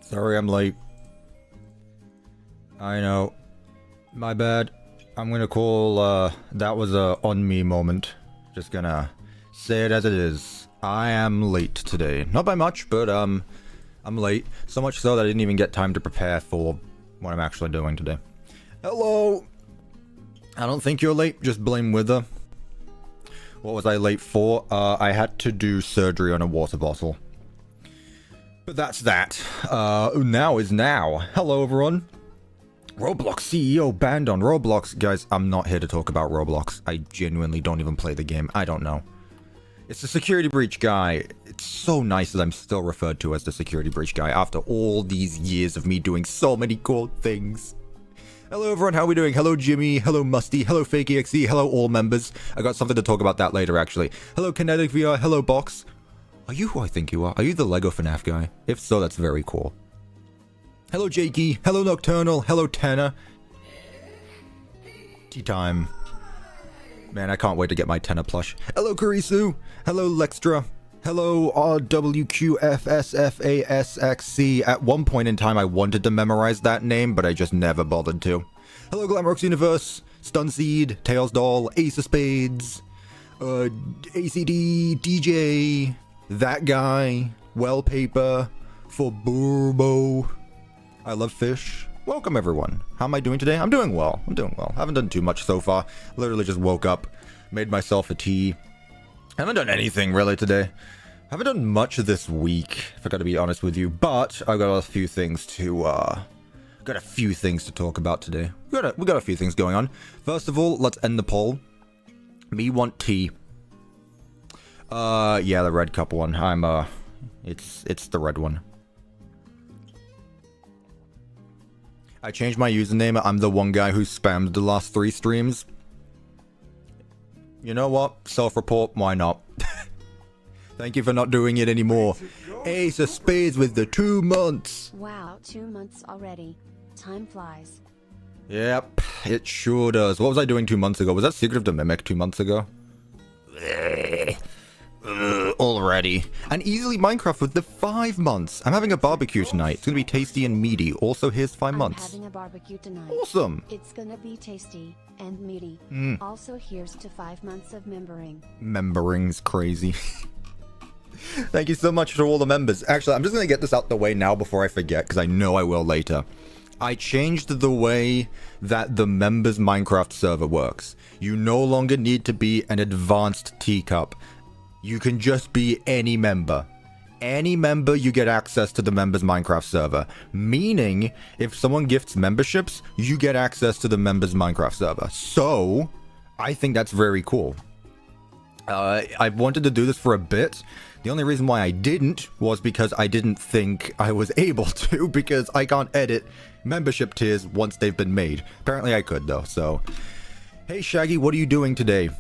Sorry I'm late. I know. My bad. I'm gonna call, that was a on me moment. Just gonna say it as it is. I am late today. Not by much, but, I'm late. So much so that I didn't even get time to prepare for what I'm actually doing today. Hello! I don't think you're late, just blame Wither. What was I late for? I had to do surgery on a water bottle. But that's that. Now is now. Hello, everyone. Roblox CEO banned on Roblox. Guys, I'm not here to talk about Roblox. I genuinely don't even play the game. I don't know. It's the security breach guy. It's so nice that I'm still referred to as the security breach guy after all these years of me doing so many cool things. Hello, everyone. How are we doing? Hello, Jimmy. Hello, Musty. Hello, FakeExe. Hello, all members. I got something to talk about that later, actually. Hello, Kinetic VR. Hello, Box. Are you who I think you are? Are you the Lego FNAF guy? If so, that's very cool. Hello, Jakey. Hello, Nocturnal. Hello, Tanner. Tea time. Man, I can't wait to get my Tanner plush. Hello, Karisu. Hello, Lextra. Hello, RWQFSFASXC. At one point in time, I wanted to memorize that name, but I just never bothered to. Hello, Glamrox Universe. Stunseed. Tails Doll. Ace of Spades. ACD. DJ. That guy. Wellpaper. For Burbo. I love fish. Welcome, everyone. How am I doing today? I'm doing well. Haven't done too much so far. Literally just woke up, made myself a tea. Haven't done anything really today. Haven't done much this week, if I gotta be honest with you. But I've got a few things to talk about today. We got a few things going on. First of all, let's end the poll. Me want tea. Yeah, the red cup one. It's the red one. I changed my username. I'm the one guy who spammed the last 3 streams. You know what? Self-report, why not? Thank you for not doing it anymore. Ace of Spades with the 2 months. Wow, 2 months already. Time flies. Yep, it sure does. What was I doing 2 months ago? Was that Secret of the Mimic 2 months ago? Already. And easily Minecraft with the 5 months. I'm having a barbecue tonight. It's gonna be tasty and meaty. Also, here's 5 months. I'm having a barbecue tonight. Awesome. It's gonna be tasty and meaty. Also, here's to 5 months of membering. Membering's crazy. Thank you so much to all the members. Actually, I'm just gonna get this out the way now before I forget, because I know I will later. I changed the way that the members Minecraft server works. You no longer need to be an advanced teacup. You can just be any member. Any member, you get access to the members Minecraft server. Meaning, if someone gifts memberships, you get access to the members Minecraft server. So, I think that's very cool. I wanted to do this for a bit. The only reason why I didn't was because I didn't think I was able to, because I can't edit membership tiers once they've been made. Apparently I could though, so. Hey Shaggy, what are you doing today?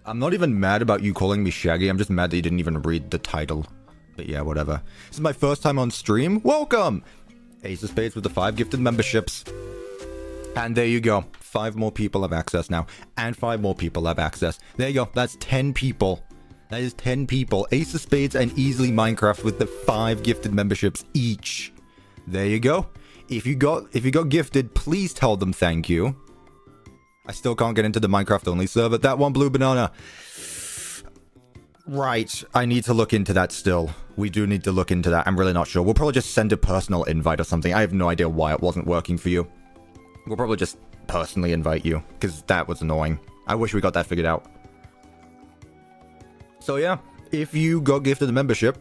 I'm not even mad about you calling me Shaggy, I'm just mad that you didn't even read the title. But yeah, whatever. This is my first time on stream. Welcome! Ace of Spades with the 5 gifted memberships. And there you go. 5 more people have access now. And 5 more people have access. There you go. That's 10 people. That is 10 people. Ace of Spades and Easily Minecraft with the 5 gifted memberships each. There you go. If you got gifted, please tell them thank you. I still can't get into the Minecraft only server. That one blue banana. Right. I need to look into that still. We do need to look into that. I'm really not sure. We'll probably just send a personal invite or something. I have no idea why it wasn't working for you. We'll probably just personally invite you, because that was annoying. I wish we got that figured out. So yeah, if you got gifted a membership,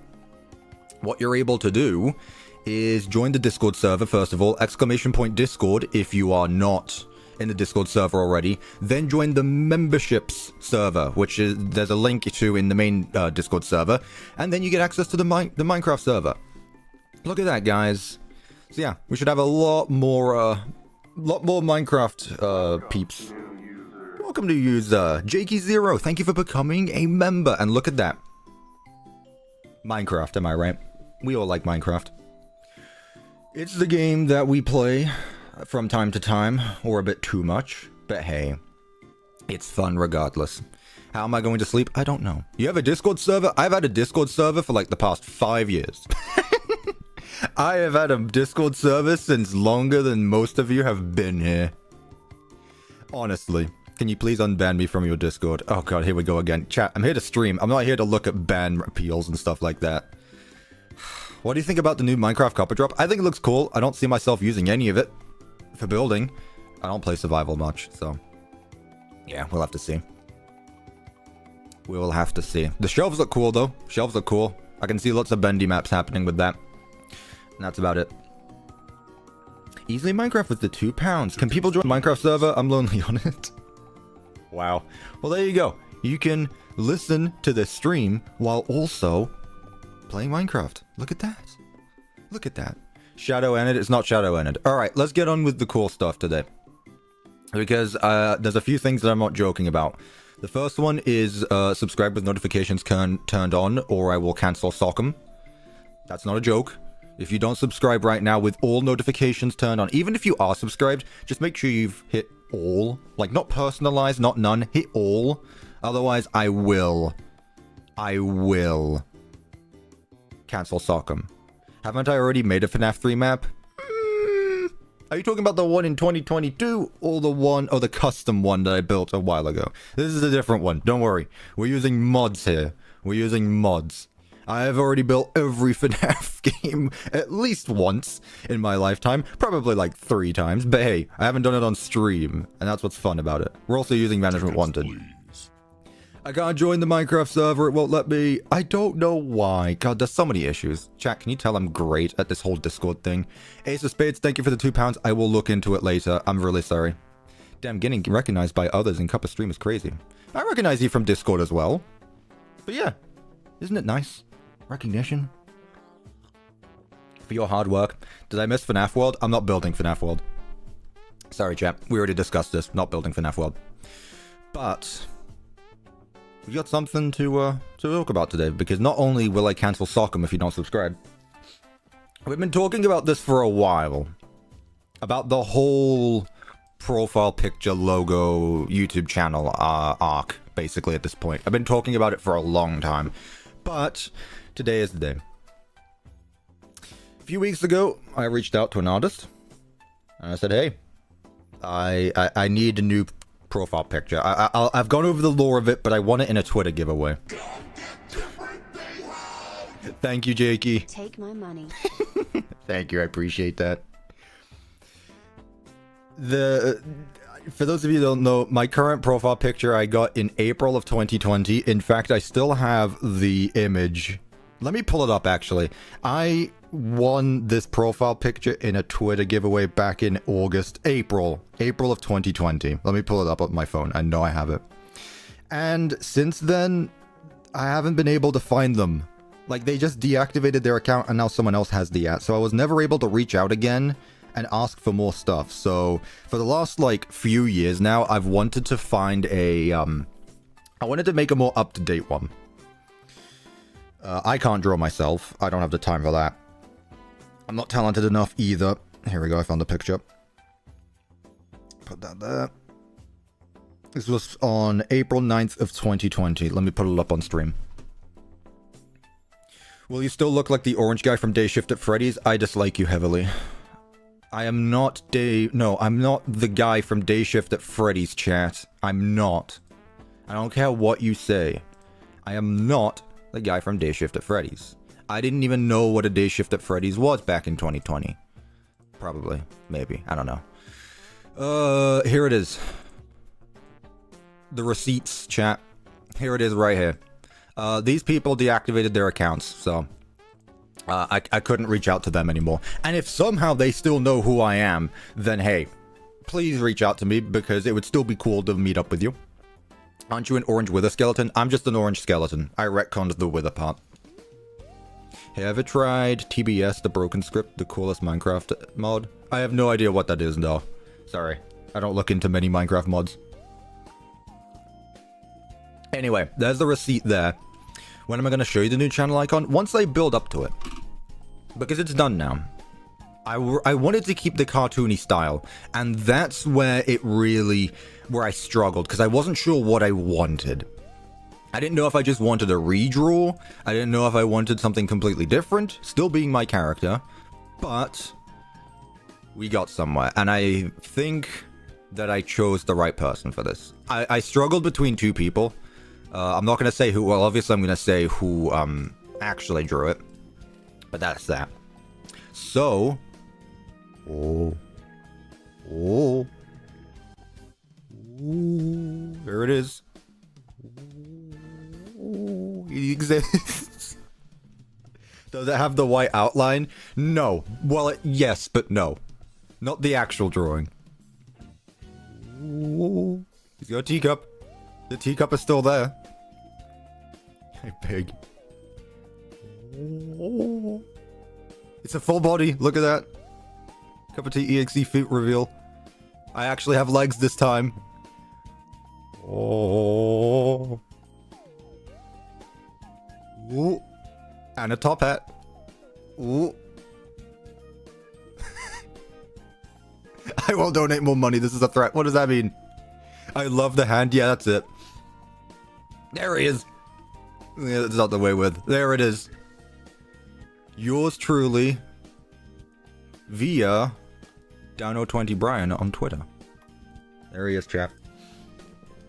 what you're able to do is join the Discord server, first of all, !Discord if you are not in the Discord server already. Then join the memberships server, which is there's a link to in the main Discord server, and then you get access to the Minecraft server. Look at that, guys. So yeah, we should have a lot more Minecraft peeps. Welcome to user Jakey0. Thank you for becoming a member. And look at that. Minecraft, am I right? We all like Minecraft. It's the game that we play from time to time, or a bit too much. But hey, it's fun regardless. How am I going to sleep? I don't know. You have a Discord server? I've had a Discord server for like the past 5 years. I have had a Discord service since longer than most of you have been here. Honestly. Can you please unban me from your Discord? Oh god, here we go again. Chat, I'm here to stream. I'm not here to look at ban appeals and stuff like that. What do you think about the new Minecraft copper drop? I think it looks cool. I don't see myself using any of it for building. I don't play survival much, so... yeah, we'll have to see. We will have to see. The shelves look cool, though. Shelves look cool. I can see lots of bendy maps happening with that. And that's about it. Easily Minecraft with the £2. Can people join Minecraft server? I'm lonely on it. Wow. Well, there you go. You can listen to the stream while also playing Minecraft. Look at that. Look at that. Shadow ended. It's not shadow ended. All right, let's get on with the cool stuff today. Because there's a few things that I'm not joking about. The first one is subscribe with notifications turned on, or I will cancel Sock'em. That's not a joke. If you don't subscribe right now with all notifications turned on, even if you are subscribed, just make sure you've hit all. Like, not personalized, not none. Hit all. Otherwise, I will cancel Sock'em. Haven't I already made a FNAF 3 map? Are you talking about the one in 2022 or the custom one that I built a while ago? This is a different one. Don't worry. We're using mods here. We're using mods. I have already built every FNAF game at least once in my lifetime. Probably like 3 times. But hey, I haven't done it on stream. And that's what's fun about it. We're also using Management Wanted. I can't join the Minecraft server. It won't let me. I don't know why. God, there's so many issues. Chat, can you tell I'm great at this whole Discord thing? Ace of Spades, thank you for the £2. I will look into it later. I'm really sorry. Damn, getting recognized by others in Cuppa stream is crazy. I recognize you from Discord as well. But yeah, isn't it nice? Recognition. For your hard work. Did I miss FNAF World? I'm not building FNAF World. Sorry, chat. We already discussed this. Not building FNAF World. But... we got something to talk about today, because not only will I cancel Sock'em if you don't subscribe, we've been talking about this for a while. About the whole profile picture logo YouTube channel arc, basically, at this point. I've been talking about it for a long time. But today is the day. A few weeks ago, I reached out to an artist. And I said, hey, I need a new profile picture. I've gone over the lore of it, but I want it in a Twitter giveaway. Thank you, Jakey. Take my money. Thank you, I appreciate that. For those of you who don't know, my current profile picture I got in April of 2020. In fact, I still have the image. Let me pull it up, actually. I won this profile picture in a Twitter giveaway back in April of 2020. Let me pull it up on my phone. I know I have it. And since then, I haven't been able to find them. Like, they just deactivated their account and now someone else has the ad. So I was never able to reach out again and ask for more stuff. So for the last, like, few years now, I've wanted to find a, I wanted to make a more up-to-date one. I can't draw myself. I don't have the time for that. I'm not talented enough either. Here we go, I found the picture. Put that there. This was on April 9th of 2020. Let me put it up on stream. Will you still look like the orange guy from Day Shift at Freddy's? I dislike you heavily. I am not I'm not the guy from Day Shift at Freddy's, chat. I'm not. I don't care what you say. I am not the guy from Day Shift at Freddy's. I didn't even know what a Day Shift at Freddy's was back in 2020. Probably. Maybe. I don't know. Here it is. The receipts, chat. Here it is right here. These people deactivated their accounts, so... I couldn't reach out to them anymore. And if somehow they still know who I am, then hey, please reach out to me, because it would still be cool to meet up with you. Aren't you an orange wither skeleton? I'm just an orange skeleton. I retconned the wither part. Hey, ever tried TBS, the broken script, the coolest Minecraft mod? I have no idea what that is, though. Sorry. I don't look into many Minecraft mods. Anyway, there's the receipt there. When am I going to show you the new channel icon? Once I build up to it. Because it's done now. I wanted to keep the cartoony style. And that's where I struggled. Because I wasn't sure what I wanted. I didn't know if I just wanted a redraw. I didn't know if I wanted something completely different. Still being my character. But we got somewhere, and I think that I chose the right person for this. I struggled between two people. I'm not going to say who. Well, obviously I'm going to say who actually drew it. But that's that. So... Oh. Ooh, there it is. Ooh, he exists. Does it have the white outline? No. Well, yes, but no. Not the actual drawing. Ooh, he's got a teacup. The teacup is still there. Hey, pig. Ooh. It's a full body. Look at that. CuppaTeaExe feet reveal. I actually have legs this time. Oh. Ooh. And a top hat. Ooh. I will donate more money. This is a threat. What does that mean? I love the hand. Yeah, that's it. There he is. Yeah, that's not the way with. There it is. Yours truly. Via Dino20 Brian on Twitter. There he is, chap.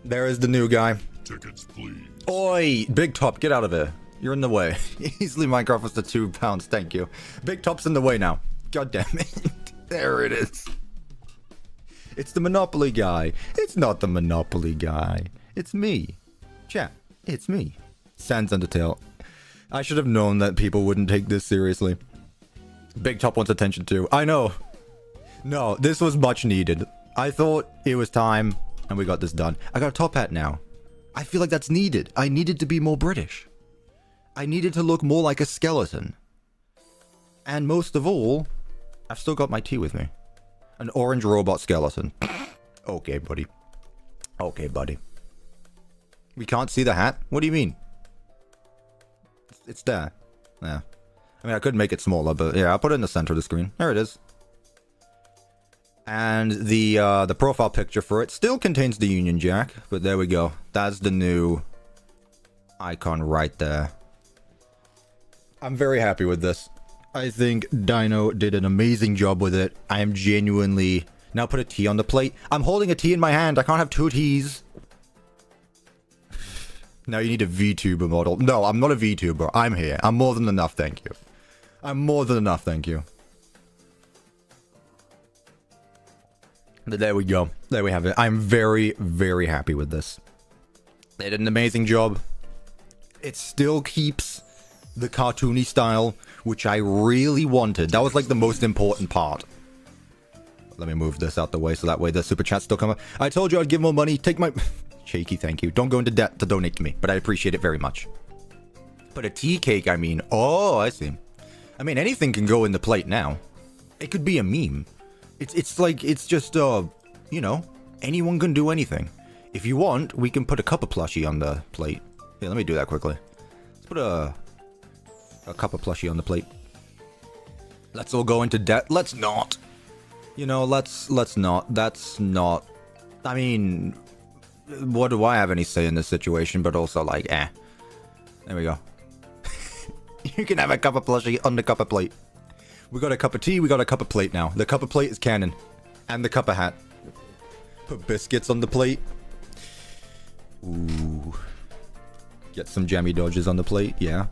There is the new guy. Tickets, please. Oi! Big Top, get out of here. You're in the way. Easily Minecraft was the £2. Thank you. Big Top's in the way now. God damn it. There it is. It's the Monopoly guy. It's not the Monopoly guy. It's me. Chat, it's me. Sans Undertale. I should have known that people wouldn't take this seriously. Big Top wants attention too. I know. No, this was much needed. I thought it was time, and we got this done. I got a top hat now. I feel like that's needed. I needed to be more British. I needed to look more like a skeleton. And most of all, I've still got my tea with me. An orange robot skeleton. Okay, buddy. Okay, buddy. We can't see the hat? What do you mean? It's there. Yeah. I mean, I could make it smaller, but yeah, I'll put it in the center of the screen. There it is. And the profile picture for it still contains the Union Jack, but there we go. That's the new icon right there. I'm very happy with this. I think Dino did an amazing job with it. I am genuinely... Now put a T on the plate. I'm holding a T in my hand. I can't have two T's. Now you need a VTuber model. No, I'm not a VTuber. I'm here. I'm more than enough, thank you. I'm more than enough, thank you. But there we go. There we have it. I'm very, very happy with this. They did an amazing job. It still keeps the cartoony style, which I really wanted. That was like the most important part. Let me move this out the way so that way the super chats still come up. I told you I'd give more money. Take my... Shaky, thank you. Don't go into debt to donate to me, but I appreciate it very much. But a tea cake, I mean. Oh, I see. I mean, anything can go in the plate now. It could be a meme. It's like, it's just, you know, anyone can do anything. If you want, we can put a Cuppa plushie on the plate. Here, let me do that quickly. Let's put a Cuppa plushie on the plate. Let's all go into debt. Let's not. You know, let's not. That's not... I mean, what do I have any say in this situation? But also, like, There we go. You can have a Cuppa plushie on the Cuppa plate. We got a cup of tea, we got a Cuppa plate now. The Cuppa plate is canon. And the Cuppa hat. Put biscuits on the plate. Ooh. Get some jammy dodges on the plate, yeah.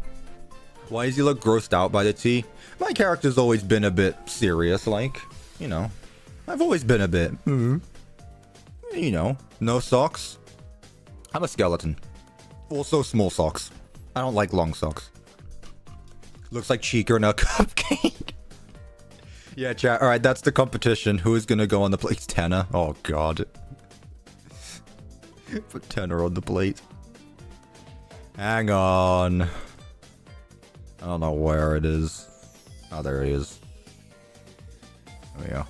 Why does he look grossed out by the tea? My character's always been a bit serious, like, you know. I've always been a bit, you know, no socks. I'm a skeleton. Also small socks. I don't like long socks. Looks like Chica in a cupcake. Yeah, chat. Alright, that's the competition. Who is gonna go on the plate? Tenor. Oh, God. Put Tenor on the plate. Hang on. I don't know where it is. Oh, there it is. There we go.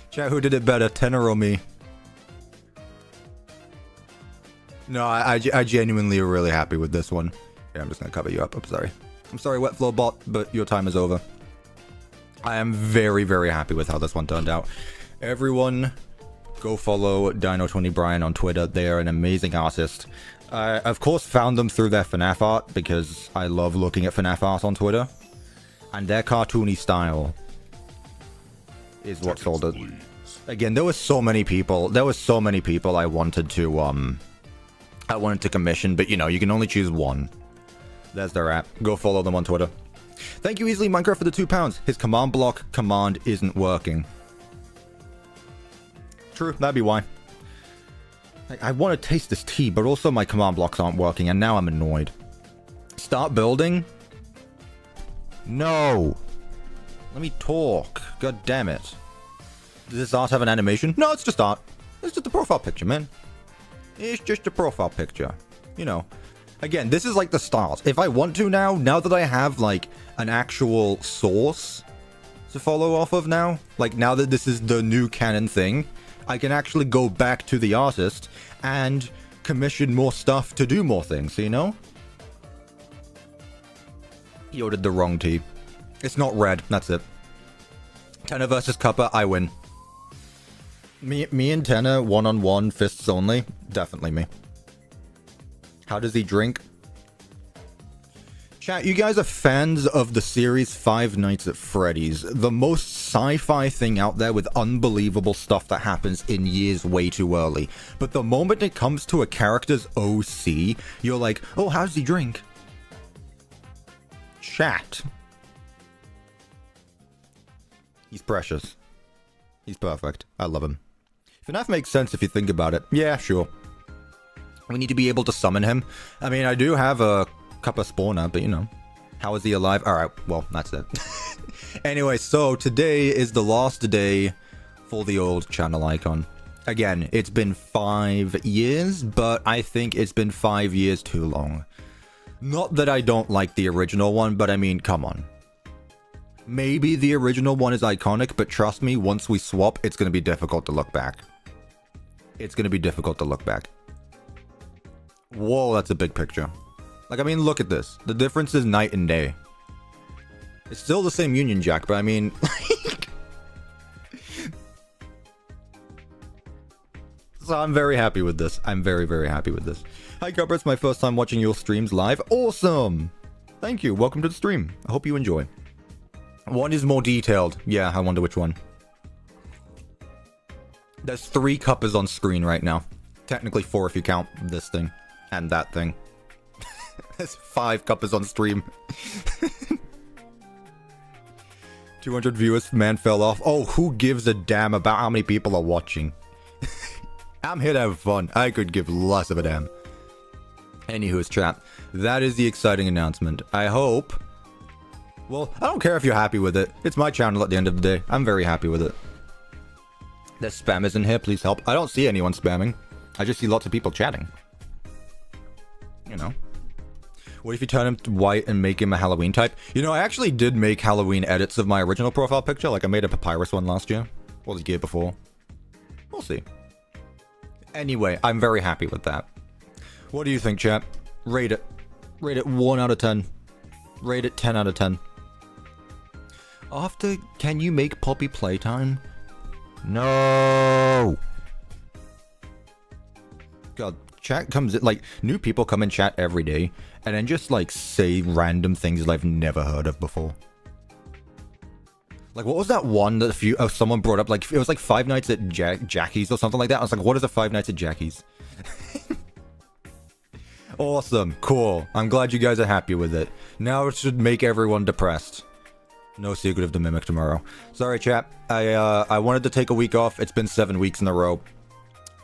Chat, who did it better, Tenor or me? No, I genuinely are really happy with this one. Yeah, I'm just gonna cover you up. I'm sorry. I'm sorry, Wetflow bot, but your time is over. I am very, very happy with how this one turned out. Everyone, go follow Dino20 Brian on Twitter. They are an amazing artist. I, of course, found them through their FNAF art because I love looking at FNAF art on Twitter. And their cartoony style is what sold it. Again, there were so many people. I wanted to commission, but you know, you can only choose one. There's their app. Go follow them on Twitter. Thank you, Easily Minecraft, for the £2. His command block command isn't working. True, that'd be why. Like, I want to taste this tea, but also my command blocks aren't working, and now I'm annoyed. Start building? No. Let me talk. God damn it. Does this art have an animation? No, it's just art. It's just a profile picture, man. It's just a profile picture. You know. Again, this is like the start. If I want to now that I have, like, an actual source to follow off of now, like, now that this is the new canon thing, I can actually go back to the artist and commission more stuff to do more things, you know? He ordered the wrong tea. It's not red, that's it. Tenna versus Cuppa, I win. Me and Tenna, one-on-one, fists only. Definitely me. How does he drink? Chat, you guys are fans of the series Five Nights at Freddy's. The most sci-fi thing out there with unbelievable stuff that happens in years way too early. But the moment it comes to a character's OC, you're like, oh, how does he drink? Chat. He's precious. He's perfect. I love him. FNAF makes sense if you think about it. Yeah, sure. We need to be able to summon him. I mean, I do have a Cuppa spawner, but you know. How is he alive? Alright, well, that's it. Anyway, so today is the last day for the old channel icon. Again, it's been 5 years, but I think it's been 5 years too long. Not that I don't like the original one, but I mean, come on. Maybe the original one is iconic, but trust me, once we swap, it's going to be difficult to look back. It's going to be difficult to look back. Whoa, that's a big picture. Like, I mean, look at this. The difference is night and day. It's still the same Union Jack, but I mean... So I'm very happy with this. I'm very, very happy with this. Hi, Cuppa. It's my first time watching your streams live. Awesome! Thank you. Welcome to the stream. I hope you enjoy. One is more detailed. Yeah, I wonder which one. There's 3 Cuppas on screen right now. Technically 4 if you count this thing. And that thing. There's 5 Cuppas on stream. 200 viewers, man fell off. Oh, who gives a damn about how many people are watching? I'm here to have fun. I could give less of a damn. Anywho's chat. That is the exciting announcement. I hope... Well, I don't care if you're happy with it. It's my channel at the end of the day. I'm very happy with it. There's spammers in here. Please help. I don't see anyone spamming. I just see lots of people chatting. You know. What if you turn him to white and make him a Halloween type? You know, I actually did make Halloween edits of my original profile picture. Like, I made a papyrus one last year. Or the year before. We'll see. Anyway, I'm very happy with that. What do you think, chat? Rate it. Rate it 1 out of 10. Rate it 10 out of 10. After, can you make Poppy playtime? No! God, chat comes in, like, new people come in chat every day, and then just, like, say random things that I've never heard of before. Like, what was that one that someone brought up? Like, it was like Five Nights at Jackie's or something like that. I was like, what is a Five Nights at Jackie's? Awesome. Cool. I'm glad you guys are happy with it. Now it should make everyone depressed. No Secret of the Mimic tomorrow. Sorry, chat. I wanted to take a week off. It's been 7 weeks in a row.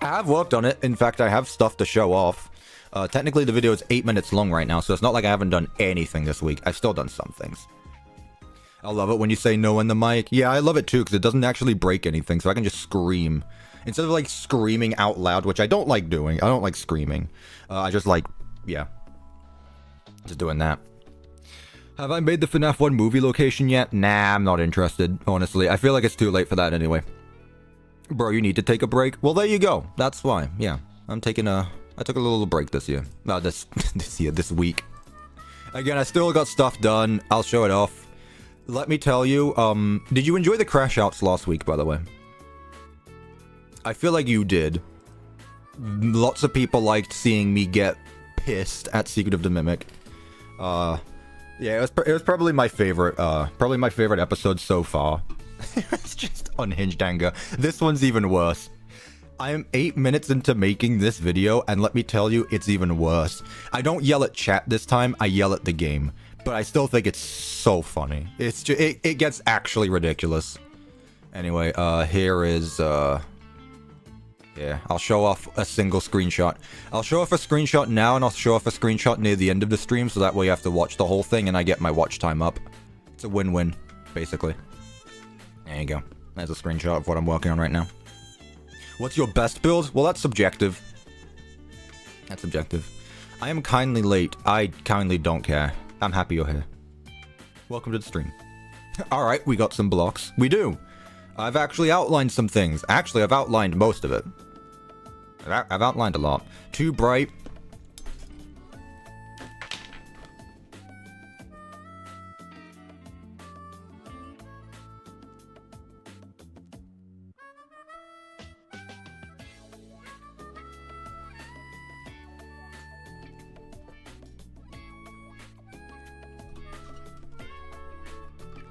I have worked on it. In fact, I have stuff to show off. Technically, the video is 8 minutes long right now, so it's not like I haven't done anything this week. I've still done some things. I love it when you say no in the mic. Yeah, I love it too, because it doesn't actually break anything, so I can just scream. Instead of, like, screaming out loud, which I don't like doing. I don't like screaming. I just like, yeah. Just doing that. Have I made the FNAF 1 movie location yet? Nah, I'm not interested, honestly. I feel like it's too late for that anyway. Bro, you need to take a break? Well, there you go. That's why, yeah. I took a little break this year. No, this week. Again, I still got stuff done. I'll show it off. Let me tell you, did you enjoy the crash outs last week, by the way? I feel like you did. Lots of people liked seeing me get pissed at Secret of the Mimic. Yeah, it was probably my favorite episode so far. It's just unhinged anger. This one's even worse. I am 8 minutes into making this video, and let me tell you, it's even worse. I don't yell at chat this time, I yell at the game. But I still think it's so funny. It's just, it gets actually ridiculous. Anyway, here is, yeah, I'll show off a single screenshot. I'll show off a screenshot now, and I'll show off a screenshot near the end of the stream, so that way you have to watch the whole thing, and I get my watch time up. It's a win-win, basically. There you go. There's a screenshot of what I'm working on right now. What's your best build? Well, that's subjective. That's subjective. I am kindly late. I kindly don't care. I'm happy you're here. Welcome to the stream. Alright, we got some blocks. We do! I've actually outlined some things. Actually, I've outlined most of it. I've outlined a lot. Too bright.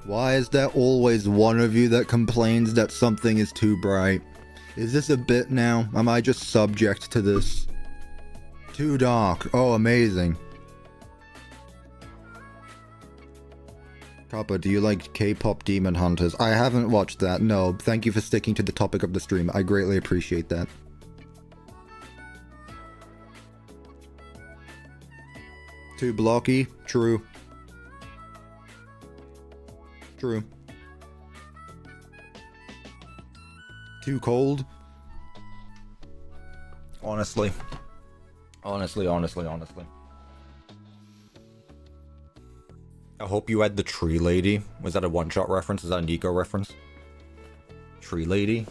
Why is there always one of you that complains that something is too bright? Is this a bit now? Am I just subject to this? Too dark. Oh, amazing. Cuppa, do you like K-pop Demon Hunters? I haven't watched that, no. Thank you for sticking to the topic of the stream. I greatly appreciate that. Too blocky? True. True. Too cold? Honestly. Honestly. I hope you had the tree lady. Was that a one-shot reference? Is that a Nico reference? Tree lady?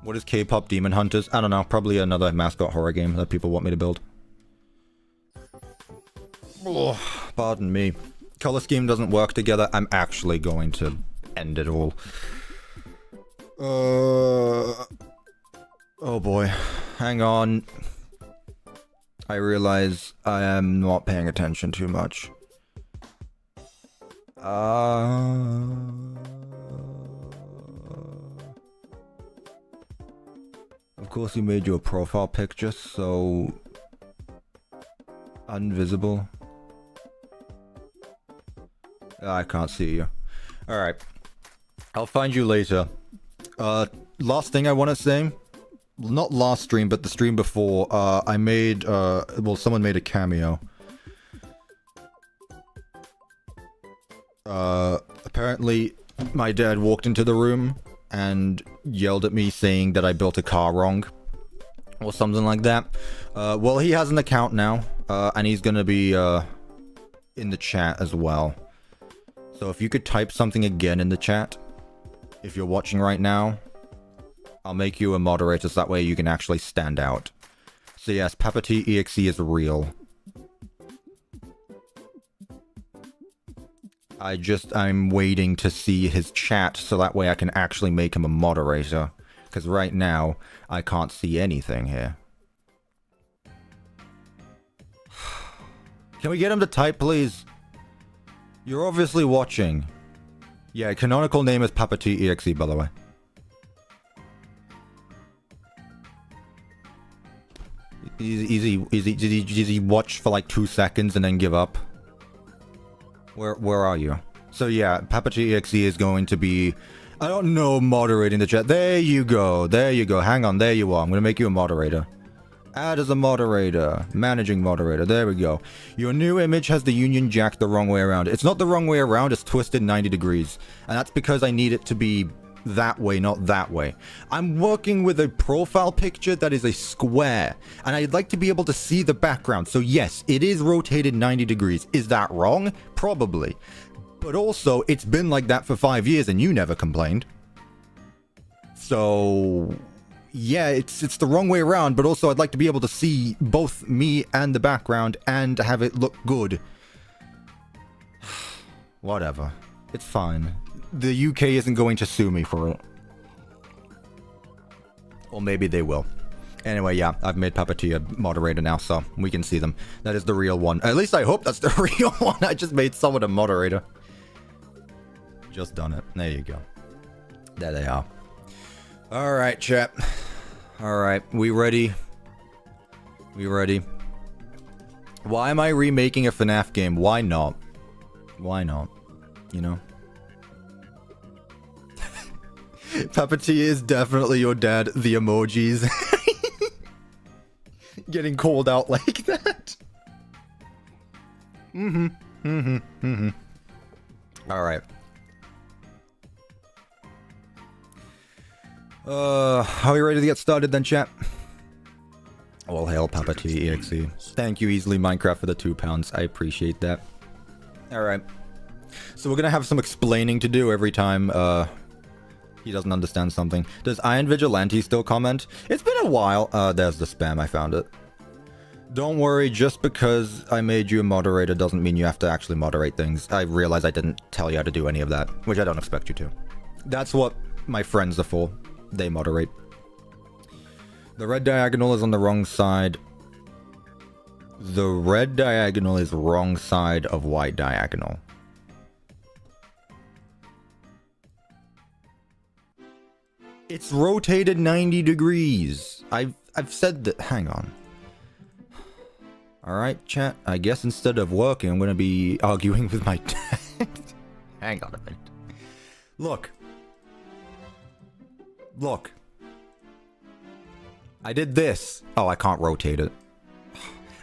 What is K-pop Demon Hunters? I don't know. Probably another mascot horror game that people want me to build. Oh, pardon me. Color scheme doesn't work together. I'm actually going to end it all. Oh boy. Hang on. I realize I am not paying attention too much. Of course you made your profile picture so invisible. I can't see you. Alright. I'll find you later. Last thing I want to say. Not last stream, but the stream before. I made, well, someone made a cameo. Apparently, my dad walked into the room and yelled at me saying that I built a car wrong. Or something like that. Well, he has an account now. And he's gonna be, in the chat as well. So if you could type something again in the chat, if you're watching right now, I'll make you a moderator so that way you can actually stand out. So yes, CuppaTeaExe is real. I'm waiting to see his chat so that way I can actually make him a moderator. Because right now, I can't see anything here. Can we get him to type, please? You're obviously watching. Yeah, canonical name is CuppaTeaExe, by the way. Did he watch for like 2 seconds and then give up? Where are you? So yeah, CuppaTeaExe is going to be, I don't know, moderating the chat. There you go. There you go. Hang on. There you are. I'm going to make you a moderator. Add as a moderator. Managing moderator. There we go. Your new image has the Union Jack the wrong way around. It's not the wrong way around. It's twisted 90 degrees. And that's because I need it to be that way, not that way. I'm working with a profile picture that is a square. And I'd like to be able to see the background. So yes, it is rotated 90 degrees. Is that wrong? Probably. But also, it's been like that for 5 years and you never complained. So yeah, it's the wrong way around, but also I'd like to be able to see both me and the background and have it look good. Whatever. It's fine. The UK isn't going to sue me for it. Or maybe they will. Anyway, yeah, I've made CuppaTeaExe a moderator now, so we can see them. That is the real one. At least I hope that's the real one. I just made someone a moderator. Just done it. There you go. There they are. Alright, chat. Alright, we ready? We ready? Why am I remaking a FNAF game? Why not? Why not? You know? CuppaTeaExe is definitely your dad. The emojis. Getting called out like that. Alright. Are we ready to get started then, chat? All hail CuppaTeaExe. Thank you, Easily Minecraft, for the £2. I appreciate that. Alright. So we're gonna have some explaining to do every time, he doesn't understand something. Does Iron Vigilante still comment? It's been a while. There's the spam. I found it. Don't worry, just because I made you a moderator doesn't mean you have to actually moderate things. I realize I didn't tell you how to do any of that, which I don't expect you to. That's what my friends are for. They moderate. The red diagonal is on the wrong side. The red diagonal is wrong side of white diagonal. It's rotated 90 degrees. I've said that. Hang on. Alright, chat. I guess instead of working, I'm going to be arguing with my dad. Hang on a minute. Look. Look. I did this. Oh, I can't rotate it.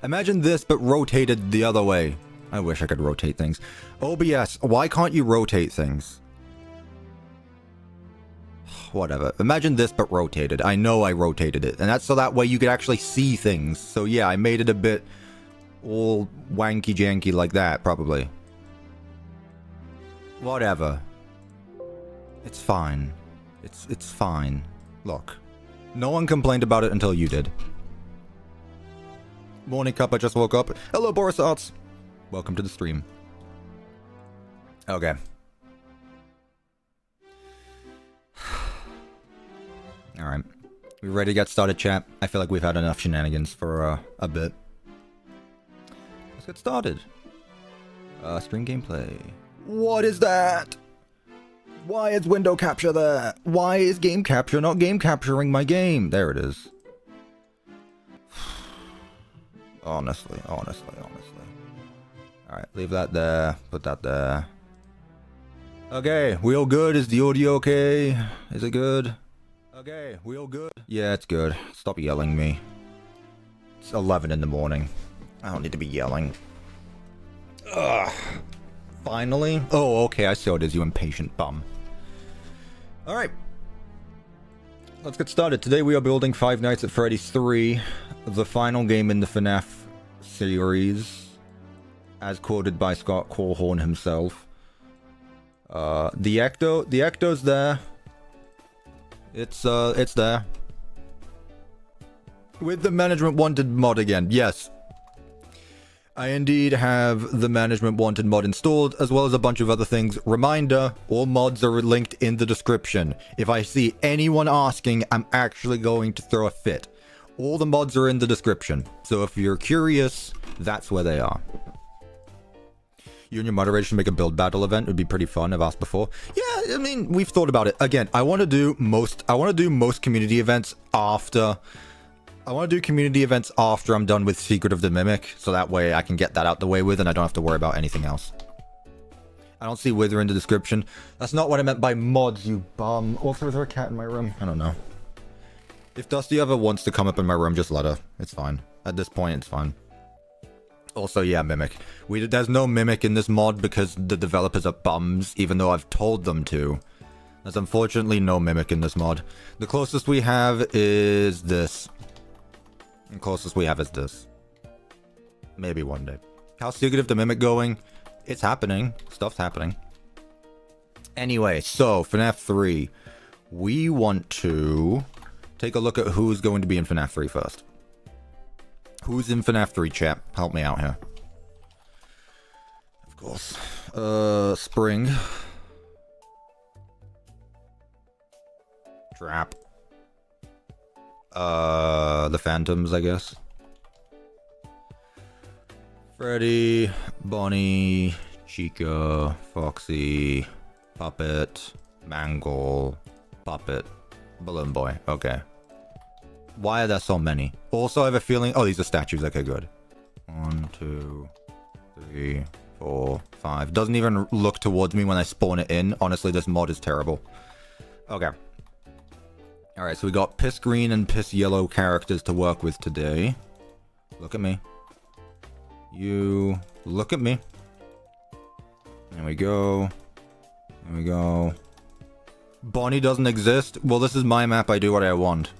Imagine this, but rotated the other way. I wish I could rotate things. OBS, why can't you rotate things? Whatever. Imagine this, but rotated. I know I rotated it. And that's so that way you could actually see things. So yeah, I made it a bit all wanky-janky like that, probably. Whatever. It's fine. It's fine. Look. No one complained about it until you did. Morning, Cup. I just woke up. Hello, Boris Arts. Welcome to the stream. Okay. Alright. We ready to get started, chat? I feel like we've had enough shenanigans for a bit. Let's get started. Stream gameplay. What is that? Why is window capture there? Why is game capture not game capturing my game? There it is. Honestly. Alright, leave that there. Put that there. Okay, we all good? Is the audio okay? Is it good? Okay, we all good? Yeah, it's good. Stop yelling me. It's 11 in the morning. I don't need to be yelling. Ugh. Finally? Oh, okay, I see what it is, you impatient bum. Alright. Let's get started. Today we are building Five Nights at Freddy's 3, the final game in the FNAF series, as quoted by Scott Corhorn himself. The Ecto's there. It's there. With the Management Wanted mod again, yes. I indeed have the Management Wanted mod installed, as well as a bunch of other things. Reminder, all mods are linked in the description. If I see anyone asking, I'm actually going to throw a fit. All the mods are in the description, so if you're curious, that's where they are. You and your moderator should make a build battle event. It would be pretty fun. I've asked before. Yeah, I mean, we've thought about it. Again, I want to do most community events after. I want to do community events after I'm done with Secret of the Mimic, so that way I can get that out the way with and I don't have to worry about anything else. I don't see Wither in the description. That's not what I meant by mods, you bum. Also, is there a cat in my room? I don't know. If Dusty ever wants to come up in my room, just let her. It's fine. At this point, it's fine. Also, yeah, Mimic. There's no Mimic in this mod because the developers are bums, even though I've told them to. There's unfortunately no Mimic in this mod. The closest we have is this. The closest we have is this. Maybe one day. How's Secret of the Mimic going? It's happening. Stuff's happening. Anyway, so, FNAF 3. We want to take a look at who's going to be in FNAF 3 first. Who's in FNAF 3, chat? Help me out here. Of course. Spring. Trap. The Phantoms, I guess. Freddy, Bonnie, Chica, Foxy, Puppet, Mangle, Puppet, Balloon Boy. Okay. Why are there so many? Also, I have a feeling... Oh, these are statues. Okay, good. 1, 2, 3, 4, 5. Doesn't even look towards me when I spawn it in. Honestly, this mod is terrible. Okay. Alright, so we got piss green and piss yellow characters to work with today. Look at me. You... Look at me. There we go. There we go. Bonnie doesn't exist. Well, this is my map. I do what I want.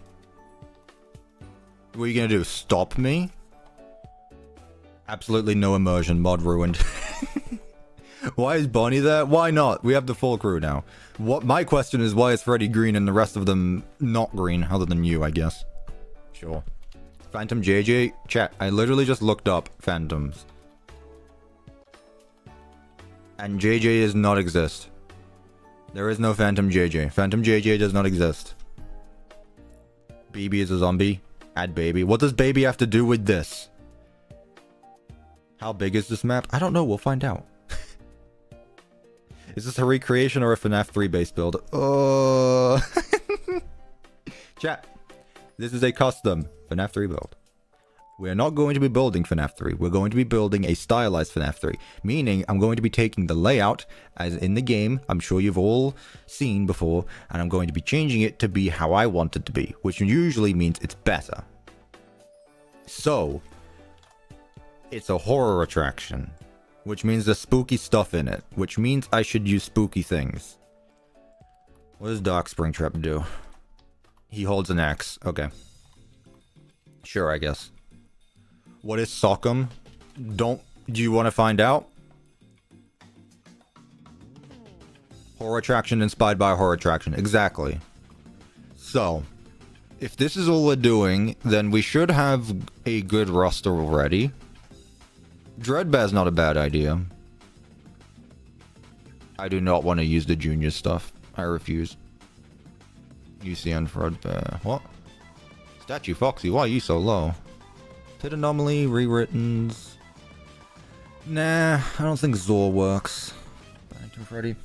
What are you gonna do? Stop me? Absolutely no immersion. Mod ruined. Why is Bonnie there? Why not? We have the full crew now. What my question is, why is Freddy green and the rest of them not green? Other than you, I guess. Sure. Phantom JJ? Chat, I literally just looked up Phantoms. And JJ does not exist. There is no Phantom JJ. Phantom JJ does not exist. BB is a zombie. Add baby. What does baby have to do with this? How big is this map? I don't know. We'll find out. Is this a recreation or a FNAF 3 base build? Oh. Chat. This is a custom FNAF 3 build. We're not going to be building FNAF 3. We're going to be building a stylized FNAF 3. Meaning, I'm going to be taking the layout as in the game, I'm sure you've all seen before, and I'm going to be changing it to be how I want it to be, which usually means it's better. So, it's a horror attraction, which means there's spooky stuff in it, which means I should use spooky things. What does Dark Springtrap do? He holds an axe. Okay. Sure, I guess. What is Sockum? Do you want to find out? Horror attraction inspired by a horror attraction. Exactly. So, if this is all we're doing, then we should have a good roster already. Dreadbear's not a bad idea. I do not want to use the junior stuff. I refuse. UCN Fredbear. What? Statue Foxy, why are you so low? Pit Anomaly, rewrittens. Nah, I don't think Zor works. Phantom Freddy.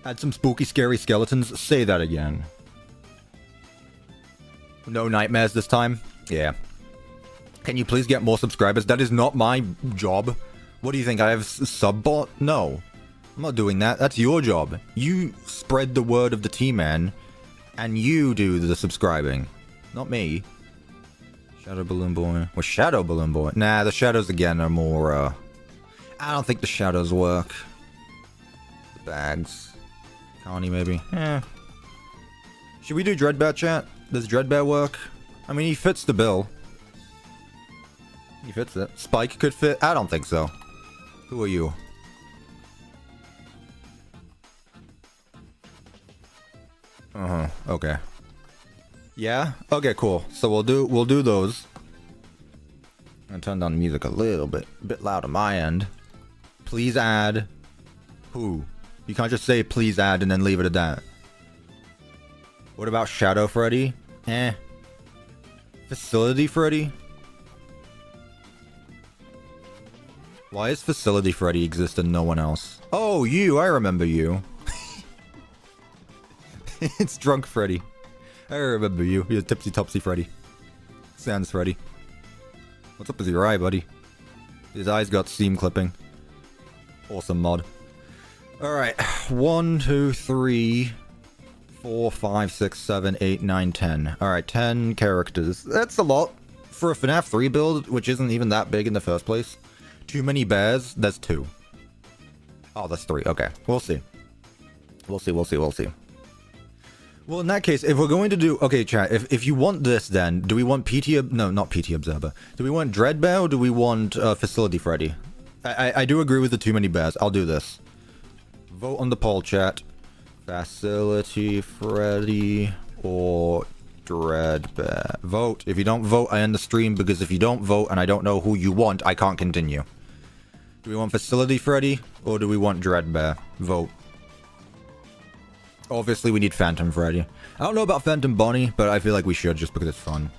Add some spooky, scary skeletons. Say that again. No nightmares this time? Yeah. Can you please get more subscribers? That is not my job. What do you think? I have sub-bot? No. I'm not doing that. That's your job. You spread the word of the T-Man, and you do the subscribing. Not me. Shadow Balloon Boy. Well, Shadow Balloon Boy. Nah, the shadows again are more, I don't think the shadows work. The bags. Connie, maybe. Eh. Should we do Dreadbear, chat? Does Dreadbear work? I mean, he fits the bill. He fits it. Spike could fit? I don't think so. Who are you? Uh-huh. Okay. Yeah? Okay, cool. So we'll do those. I'm gonna turn down the music a little bit. A bit loud on my end. Please add... Who? You can't just say please add and then leave it at that. What about Shadow Freddy? Eh. Facility Freddy? Why is Facility Freddy exist and no one else? Oh, you! I remember you. It's Drunk Freddy. I remember you. You're Tipsy Topsy Freddy. Sans Freddy. What's up with your eye, buddy? His eyes got seam clipping. Awesome mod. Alright. 1, 2, 3, 4, 5, 6, 7, 8, 9, 10. Alright, 10 characters. That's a lot. For a FNAF 3 build, which isn't even that big in the first place. Too many bears? That's 2. Oh, that's 3. Okay. We'll see. We'll see. Well, in that case, if we're going to do... Okay, chat, if you want this, then, do we want PT... No, not PT Observer. Do we want Dreadbear or do we want Facility Freddy? I do agree with the too many bears. I'll do this. Vote on the poll, chat. Facility Freddy or Dreadbear. Vote. If you don't vote, I end the stream, because if you don't vote and I don't know who you want, I can't continue. Do we want Facility Freddy or do we want Dreadbear? Vote. Obviously, we need Phantom Freddy. I don't know about Phantom Bonnie, but I feel like we should just because it's fun.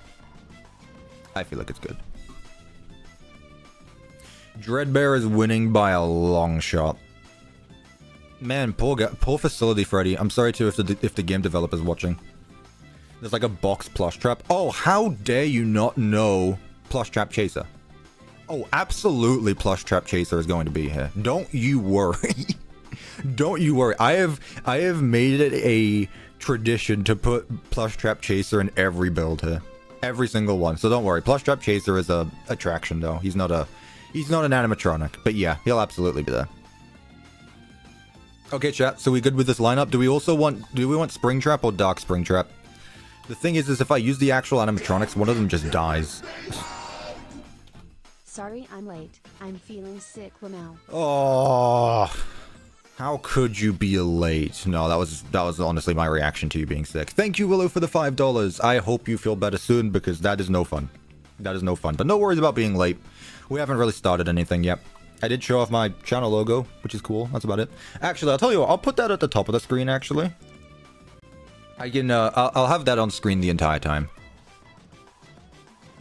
I feel like it's good. Dreadbear is winning by a long shot. Man, poor Facility Freddy. I'm sorry too if the game developer's watching. There's like a box plush trap. Oh, how dare you not know Plush Trap Chaser? Oh, absolutely Plush Trap Chaser is going to be here. Don't you worry. Don't you worry. I have made it a tradition to put Plush Trap Chaser in every build here. Every single one. So don't worry. Plush Trap Chaser is a attraction though. He's not an animatronic. But yeah, he'll absolutely be there. Okay, chat. So we good with this lineup? Do we want Springtrap or Dark Springtrap? The thing is if I use the actual animatronics, one of them just dies. Sorry I'm late. I'm feeling sick, Lamau. Oh, how could you be late? No, that was honestly my reaction to you being sick. Thank you, Willow, for the $5. I hope you feel better soon because that is no fun. That is no fun. But no worries about being late. We haven't really started anything yet. I did show off my channel logo, which is cool. That's about it. Actually, I'll tell you what. I'll put that at the top of the screen, actually. I can, I'll have that on screen the entire time.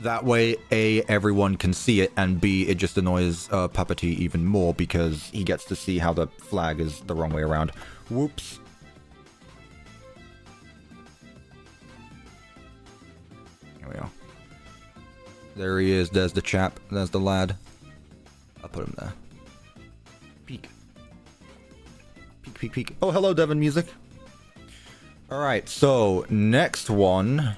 That way, A, everyone can see it, and B, it just annoys CuppaTeaExe even more because he gets to see how the flag is the wrong way around. Whoops. Here we go. There he is. There's the chap. There's the lad. I'll put him there. Peek. Peek, peek, peek. Oh, hello, Devon Music. Alright, so, next one...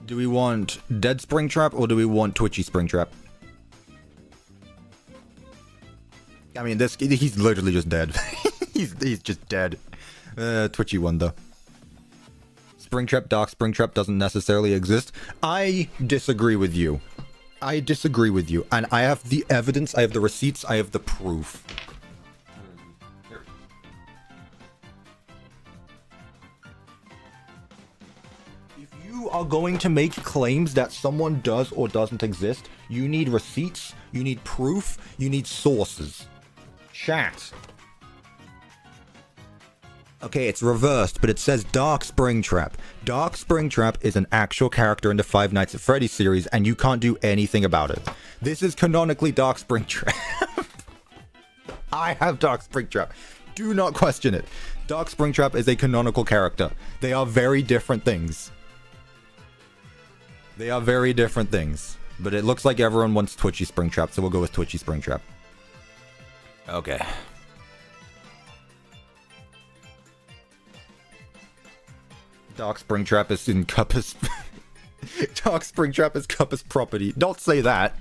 Do we want Dead Springtrap or do we want Twitchy Springtrap? I mean, he's literally just dead. he's just dead. Twitchy one though. Springtrap, Dark Springtrap doesn't necessarily exist. I disagree with you. I disagree with you. And I have the evidence, I have the receipts, I have the proof. You are going to make claims that someone does or doesn't exist. You need receipts, you need proof, you need sources. Chat. Okay, it's reversed, but it says Dark Springtrap. Dark Springtrap is an actual character in the Five Nights at Freddy's series, and you can't do anything about it. This is canonically Dark Springtrap. I have Dark Springtrap. Do not question it. Dark Springtrap is a canonical character. They are very different things. They are very different things. But it looks like everyone wants Twitchy Springtrap, so we'll go with Twitchy Springtrap. Okay. Dark Springtrap is in Cuppa's... Dark Springtrap is Cuppa's property. Don't say that.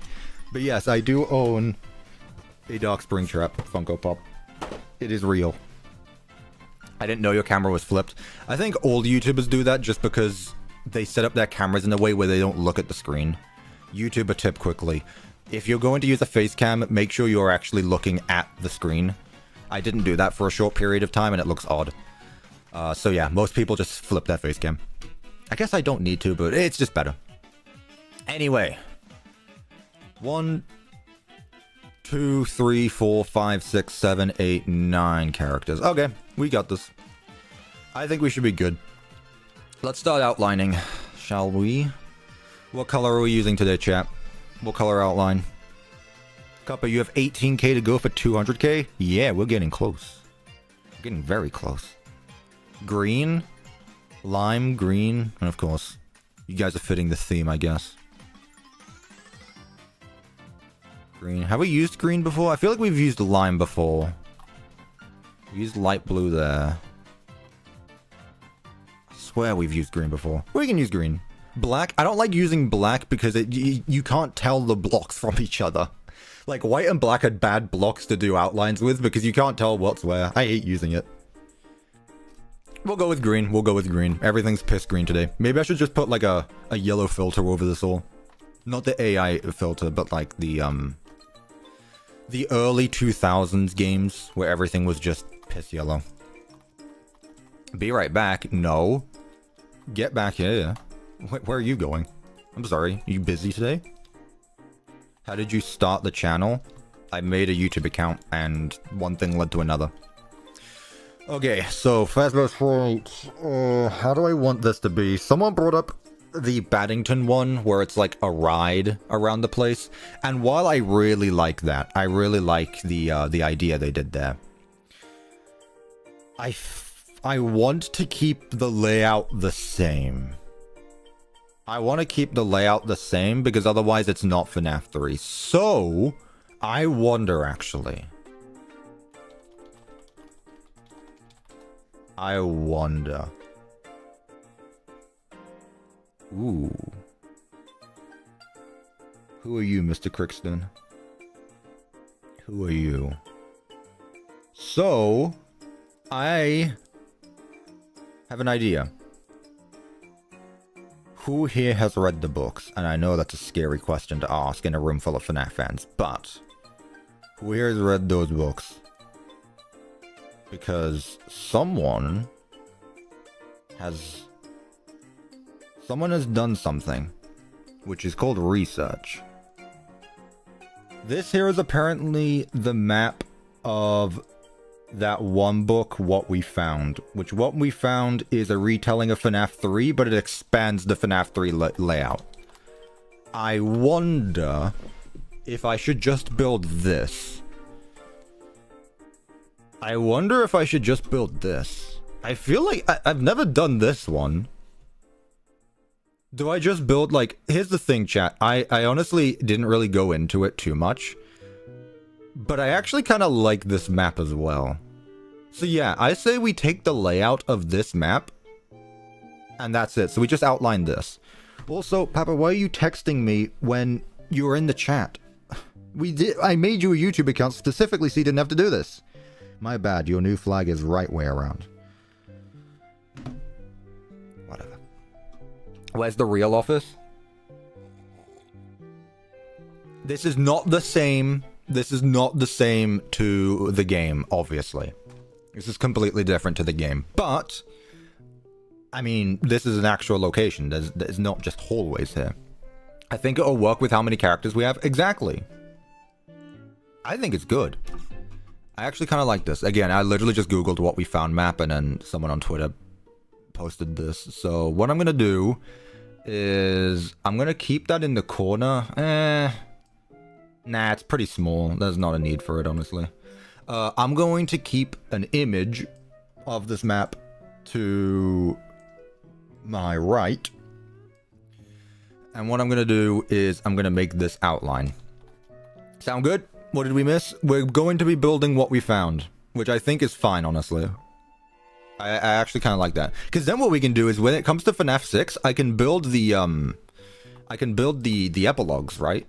But yes, I do own a Dark Springtrap Funko Pop. It is real. I didn't know your camera was flipped. I think all YouTubers do that just because they set up their cameras in a way where they don't look at the screen. YouTuber tip quickly. If you're going to use a face cam, make sure you're actually looking at the screen. I didn't do that for a short period of time and it looks odd. So yeah, most people just flip that face cam. I guess I don't need to, but it's just better. Anyway. 1, 2, 3, 4, 5, 6, 7, 8, 9 characters. Okay, we got this. I think we should be good. Let's start outlining, shall we? What color are we using today, chat? What color outline? Cuppa, you have 18k to go for 200k? Yeah, we're getting close. We're getting very close. Green, lime, green, and of course, you guys are fitting the theme, I guess. Green. Have we used green before? I feel like we've used lime before. We used light blue there. I swear we've used green before. We can use green. Black. I don't like using black because you can't tell the blocks from each other. Like, white and black are bad blocks to do outlines with because you can't tell what's where. I hate using it. We'll go with green. We'll go with green. Everything's piss green today. Maybe I should just put like a yellow filter over this all. Not the AI filter, but like the early 2000s games where everything was just piss yellow. Be right back. No. Get back here. Where are you going? I'm sorry. Are you busy today? How did you start the channel? I made a YouTube account and one thing led to another. Okay, so Fazbear's Fright. How do I want this to be? Someone brought up the Baddington one, where it's like a ride around the place. And while I really like that, I really like the idea they did there. I want to keep the layout the same. I want to keep the layout the same because otherwise it's not FNAF 3. So, I wonder actually. I wonder. Ooh. Who are you, Mr. Crixton? Who are you? So, I have an idea. Who here has read the books? And I know that's a scary question to ask in a room full of FNAF fans, but who here has read those books? Because someone has done something, which is called research. This here is apparently the map of that one book, What We Found, which What We Found is a retelling of FNAF 3, but it expands the FNAF 3 layout. I wonder if I should just build this. I wonder if I should just build this. I feel like I've never done this one. Do I just build, like, here's the thing, chat. I honestly didn't really go into it too much. But I actually kind of like this map as well. So yeah, I say we take the layout of this map. And that's it. So we just outline this. Also, Papa, why are you texting me when you were in the chat? I made you a YouTube account specifically so you didn't have to do this. My bad, your new flag is right way around. Whatever. Where's the real office? This is not the same. This is not the same to the game, obviously. This is completely different to the game. But, I mean, this is an actual location. There's not just hallways here. I think it'll work with how many characters we have. Exactly. I think it's good. I actually kind of like this. Again, I literally just googled What We Found map and then someone on Twitter posted this. So what I'm going to do is I'm going to keep that in the corner. Nah, it's pretty small. There's not a need for it, honestly. I'm going to keep an image of this map to my right. And what I'm going to do is I'm going to make this outline. Sound good? What did we miss? We're going to be building What We Found, which I think is fine, honestly. I actually kind of like that. Because then what we can do is when it comes to FNAF 6, I can build the epilogues, right?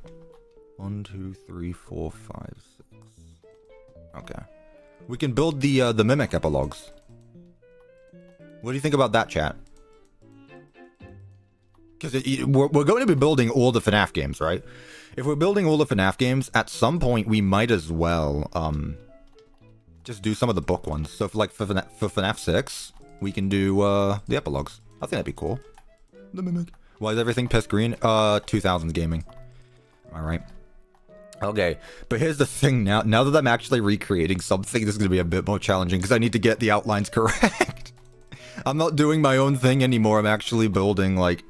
1, 2, 3, 4, 5, 6. Okay. We can build the Mimic epilogues. What do you think about that, chat? Because we're going to be building all the FNAF games, right? If we're building all the FNAF games, at some point we might as well just do some of the book ones. So for FNAF 6, we can do the epilogues. I think that'd be cool. The Mimic. Why is everything piss green? 2000s gaming. Alright. Okay, but here's the thing now. Now that I'm actually recreating something, this is going to be a bit more challenging because I need to get the outlines correct. I'm not doing my own thing anymore. I'm actually building, like...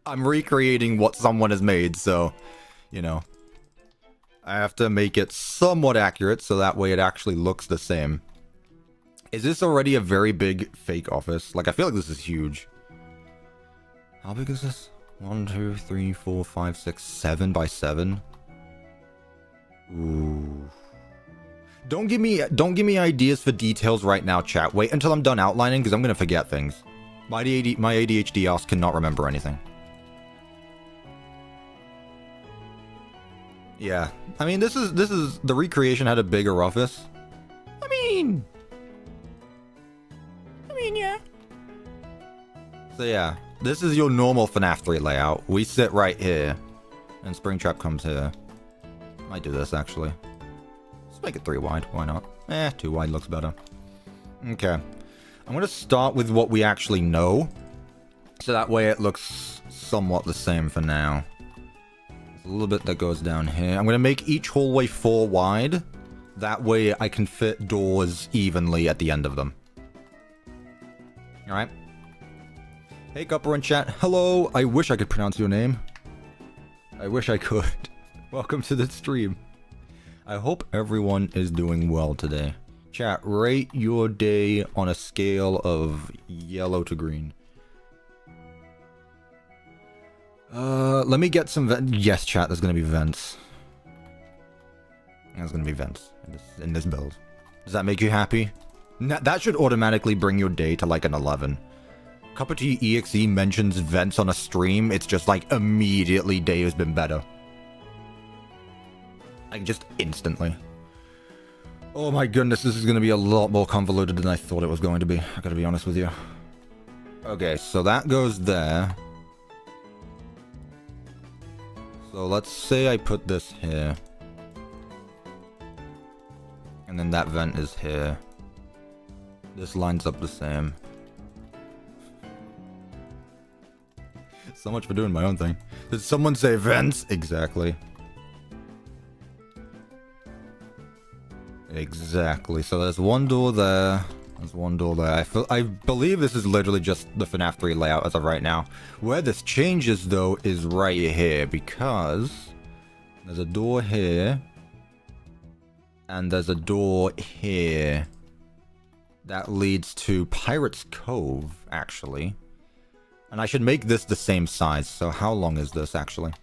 I'm recreating what someone has made, so... You know. I have to make it somewhat accurate so that way it actually looks the same. Is this already a very big fake office? Like, I feel like this is huge. How big is this? 1, 2, 3, 4, 5, 6, 7 by 7? Ooh. Don't give me ideas for details right now, chat. Wait until I'm done outlining, because I'm gonna forget things. My ADHD ass cannot remember anything. Yeah. I mean, this is the recreation had a bigger office. I mean, yeah. So yeah, this is your normal FNAF 3 layout. We sit right here, and Springtrap comes here. Might do this, actually. Let's make it 3 wide. Why not? 2 wide looks better. Okay. I'm going to start with what we actually know. So that way it looks somewhat the same for now. There's a little bit that goes down here. I'm going to make each hallway 4 wide. That way I can fit doors evenly at the end of them. Alright. Hey, Cuppa in chat. Hello. I wish I could pronounce your name. I wish I could. Welcome to the stream. I hope everyone is doing well today. Chat, rate your day on a scale of yellow to green. Let me get some vents. Yes, chat, there's gonna be vents. There's gonna be vents in this build. Does that make you happy? That should automatically bring your day to like an 11. CuppaTeaExe mentions vents on a stream, it's just like immediately day has been better. Like just instantly. Oh my goodness, this is gonna be a lot more convoluted than I thought it was going to be. I gotta be honest with you. Okay, so that goes there. So let's say I put this here. And then that vent is here. This lines up the same. So much for doing my own thing. Did someone say vents? Exactly. Exactly. So there's one door there. There's one door there. I believe this is literally just the FNAF 3 layout as of right now. Where this changes, though, is right here. Because there's a door here. And there's a door here. That leads to Pirate's Cove, actually. And I should make this the same size. So how long is this, actually?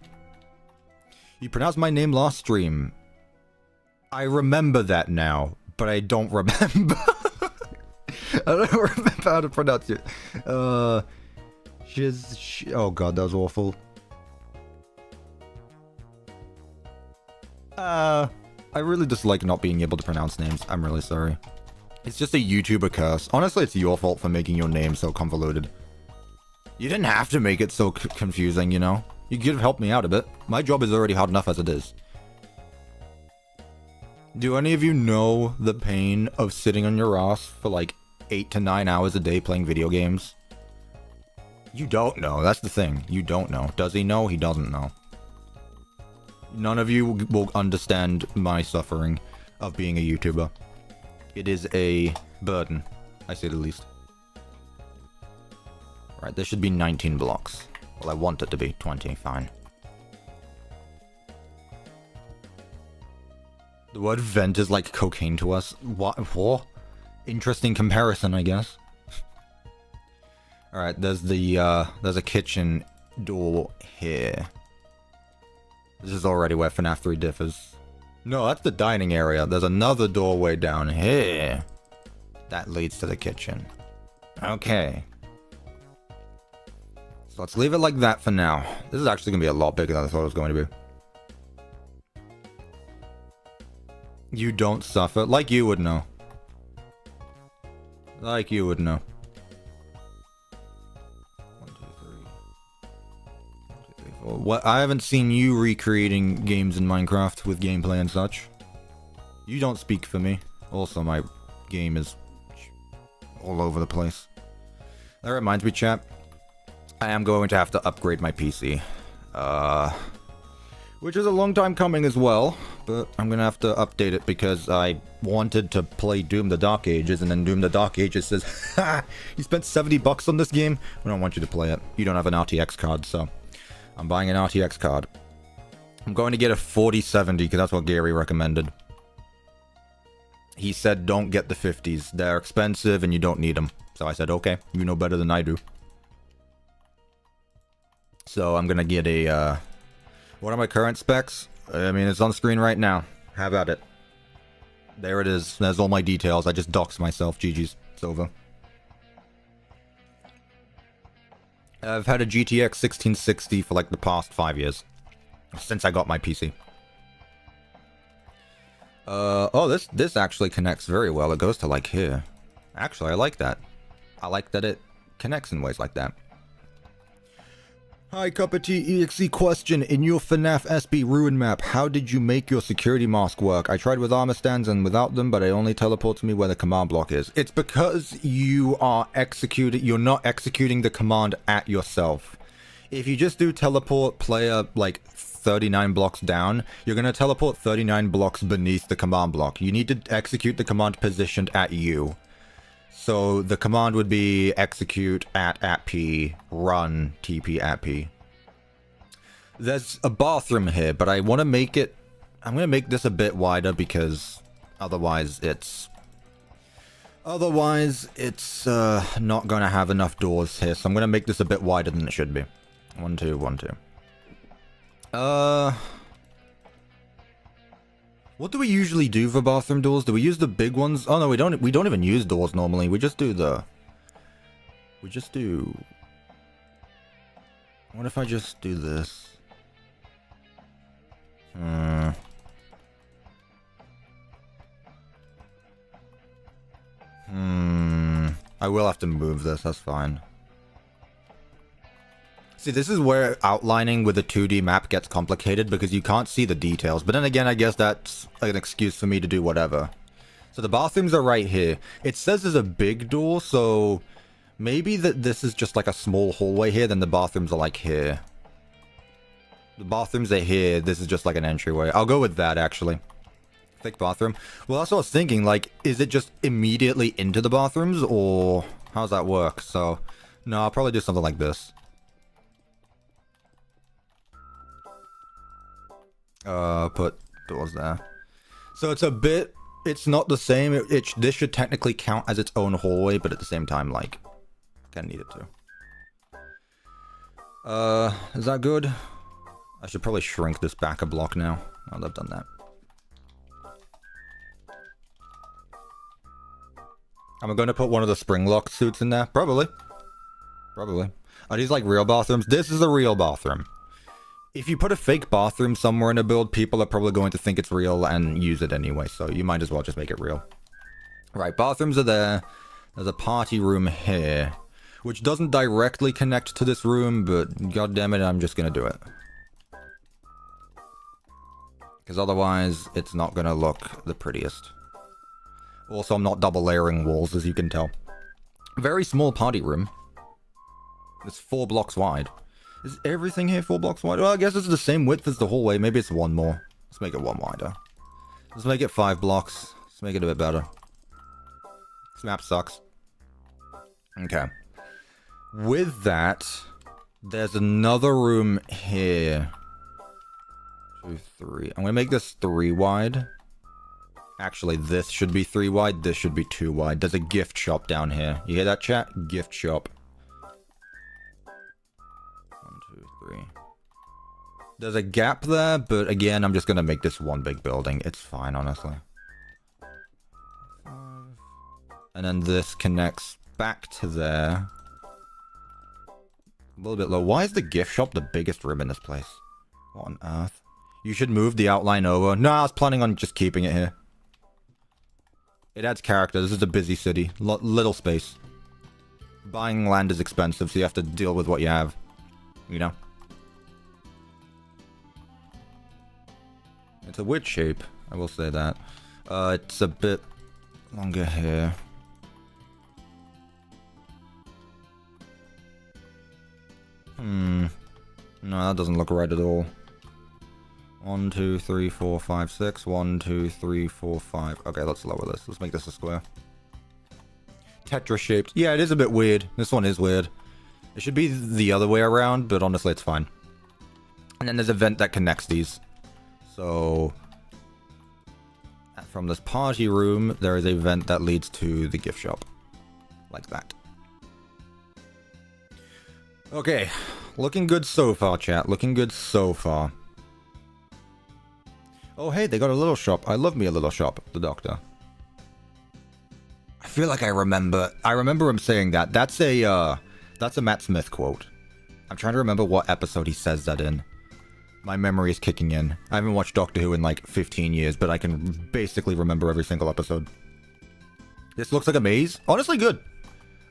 You pronounced my name last stream. I remember that now, but I don't remember. I don't remember how to pronounce it. Oh god, that was awful. I really dislike not being able to pronounce names. I'm really sorry. It's just a YouTuber curse. Honestly, it's your fault for making your name so convoluted. You didn't have to make it so confusing, you know? You could have helped me out a bit. My job is already hard enough as it is. Do any of you know the pain of sitting on your ass for like 8 to 9 hours a day playing video games? You don't know. That's the thing. You don't know. Does he know? He doesn't know. None of you will understand my suffering of being a YouTuber. It is a burden, I say the least. Right, there should be 19 blocks. Well, I want it to be 20, fine. The word vent is like cocaine to us. What? Interesting comparison, I guess. Alright, there's a kitchen door here. This is already where FNAF 3 differs. No, that's the dining area. There's another doorway down here. That leads to the kitchen. Okay. So let's leave it like that for now. This is actually going to be a lot bigger than I thought it was going to be. You don't suffer. Like you would know. Like you would know. 1, 2, 3. 1, 2, 3, 4. What? I haven't seen you recreating games in Minecraft with gameplay and such. You don't speak for me. Also, my game is all over the place. That reminds me, chat. I am going to have to upgrade my PC. Which is a long time coming as well, but I'm gonna have to update it because I wanted to play Doom the Dark Ages, and then Doom the Dark Ages says, ha! You spent 70 bucks on this game? We don't want you to play it. You don't have an RTX card, so I'm buying an RTX card. I'm going to get a 4070 because that's what Gary recommended. He said don't get the 50s. They're expensive and you don't need them. So I said, okay, you know better than I do. So I'm gonna get a, what are my current specs? I mean, it's on screen right now. How about it? There it is. There's all my details. I just doxed myself. GG's. It's over. I've had a GTX 1660 for like the past 5 years. Since I got my PC. Oh, this actually connects very well. It goes to like here. Actually, I like that. I like that it connects in ways like that. Hi, CuppaTeaExe question. In your FNAF SB Ruin map, how did you make your security mask work? I tried with armor stands and without them, but it only teleports me where the command block is. It's because you're not executing the command at yourself. If you just do teleport player like 39 blocks down, you're going to teleport 39 blocks beneath the command block. You need to execute the command positioned at you. So the command would be execute at P, run TP at P. There's a bathroom here, but I want to make it... I'm going to make this a bit wider because otherwise it's not going to have enough doors here. So I'm going to make this a bit wider than it should be. 1, 2, 1, 2. What do we usually do for bathroom doors? Do we use the big ones? Oh no, we don't even use doors normally. We just do what if I just do this? I will have to move this, that's fine. See, this is where outlining with a 2D map gets complicated because you can't see the details. But then again, I guess that's an excuse for me to do whatever. So the bathrooms are right here. It says there's a big door, so maybe that this is just like a small hallway here, then the bathrooms are like here. The bathrooms are here, this is just like an entryway. I'll go with that, actually. Thick bathroom. Well, that's what I was thinking, like, is it just immediately into the bathrooms, or how does that work? So, no, I'll probably do something like this. Put doors there. So it's a bit, it's not the same. This should technically count as its own hallway, but at the same time, like, kind of need it to. Is that good? I should probably shrink this back a block now. Now that I've done that. Am I going to put one of the spring lock suits in there? Probably. Probably. Are these like real bathrooms? This is a real bathroom. If you put a fake bathroom somewhere in a build, people are probably going to think it's real and use it anyway, so you might as well just make it real. Right, bathrooms are there. There's a party room here, which doesn't directly connect to this room, but goddammit, I'm just gonna do it. Because otherwise, it's not gonna look the prettiest. Also, I'm not double layering walls, as you can tell. Very small party room. It's 4 blocks wide. Is everything here 4 blocks wide? Well, I guess it's the same width as the hallway. Maybe it's 1 more. Let's make it 1 wider. Let's make it 5 blocks. Let's make it a bit better. This map sucks. Okay. With that, there's another room here. 2, 3. I'm gonna make this 3 wide. Actually, this should be 3 wide. This should be 2 wide. There's a gift shop down here. You hear that, chat? Gift shop. 1, 2, 3. There's a gap there, but again, I'm just gonna make this one big building. It's fine, honestly. 5. And then this connects back to there. A little bit low. Why is the gift shop the biggest room in this place? What on earth? You should move the outline over. No, I was planning on just keeping it here. It adds character. This is a busy city. Little space. Buying land is expensive, so you have to deal with what you have. You know? It's a weird shape. I will say that. It's a bit longer here. No, that doesn't look right at all. 1, 2, 3, 4, 5, 6. 1, 2, 3, 4, 5. Okay, let's lower this. Let's make this a square. Tetris shaped. Yeah, it is a bit weird. This one is weird. It should be the other way around, but honestly, it's fine. And then there's a vent that connects these. So, from this party room, there is a vent that leads to the gift shop. Like that. Okay. Looking good so far, chat. Looking good so far. Oh, hey, they got a little shop. I love me a little shop, the doctor. I feel like I remember him saying that. That's a Matt Smith quote. I'm trying to remember what episode he says that in. My memory is kicking in. I haven't watched Doctor Who in like 15 years, but I can basically remember every single episode. This looks like a maze. Honestly good.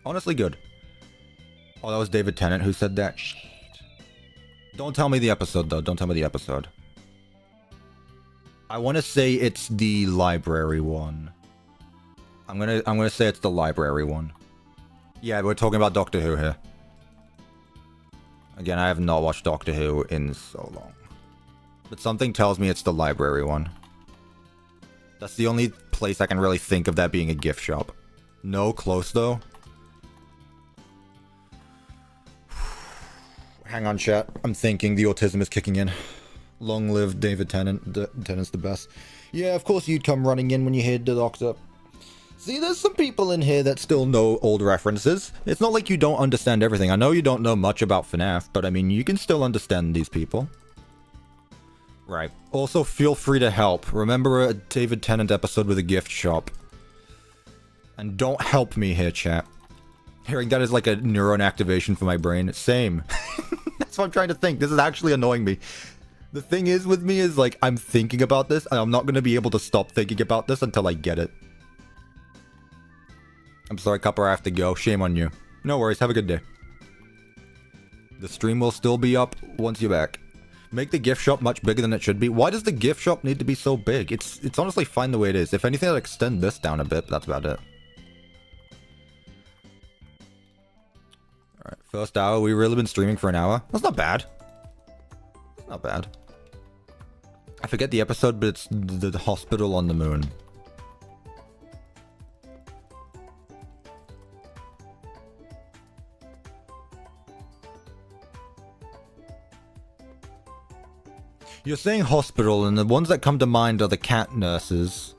Honestly good. Oh, that was David Tennant who said that. Shit. Don't tell me the episode, though. Don't tell me the episode. I want to say it's the library one. I'm gonna say it's the library one. Yeah, we're talking about Doctor Who here. Again, I have not watched Doctor Who in so long. But something tells me it's the library one. That's the only place I can really think of that being a gift shop. No, close though. Hang on, chat. I'm thinking the autism is kicking in. Long live David Tennant. Tennant's the best. Yeah, of course you'd come running in when you heard the Doctor. See, there's some people in here that still know old references. It's not like you don't understand everything. I know you don't know much about FNAF, but I mean, you can still understand these people. Right. Also, feel free to help. Remember a David Tennant episode with a gift shop. And don't help me here, chat. Hearing that is like a neuron activation for my brain. Same. That's what I'm trying to think. This is actually annoying me. The thing is with me is like, I'm thinking about this, and I'm not going to be able to stop thinking about this until I get it. I'm sorry, Cuppa, I have to go. Shame on you. No worries, have a good day. The stream will still be up once you're back. Make the gift shop much bigger than it should be. Why does the gift shop need to be so big? It's honestly fine the way it is. If anything, I'll extend this down a bit, but that's about it. Alright, first hour. We've really been streaming for an hour. That's not bad. Not bad. I forget the episode, but it's the hospital on the moon. You're saying hospital, and the ones that come to mind are the cat nurses.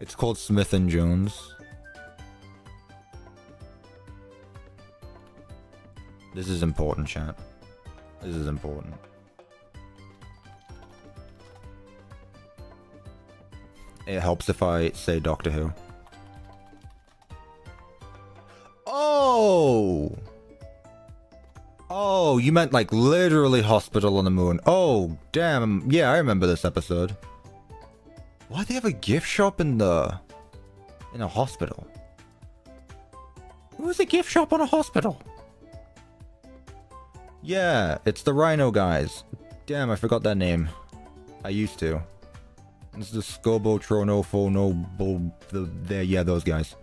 It's called Smith and Jones. This is important, chat. This is important. It helps if I say Doctor Who. Oh! Oh, you meant like literally hospital on the moon. Oh, damn. Yeah, I remember this episode. Why do they have a gift shop in a hospital? Who's a gift shop on a hospital? Yeah, it's the Rhino guys. Damn, I forgot that name. I used to. It's the Scobo Trono Phono yeah, those guys.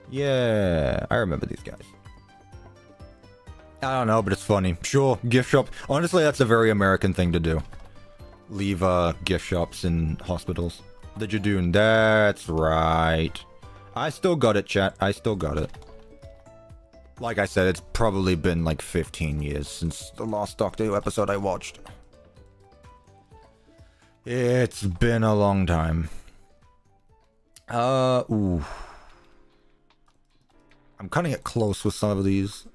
Yeah, I remember these guys. I don't know, but it's funny. Sure, gift shop. Honestly, that's a very American thing to do. Leave gift shops in hospitals. The Jadoon, that's right. I still got it, chat. I still got it. Like I said, it's probably been like 15 years since the last Doctor Who episode I watched. It's been a long time. Ooh. I'm cutting it close with some of these.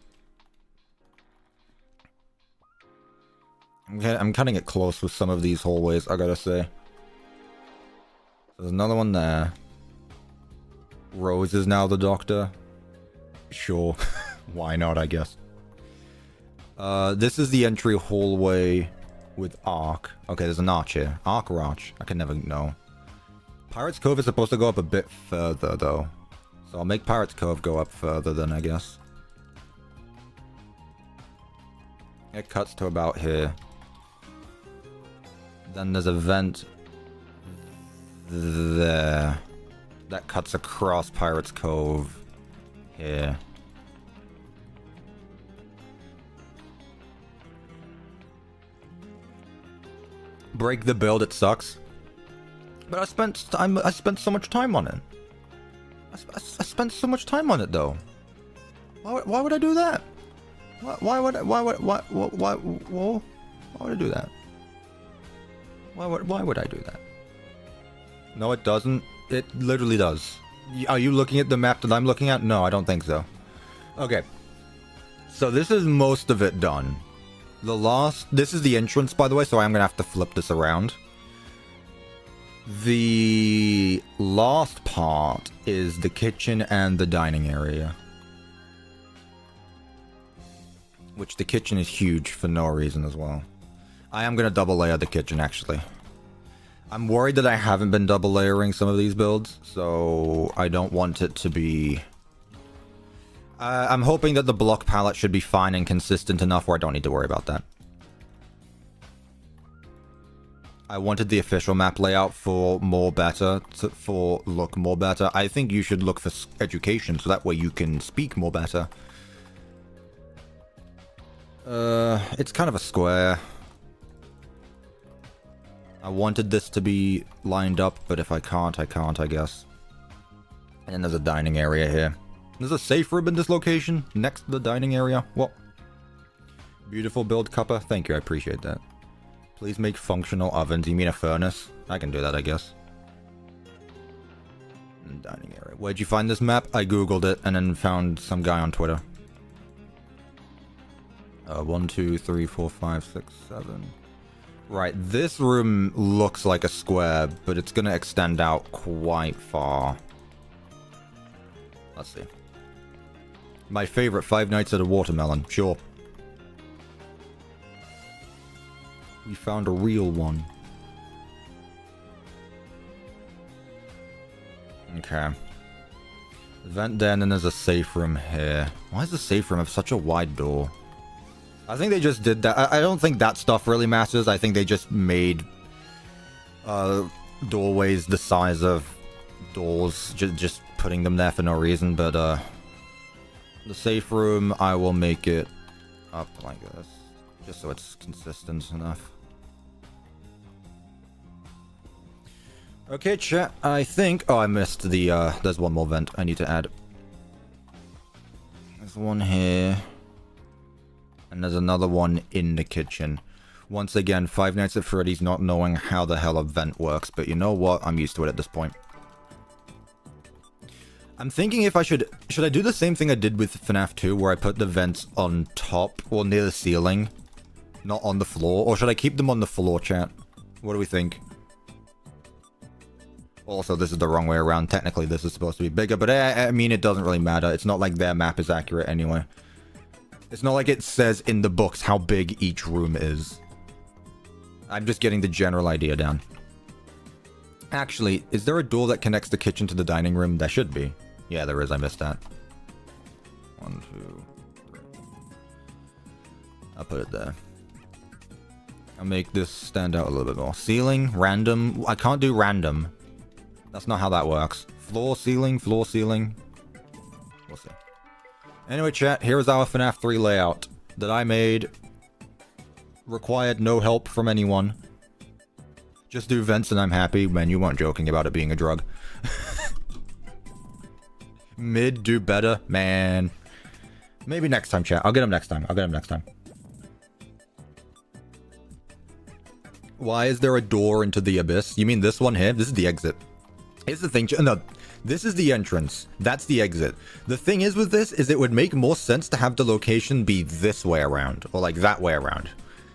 I'm cutting it close with some of these hallways, I gotta say. There's another one there. Rose is now the Doctor. Sure. Why not, I guess. This is the entry hallway with Ark. Okay, there's an arch here. Ark or arch? I can never know. Pirate's Cove is supposed to go up a bit further, though. So I'll make Pirate's Cove go up further then, I guess. It cuts to about here. Then there's a vent there. That cuts across Pirate's Cove here. Break the build, it sucks. But I spent so much time on it. I spent so much time on it though. Why would I do that? Why would I do that? Why would I do that? No, it doesn't. It literally does. Are you looking at the map that I'm looking at? No, I don't think so. Okay. So this is most of it done. This is the entrance, by the way, so I'm gonna have to flip this around. The last part is the kitchen and the dining area. Which the kitchen is huge for no reason as well. I am gonna double layer the kitchen, actually. I'm worried that I haven't been double layering some of these builds, so I don't want it to be... I'm hoping that the block palette should be fine and consistent enough where I don't need to worry about that. I wanted the official map layout for more better, for look more better. I think you should look for education, so that way you can speak more better. It's kind of a square. I wanted this to be lined up, but if I can't, I can't, I guess. And then there's a dining area here. There's a safe room in this location, next to the dining area. What? Beautiful build, Cuppa. Thank you, I appreciate that. Please make functional ovens. You mean a furnace? I can do that, I guess. Dining area. Where'd you find this map? I googled it and then found some guy on Twitter. 1, 2, 3, 4, 5, 6, 7. Right, this room looks like a square, but it's gonna extend out quite far. Let's see. My favorite, Five Nights at a Watermelon. Sure. We found a real one. Okay. Vent there, and then there's a safe room here. Why does the safe room have such a wide door? I think they just did that. I don't think that stuff really matters. I think they just made doorways the size of doors, just putting them there for no reason. But the safe room, I will make it up like this, just so it's consistent enough. Okay, chat. I think... Oh, I missed the... there's one more vent I need to add. There's one here. And there's another one in the kitchen. Once again, Five Nights at Freddy's not knowing how the hell a vent works. But you know what? I'm used to it at this point. I'm thinking if I should... Should I do the same thing I did with FNAF 2, where I put the vents on top, or near the ceiling? Not on the floor? Or should I keep them on the floor, chat? What do we think? Also, this is the wrong way around. Technically, this is supposed to be bigger, but I mean, it doesn't really matter. It's not like their map is accurate anyway. It's not like it says in the books how big each room is. I'm just getting the general idea down. Actually, is there a door that connects the kitchen to the dining room? There should be. Yeah, there is. I missed that. 1, 2, 3. I'll put it there. I'll make this stand out a little bit more. Ceiling, random. I can't do random. That's not how that works. Floor, ceiling, floor, ceiling. We'll see. Anyway, chat, here is our FNAF 3 layout that I made. Required no help from anyone. Just do vents and I'm happy. Man, you weren't joking about it being a drug. Mid, do better. Man. Maybe next time, chat. I'll get him next time. I'll get him next time. Why is there a door into the abyss? You mean this one here? This is the exit. Here's the thing. No, this is the entrance. That's the exit. The thing is with this is it would make more sense to have the location be this way around. Or like that way around.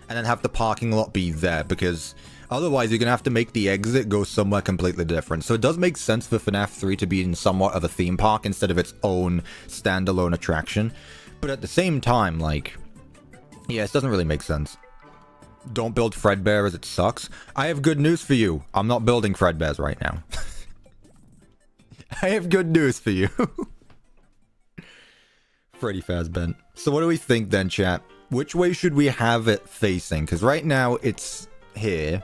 And then have the parking lot be there. Because otherwise you're going to have to make the exit go somewhere completely different. So it does make sense for FNAF 3 to be in somewhat of a theme park instead of its own standalone attraction. But at the same time, like... yeah, it doesn't really make sense. Don't build Fredbear as it sucks. I have good news for you. I'm not building Fredbears right now. I have good news for you. Freddy Fazbear. So what do we think then, chat? Which way should we have it facing? Because right now it's here.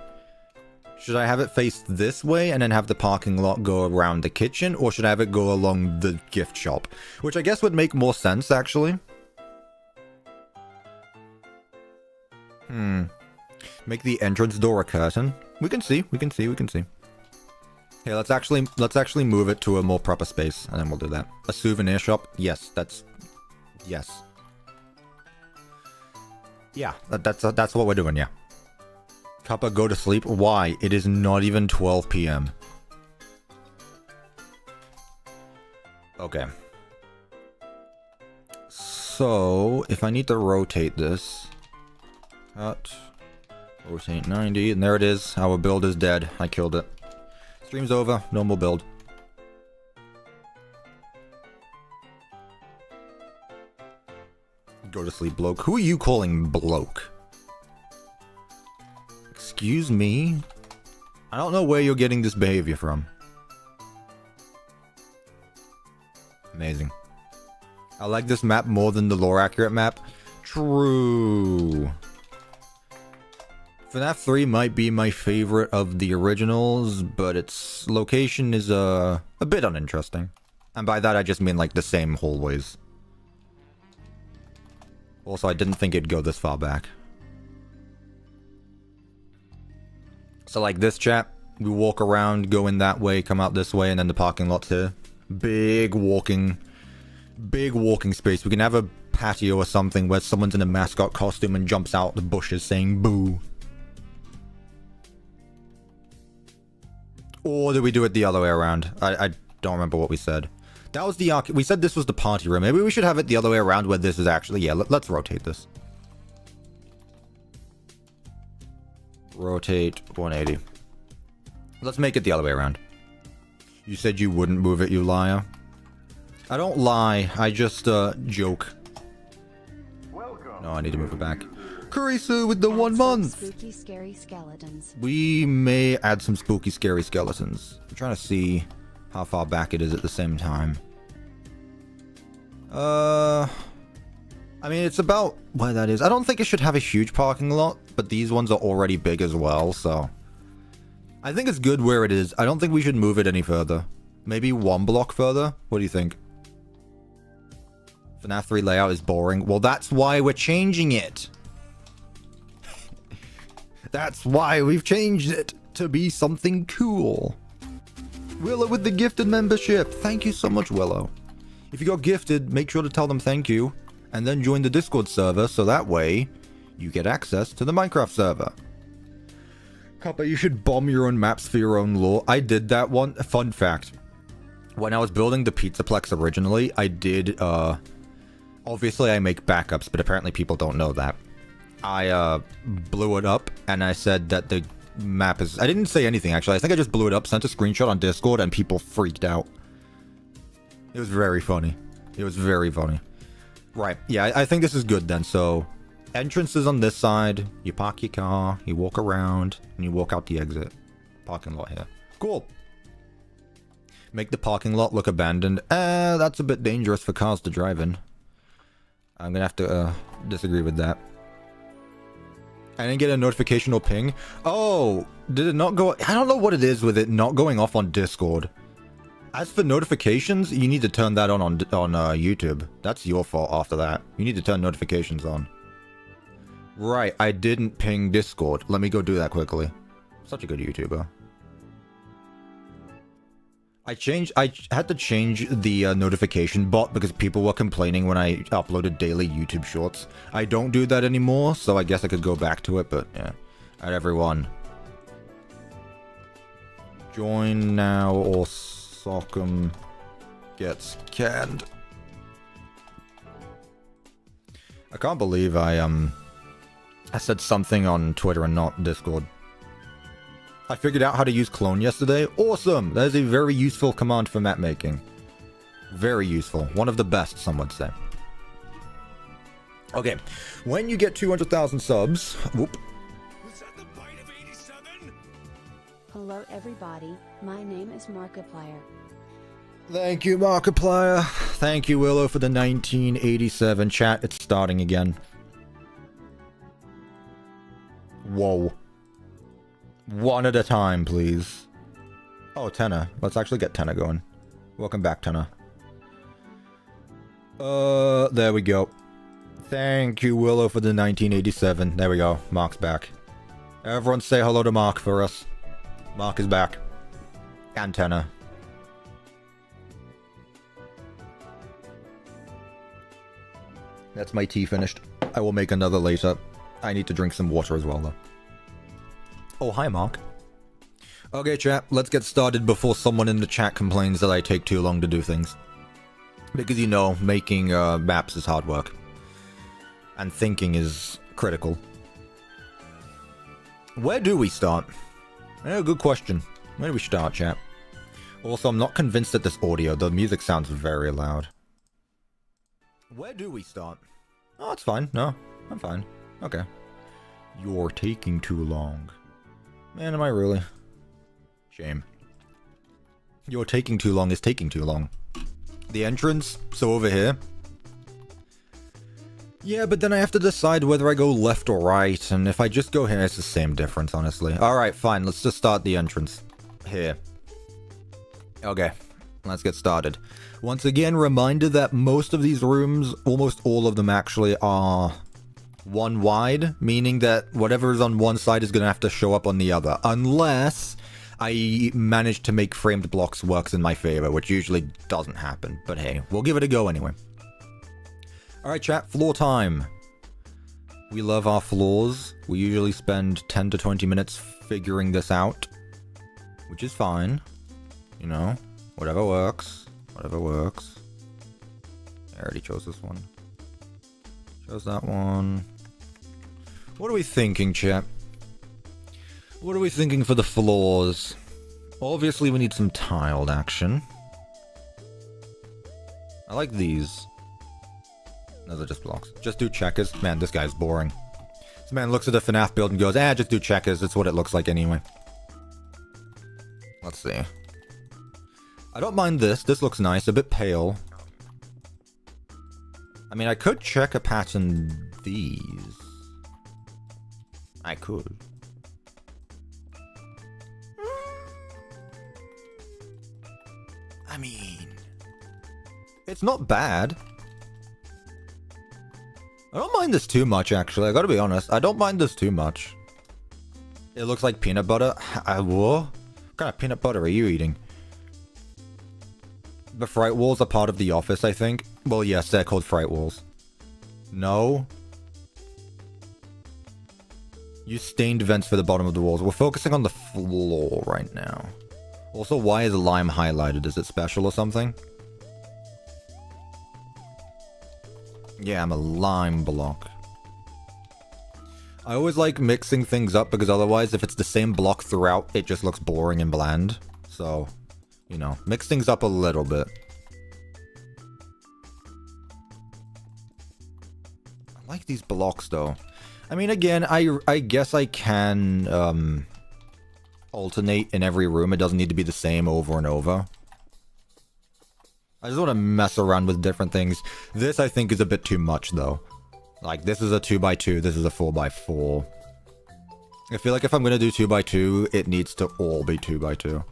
Should I have it face this way and then have the parking lot go around the kitchen? Or should I have it go along the gift shop? Which I guess would make more sense, actually. Make the entrance door a curtain. We can see. Okay, let's actually move it to a more proper space, and then we'll do that. A souvenir shop? Yes, that's... yes. Yeah, that's what we're doing, yeah. Cuppa, go to sleep. Why? It is not even 12 p.m. Okay. So, if I need to rotate this... cut... rotate 90, and there it is. Our build is dead. I killed it. Stream's over. No more build. Go to sleep, bloke. Who are you calling bloke? Excuse me? I don't know where you're getting this behavior from. Amazing. I like this map more than the lore accurate map. True. FNAF 3 might be my favorite of the originals, but its location is a bit uninteresting. And by that I just mean like the same hallways. Also, I didn't think it'd go this far back. So like this chat, we walk around, go in that way, come out this way, and then the parking lot's here. Big walking space. We can have a patio or something where someone's in a mascot costume and jumps out the bushes saying boo. Or do we do it the other way around? I don't remember what we said. That was the we said this was the party room. Maybe we should have it the other way around where this is actually... Yeah, let's rotate this. Rotate 180. Let's make it the other way around. You said you wouldn't move it, you liar. I don't lie. I just, joke. No, I need to move it back. Kurisu with the 1 month! Spooky, scary skeletons. We may add some spooky, scary skeletons. I'm trying to see how far back it is at the same time. I mean, it's about where that is. I don't think it should have a huge parking lot, but these ones are already big as well, so... I think it's good where it is. I don't think we should move it any further. Maybe 1 block further? What do you think? FNAF 3 layout is boring. Well, that's why we're changing it. That's why we've changed it to be something cool. Willow with the gifted membership. Thank you so much, Willow. If you got gifted, make sure to tell them thank you. And then join the Discord server so that way you get access to the Minecraft server. Cuppa, you should bomb your own maps for your own lore. I did that one. Fun fact. When I was building the Pizzaplex originally, I did, obviously I make backups, but apparently people don't know that. I, blew it up, and I said that the map is... I didn't say anything, actually. I think I just blew it up, sent a screenshot on Discord, and people freaked out. It was very funny. It was very funny. Right. Yeah, I think this is good then. So, entrance is on this side. You park your car, you walk around, and you walk out the exit. Parking lot here. Cool. Make the parking lot look abandoned. That's a bit dangerous for cars to drive in. I'm gonna have to, disagree with that. I didn't get a notification or ping. Oh, did it not go... I don't know what it is with it not going off on Discord. As for notifications, you need to turn that on YouTube. That's your fault after that. You need to turn notifications on. Right, I didn't ping Discord. Let me go do that quickly. Such a good YouTuber. I had to change the notification bot because people were complaining when I uploaded daily YouTube shorts. I don't do that anymore, so I guess I could go back to it, but yeah. Alright, everyone. Join now or Sockum gets canned. I can't believe I said something on Twitter and not Discord. I figured out how to use clone yesterday. Awesome! That is a very useful command for map making. Very useful. One of the best, some would say. Okay. When you get 200,000 subs... Whoop. Was that the bite of 87? Hello everybody, my name is Markiplier. Thank you, Markiplier. Thank you, Willow, for the 1987 chat. It's starting again. Whoa. One at a time, please. Oh, Tenna. Let's actually get Tenna going. Welcome back, Tenna. There we go. Thank you, Willow, for the 1987. There we go. Mark's back. Everyone say hello to Mark for us. Mark is back. And Tenna. That's my tea finished. I will make another later. I need to drink some water as well, though. Oh, hi, Mark. Okay, chat, let's get started before someone in the chat complains that I take too long to do things. Because, you know, making maps is hard work. And thinking is critical. Where do we start? Good question. Where do we start, chat? Also, I'm not convinced that this audio, the music sounds very loud. Where do we start? Oh, it's fine. No, I'm fine. Okay. You're taking too long. Man, am I really? Shame. You're taking too long is taking too long. The entrance, so over here. Yeah, but then I have to decide whether I go left or right, and if I just go here, it's the same difference, honestly. Alright, fine, let's just start the entrance. Here. Okay, let's get started. Once again, reminder that most of these rooms, almost all of them actually, are one wide, meaning that whatever is on one side is going to have to show up on the other, unless I manage to make framed blocks works in my favor, which usually doesn't happen, but hey, we'll give it a go anyway. Alright chat, floor time. We love our floors. We usually spend 10 to 20 minutes figuring this out, which is fine. You know, whatever works. Whatever works. I already chose this one. Chose that one. What are we thinking, chat? What are we thinking for the floors? Obviously, we need some tiled action. I like these. Those are just blocks. Just do checkers. Man, this guy's boring. This man looks at the FNAF build and goes, just do checkers. That's what it looks like anyway. Let's see. I don't mind this. This looks nice. A bit pale. I mean, I could check a pattern these. I could. I mean, it's not bad. I don't mind this too much, actually. I gotta be honest. I don't mind this too much. It looks like peanut butter. What? What kind of peanut butter are you eating? The Fright walls are part of the office, I think. Well, yes, they're called Fright walls. No. Use stained vents for the bottom of the walls. We're focusing on the floor right now. Also, why is lime highlighted? Is it special or something? Yeah, I'm a lime block. I always like mixing things up because otherwise, if it's the same block throughout, it just looks boring and bland. So, you know, mix things up a little bit. I like these blocks, though. I mean, again, I guess I can alternate in every room. It doesn't need to be the same over and over. I just want to mess around with different things. This, I think, is a bit too much, though. Like, this is a 2x2, this is a 4x4. I feel like if I'm going to do 2x2, it needs to all be 2x2.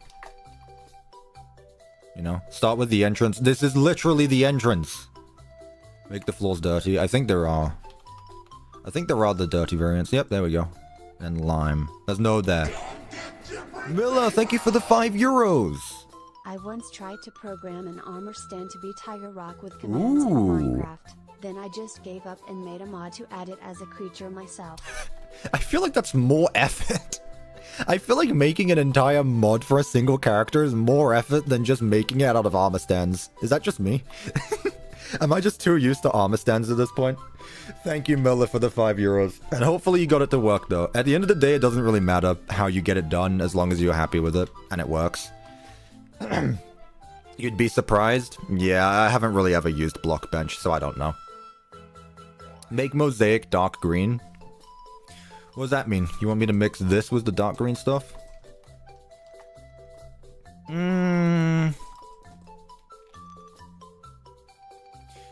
You know? Start with the entrance. This is literally the entrance. Make the floors dirty. I think there are. I think there are the dirty variants. Yep, there we go. And lime. There's no there. Miller, thank you for the €5. I once tried to program an armor stand to be Tiger Rock with commands in Minecraft. Then I just gave up and made a mod to add it as a creature myself. I feel like that's more effort. I feel like making an entire mod for a single character is more effort than just making it out of armor stands. Is that just me? Am I just too used to armor stands at this point? Thank you, Miller, for the €5. And hopefully you got it to work, though. At the end of the day, it doesn't really matter how you get it done as long as you're happy with it and it works. You'd be surprised? Yeah, I haven't really ever used Blockbench, so I don't know. Make mosaic dark green? What does that mean? You want me to mix this with the dark green stuff?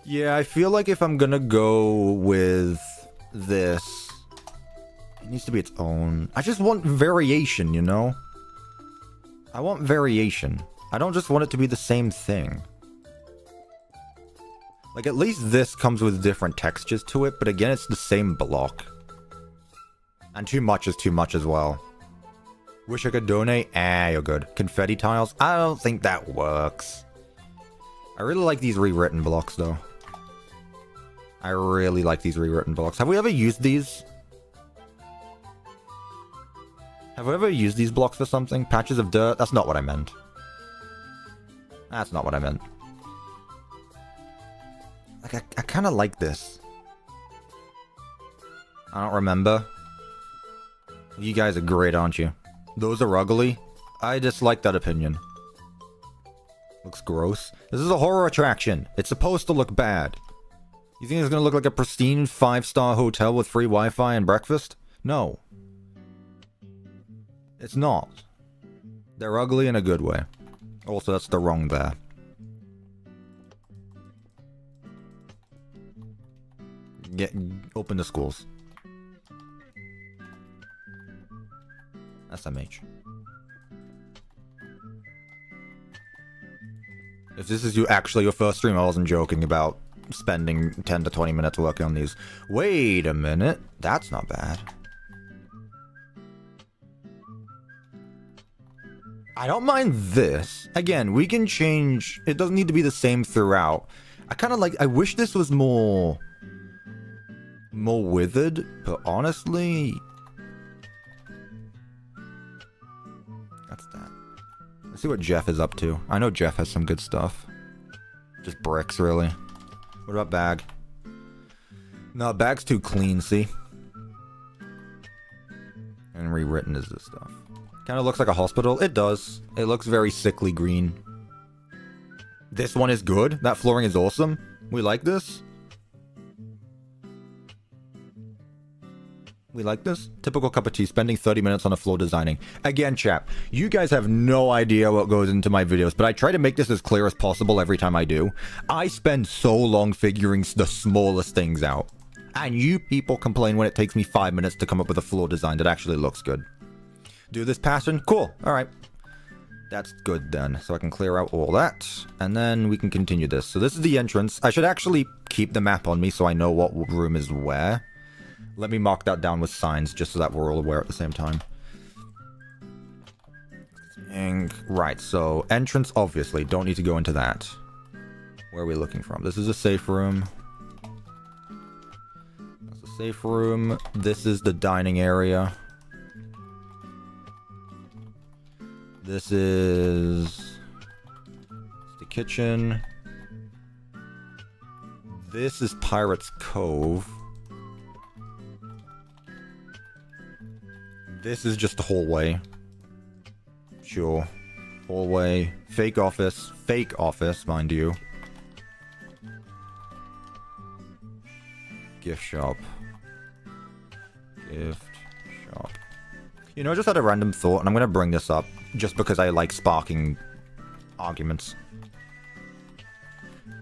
Yeah, I feel like if I'm gonna go with this, it needs to be its own. I just want variation, you know? I want variation. I don't just want it to be the same thing. Like, at least this comes with different textures to it, but again, it's the same block. And too much is too much as well. Wish I could donate? You're good. Confetti tiles? I don't think that works. I really like these rewritten blocks, though. I really like these rewritten blocks. Have we ever used these? Have we ever used these blocks for something? Patches of dirt? That's not what I meant. That's not what I meant. Like, I kind of like this. I don't remember. You guys are great, aren't you? Those are ugly. I dislike that opinion. Looks gross. This is a horror attraction. It's supposed to look bad. You think it's gonna look like a pristine 5-star hotel with free Wi-Fi and breakfast? No. It's not. They're ugly in a good way. Also, that's the wrong there. Open the schools. SMH. If this is actually your first stream, I wasn't joking about spending 10 to 20 minutes working on these. Wait a minute. That's not bad. I don't mind this. Again, we can change. It doesn't need to be the same throughout. I kind of like. I wish this was more withered, but honestly, that's that. Let's see what Jeff is up to. I know Jeff has some good stuff. Just bricks, really. What about Bag? No, Bag's too clean, see? And rewritten is this stuff. Kind of looks like a hospital. It does. It looks very sickly green. This one is good. That flooring is awesome. We like this. We like this. Typical cup of tea. Spending 30 minutes on the floor designing. Again, chat, you guys have no idea what goes into my videos, but I try to make this as clear as possible every time I do. I spend so long figuring the smallest things out. And you people complain when it takes me 5 minutes to come up with a floor design that actually looks good. Do this pattern? Cool. Alright. That's good then. So I can clear out all that. And then we can continue this. So this is the entrance. I should actually keep the map on me so I know what room is where. Let me mark that down with signs just so that we're all aware at the same time. And, right, so entrance, obviously. Don't need to go into that. Where are we looking from? This is a safe room. That's a safe room. This is the dining area. This is the kitchen. This is Pirate's Cove. This is just a hallway. Sure. Hallway. Fake office. Fake office, mind you. Gift shop. Gift shop. You know, I just had a random thought, and I'm going to bring this up just because I like sparking arguments.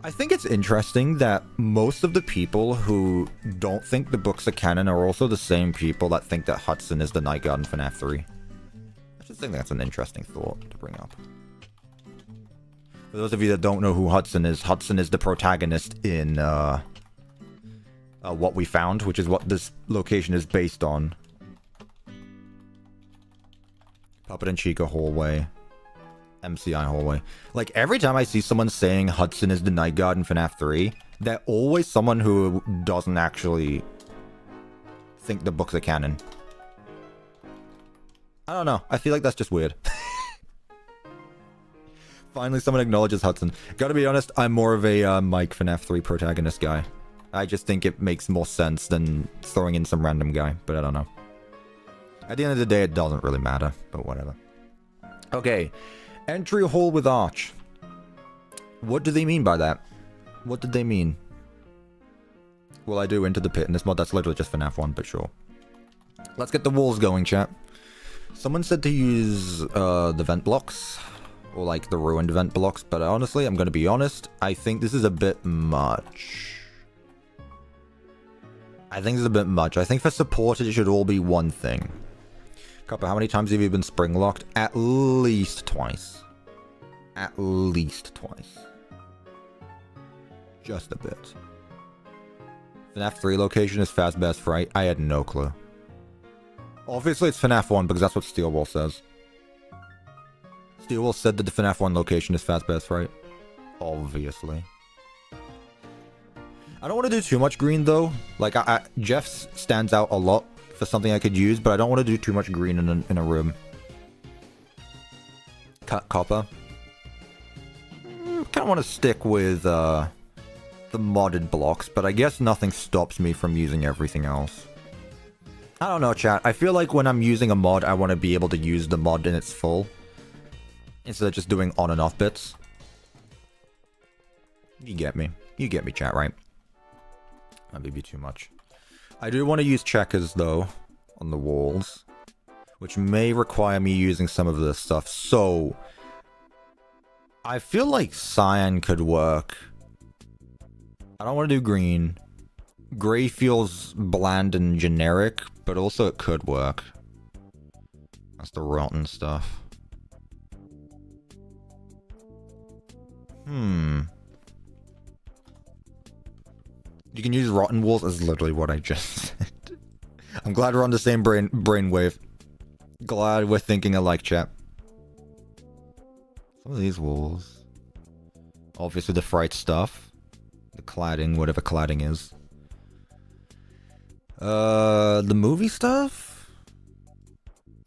I think it's interesting that most of the people who don't think the books are canon are also the same people that think that Hudson is the Night Guard in FNAF 3. I just think that's an interesting thought to bring up. For those of you that don't know who Hudson is the protagonist in What We Found, which is what this location is based on. Puppet and Chica hallway. MCI hallway. Like, every time I see someone saying Hudson is the Night Guard in FNAF 3, they're always someone who doesn't actually think the books are canon. I don't know. I feel like that's just weird. Finally, someone acknowledges Hudson. Gotta be honest, I'm more of a Mike FNAF 3 protagonist guy. I just think it makes more sense than throwing in some random guy, but I don't know. At the end of the day, it doesn't really matter, but whatever. Okay. Entry hall with arch. What do they mean by that? What did they mean? Well, I do Into the Pit in this mod. That's literally just FNAF 1, but sure. Let's get the walls going, chat. Someone said to use the vent blocks. Or like the ruined vent blocks. But honestly, I'm going to be honest. I think this is a bit much. I think it's a bit much. I think for support, it should all be one thing. Cuppa, how many times have you been spring locked? At least twice. At least twice. Just a bit. FNAF 3 location is Fazbear's Fright. I had no clue. Obviously it's FNAF 1 because that's what Steelwall says. Steelwall said that the FNAF 1 location is Fazbear's Fright. Obviously. I don't want to do too much green though. Like, Jeff stands out a lot for something I could use, but I don't want to do too much green in a room. Cut copper. Kind of want to stick with the modded blocks, but I guess nothing stops me from using everything else. I don't know, chat. I feel like when I'm using a mod, I want to be able to use the mod in its full, instead of just doing on and off bits. You get me. You get me, chat, right? That may be too much. I do want to use checkers, though, on the walls, which may require me using some of this stuff. So, I feel like cyan could work. I don't want to do green. Gray feels bland and generic, but also it could work. That's the rotten stuff. You can use rotten walls as literally what I just said. I'm glad we're on the same brainwave. Glad we're thinking alike, chat. Some of these walls. Obviously the Fright stuff. The cladding, whatever cladding is. The movie stuff?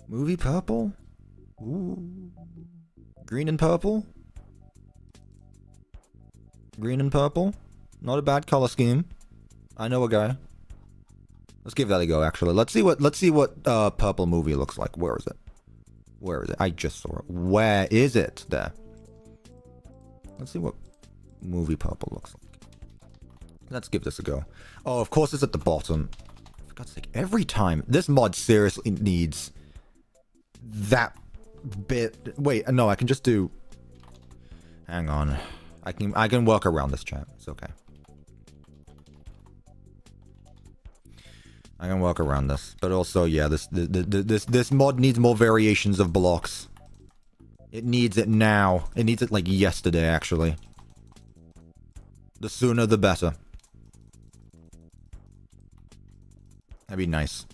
Movie purple? Ooh. Green and purple? Green and purple? Not a bad color scheme. I know a guy. Let's give that a go, actually. Let's see what purple movie looks like. Where is it? Where is it? I just saw it. Where is it? There. Let's see what movie purple looks like. Let's give this a go. Oh, of course it's at the bottom. For God's sake, every time. This mod seriously needs that bit. Wait, no, I can just do... Hang on. I can work around this, chat. It's okay. I can work around this, but also, yeah, this mod needs more variations of blocks. It needs it now. It needs it like yesterday, actually. The sooner, the better. That'd be nice.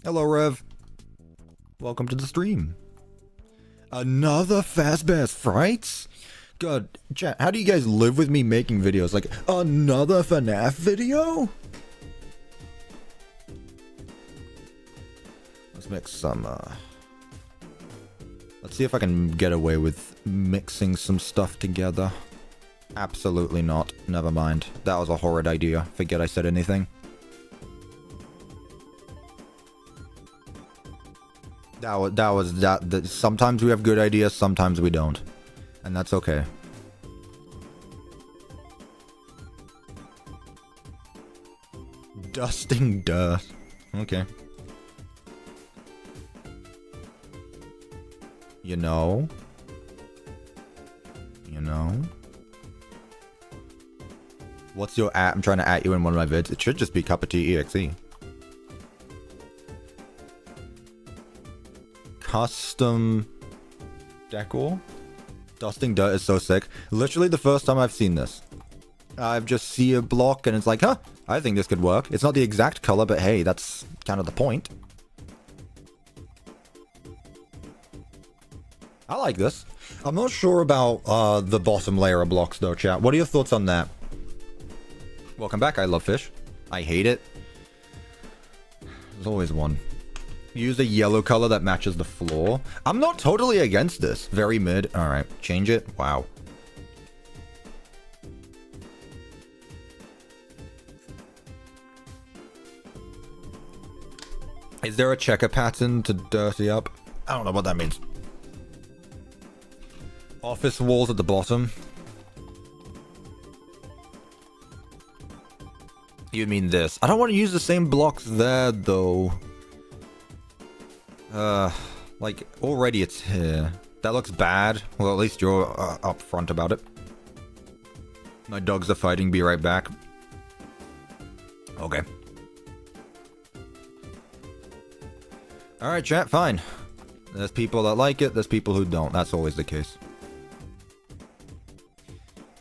Hello, Rev. Welcome to the stream. Another Fazbear's Frights? God, chat, how do you guys live with me making videos? Like, another FNAF video? Let's mix some, let's see if I can get away with mixing some stuff together. Absolutely not. Never mind. That was a horrid idea. Forget I said anything. That sometimes we have good ideas, sometimes we don't. And that's okay. Dusting dirt. Okay. You know. What's your at? I'm trying to at you in one of my vids. It should just be CuppaTeaExe. Custom decor? Dusting dirt is so sick. Literally the first time I've seen this. I've just see a block and it's like, huh, I think this could work. It's not the exact color, but hey, that's kind of the point. I like this. I'm not sure about the bottom layer of blocks though, chat. What are your thoughts on that? Welcome back, I love fish. I hate it. There's always one. Use a yellow color that matches the floor. I'm not totally against this. Very mid. Alright, change it. Wow. Is there a checker pattern to dirty up? I don't know what that means. Office walls at the bottom. You mean this? I don't want to use the same blocks there, though. Like, already it's here. That looks bad. Well, at least you're upfront about it. My dogs are fighting. Be right back. Okay. Alright, chat, fine. There's people that like it, there's people who don't. That's always the case.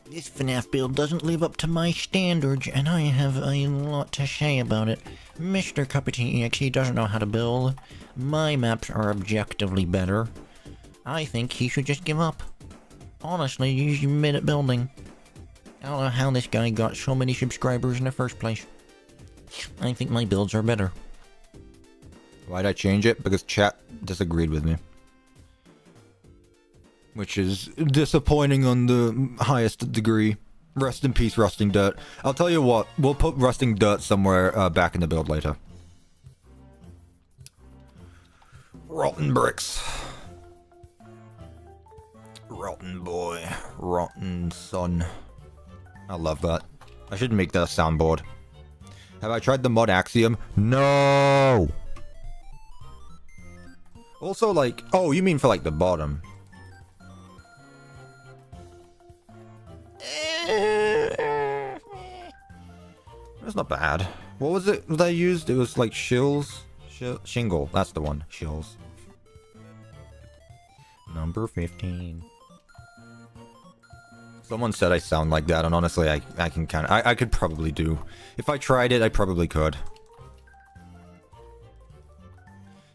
This FNAF build doesn't live up to my standards, and I have a lot to say about it. Mr. CuppaTeaExe doesn't know how to build. My maps are objectively better. I think he should just give up. Honestly, he's mid at building. I don't know how this guy got so many subscribers in the first place. I think my builds are better. Why'd I change it? Because chat disagreed with me. Which is disappointing on the highest degree. Rest in peace, Rusting Dirt. I'll tell you what, we'll put Rusting Dirt somewhere back in the build later. Rotten bricks. Rotten boy. Rotten son. I love that. I should make that a soundboard. Have I tried the mod Axiom? No! Also, like... Oh, you mean for, like, the bottom. That's not bad. What was it that I used? It was like shills? Shingle. That's the one. Shills. Number 15. Someone said I sound like that, and honestly, I can kind of... I could probably do... If I tried it, I probably could.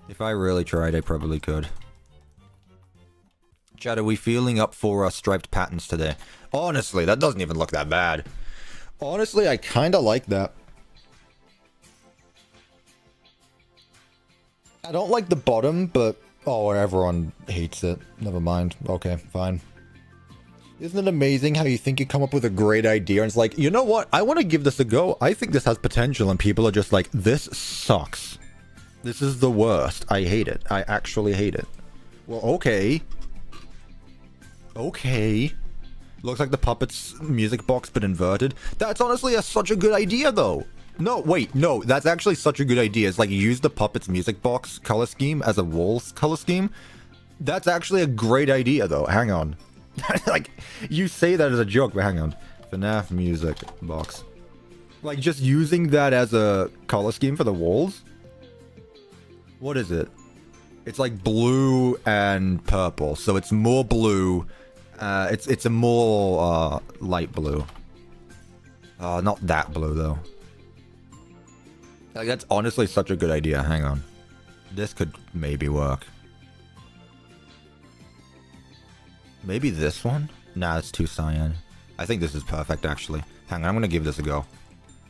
If I really tried, I probably could. Chat, are we feeling up for striped patterns today? Honestly, that doesn't even look that bad. Honestly, I kind of like that. I don't like the bottom, but... Oh, everyone hates it. Never mind. Okay, fine. Isn't it amazing how you think you come up with a great idea and it's like, you know what? I want to give this a go. I think this has potential, and people are just like, this sucks. This is the worst. I hate it. I actually hate it. Well, okay. Okay. Looks like the puppet's music box but inverted. That's honestly such a good idea, though. No, wait, no. That's actually such a good idea. It's like use the puppet's music box color scheme as a wall's color scheme. That's actually a great idea, though. Hang on. Like, you say that as a joke, but hang on. FNAF music box. Like, just using that as a color scheme for the walls? What is it? It's like blue and purple, so it's more blue. It's a more light blue. Not that blue though. Like, that's honestly such a good idea. Hang on, this could maybe work. Maybe this one? Nah, it's too cyan. I think this is perfect actually. Hang on, I'm gonna give this a go.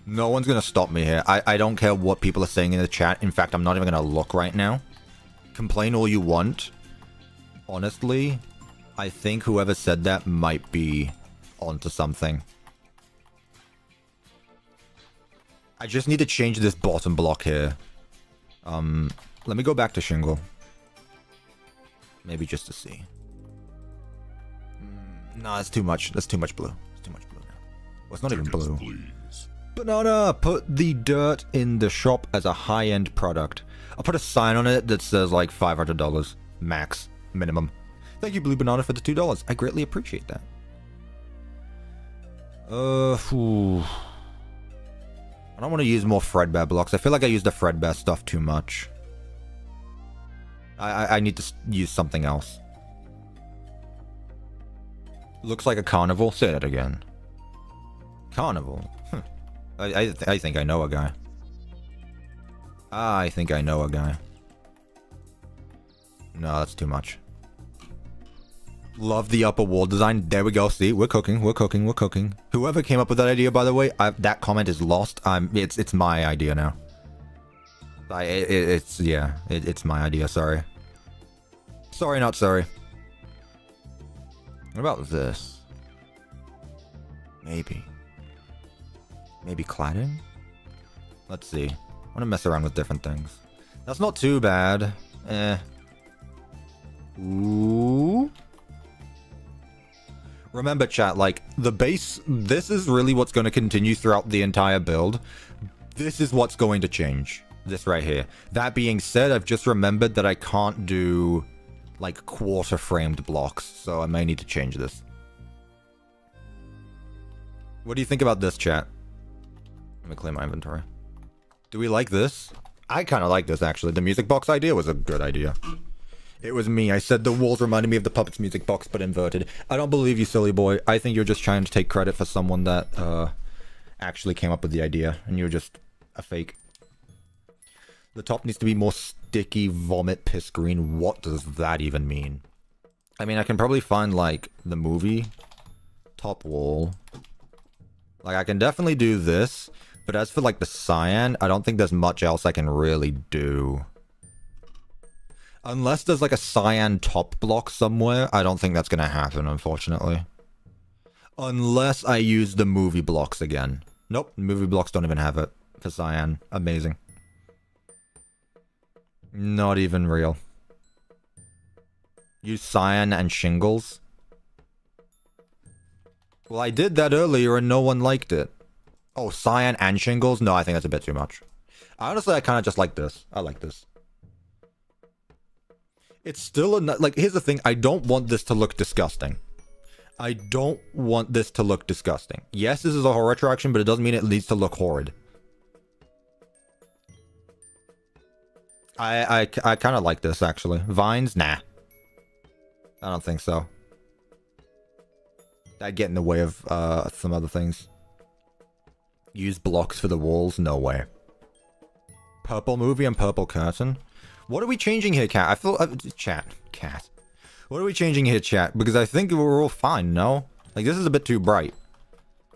No one's gonna stop me here. I don't care what people are saying in the chat. In fact, I'm not even gonna look right now. Complain all you want. Honestly, I think whoever said that might be onto something. I just need to change this bottom block here. Let me go back to shingle. Maybe just to see. No, that's too much. That's too much blue. It's too much blue now. Well, it's not even blue. Banana, put the dirt in the shop as a high-end product. I'll put a sign on it that says like $500 max minimum. Thank you, Blue Banana, for the $2. I greatly appreciate that. Phew. I don't want to use more Fredbear blocks. I feel like I used the Fredbear stuff too much. I need to use something else. Looks like a carnival. Say that again. Carnival. I think I know a guy. I think I know a guy. No, that's too much. Love the upper wall design. There we go. See, we're cooking. We're cooking. We're cooking. Whoever came up with that idea, by the way, that comment is lost. It's my idea now. It's my idea. Sorry. Sorry, not sorry. What about this? Maybe cladding? Let's see. I want to mess around with different things. That's not too bad. Ooh. Remember, chat, like, the base... This is really what's going to continue throughout the entire build. This is what's going to change. This right here. That being said, I've just remembered that I can't do, like, quarter-framed blocks. So I may need to change this. What do you think about this, chat? Let me clear my inventory. Do we like this? I kind of like this, actually. The music box idea was a good idea. It was me. I said the walls reminded me of the puppet's music box, but inverted. I don't believe you, silly boy. I think you're just trying to take credit for someone that actually came up with the idea, and you're just a fake. The top needs to be more sticky vomit piss green. What does that even mean? I mean, I can probably find, like, the movie top wall. Like, I can definitely do this, but as for, like, the cyan, I don't think there's much else I can really do. Unless there's, like, a cyan top block somewhere, I don't think that's gonna happen, unfortunately. Unless I use the movie blocks again. Nope, movie blocks don't even have it for cyan. Amazing. Not even real. Use cyan and shingles. Well, I did that earlier and no one liked it. Oh, cyan and shingles? No, I think that's a bit too much. Honestly, I kind of just like this. I like this. It's still a... Like, here's the thing. I don't want this to look disgusting. I don't want this to look disgusting. Yes, this is a horror attraction, but it doesn't mean it needs to look horrid. I kind of like this, actually. Vines? Nah. I don't think so. That'd get in the way of some other things. Use blocks for the walls? No way. Purple movie and purple curtain? What are we changing here, cat? I feel... chat. Cat. What are we changing here, chat? Because I think we're all fine, no? Like, this is a bit too bright.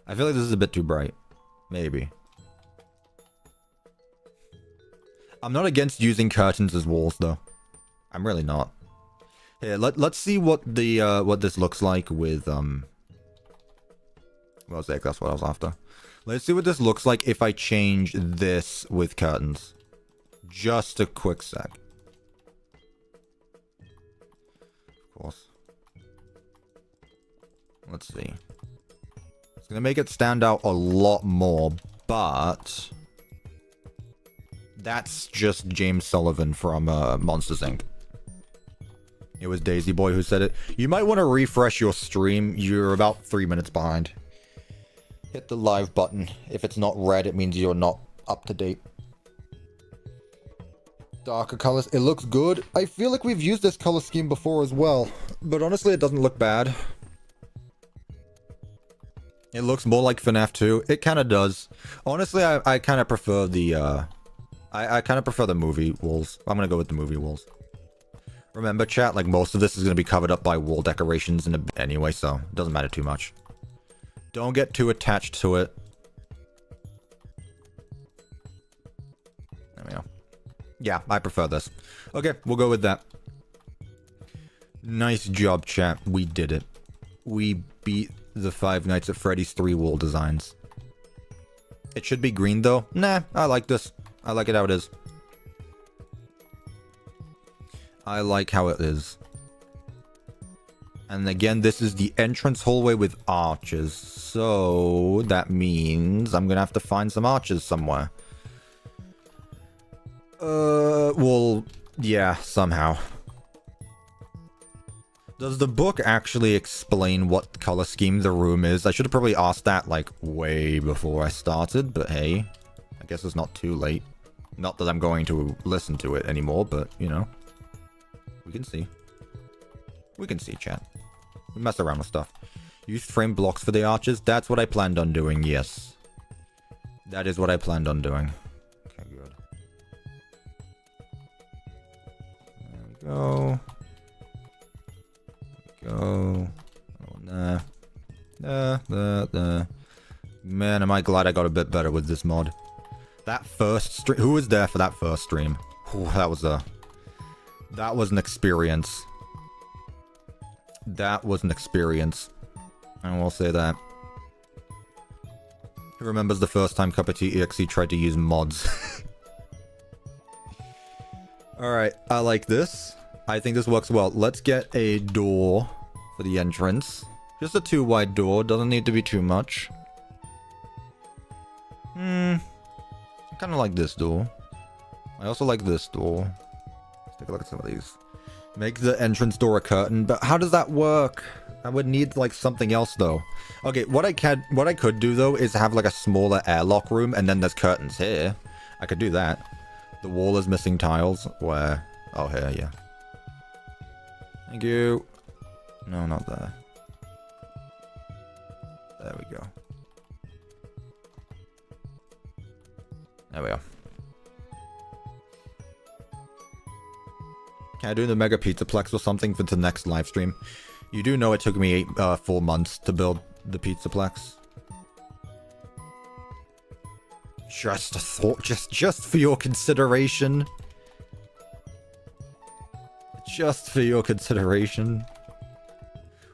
I feel like this is a bit too bright. Maybe. I'm not against using curtains as walls, though. I'm really not. Here, let's see what the what this looks like with Well, that's what I was after. Let's see what this looks like if I change this with curtains. Just a quick sec. Of course. Let's see. It's gonna make it stand out a lot more, but that's just James Sullivan from Monsters Inc. It was Daisy Boy who said it. You might want to refresh your stream. You're about 3 minutes behind. Hit the live button. If it's not red, it means you're not up to date. Darker colors. It looks good. I feel like we've used this color scheme before as well. But honestly, it doesn't look bad. It looks more like FNAF 2. It kind of does. Honestly, I kind of prefer the... I kind of prefer the movie walls. I'm going to go with the movie walls. Remember, chat, like, most of this is going to be covered up by wall decorations in a bit anyway, so it doesn't matter too much. Don't get too attached to it. There we go. Yeah, I prefer this. Okay, we'll go with that. Nice job, chat. We did it. We beat the Five Nights at Freddy's 3 wall designs. It should be green, though. Nah, I like this. I like it how it is. I like how it is. And again, this is the entrance hallway with arches. So that means I'm gonna have to find some arches somewhere. Well, yeah, somehow. Does the book actually explain what color scheme the room is? I should have probably asked that, like, way before I started, but hey. I guess it's not too late. Not that I'm going to listen to it anymore, but, you know. We can see. We can see, chat. We mess around with stuff. Use frame blocks for the arches. That's what I planned on doing, yes. That is what I planned on doing. Okay, good. There we go. There we go. Oh, nah. Man, am I glad I got a bit better with this mod. That first stream... Who was there for that first stream? Whew, that was an experience. That was an experience. I will say that. Who remembers the first time CuppaTeaExe tried to use mods? Alright, I like this. I think this works well. Let's get a door for the entrance. Just a 2-wide door. Doesn't need to be too much. I kind of like this door. I also like this door. Let's take a look at some of these. Make the entrance door a curtain, but how does that work? I would need like something else though. Okay, what I could do though is have like a smaller airlock room and then there's curtains here. I could do that. The wall is missing tiles. Where? Oh, here, yeah. Thank you. No, not there. There we go. There we are. Can I do the Mega Pizzaplex or something for the next live stream? You do know it took me 4 months to build the Pizzaplex. Just a thought, just for your consideration. Just for your consideration.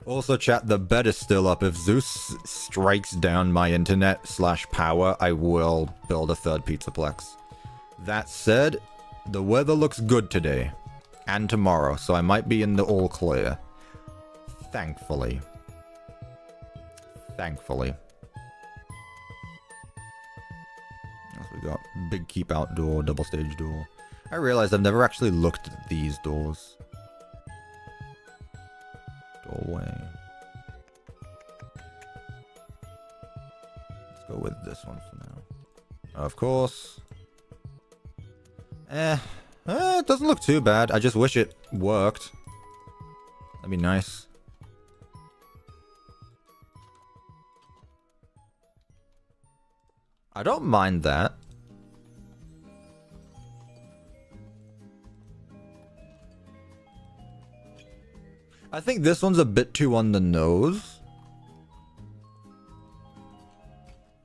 Also, chat, the bet is still up. If Zeus strikes down my internet / power, I will build a third Pizzaplex. That said, the weather looks good today. And tomorrow, so I might be in the all clear. Thankfully. Thankfully. What else we got? Big keep out door, double stage door. I realized I've never actually looked at these doors. Doorway. Let's go with this one for now. Of course. It doesn't look too bad. I just wish it worked. That'd be nice. I don't mind that. I think this one's a bit too on the nose.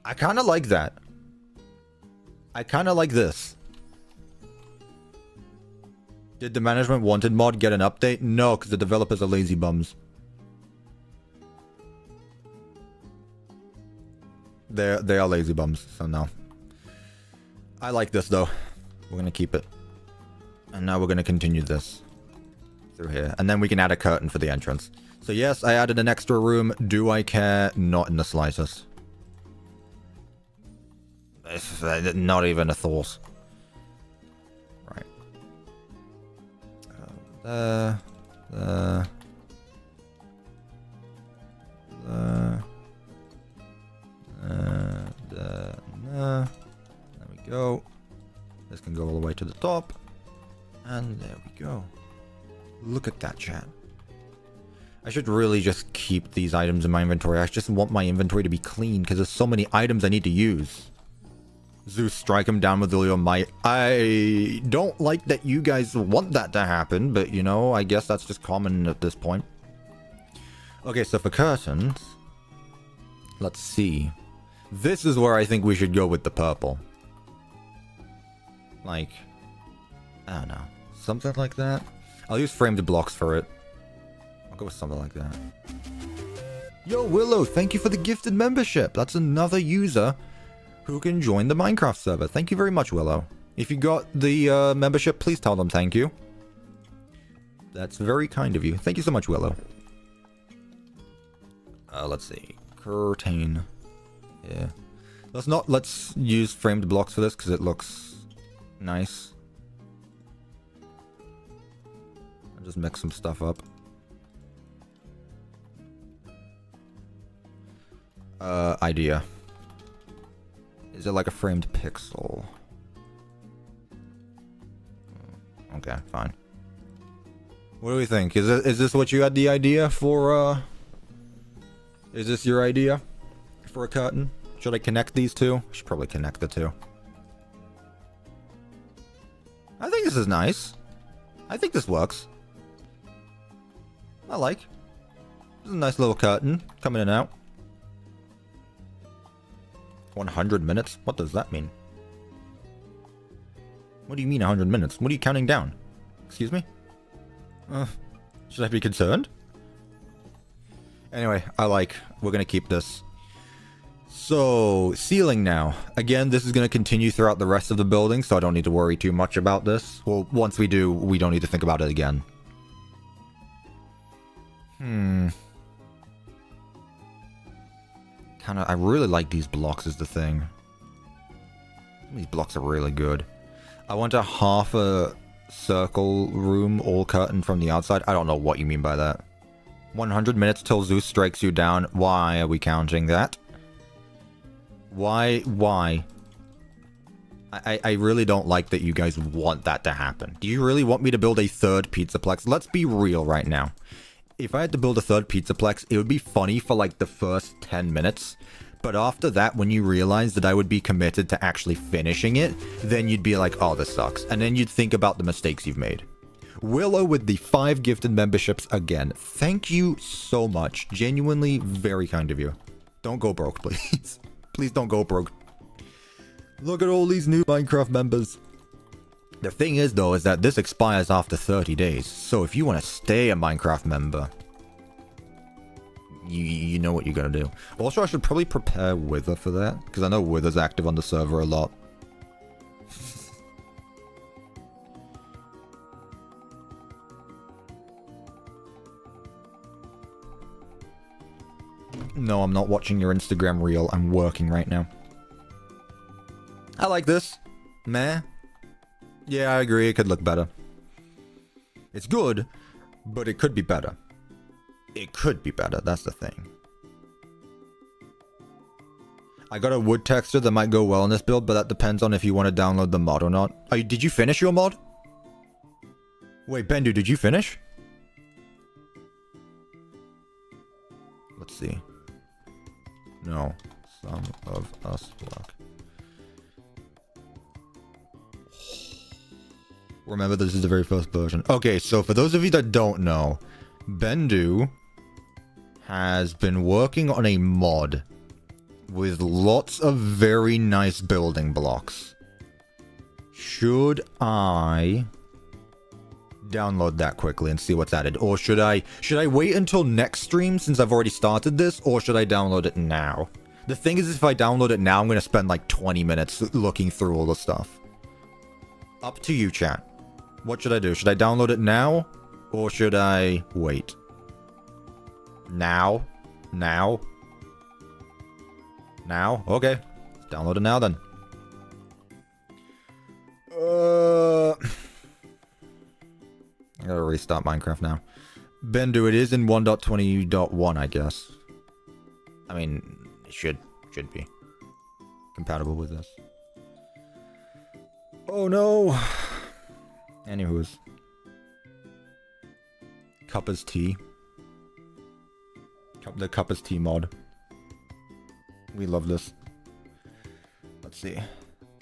I kind of like that. I kind of like this. Did the management wanted mod get an update? No, because the developers are lazy bums. They are lazy bums, so no. I like this though. We're gonna keep it. And now we're gonna continue this through here. And then we can add a curtain for the entrance. So yes, I added an extra room. Do I care? Not in the slightest. Not even a thought. Right. There we go. This can go all the way to the top. And there we go. Look at that, chat. I should really just keep these items in my inventory. I just want my inventory to be clean because there's so many items I need to use. Zeus, strike him down with all your might. I don't like that you guys want that to happen, but you know, I guess that's just common at this point. Okay, so for curtains, let's see. This is where I think we should go with the purple. Like, I don't know. Something like that. I'll use framed blocks for it. I'll go with something like that. Yo, Willow, thank you for the gifted membership. That's another user who can join the Minecraft server. Thank you very much, Willow. If you got the membership, please tell them thank you. That's very kind of you. Thank you so much, Willow. Let's see. Curtain. Yeah. Let's use framed blocks for this because it looks nice. I'll just mix some stuff up. Idea. Is it like a framed pixel? Okay, fine. What do we think? Is this what you had the idea for, Is this your idea for a curtain? Should I connect these two? I should probably connect the two. I think this is nice. I think this works. I like. This is a nice little curtain coming in and out. 100 minutes? What does that mean? What do you mean 100 minutes? What are you counting down? Excuse me? Should I be concerned? Anyway, we're gonna keep this. So, ceiling now. Again, this is gonna continue throughout the rest of the building, so I don't need to worry too much about this. Well, once we do, we don't need to think about it again. I really like these blocks is the thing. These blocks are really good. I want a half a circle room all curtained from the outside. I don't know what you mean by that. 100 minutes till Zeus strikes you down. Why are we counting that? Why? I really don't like that you guys want that to happen. Do you really want me to build a third pizzaplex? Let's be real right now. If I had to build a third pizzaplex, it would be funny for like the first 10 minutes. But after that, when you realize that I would be committed to actually finishing it, then you'd be like, oh, this sucks. And then you'd think about the mistakes you've made. Willow with the 5 gifted memberships again. Thank you so much. Genuinely very kind of you. Don't go broke, please. Please don't go broke. Look at all these new Minecraft members. The thing is, though, is that this expires after 30 days. So if you want to stay a Minecraft member, you know what you gotta do. Also, I should probably prepare Wither for that, because I know Wither's active on the server a lot. No, I'm not watching your Instagram reel. I'm working right now. I like this. Meh. Yeah, I agree. It could look better. It's good, but it could be better. It could be better. That's the thing. I got a wood texture that might go well in this build, but that depends on if you want to download the mod or not. Did you finish your mod? Wait, Bendu, did you finish? Let's see. No. Some of us block. Remember, this is the very first version. Okay, so for those of you that don't know, Bendu has been working on a mod with lots of very nice building blocks. Should I download that quickly and see what's added? Or should I wait until next stream since I've already started this? Or should I download it now? The thing is, if I download it now, I'm going to spend like 20 minutes looking through all the stuff. Up to you, chat. What should I do? Should I download it now? Or should I wait? Now? Now? Now? Okay. Let's download it now then. I gotta restart Minecraft now. Bendu, it is in 1.20.1, I guess. I mean, it should be compatible with this. Oh no! Anywho's. Cuppa's Tea. The Cuppa's Tea mod. We love this. Let's see.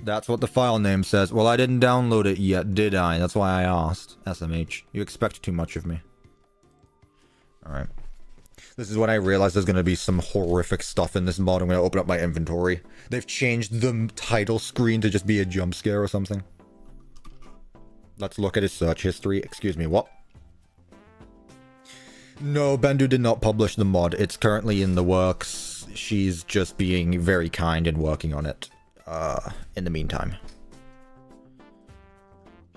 That's what the file name says. Well, I didn't download it yet, did I? That's why I asked. SMH. You expect too much of me. Alright. This is when I realized there's going to be some horrific stuff in this mod. I'm going to open up my inventory. They've changed the title screen to just be a jump scare or something. Let's look at his search history. Excuse me, what? No, Bendu did not publish the mod. It's currently in the works. She's just being very kind and working on it. In the meantime.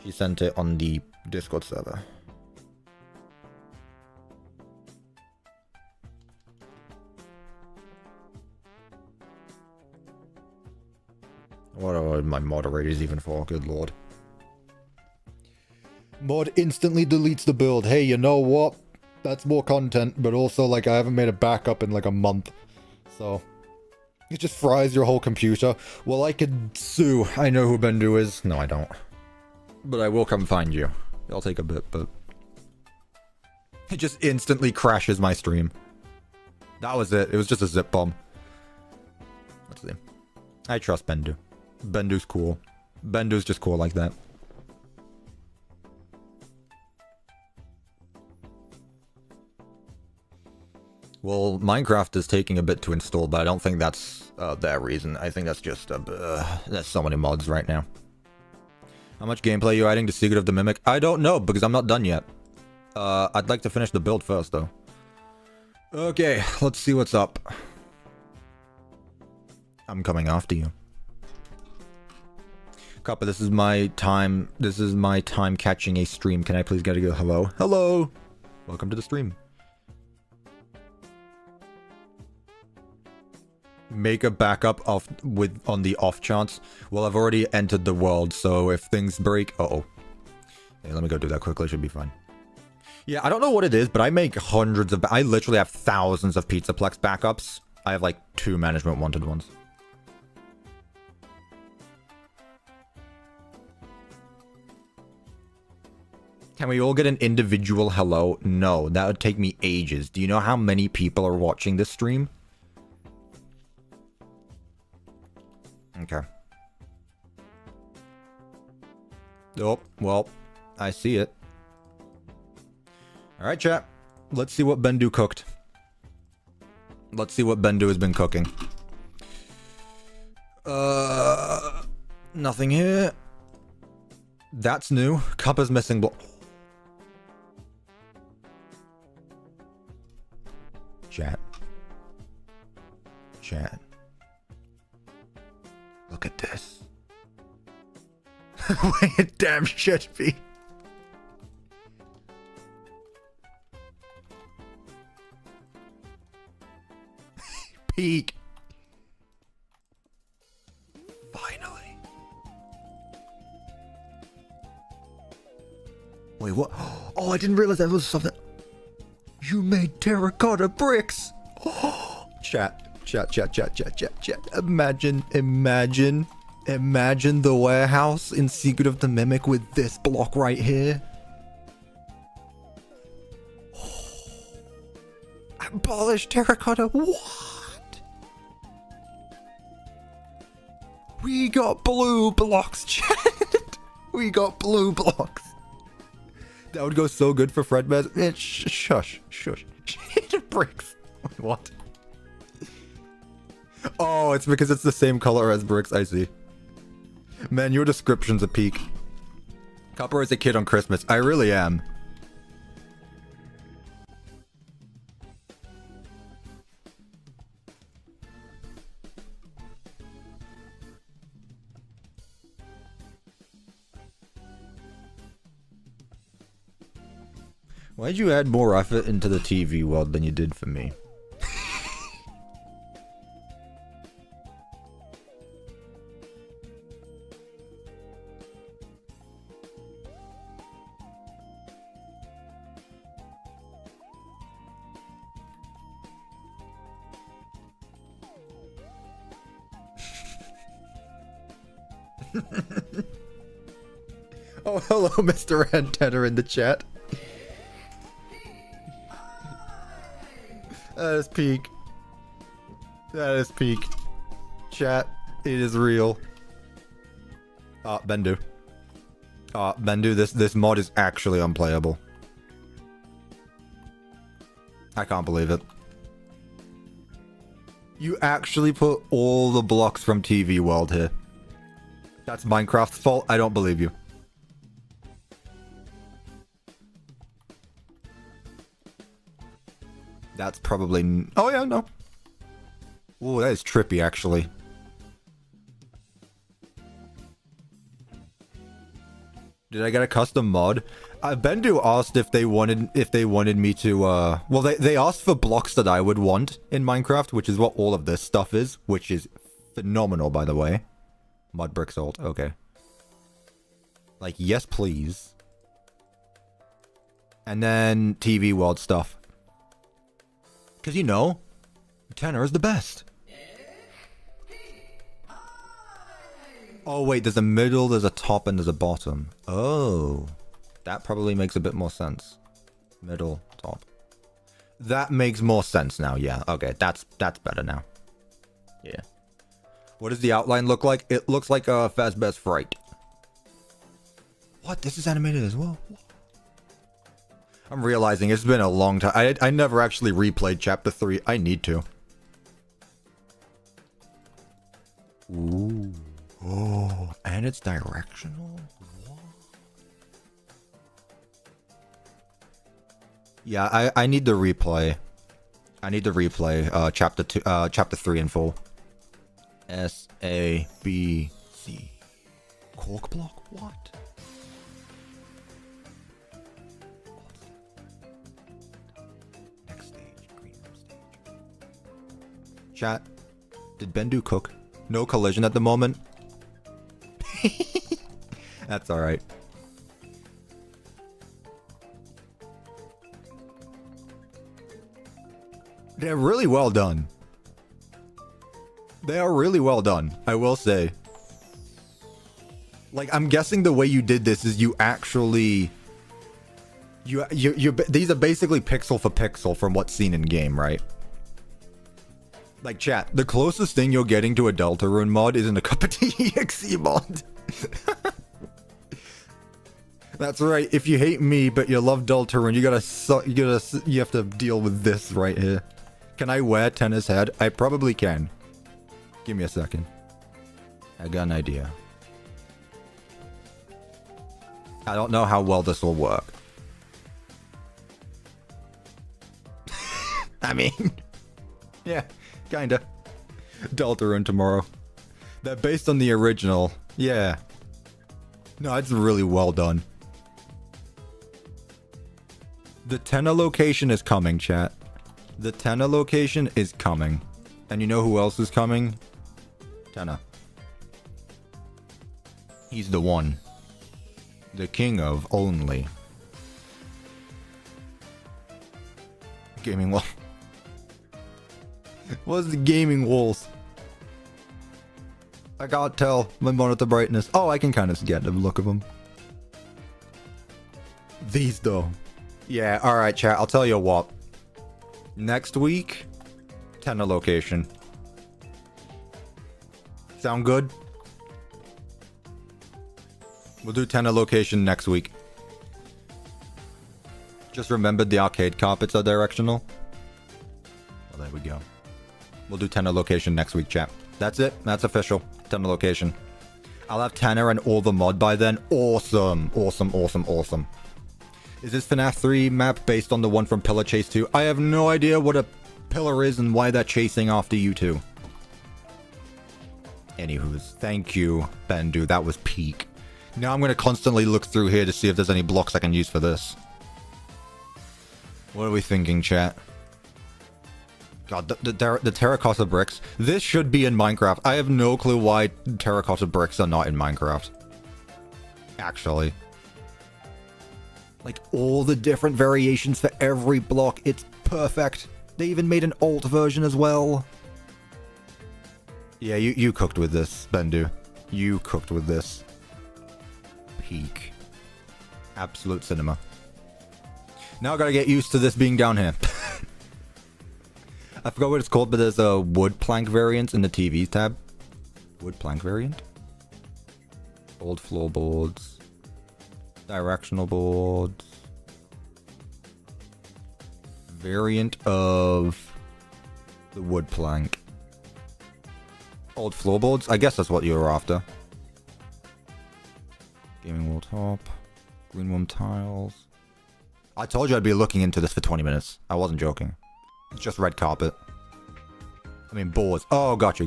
She sent it on the Discord server. What are my moderators even for? Good lord. Mod instantly deletes the build. Hey, you know what? That's more content, but also, like, I haven't made a backup in, like, a month. So, it just fries your whole computer. Well, I could sue. I know who Bendu is. No, I don't. But I will come find you. It'll take a bit, but... it just instantly crashes my stream. That was it. It was just a zip bomb. Let's see. I trust Bendu. Bendu's cool. Bendu's just cool like that. Well, Minecraft is taking a bit to install, but I don't think that's that reason. I think that's just there's so many mods right now. How much gameplay are you adding to Secret of the Mimic? I don't know, because I'm not done yet. I'd like to finish the build first, though. Okay, let's see what's up. I'm coming after you. Cuppa, this is my time. This is my time catching a stream. Can I please get a go? Hello? Hello! Welcome to the stream. Make a backup of on the off chance. Well, I've already entered the world, so if things break... Uh-oh. Hey, let me go do that quickly. Should be fine. Yeah, I don't know what it is, but I make hundreds of... I literally have thousands of Pizzaplex backups. I have like 2 management wanted ones. Can we all get an individual hello? No, that would take me ages. Do you know how many people are watching this stream? Okay. Oh, well, I see it. Alright, chat. Let's see what Bendu cooked. Let's see what Bendu has been cooking. Nothing here. That's new. Cuppa's missing block. Chat. Chat. Look at this. Way it damn should be. Peak. Finally. Wait, what? Oh, I didn't realize that was something. You made terracotta bricks. Oh, chat. Imagine the warehouse in Secret of the Mimic with this block right here. Polished terracotta. What? We got blue blocks, chat. We got blue blocks. That would go so good for Fredbear. Shush. Bricks. What? Oh, it's because it's the same color as bricks. I see. Man, your description's a peak. Cuppa is a kid on Christmas. I really am. Why'd you add more effort into the TV world than you did for me? Oh, hello, Mr. Antenna in the chat. That is peak. That is peak. Chat, it is real. Bendu. Bendu, this mod is actually unplayable. I can't believe it. You actually put all the blocks from TV World here. That's Minecraft's fault? I don't believe you. That's probably... Oh yeah, no. Oh, that is trippy, actually. Did I get a custom mod? Bendu asked if they wanted me to, well, they asked for blocks that I would want in Minecraft, which is what all of this stuff is, which is phenomenal, by the way. Mud brick salt, okay. Like, yes, please. And then TV world stuff. Because, you know, tenor is the best. Oh, wait, there's a middle, there's a top, and there's a bottom. Oh. That probably makes a bit more sense. Middle, top. That makes more sense now, yeah. Okay, that's better now. Yeah. What does the outline look like? It looks like a Fazbear's Fright. What? This is animated as well? I'm realizing it's been a long time. I never actually replayed Chapter 3. I need to. Ooh. Oh, and it's directional? What? Yeah, I need to replay. I need to replay Chapter 3 in full. S-A-B-C. Cork block? What? Next stage. Green room stage. Chat. Did Bendu cook? No collision at the moment. That's alright. They're really well done. They are really well done, I will say. Like, I'm guessing the way you did this is you actually... These are basically pixel for pixel from what's seen in game, right? Like, chat, the closest thing you're getting to a Deltarune mod is in a CuppaTeaExe mod. That's right, if you hate me but you love Deltarune, you have to deal with this right here. Can I wear Tennis Head? I probably can. Give me a second. I got an idea. I don't know how well this will work. I mean... yeah, kinda. Deltarune tomorrow. They're based on the original. Yeah. No, it's really well done. The Tenna location is coming, chat. The Tenna location is coming. And you know who else is coming? Tenna. He's the one. The king of only. Gaming wall. What's the gaming walls? I can't tell my monitor brightness. Oh, I can kind of get the look of them. These though. Yeah, alright chat, I'll tell you what. Next week, Tenor location. Sound good? We'll do Tenor location next week. Just remembered the arcade carpets are directional. Well, there we go. We'll do Tenor location next week, chat. That's it. That's official. Tenor location. I'll have Tenor and all the mod by then. Awesome. Awesome, awesome, awesome. Is this FNAF 3 map based on the one from Pillar Chase 2? I have no idea what a pillar is and why they're chasing after you two. Anywho's. Thank you, Bendu. That was peak. Now I'm going to constantly look through here to see if there's any blocks I can use for this. What are we thinking, chat? God, the terracotta bricks. This should be in Minecraft. I have no clue why terracotta bricks are not in Minecraft. Actually. Like, all the different variations for every block. It's perfect. They even made an alt version as well. Yeah, you cooked with this, Bendu. You cooked with this. Peak. Absolute cinema. Now I gotta get used to this being down here. I forgot what it's called, but there's a wood plank variant in the TV tab. Wood plank variant? Old floorboards. Directional boards. Variant of the wood plank. Old floorboards? I guess that's what you were after. Gaming wall top. Green room tiles. I told you I'd be looking into this for 20 minutes. I wasn't joking. It's just red carpet. I mean, boards. Oh, gotcha.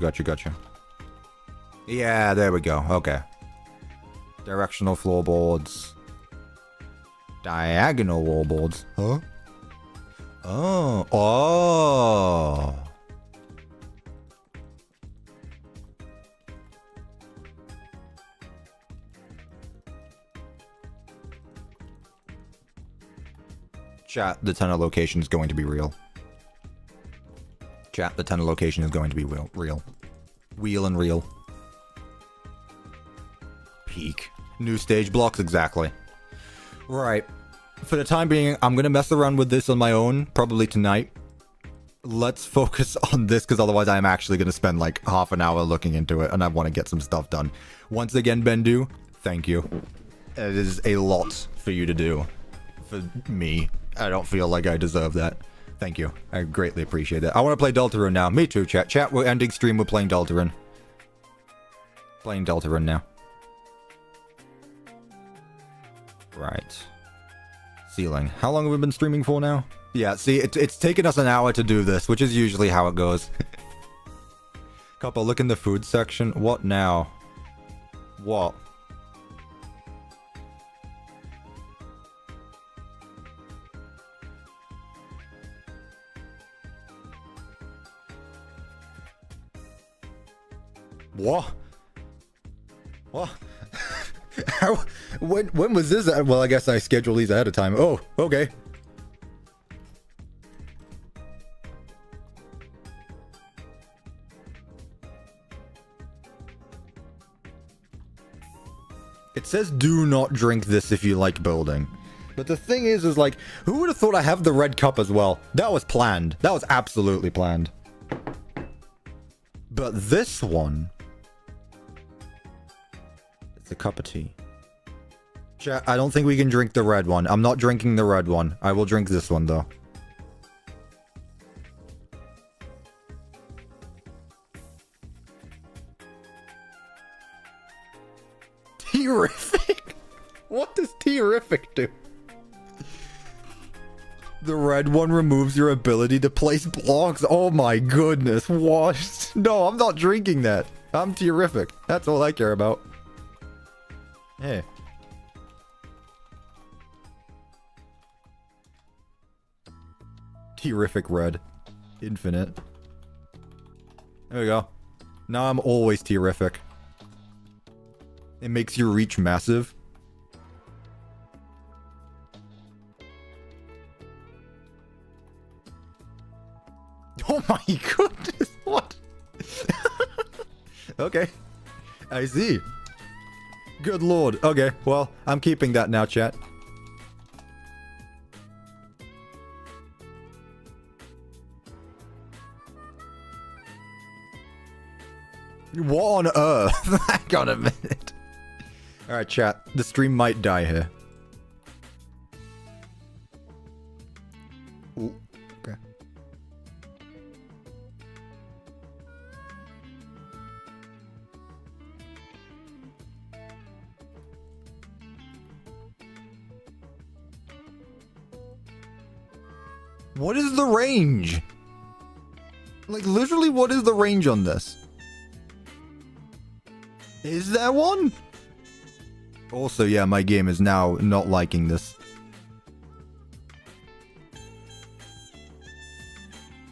Yeah, there we go. Okay. Directional floorboards. Diagonal wallboards. Huh? Oh. Oh. Chat, the Tenor location is going to be real. Chat, the Tenor location is going to be real. Wheel and real. Peak. New stage blocks, exactly. Right. For the time being, I'm going to mess around with this on my own, probably tonight. Let's focus on this, because otherwise I'm actually going to spend like half an hour looking into it, and I want to get some stuff done. Once again, Bendu, thank you. It is a lot for you to do. For me. I don't feel like I deserve that. Thank you. I greatly appreciate it. I want to play Deltarune now. Me too, chat. Chat, we're ending stream. We're playing Deltarune. Playing Deltarune now. Right. Ceiling. How long have we been streaming for now? Yeah, see, it's taken us an hour to do this, which is usually how it goes. Cuppa, look in the food section. What now? What? What? What? How? When was this? Well, I guess I scheduled these ahead of time. Oh, okay. It says do not drink this if you like building. But the thing is like, who would have thought I have the red cup as well? That was planned. That was absolutely planned. But this one... It's a cup of tea. Chat, I don't think we can drink the red one. I'm not drinking the red one. I will drink this one, though. Terrific? What does terrific do? The red one removes your ability to place blocks. Oh my goodness. What? No, I'm not drinking that. I'm terrific. That's all I care about. Hey. Terrific red. Infinite. There we go. Now I'm always terrific. It makes your reach massive. Oh my goodness, what? Okay. I see. Good lord. Okay, well, I'm keeping that now, chat. What on earth? Hang on a minute. Alright, chat. The stream might die here. Ooh, okay. What is the range? Like, literally, what is the range on this? Is there one? Also, yeah, my game is now not liking this.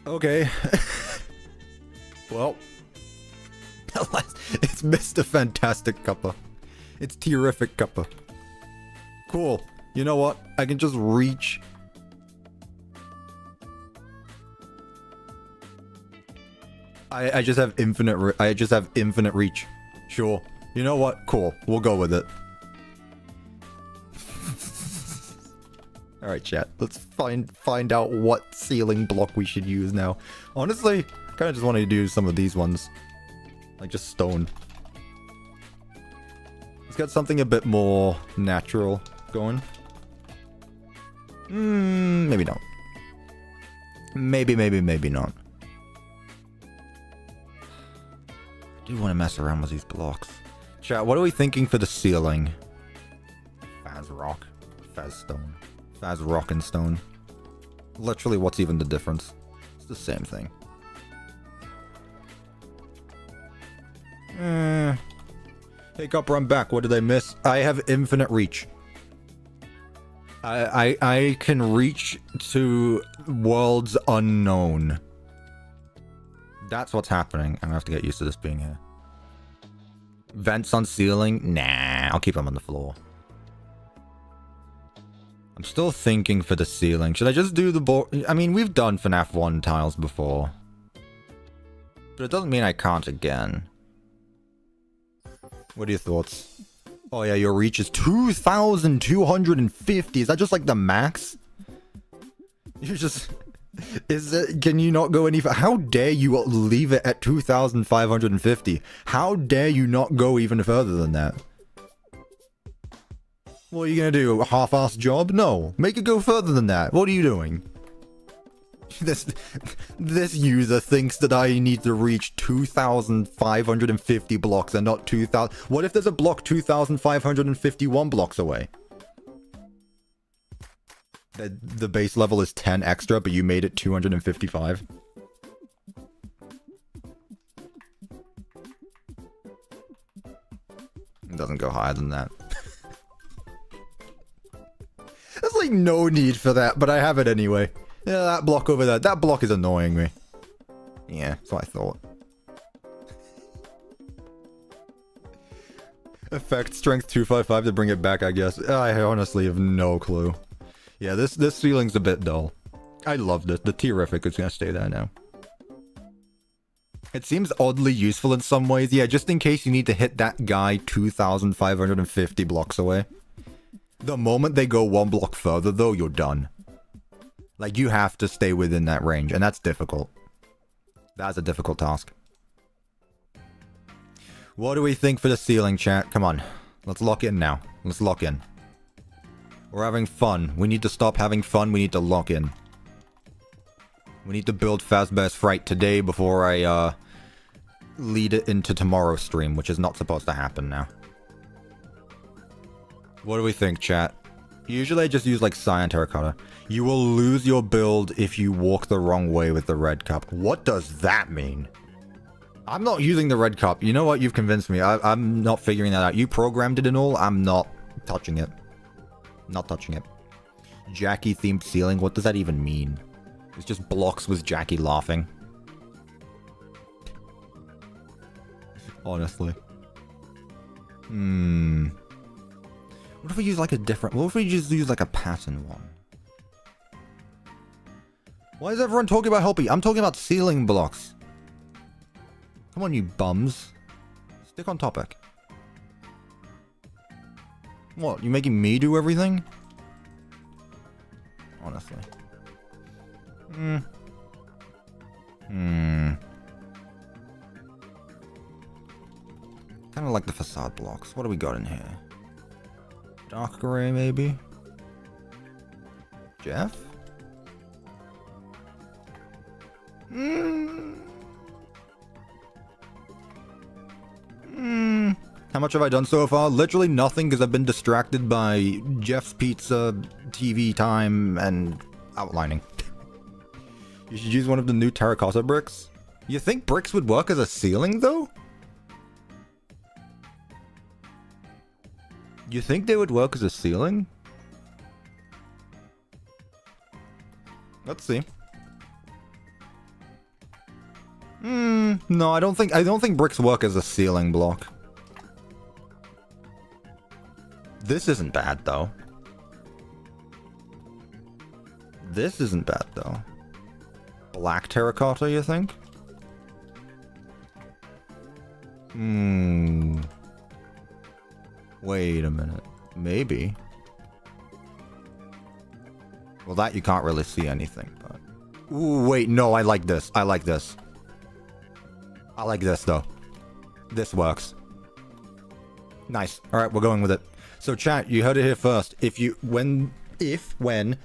Okay. Well. It's Mr. Fantastic Cuppa. It's terrific Cuppa. Cool. You know what? I can just reach... I just have infinite reach. Sure. You know what? Cool. We'll go with it. Alright, chat. Let's find out what ceiling block we should use now. Honestly, I kind of just wanted to do some of these ones. Like, just stone. It's got something a bit more natural going. Maybe not. Maybe not. I do want to mess around with these blocks. Chat, what are we thinking for the ceiling? Faz rock. Faz stone. Faz rock and stone. Literally, what's even the difference? It's the same thing. Hey, Cuppa, I'm back. What did I miss? I have infinite reach. I can reach to worlds unknown. That's what's happening. I'm gonna have to get used to this being here. Vents on ceiling? Nah, I'll keep them on the floor. I'm still thinking for the ceiling. Should I just do the board? I mean, we've done FNAF 1 tiles before. But it doesn't mean I can't again. What are your thoughts? Oh yeah, your reach is 2,250. Is that just like the max? You're just... Is it... Can you not go any... How dare you leave it at 2,550? How dare you not go even further than that? What are you gonna do? A half-assed job? No. Make it go further than that. What are you doing? This user thinks that I need to reach 2,550 blocks and not 2,000... What if there's a block 2,551 blocks away? The base level is 10 extra, but you made it 255. It doesn't go higher than that. There's like no need for that, but I have it anyway. Yeah, that block over there. That block is annoying me. Yeah, that's what I thought. Effect strength 255 to bring it back, I guess. I honestly have no clue. Yeah, this ceiling's a bit dull. I loved it. The terrific is gonna stay there now. It seems oddly useful in some ways. Yeah, just in case you need to hit that guy 2,550 blocks away. The moment they go one block further, though, you're done. Like, you have to stay within that range, and that's difficult. That's a difficult task. What do we think for the ceiling, chat? Come on. Let's lock in now. Let's lock in. We're having fun. We need to stop having fun. We need to lock in. We need to build Fazbear's Fright today before I, lead it into tomorrow's stream, which is not supposed to happen now. What do we think, chat? Usually I just use, like, cyan terracotta. You will lose your build if you walk the wrong way with the red cup. What does that mean? I'm not using the red cup. You know what? You've convinced me. I'm not figuring that out. You programmed it and all. I'm not touching it. Not touching it. Jackie-themed ceiling? What does that even mean? It's just blocks with Jackie laughing. Honestly. What if we use like a different... What if we just use like a pattern one? Why is everyone talking about Helpy? I'm talking about ceiling blocks. Come on, you bums. Stick on topic. What? You making me do everything? Honestly. Kind of like the facade blocks. What do we got in here? Dark gray, maybe? Jeff? How much have I done so far? Literally nothing, because I've been distracted by Jeff's Pizza, TV time, and outlining. You should use one of the new terracotta bricks. You think bricks would work as a ceiling, though? You think they would work as a ceiling? Let's see. No, I don't think bricks work as a ceiling block. This isn't bad, though. This isn't bad, though. Black terracotta, you think? Wait a minute. Maybe. Well, that you can't really see anything, but... Ooh, wait, no, I like this. I like this. I like this, though. This works. Nice. Alright, we're going with it. So, chat, you heard it here first. When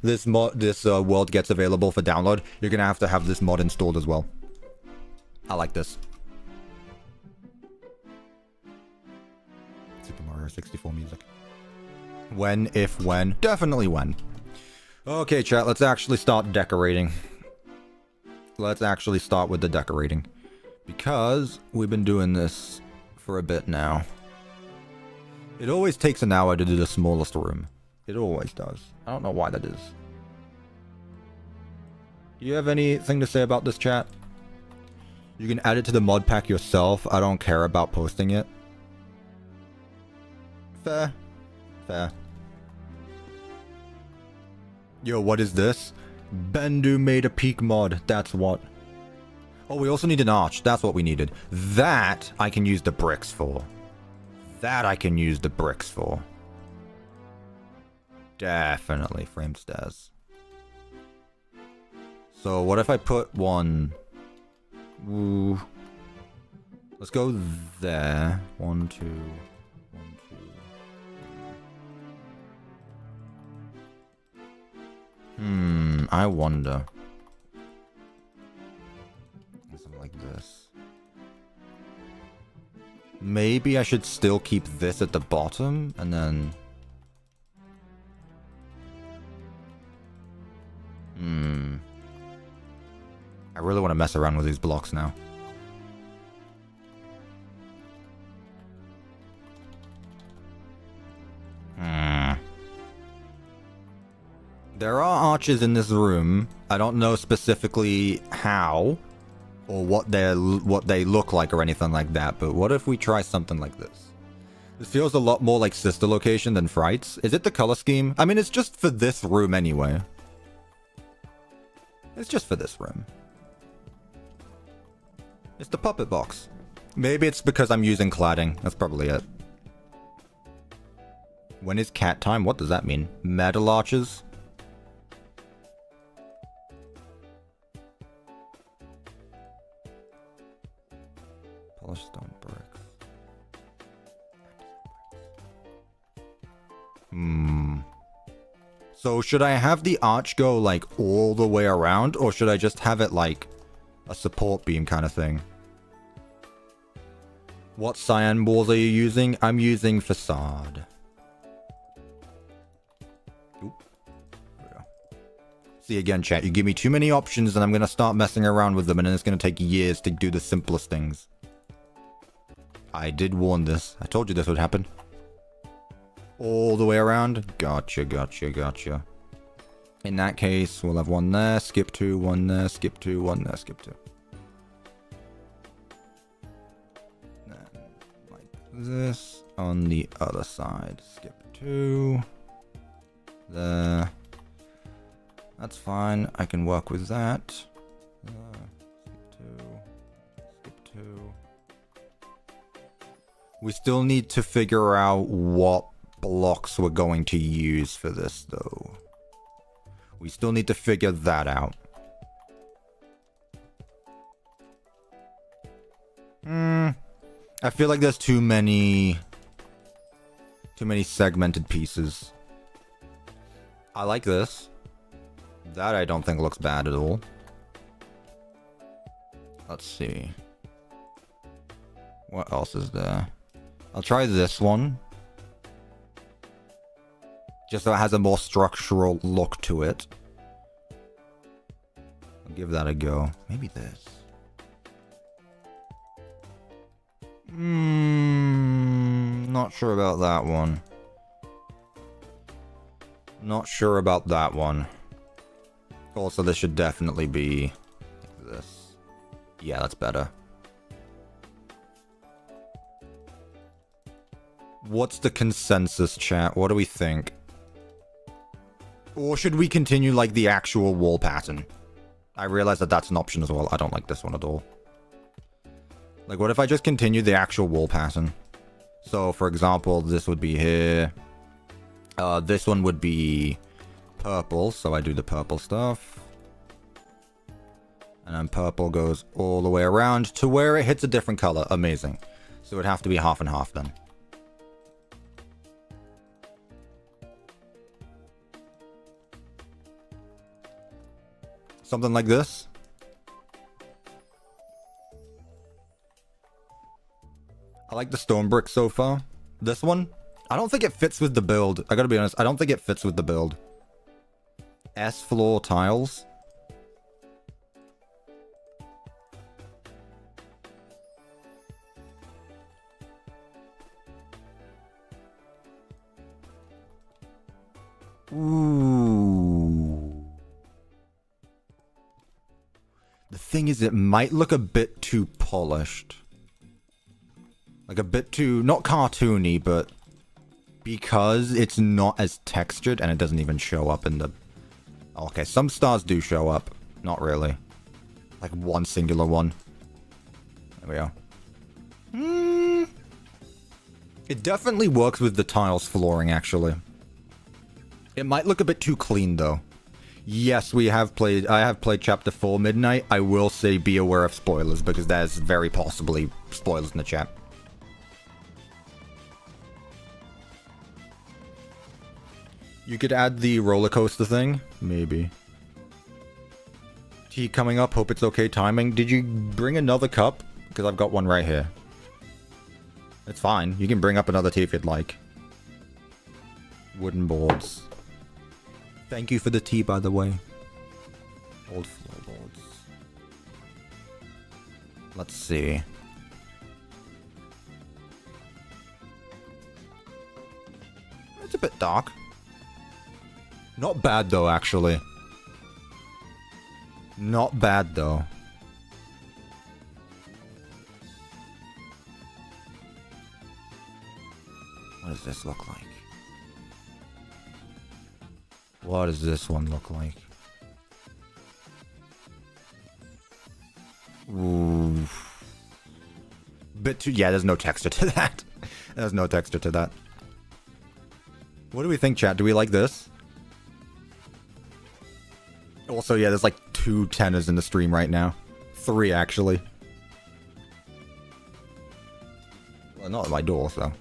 this world gets available for download, you're gonna have this mod installed as well. I like this. Super Mario 64 music. When, if, when. Definitely when. Okay, chat, let's actually start decorating. Let's actually start with the decorating. Because we've been doing this for a bit now. It always takes an hour to do the smallest room. It always does. I don't know why that is. Do you have anything to say about this, chat? You can add it to the mod pack yourself. I don't care about posting it. Fair. Fair. Yo, what is this? Bendu made a peak mod. That's what. Oh, we also need an arch. That's what we needed. That I can use the bricks for. That I can use the bricks for. Definitely frame stairs. So what if I put one... Ooh. Let's go there. 1, 2... 1, 2... I wonder. Something like this. Maybe I should still keep this at the bottom, and then... I really want to mess around with these blocks now. There are arches in this room. I don't know specifically how or what they look like or anything like that, but what if we try something like this? This feels a lot more like Sister Location than Fright's. Is it the color scheme? I mean, it's just for this room anyway. It's just for this room. It's the puppet box. Maybe it's because I'm using cladding. That's probably it. When is cat time? What does that mean? Metal arches? Polished stone bricks. So should I have the arch go like all the way around, or should I just have it like a support beam kind of thing? What cyan balls are you using? I'm using facade. Oop. There we go. See again, chat, you give me too many options and I'm going to start messing around with them, and then it's going to take years to do the simplest things. I did warn this. I told you this would happen. All the way around? Gotcha, gotcha, gotcha. In that case, we'll have one there, skip 2, one there, skip 2, one there, skip 2. Then, like this, on the other side, skip 2. There. That's fine, I can work with that. Skip 2. Skip 2. We still need to figure out what blocks we're going to use for this, though. We still need to figure that out. I feel like there's too many segmented pieces. I like this. That I don't think looks bad at all. Let's see. What else is there? I'll try this one. Just so it has a more structural look to it. I'll give that a go. Maybe this. Not sure about that one. Not sure about that one. Also, this should definitely be like this. Yeah, that's better. What's the consensus, chat? What do we think? Or should we continue like the actual wall pattern? I realize that that's an option as well. I don't like this one at all. Like, what if I just continue the actual wall pattern? So, for example, this would be here. This one would be purple, so I do the purple stuff. And then purple goes all the way around to where it hits a different color. Amazing. So it would have to be half and half then. Something like this. I like the stone brick so far. This one, I don't think it fits with the build. I gotta be honest, I don't think it fits with the build. S-floor tiles. Ooh. The thing is, it might look a bit too polished. Like a bit too, not cartoony, but because it's not as textured and it doesn't even show up in the... Okay, some stars do show up. Not really. Like one singular one. There we go. It definitely works with the tiles flooring, actually. It might look a bit too clean, though. Yes, I have played Chapter 4 Midnight. I will say be aware of spoilers, because there's very possibly spoilers in the chat. You could add the roller coaster thing? Maybe. Tea coming up, hope it's okay timing. Did you bring another cup? Because I've got one right here. It's fine. You can bring up another tea if you'd like. Wooden boards. Thank you for the tea, by the way. Old floorboards. Let's see. It's a bit dark. Not bad, though, actually. Not bad, though. What does this look like? What does this one look like? Ooh. Bit too... Yeah, there's no texture to that. There's no texture to that. What do we think, chat? Do we like this? Also, yeah, there's like 2 tenors in the stream right now. 3, actually. Well, not at my door, so...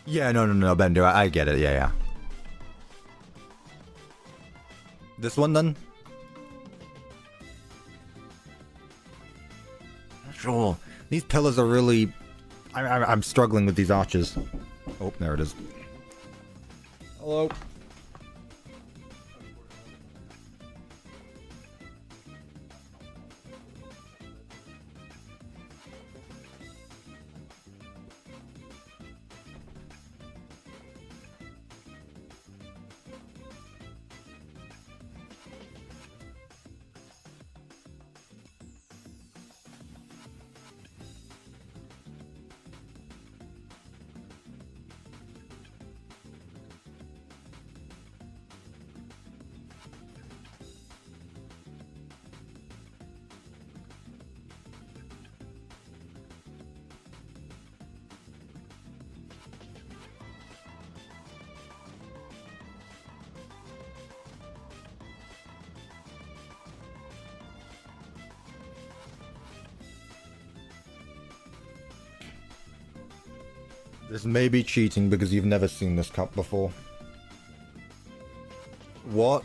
Yeah, no, Bender, I get it, yeah. This one, then? Not sure. These pillars are really... I'm struggling with these arches. Oh, there it is. Hello. This may be cheating because you've never seen this cup before. What?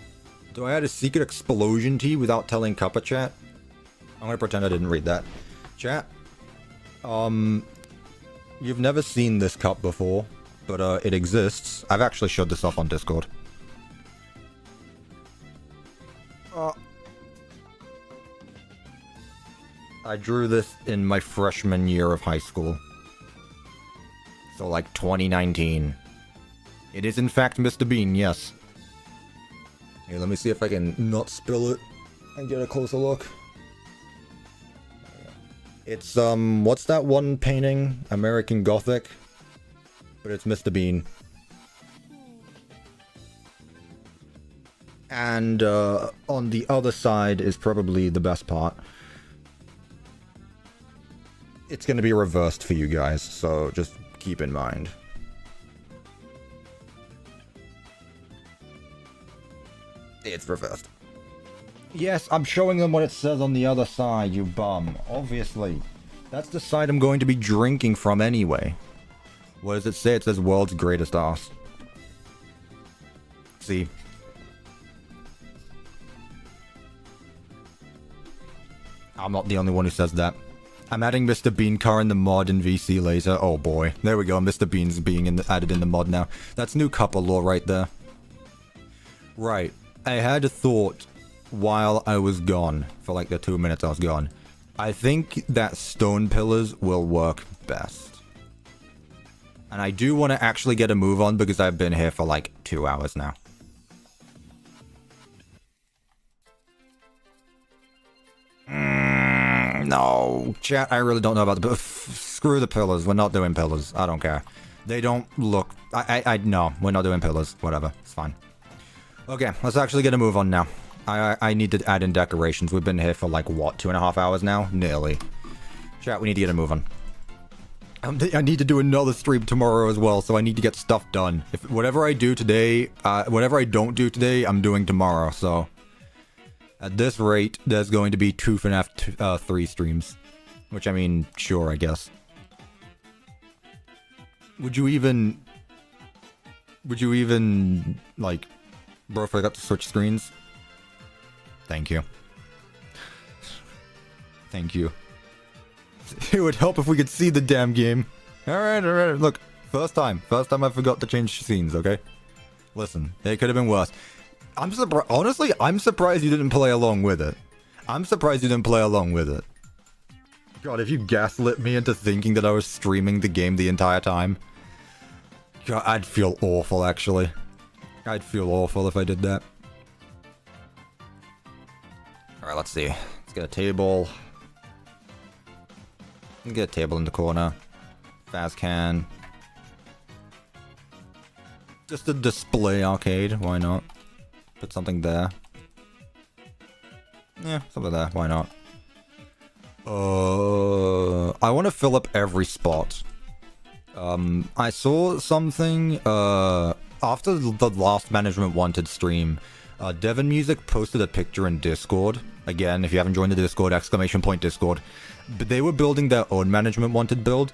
Do I add a secret explosion tea without telling Cuppa chat? I'm gonna pretend I didn't read that. Chat? You've never seen this cup before, but it exists. I've actually showed this off on Discord. I drew this in my freshman year of high school. So like 2019. It is in fact Mr. Bean, yes. Here, let me see if I can not spill it and get a closer look. It's, what's that one painting? American Gothic? But it's Mr. Bean. And, on the other side is probably the best part. It's gonna be reversed for you guys, so just keep in mind. It's reversed. Yes, I'm showing them what it says on the other side, you bum. Obviously. That's the side I'm going to be drinking from anyway. What does it say? It says world's greatest ass. See? I'm not the only one who says that. I'm adding Mr. Bean car in the mod in VC later. Oh boy. There we go. Mr. Bean's being added in the mod now. That's new Cuppa lore right there. Right. I had a thought while I was gone, for like the 2 minutes I was gone. I think that stone pillars will work best. And I do want to actually get a move on because I've been here for like 2 hours now. No, chat, I really don't know about the... Screw the pillars, we're not doing pillars. I don't care. They don't look... No, we're not doing pillars. Whatever, it's fine. Okay, let's actually get a move on now. I need to add in decorations. We've been here for like, what, 2.5 hours now? Nearly. Chat, we need to get a move on. I need to do another stream tomorrow as well, so I need to get stuff done. If whatever I do today, whatever I don't do today, I'm doing tomorrow, so... At this rate, there's going to be 2 FNAF 3 streams. Which, I mean, sure, I guess. Would you even, like... Bro, forgot to switch screens? Thank you. Thank you. It would help if we could see the damn game. Alright, alright. Look, first time I forgot to change scenes, okay? Listen, it could have been worse. I'm surprised. Honestly, I'm surprised you didn't play along with it. God, if you gaslit me into thinking that I was streaming the game the entire time. God, I'd feel awful, actually. I'd feel awful if I did that. Alright, let's see. Let's get a table. Get a table in the corner. Faz can. Just a display arcade, why not? Put something there. Yeah, something there, why not? I want to fill up every spot. I saw something, after the last Management Wanted stream, Devon Music posted a picture in Discord. Again, if you haven't joined the Discord, !Discord. But they were building their own Management Wanted build,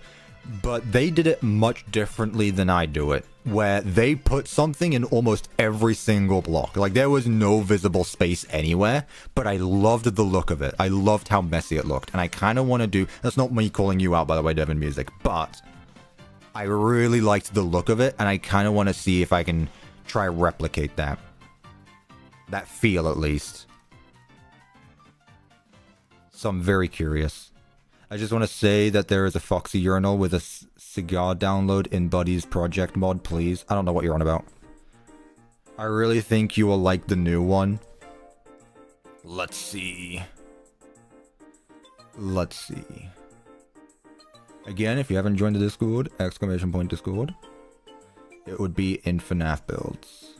but they did it much differently than I do it, where they put something in almost every single block. Like, there was no visible space anywhere, but I loved the look of it. I loved how messy it looked, and I kind of want to do... That's not me calling you out, by the way, Devon Music, but I really liked the look of it, and I kind of want to see if I can try replicate that. That feel, at least. So I'm very curious. I just want to say that there is a Foxy urinal with a cigar download in Buddy's project mod, please. I don't know what you're on about. I really think you will like the new one. Let's see. Again, if you haven't joined the Discord, !Discord, it would be in FNAF builds.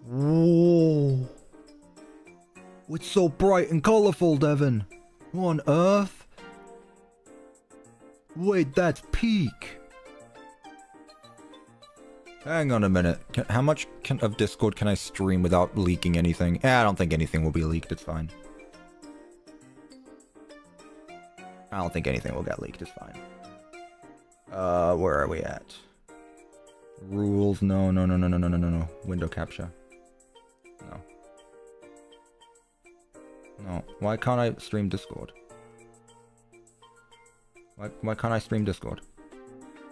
Whoa. It's so bright and colorful, Devon. What on earth? Wait, that's peak. Hang on a minute. How much of Discord can I stream without leaking anything? I don't think anything will be leaked. It's fine. I don't think anything will get leaked. It's fine. Where are we at? Rules, no. Window capture. No. No. Why can't I stream Discord? Why can't I stream Discord?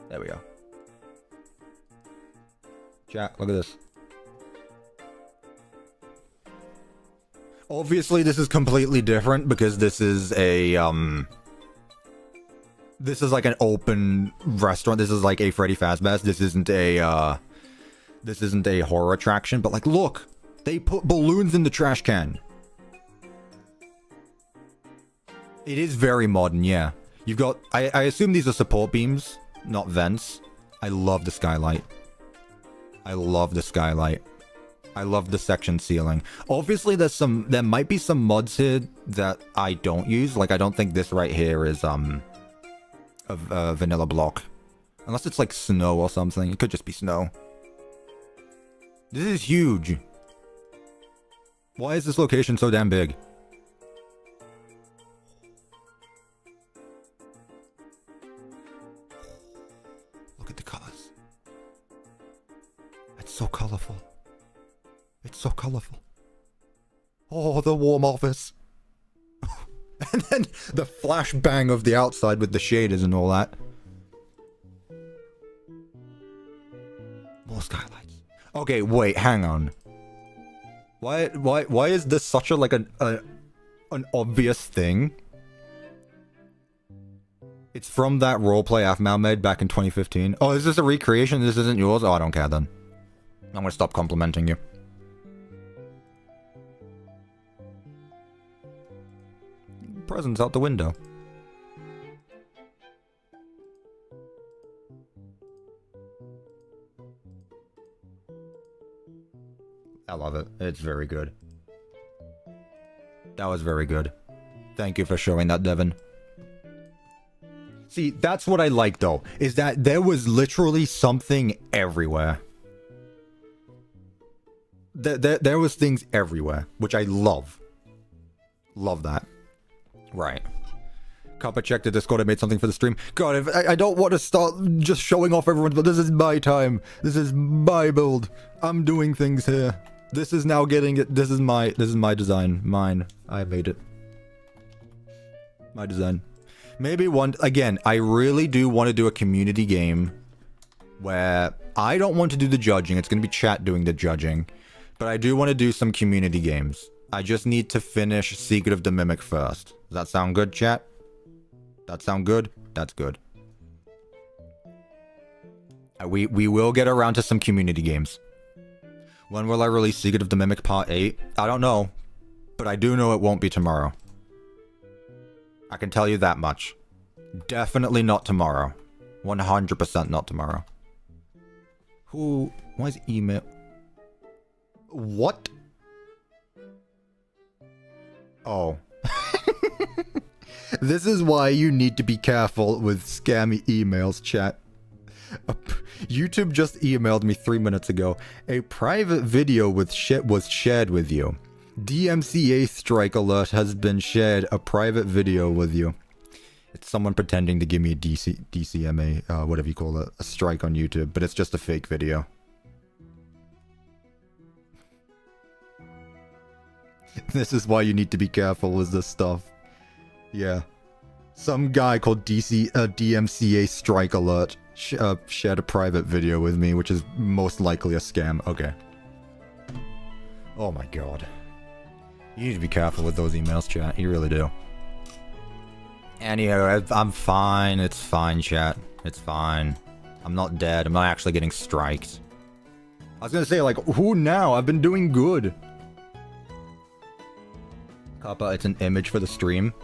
There we go. Chat, look at this. Obviously, this is completely different because this is a, this is like an open restaurant. This is like a Freddy Fazbear. This isn't a horror attraction, but like, look! They put balloons in the trash can. It is very modern, yeah. You've got, I assume these are support beams, not vents. I love the skylight. I love the skylight. I love the section ceiling. Obviously, there might be some mods here that I don't use. Like, I don't think this right here is, a vanilla block. Unless it's like snow or something. It could just be snow. This is huge. Why is this location so damn big? Look at the colors. It's so colorful. It's so colorful. Oh, the warm office. And then the flashbang of the outside with the shaders and all that. More skylights. Okay, wait, hang on. Why is this such a like an obvious thing? It's from that roleplay Afmal made back in 2015. Oh, is this a recreation? This isn't yours? Oh, I don't care then. I'm gonna stop complimenting you. Presents out the window. I love it. It's very good. That was very good. Thank you for showing that, Devin. See, that's what I like though, is that there was literally something everywhere. There was things everywhere, which I love. Love that. Right. Cuppa checked the Discord and made something for the stream. God, if I don't want to start just showing off everyone, but this is my time. This is my build. I'm doing things here. This is now getting it. This is my design. Mine. I made it. My design. Maybe one, again, I really do want to do a community game where I don't want to do the judging. It's going to be chat doing the judging. But I do want to do some community games. I just need to finish Secret of the Mimic first. Does that sound good, chat? That sound good? That's good. We will get around to some community games. When will I release Secret of the Mimic Part 8? I don't know. But I do know it won't be tomorrow. I can tell you that much. Definitely not tomorrow. 100% not tomorrow. Who? Why is email? What? Oh. This is why you need to be careful with scammy emails, chat. YouTube just emailed me 3 minutes ago. A private video was shared with you. DMCA strike alert has been shared. A private video with you. It's someone pretending to give me a DCMA, whatever you call it, a strike on YouTube, but it's just a fake video. This is why you need to be careful with this stuff. Yeah. Some guy called DMCA strike alert shared a private video with me, which is most likely a scam. Okay. Oh my god. You need to be careful with those emails, chat. You really do. Anyhow, I'm fine. It's fine, chat. It's fine. I'm not dead. I'm not actually getting striked. I was gonna say, like, who now? I've been doing good. Cuppa, it's an image for the stream.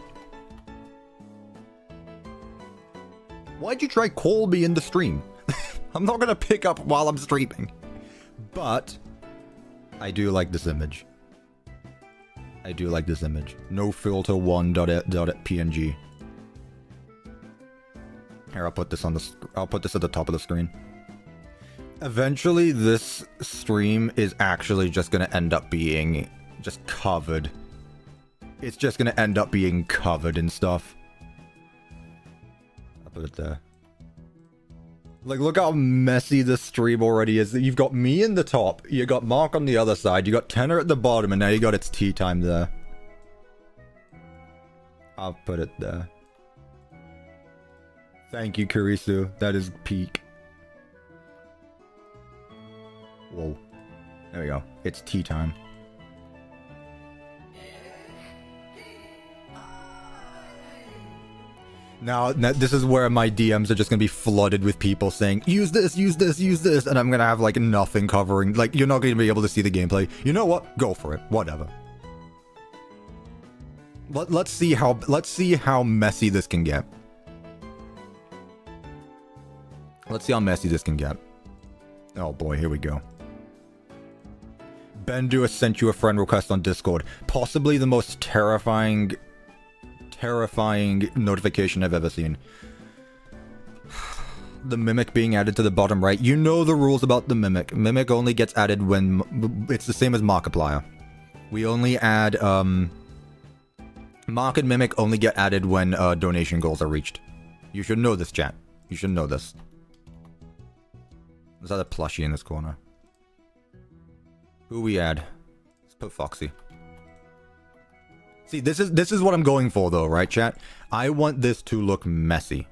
Why'd you try call me in the stream? I'm not gonna pick up while I'm streaming. But I do like this image. I do like this image. No filter 1.png. Here, I'll put this on the. I'll put this at the top of the screen. Eventually, this stream is actually just gonna end up being just covered. It's just gonna end up being covered in stuff. I'll put it there. Like, look how messy the stream already is. You've got me in the top, you got Mark on the other side, you got Tenor at the bottom, and now you got it's tea time there. I'll put it there. Thank you, Kurisu. That is peak. Whoa. There we go. It's tea time. Now, this is where my DMs are just gonna be flooded with people saying, use this, use this, use this, and I'm gonna have, like, nothing covering. Like, you're not gonna be able to see the gameplay. You know what? Go for it. Whatever. Let's see how messy this can get. Let's see how messy this can get. Oh boy, here we go. Bendu has sent you a friend request on Discord. Possibly the most terrifying notification I've ever seen. The mimic being added to the bottom right. You know the rules about the mimic. Mimic only gets added when... It's the same as Markiplier. We only add... Mark and Mimic only get added when donation goals are reached. You should know this, chat. You should know this. There's other plushie in this corner. Who we add? Let's put Foxy. See, this is what I'm going for though, right, chat? I want this to look messy.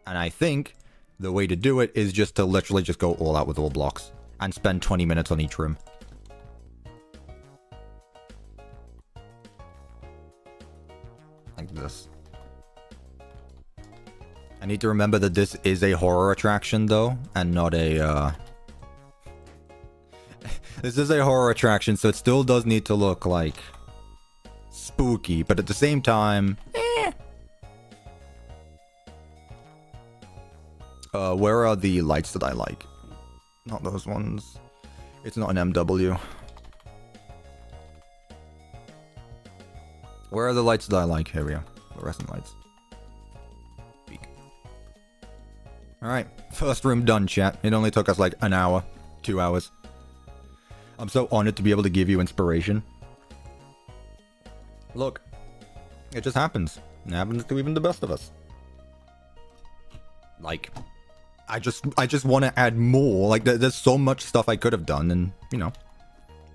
And I think the way to do it is just to literally just go all out with all blocks. And spend 20 minutes on each room. Like this. I need to remember that this is a horror attraction though, and not a, This is a horror attraction, so it still does need to look like... spooky, but at the same time... where are the lights that I like? Not those ones. It's not an MW. Where are the lights that I like? Here we go. Fluorescent lights. Alright, first room done, chat. It only took us like an hour, 2 hours. I'm so honored to be able to give you inspiration. Look, it just happens. It happens to even the best of us. Like, I just want to add more. Like, there's so much stuff I could have done, and, you know,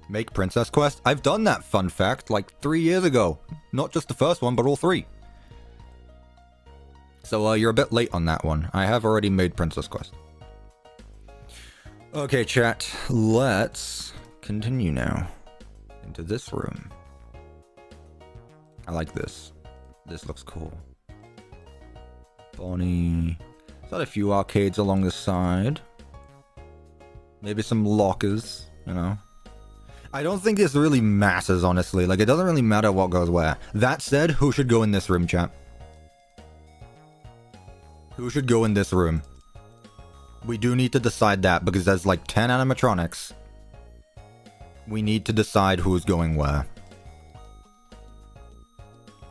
make Princess Quest. I've done that, fun fact, like 3 years ago. Not just the first one, but all 3. So, you're a bit late on that one. I have already made Princess Quest. Okay, chat. Let's continue now into this room. I like this. This looks cool. Bonnie. Got a few arcades along the side. Maybe some lockers, you know. I don't think this really matters, honestly. Like, it doesn't really matter what goes where. That said, who should go in this room, chat? Who should go in this room? We do need to decide that, because there's like 10 animatronics. We need to decide who's going where.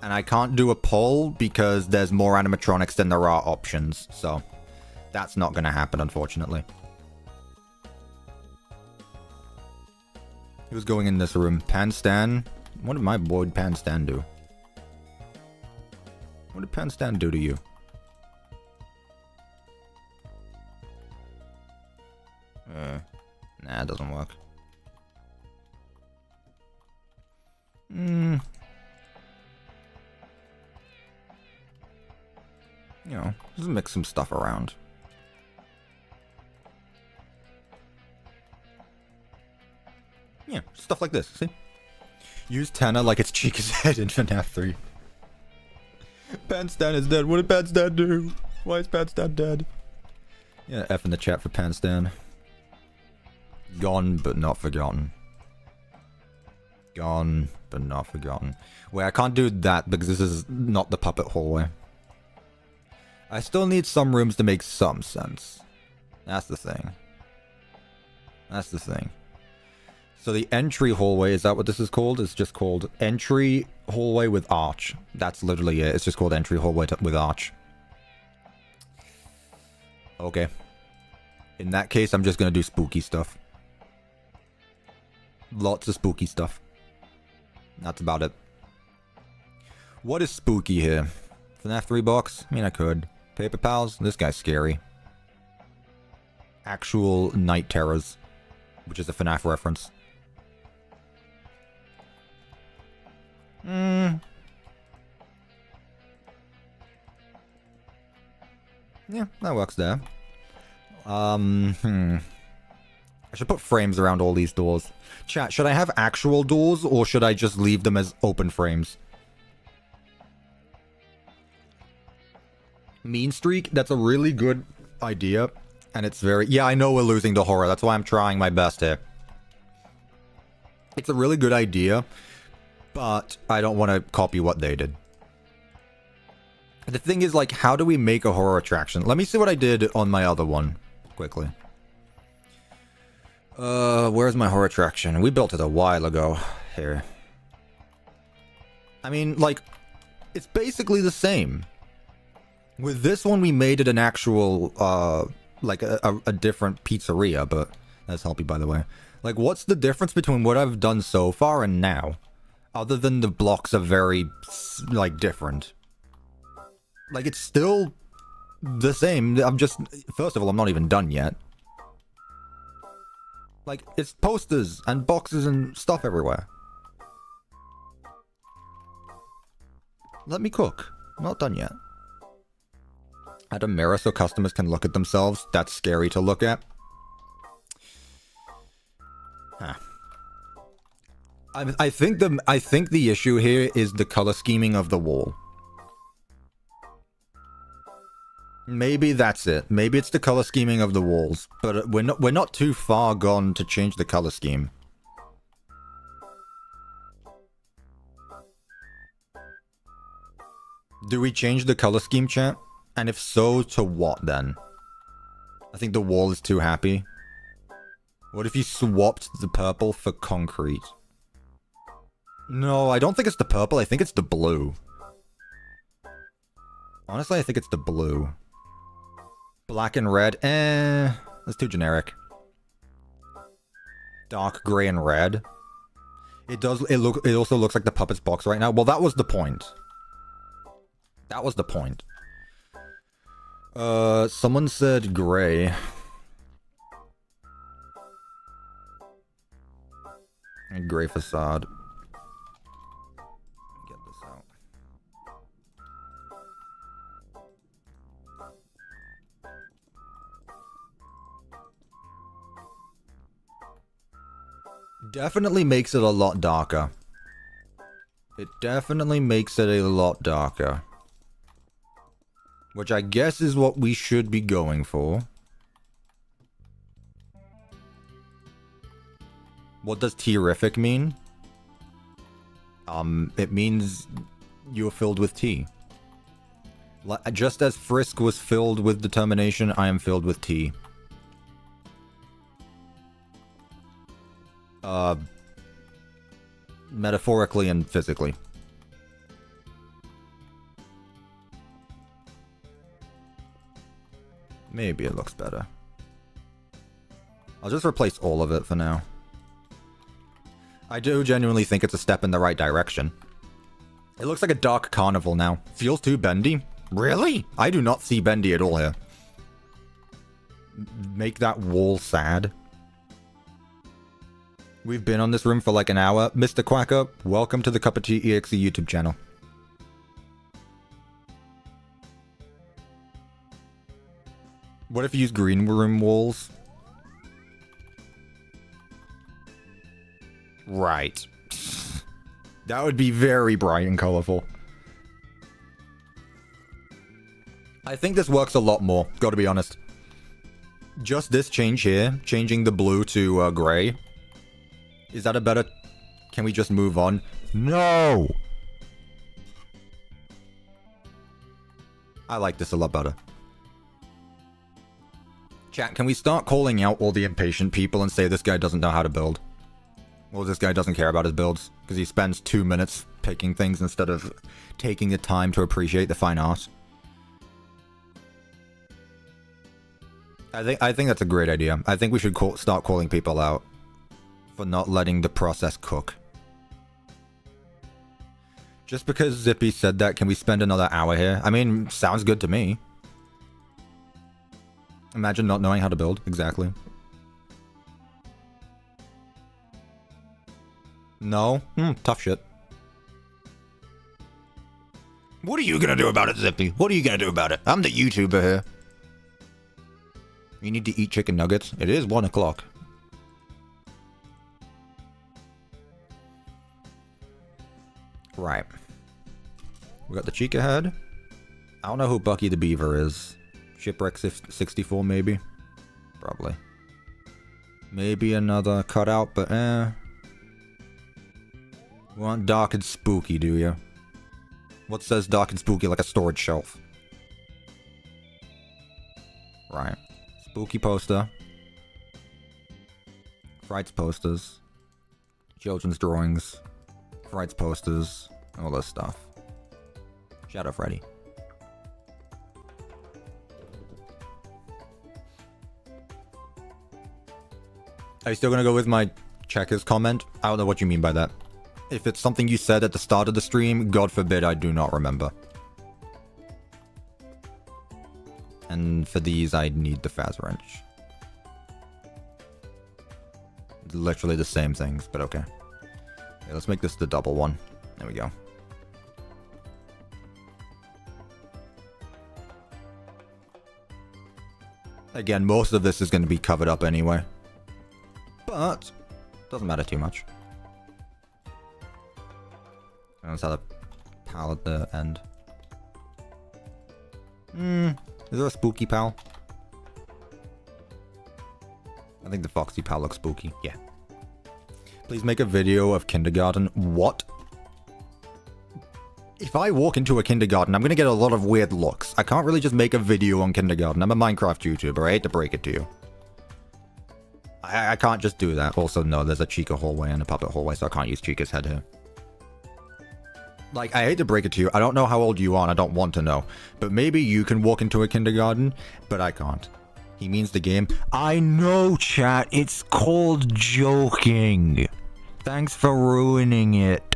And I can't do a poll because there's more animatronics than there are options. So, that's not going to happen, unfortunately. Who's going in this room? Panstan? What did my boy Panstan do? What did Panstan do to you? Nah, it doesn't work. You know, just mix some stuff around. Yeah, stuff like this, see? Use Tana like it's Chica's head in FNAF 3. Panstan is dead. What did Panstan do? Why is Panstan dead? Yeah, F in the chat for Panstan. Gone, but not forgotten. Gone, but not forgotten. Wait, I can't do that because this is not the puppet hallway. I still need some rooms to make some sense. That's the thing. That's the thing. So the entry hallway, is that what this is called? It's just called entry hallway with arch. That's literally it. It's just called entry hallway with arch. Okay. In that case, I'm just going to do spooky stuff. Lots of spooky stuff. That's about it. What is spooky here? FNAF 3 box? I mean, I could. Paper Pals? This guy's scary. Actual night terrors, which is a FNAF reference. Yeah, that works there. I should put frames around all these doors. Chat, should I have actual doors or should I just leave them as open frames? Mean streak? That's a really good idea. And it's very... Yeah, I know we're losing to horror. That's why I'm trying my best here. It's a really good idea. But I don't want to copy what they did. The thing is, like, how do we make a horror attraction? Let me see what I did on my other one. Quickly. Where's my horror attraction? We built it a while ago. Here. I mean, like, it's basically the same. With this one, we made it an actual, like, a different pizzeria, but that's helpy, by the way. Like, what's the difference between what I've done so far and now? Other than the blocks are very, like, different. Like, it's still the same. I'm just... First of all, I'm not even done yet. Like, it's posters and boxes and stuff everywhere. Let me cook. I'm not done yet. Add a mirror so customers can look at themselves. That's scary to look at. Huh. I think the issue here is the color scheming of the wall. Maybe that's it. Maybe it's the color scheming of the walls. But we're not too far gone to change the color scheme. Do we change the color scheme, chat? And if so, to what then? I think the wall is too happy. What if you swapped the purple for concrete? No, I don't think it's the purple. I think it's the blue. Honestly, I think it's the blue. Black and red. That's too generic. Dark gray and red. It also looks like the puppet's box right now. Well, that was the point. That was the point. Someone said gray. A gray facade. Get this out. Definitely makes it a lot darker. It definitely makes it a lot darker. Which I guess is what we should be going for. What does terrific mean? It means you're filled with tea. Just as Frisk was filled with determination, I am filled with tea. Metaphorically and physically. Maybe it looks better. I'll just replace all of it for now. I do genuinely think it's a step in the right direction. It looks like a dark carnival now. Feels too bendy. Really? I do not see bendy at all here. Make that wall sad. We've been on this room for like an hour. Mr. Quacker, welcome to the CuppaTeaExe YouTube channel. What if you use green room walls? Right. That would be very bright and colorful. I think this works a lot more, gotta be honest. Just this change here, changing the blue to gray. Is that a better... Can we just move on? No! I like this a lot better. Chat, can we start calling out all the impatient people and say this guy doesn't know how to build? Well, this guy doesn't care about his builds, because he spends 2 minutes picking things instead of taking the time to appreciate the fine art. I think that's a great idea. I think we should start calling people out for not letting the process cook. Just because Zippy said that, can we spend another hour here? I mean, sounds good to me. Imagine not knowing how to build. Exactly. No? Tough shit. What are you gonna do about it, Zippy? What are you gonna do about it? I'm the YouTuber here. You need to eat chicken nuggets. It is 1 o'clock. Right. We got the Chica head. I don't know who Bucky the Beaver is. Shipwreck 64 maybe? Probably. Maybe another cutout, but You want dark and spooky, do you? What says dark and spooky like a storage shelf? Right. Spooky poster. Fright's posters. Children's drawings. Fright's posters. All this stuff. Shadow Freddy. Are you still gonna go with my checkers comment? I don't know what you mean by that. If it's something you said at the start of the stream, God forbid I do not remember. And for these, I need the Faz wrench. Literally the same things, but okay. Okay, let's make this the double one. There we go. Again, most of this is going to be covered up anyway. But, doesn't matter too much. Let's have a pal at the end. Is there a spooky pal? I think the Foxy pal looks spooky. Yeah. Please make a video of kindergarten. What? If I walk into a kindergarten, I'm gonna get a lot of weird looks. I can't really just make a video on kindergarten. I'm a Minecraft YouTuber. I hate to break it to you. I can't just do that. Also, no, there's a Chica hallway and a puppet hallway, so I can't use Chica's head here. Like, I hate to break it to you. I don't know how old you are and I don't want to know. But maybe you can walk into a kindergarten, but I can't. He means the game. I know, chat. It's called joking. Thanks for ruining it.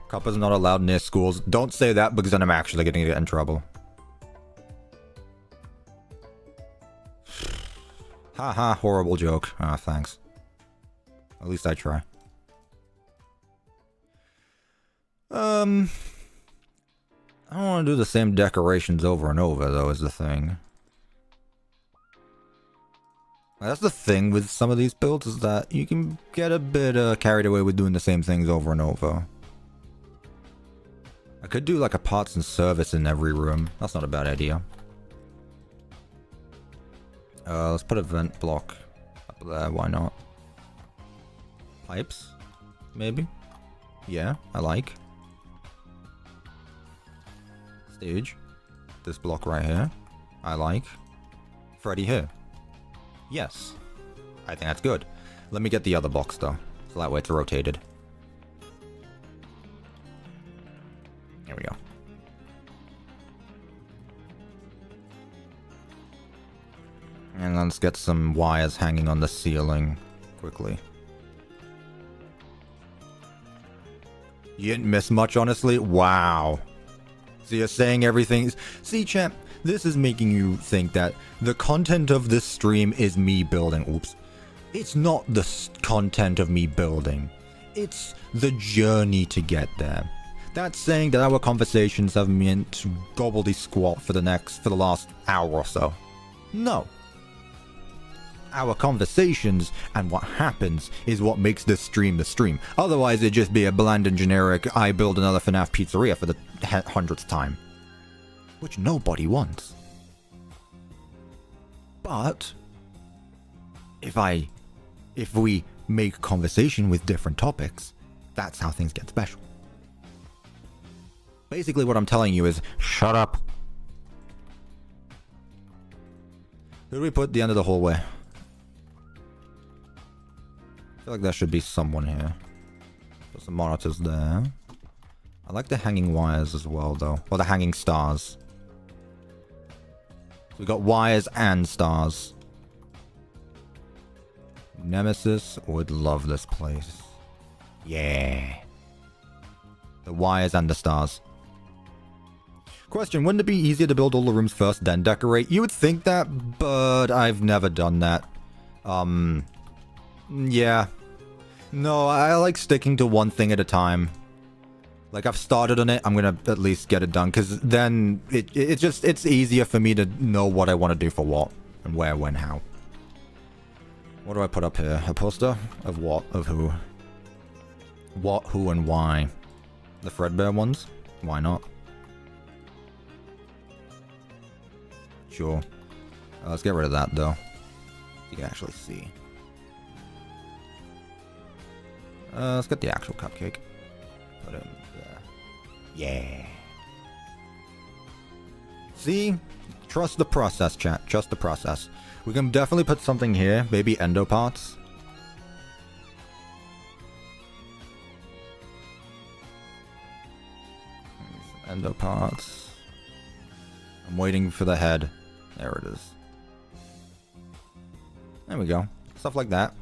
Cuppa's not allowed near schools. Don't say that because then I'm actually going to get in trouble. Haha, horrible joke. Ah, thanks. At least I try. I don't want to do the same decorations over and over, though, is the thing. That's the thing with some of these builds, is that you can get a bit carried away with doing the same things over and over. I could do like a parts and service in every room. That's not a bad idea. Let's put a vent block up there, why not? Pipes? Maybe? Yeah, I like. Stage. This block right here. I like. Freddy here. Yes. I think that's good. Let me get the other box though. So that way it's rotated. There we go. And let's get some wires hanging on the ceiling quickly. You didn't miss much, honestly? Wow. So you're saying everything... See, champ, this is making you think that the content of this stream is me building. Oops. It's not the content of me building. It's the journey to get there. That's saying that our conversations have meant gobbledy squat for the last hour or so. No. Our conversations and what happens is what makes this stream the stream. Otherwise, it'd just be a bland and generic, I build another FNAF pizzeria for the 100th time. Which nobody wants. But, if we make conversation with different topics, that's how things get special. Basically, what I'm telling you is, shut up. Who do we put at the end of the hallway? I feel like there should be someone here. Put some monitors there. I like the hanging wires as well, though. Or the hanging stars. So we got wires and stars. Nemesis would love this place. Yeah. The wires and the stars. Question, wouldn't it be easier to build all the rooms first, then decorate? You would think that, but I've never done that. Yeah. No, I like sticking to one thing at a time. Like, I've started on it, I'm gonna at least get it done, because then it's easier for me to know what I want to do for what, and where, when, how. What do I put up here? A poster? Of what? Of who? What, who, and why? The Fredbear ones? Why not? Sure. Let's get rid of that, though. You can actually see. Let's get the actual cupcake. Put it there. Yeah. See? Trust the process, chat. Trust the process. We can definitely put something here. Maybe endo parts. Endo parts. I'm waiting for the head. There it is. There we go. Stuff like that.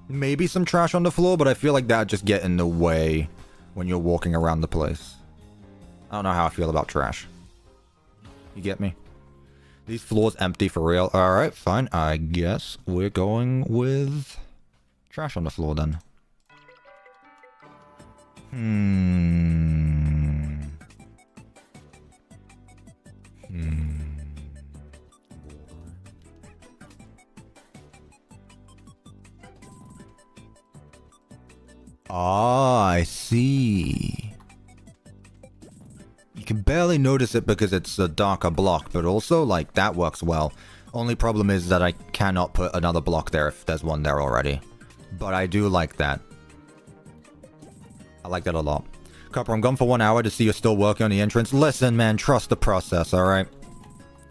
Maybe some trash on the floor, but I feel like that just get in the way when you're walking around the place. I don't know how I feel about trash. You get me? These floors empty for real. Alright, fine. I guess we're going with trash on the floor then. Ah, I see. You can barely notice it because it's a darker block, but also, like, that works well. Only problem is that I cannot put another block there if there's one there already. But I do like that. I like that a lot. Cuppa, I'm gone for 1 hour to see you're still working on the entrance. Listen, man, trust the process, alright?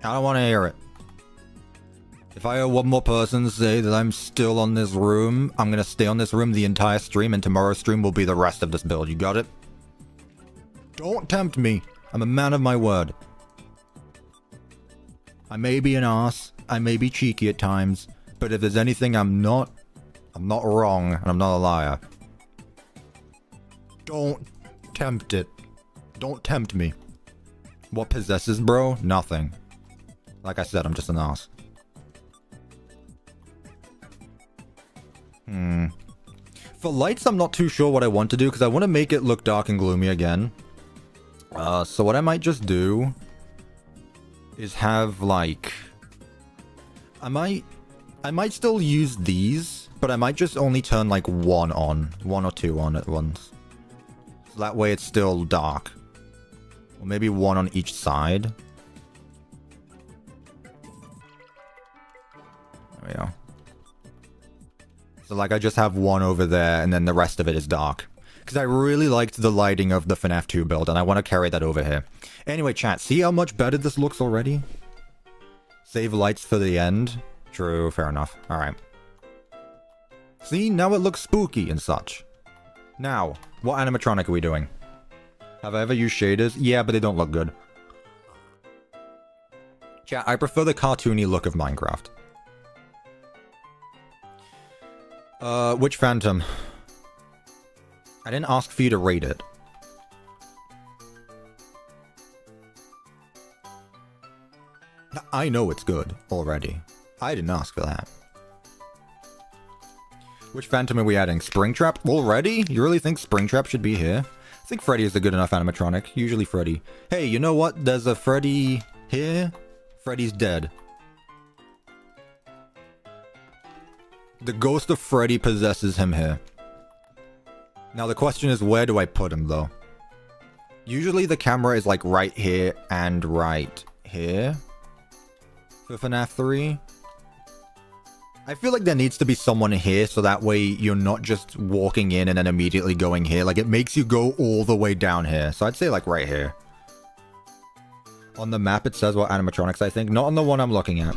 I don't want to hear it. If I hear one more person say that I'm still on this room, I'm gonna stay on this room the entire stream, and tomorrow's stream will be the rest of this build. You got it? Don't tempt me. I'm a man of my word. I may be an ass, I may be cheeky at times, but if there's anything I'm not wrong, and I'm not a liar. Don't tempt it. Don't tempt me. What possesses, bro? Nothing. Like I said, I'm just an ass. For lights, I'm not too sure what I want to do, because I want to make it look dark and gloomy again. So what I might just do is have, like... I might still use these, but I might just only turn, like, one on. One or two on at once. So that way it's still dark. Or maybe one on each side. There we go. So, like, I just have one over there, and then the rest of it is dark. Because I really liked the lighting of the FNAF 2 build, and I want to carry that over here. Anyway, chat, see how much better this looks already? Save lights for the end? True, fair enough. Alright. See, now it looks spooky and such. Now, what animatronic are we doing? Have I ever used shaders? Yeah, but they don't look good. Chat, I prefer the cartoony look of Minecraft. Which Phantom? I didn't ask for you to rate it. I know it's good already. I didn't ask for that. Which Phantom are we adding? Springtrap? Already? You really think Springtrap should be here? I think Freddy is a good enough animatronic. Usually Freddy. Hey, you know what? There's a Freddy here. Freddy's dead. The ghost of Freddy possesses him here. Now the question is, where do I put him though? Usually the camera is like right here and right here for FNAF 3. I feel like there needs to be someone here so that way you're not just walking in and then immediately going here. Like, it makes you go all the way down here. So I'd say like right here. On the map it says what animatronics I think. Not on the one I'm looking at.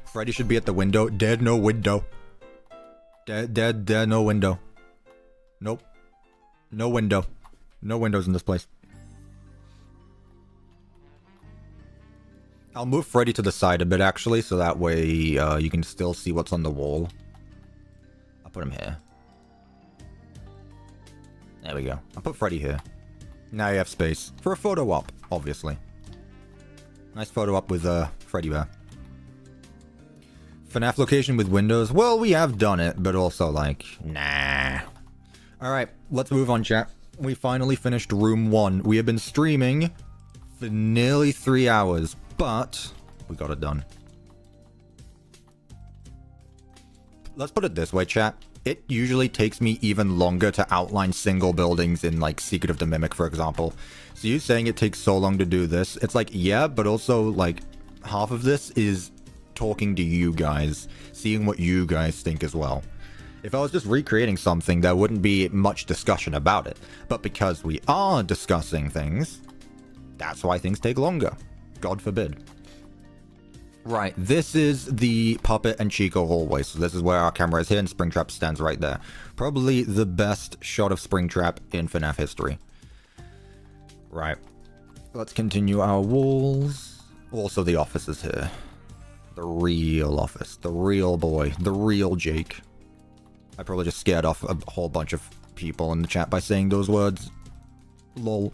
Freddy should be at the window. Dead, no window. Dead, no window. Nope. No window. No windows in this place. I'll move Freddy to the side a bit, actually, so that way you can still see what's on the wall. I'll put him here. There we go. I'll put Freddy here. Now you have space for a photo op. obviously. Nice photo up with Freddy Bear. FNAF location with windows. Well, we have done it, but also like, nah. Alright, let's move on, chat. We finally finished room 1. We have been streaming for nearly 3 hours, but we got it done. Let's put it this way, chat. It usually takes me even longer to outline single buildings in, like, Secret of the Mimic, for example. So you saying it takes so long to do this, it's like, yeah, but also, like, half of this is talking to you guys, seeing what you guys think as well. If I was just recreating something, there wouldn't be much discussion about it. But because we are discussing things, that's why things take longer. God forbid. Right, this is the Puppet and Chica hallway. So this is where our camera is here and Springtrap stands right there. Probably the best shot of Springtrap in FNAF history. Right. Let's continue our walls. Also, the office is here. The real office. The real boy. The real Jake. I probably just scared off a whole bunch of people in the chat by saying those words. Lol.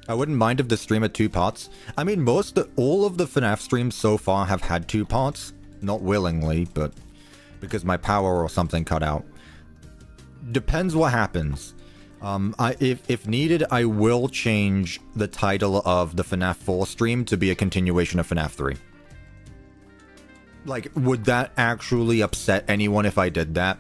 I wouldn't mind if the stream had 2 parts. I mean, all of the FNAF streams so far have had 2 parts. Not willingly, but because my power or something cut out. Depends what happens. If needed, I will change the title of the FNAF 4 stream to be a continuation of FNAF 3. Like, would that actually upset anyone if I did that?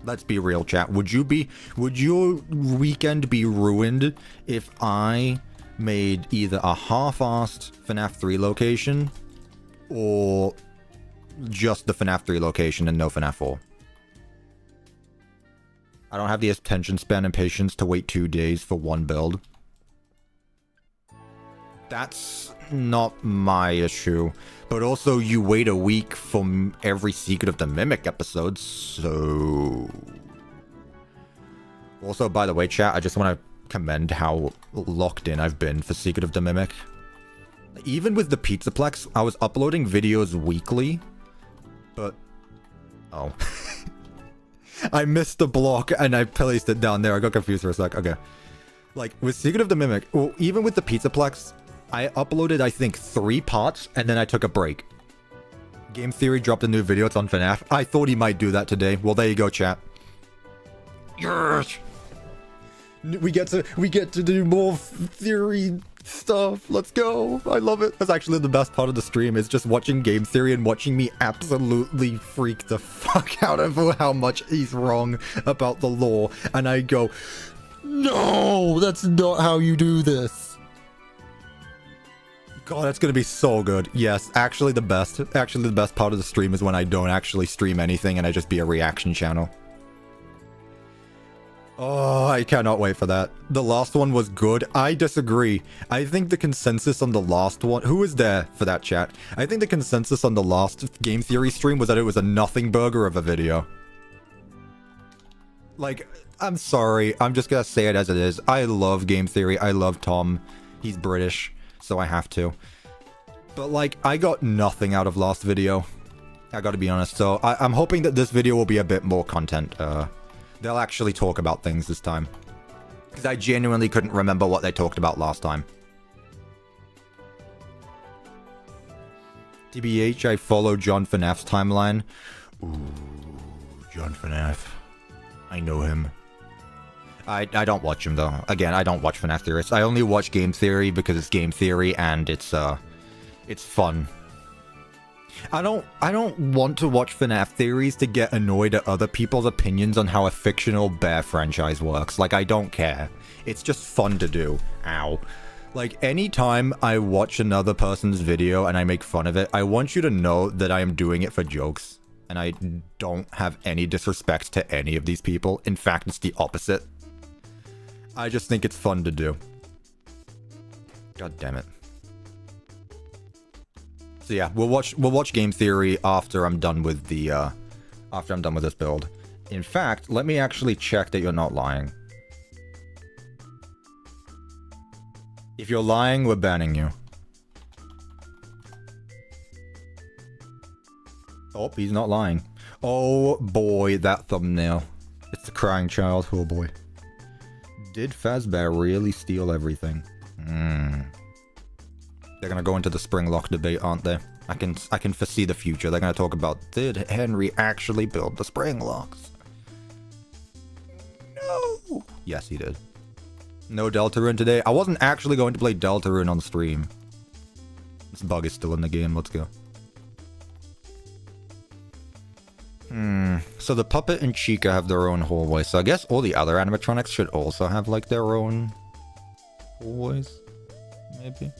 Let's be real, chat. Would your weekend be ruined if I made either a half-assed FNAF 3 location or just the FNAF 3 location and no FNAF 4? I don't have the attention span and patience to wait 2 days for one build. That's not my issue. But also, you wait a week from every Secret of the Mimic episode, so... Also, by the way, chat, I just want to commend how locked in I've been for Secret of the Mimic. Even with the Pizzaplex, I was uploading videos weekly, but... Oh. I missed the block and I placed it down there. I got confused for a sec. Okay. Like, with Secret of the Mimic, well, even with the Pizzaplex, I uploaded, I think, 3 parts, and then I took a break. Game Theory dropped a new video. It's on FNAF. I thought he might do that today. Well, there you go, chat. Yes! We get to do more theory stuff. Let's go. I love it. That's actually the best part of the stream, is just watching Game Theory and watching me absolutely freak the fuck out over how much he's wrong about the lore. And I go, no, that's not how you do this. God, that's gonna be so good. Yes, actually the best part of the stream is when I don't actually stream anything and I just be a reaction channel. Oh, I cannot wait for that. The last one was good. I disagree. I think the consensus on the last one... Who was there for that, chat? I think the consensus on the last Game Theory stream was that it was a nothing burger of a video. Like, I'm sorry. I'm just gonna say it as it is. I love Game Theory. I love Tom. He's British, so I have to. But, like, I got nothing out of last video. I gotta be honest. So, I'm hoping that this video will be a bit more content. They'll actually talk about things this time. Because I genuinely couldn't remember what they talked about last time. TBH, I follow John FNAF's timeline. Ooh, John FNAF. I know him. I don't watch him, though. Again, I don't watch FNAF theorists. I only watch Game Theory because it's Game Theory and it's fun. I don't want to watch FNAF theories to get annoyed at other people's opinions on how a fictional bear franchise works. Like, I don't care. It's just fun to do. Ow. Like, anytime I watch another person's video and I make fun of it, I want you to know that I am doing it for jokes. And I don't have any disrespect to any of these people. In fact, it's the opposite. I just think it's fun to do. God damn it. So yeah, we'll watch Game Theory after I'm done with the this build. In fact, let me actually check that you're not lying. If you're lying, we're banning you. Oh, he's not lying. Oh boy, that thumbnail. It's the crying child. Oh boy. Did Fazbear really steal everything? They're gonna go into the Springlock debate, aren't they? I can foresee the future. They're gonna talk about, did Henry actually build the Springlocks? No! Yes, he did. No Deltarune today. I wasn't actually going to play Deltarune on stream. This bug is still in the game. Let's go. So the Puppet and Chica have their own hallway. So I guess all the other animatronics should also have, like, their own hallways. Maybe.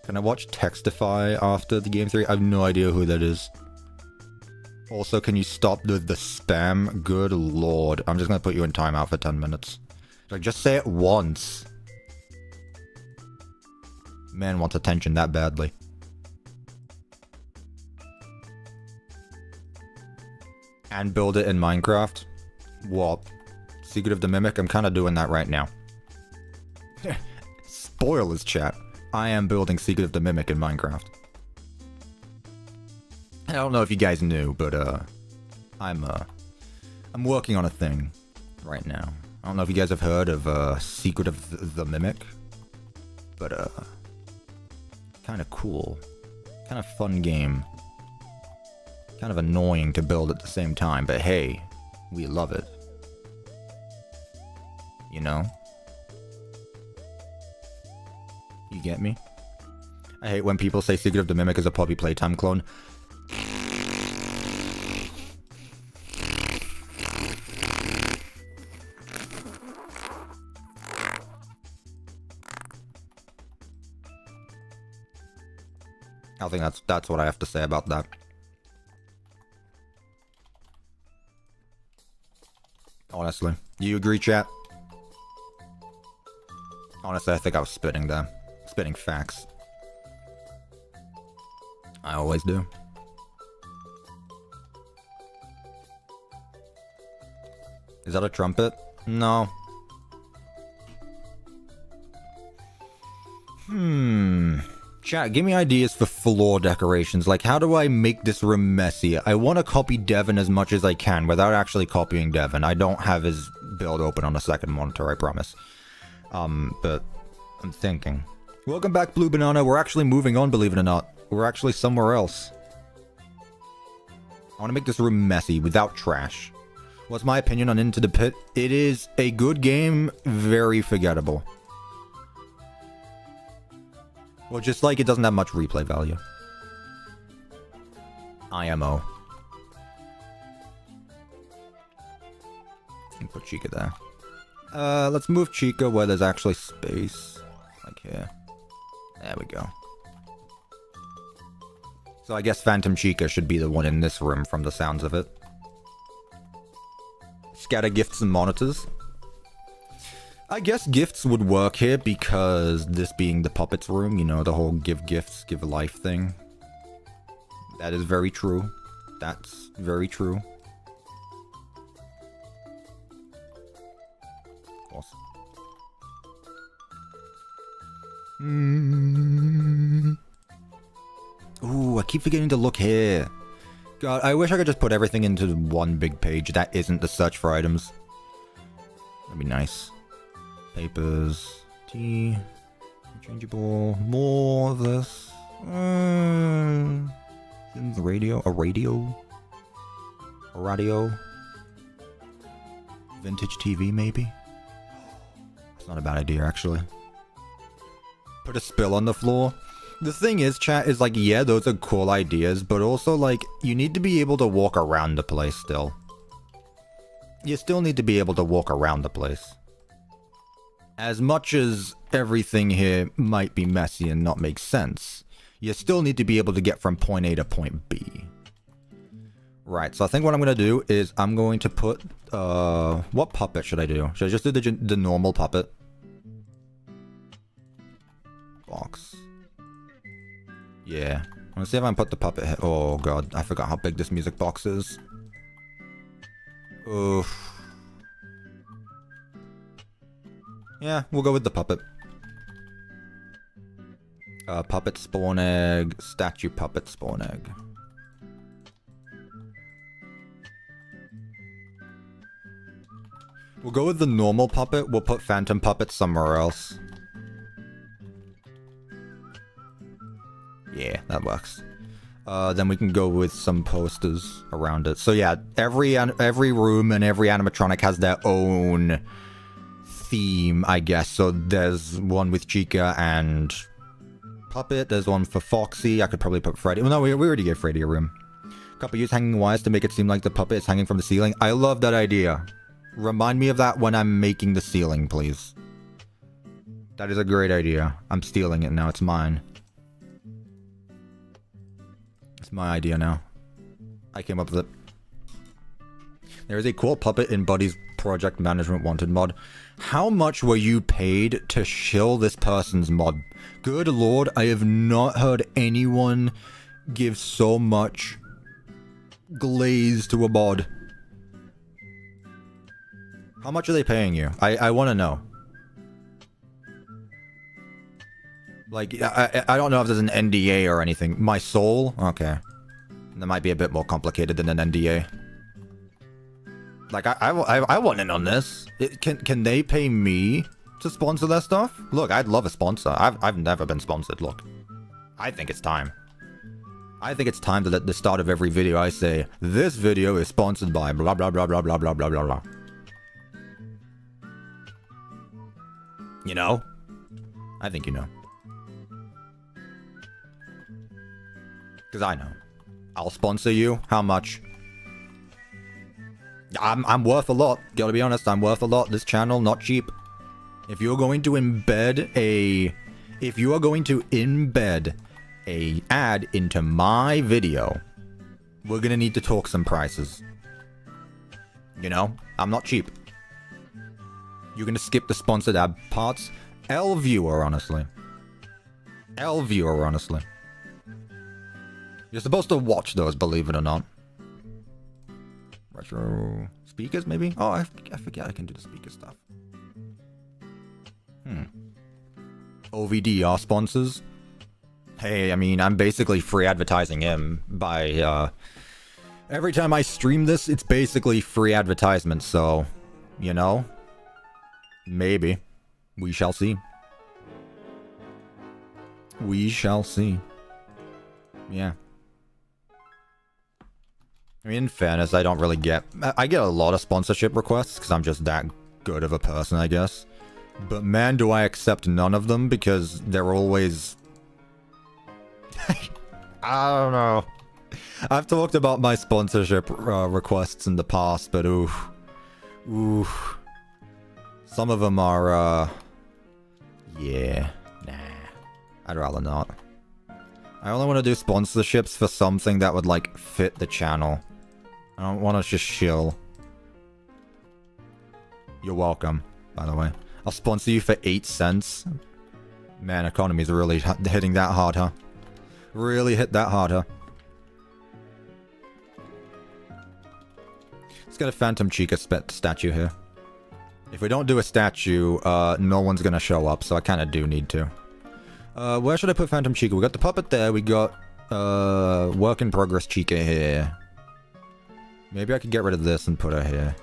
Can I watch Textify after the game 3? I have no idea who that is. Also, can you stop the spam? Good lord. I'm just gonna put you in timeout for 10 minutes. Like, just say it once. Man wants attention that badly. And build it in Minecraft? What? Secret of the Mimic? I'm kind of doing that right now. Spoilers, chat. I am building Secret of the Mimic in Minecraft. I don't know if you guys knew, but I'm working on a thing right now. I don't know if you guys have heard of Secret of the Mimic, but kind of cool, kind of fun game. Kind of annoying to build at the same time, but hey, we love it. You know? You get me? I hate when people say Secret of the Mimic is a Poppy Playtime clone. I think that's what I have to say about that. Honestly. Do you agree, chat? Honestly, I think I was spitting there. Spitting facts. I always do. Is that a trumpet? No. Chat, give me ideas for floor decorations. Like, how do I make this room messy? I want to copy Devin as much as I can without actually copying Devin. I don't have his build open on a second monitor, I promise. But I'm thinking. Welcome back, Blue Banana. We're actually moving on, believe it or not. We're actually somewhere else. I want to make this room messy without trash. What's my opinion on Into the Pit? It is a good game, very forgettable. Well, just like it doesn't have much replay value. IMO. And put Chica there. Let's move Chica where there's actually space. Like here. There we go. So I guess Phantom Chica should be the one in this room from the sounds of it. Scatter gifts and monitors. I guess gifts would work here because this being the puppets room, you know, the whole give gifts, give life thing. That is very true. That's very true. Of course. Ooh, I keep forgetting to look here. God, I wish I could just put everything into one big page that isn't the search for items. That'd be nice. Papers, tea, changeable, more of this. Radio, a radio, vintage TV maybe. It's not a bad idea actually. Put a spill on the floor. The thing is, chat, is like, yeah, those are cool ideas, but also like you need to be able to walk around the place still. You still need to be able to walk around the place. As much as everything here might be messy and not make sense, you still need to be able to get from point A to point B. Right, so I think what I'm going to do is I'm going to put... what puppet should I do? Should I just do the normal puppet? Box. Yeah. I want to see if I can put the puppet here. Oh god, I forgot how big this music box is. Oof. Yeah, we'll go with the puppet. Puppet spawn egg, statue puppet spawn egg. We'll go with the normal puppet. We'll put phantom puppet somewhere else. Yeah, that works. Then we can go with some posters around it. So yeah, every room and every animatronic has their own theme, I guess. So there's one with Chica and Puppet. There's one for Foxy. I could probably put Freddy. Well, no, we already gave Freddy a room. Cuppa, use hanging wires to make it seem like the puppet is hanging from the ceiling. I love that idea. Remind me of that when I'm making the ceiling, please. That is a great idea. I'm stealing it now. It's mine. It's my idea now. I came up with it. There is a cool puppet in Buddy's Project Management Wanted mod. How much were you paid to shill this person's mod? Good lord, I have not heard anyone give so much glaze to a mod. How much are they paying you? I want to know. Like, I don't know if there's an NDA or anything. My soul? Okay. That might be a bit more complicated than an NDA. Like, I want in on this. Can they pay me to sponsor their stuff? Look, I'd love a sponsor. I've never been sponsored, look. I think it's time. I think it's time that at the start of every video I say, this video is sponsored by blah blah blah blah blah blah blah blah blah. You know? I think you know. Because I know. I'll sponsor you. How much? I'm worth a lot. Gotta be honest, I'm worth a lot. This channel, not cheap. If you're going to embed a ad into my video, we're gonna need to talk some prices. You know? I'm not cheap. You're gonna skip the sponsored ad parts? L viewer, honestly. L viewer, honestly. You're supposed to watch those, believe it or not. Retro speakers, maybe? Oh, I forget I can do the speaker stuff. OVD, our sponsors? Hey, I mean, I'm basically free advertising him by, every time I stream this, it's basically free advertisement, so, you know? Maybe. We shall see. We shall see. Yeah. I mean, in fairness, I don't really get... I get a lot of sponsorship requests, because I'm just that good of a person, I guess. But man, do I accept none of them, because they're always... I don't know. I've talked about my sponsorship requests in the past, but oof. Oof. Some of them are, yeah. Nah. I'd rather not. I only want to do sponsorships for something that would, like, fit the channel. I don't want to just shill. You're welcome, by the way. I'll sponsor you for 8 cents. Man, economy's really hitting that hard, huh? Really hit that hard, huh? Let's get a Phantom Chica statue here. If we don't do a statue, no one's gonna show up, so I kind of do need to. Where should I put Phantom Chica? We got the puppet there, we got, work in progress Chica here. Maybe I could get rid of this and put her here.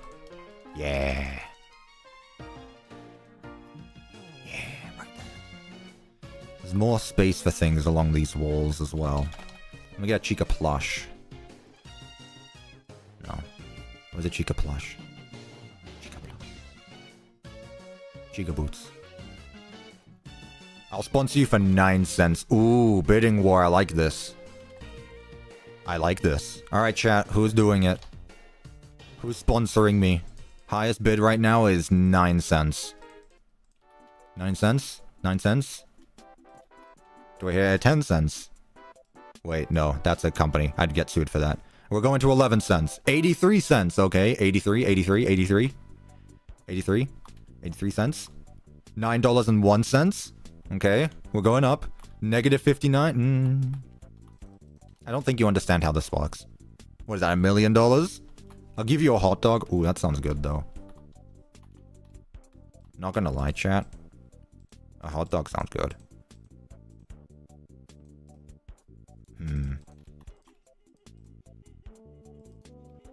Yeah. Yeah, right there. There's more space for things along these walls as well. Let me get a Chica plush. No. Where's the Chica plush? Chica plush. Chica boots. I'll sponsor you for 9 cents. Ooh, bidding war. I like this. I like this. Alright, chat. Who's doing it? Who's sponsoring me? Highest bid right now is 9 cents. 9 cents? 9 cents? Do I hear 10 cents? Wait, no. That's a company. I'd get sued for that. We're going to 11 cents. 83 cents. Okay. 83, 83, 83. 83. 83 cents. $9.01. Okay. We're going up. Negative 59. I don't think you understand how this works. What is that, $1 million? I'll give you a hot dog. Ooh, that sounds good, though. Not gonna lie, chat. A hot dog sounds good.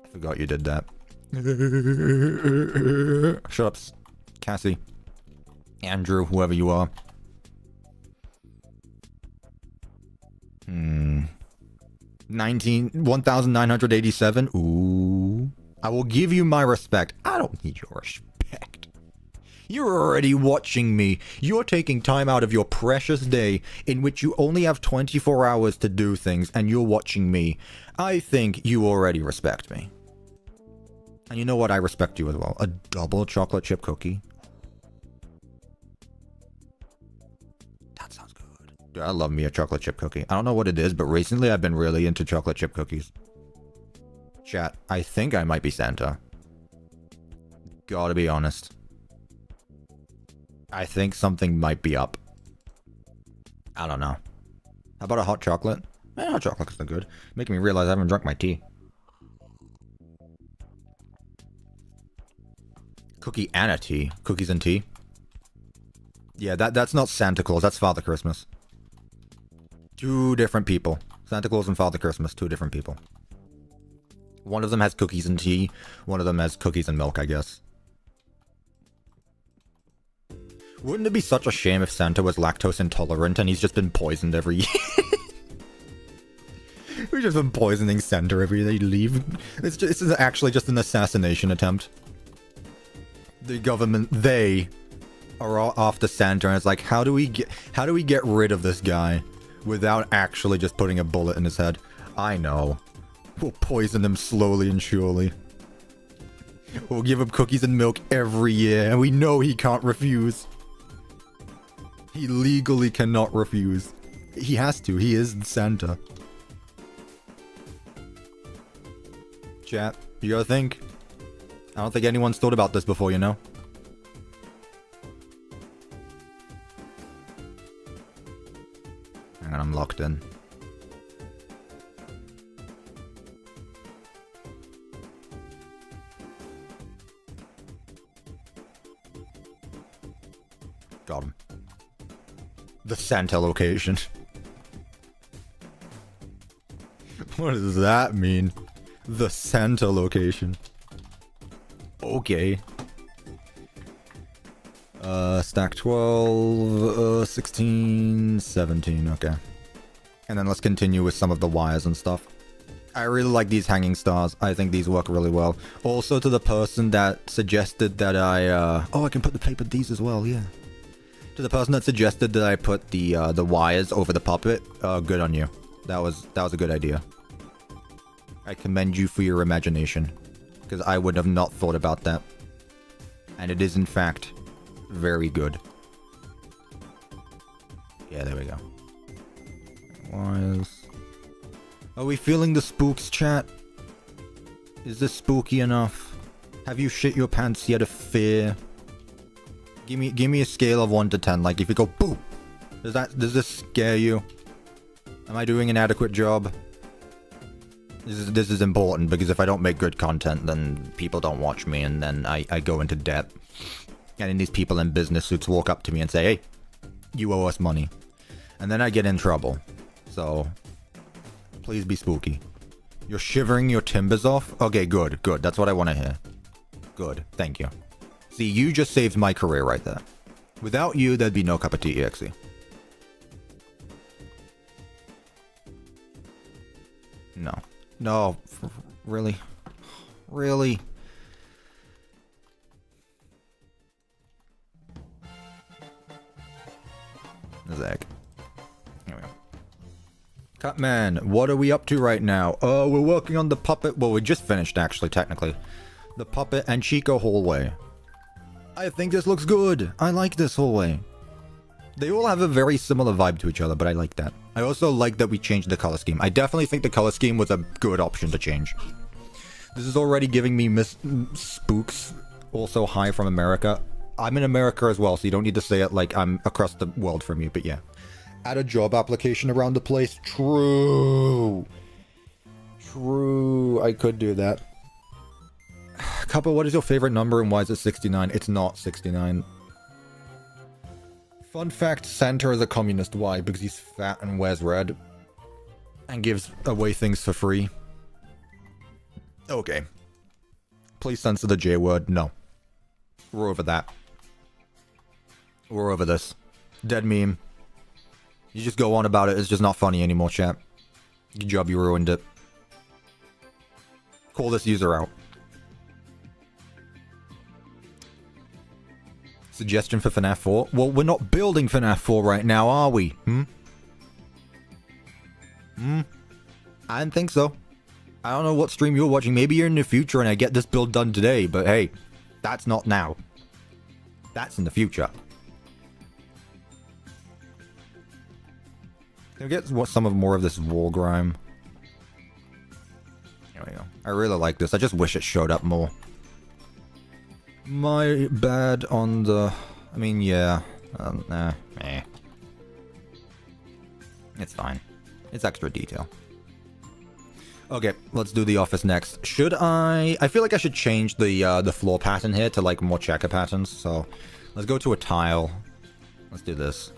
I forgot you did that. Shut up, Cassie. Andrew, whoever you are. 1987. Ooh. I will give you my respect. I don't need your respect. You're already watching me. You're taking time out of your precious day in which you only have 24 hours to do things, and you're watching me. I think you already respect me. And you know what? I respect you as well. A double chocolate chip cookie. That sounds good. Dude, I love me a chocolate chip cookie. I don't know what it is, but recently I've been really into chocolate chip cookies. Chat, I think I might be Santa. Gotta be honest. I think something might be up. I don't know. How about a hot chocolate? Hot chocolate is good. Making me realize I haven't drunk my tea. Cookie and a tea. Cookies and tea. Yeah, that's not Santa Claus. That's Father Christmas. Two different people. Santa Claus and Father Christmas. Two different people. One of them has cookies and tea. One of them has cookies and milk, I guess. Wouldn't it be such a shame if Santa was lactose intolerant and he's just been poisoned every year? We've just been poisoning Santa every day. Leave. This is actually just an assassination attempt. The government, they are all after Santa, and it's like, how do we get rid of this guy without actually just putting a bullet in his head? I know. We'll poison him slowly and surely. We'll give him cookies and milk every year, and we know he can't refuse. He legally cannot refuse. He has to. He is Santa. Chat, you gotta think. I don't think anyone's thought about this before, you know? Hang on, I'm locked in. Got him. The Santa location. What does that mean? The Santa location. Okay. Stack 12, 16, 17, okay. And then let's continue with some of the wires and stuff. I really like these hanging stars. I think these work really well. Also to the person that suggested that I, oh, I can put the tape with these as well, yeah. To the person that suggested that I put the wires over the puppet, good on you. That was a good idea. I commend you for your imagination, because I would have not thought about that. And it is, in fact, very good. Yeah, there we go. Wires. Are we feeling the spooks, chat? Is this spooky enough? Have you shit your pants yet of fear? Give me a scale of 1 to 10. Like, if you go boom, does this scare you? Am I doing an adequate job? This is important, because if I don't make good content, then people don't watch me, and then I go into debt. And then these people in business suits walk up to me and say, hey, you owe us money. And then I get in trouble. So, please be spooky. You're shivering your timbers off? Okay, good. That's what I want to hear. Good. Thank you. See, you just saved my career right there. Without you, there'd be no CuppaTeaExe. No. Really? Really? Zach. There we go. Cutman, what are we up to right now? We're working on the puppet. Well, we just finished, actually, technically. The puppet and Chica hallway. I think this looks good. I like this hallway. They all have a very similar vibe to each other, but I like that. I also like that we changed the color scheme. I definitely think the color scheme was a good option to change. This is already giving me spooks. Also, hi from America. I'm in America as well, so you don't need to say it like I'm across the world from you, but yeah. Add a job application around the place. True. I could do that. Cuppa, what is your favorite number and why is it 69? It's not 69. Fun fact, Santa is a communist. Why? Because he's fat and wears red. And gives away things for free. Okay. Please censor the J word. No. We're over that. We're over this. Dead meme. You just go on about it. It's just not funny anymore, chat. Good job, you ruined it. Call this user out. Suggestion for FNAF 4? Well, we're not building FNAF 4 right now, are we? I didn't think so. I don't know what stream you're watching. Maybe you're in the future and I get this build done today, but hey, that's not now. That's in the future. Can we get some more of this wall grime? There we go. I really like this. I just wish it showed up more. My bad on the... I mean, yeah. It's fine. It's extra detail. Okay, let's do the office next. Should I feel like I should change the floor pattern here to like more checker patterns. So let's go to a tile. Let's do this.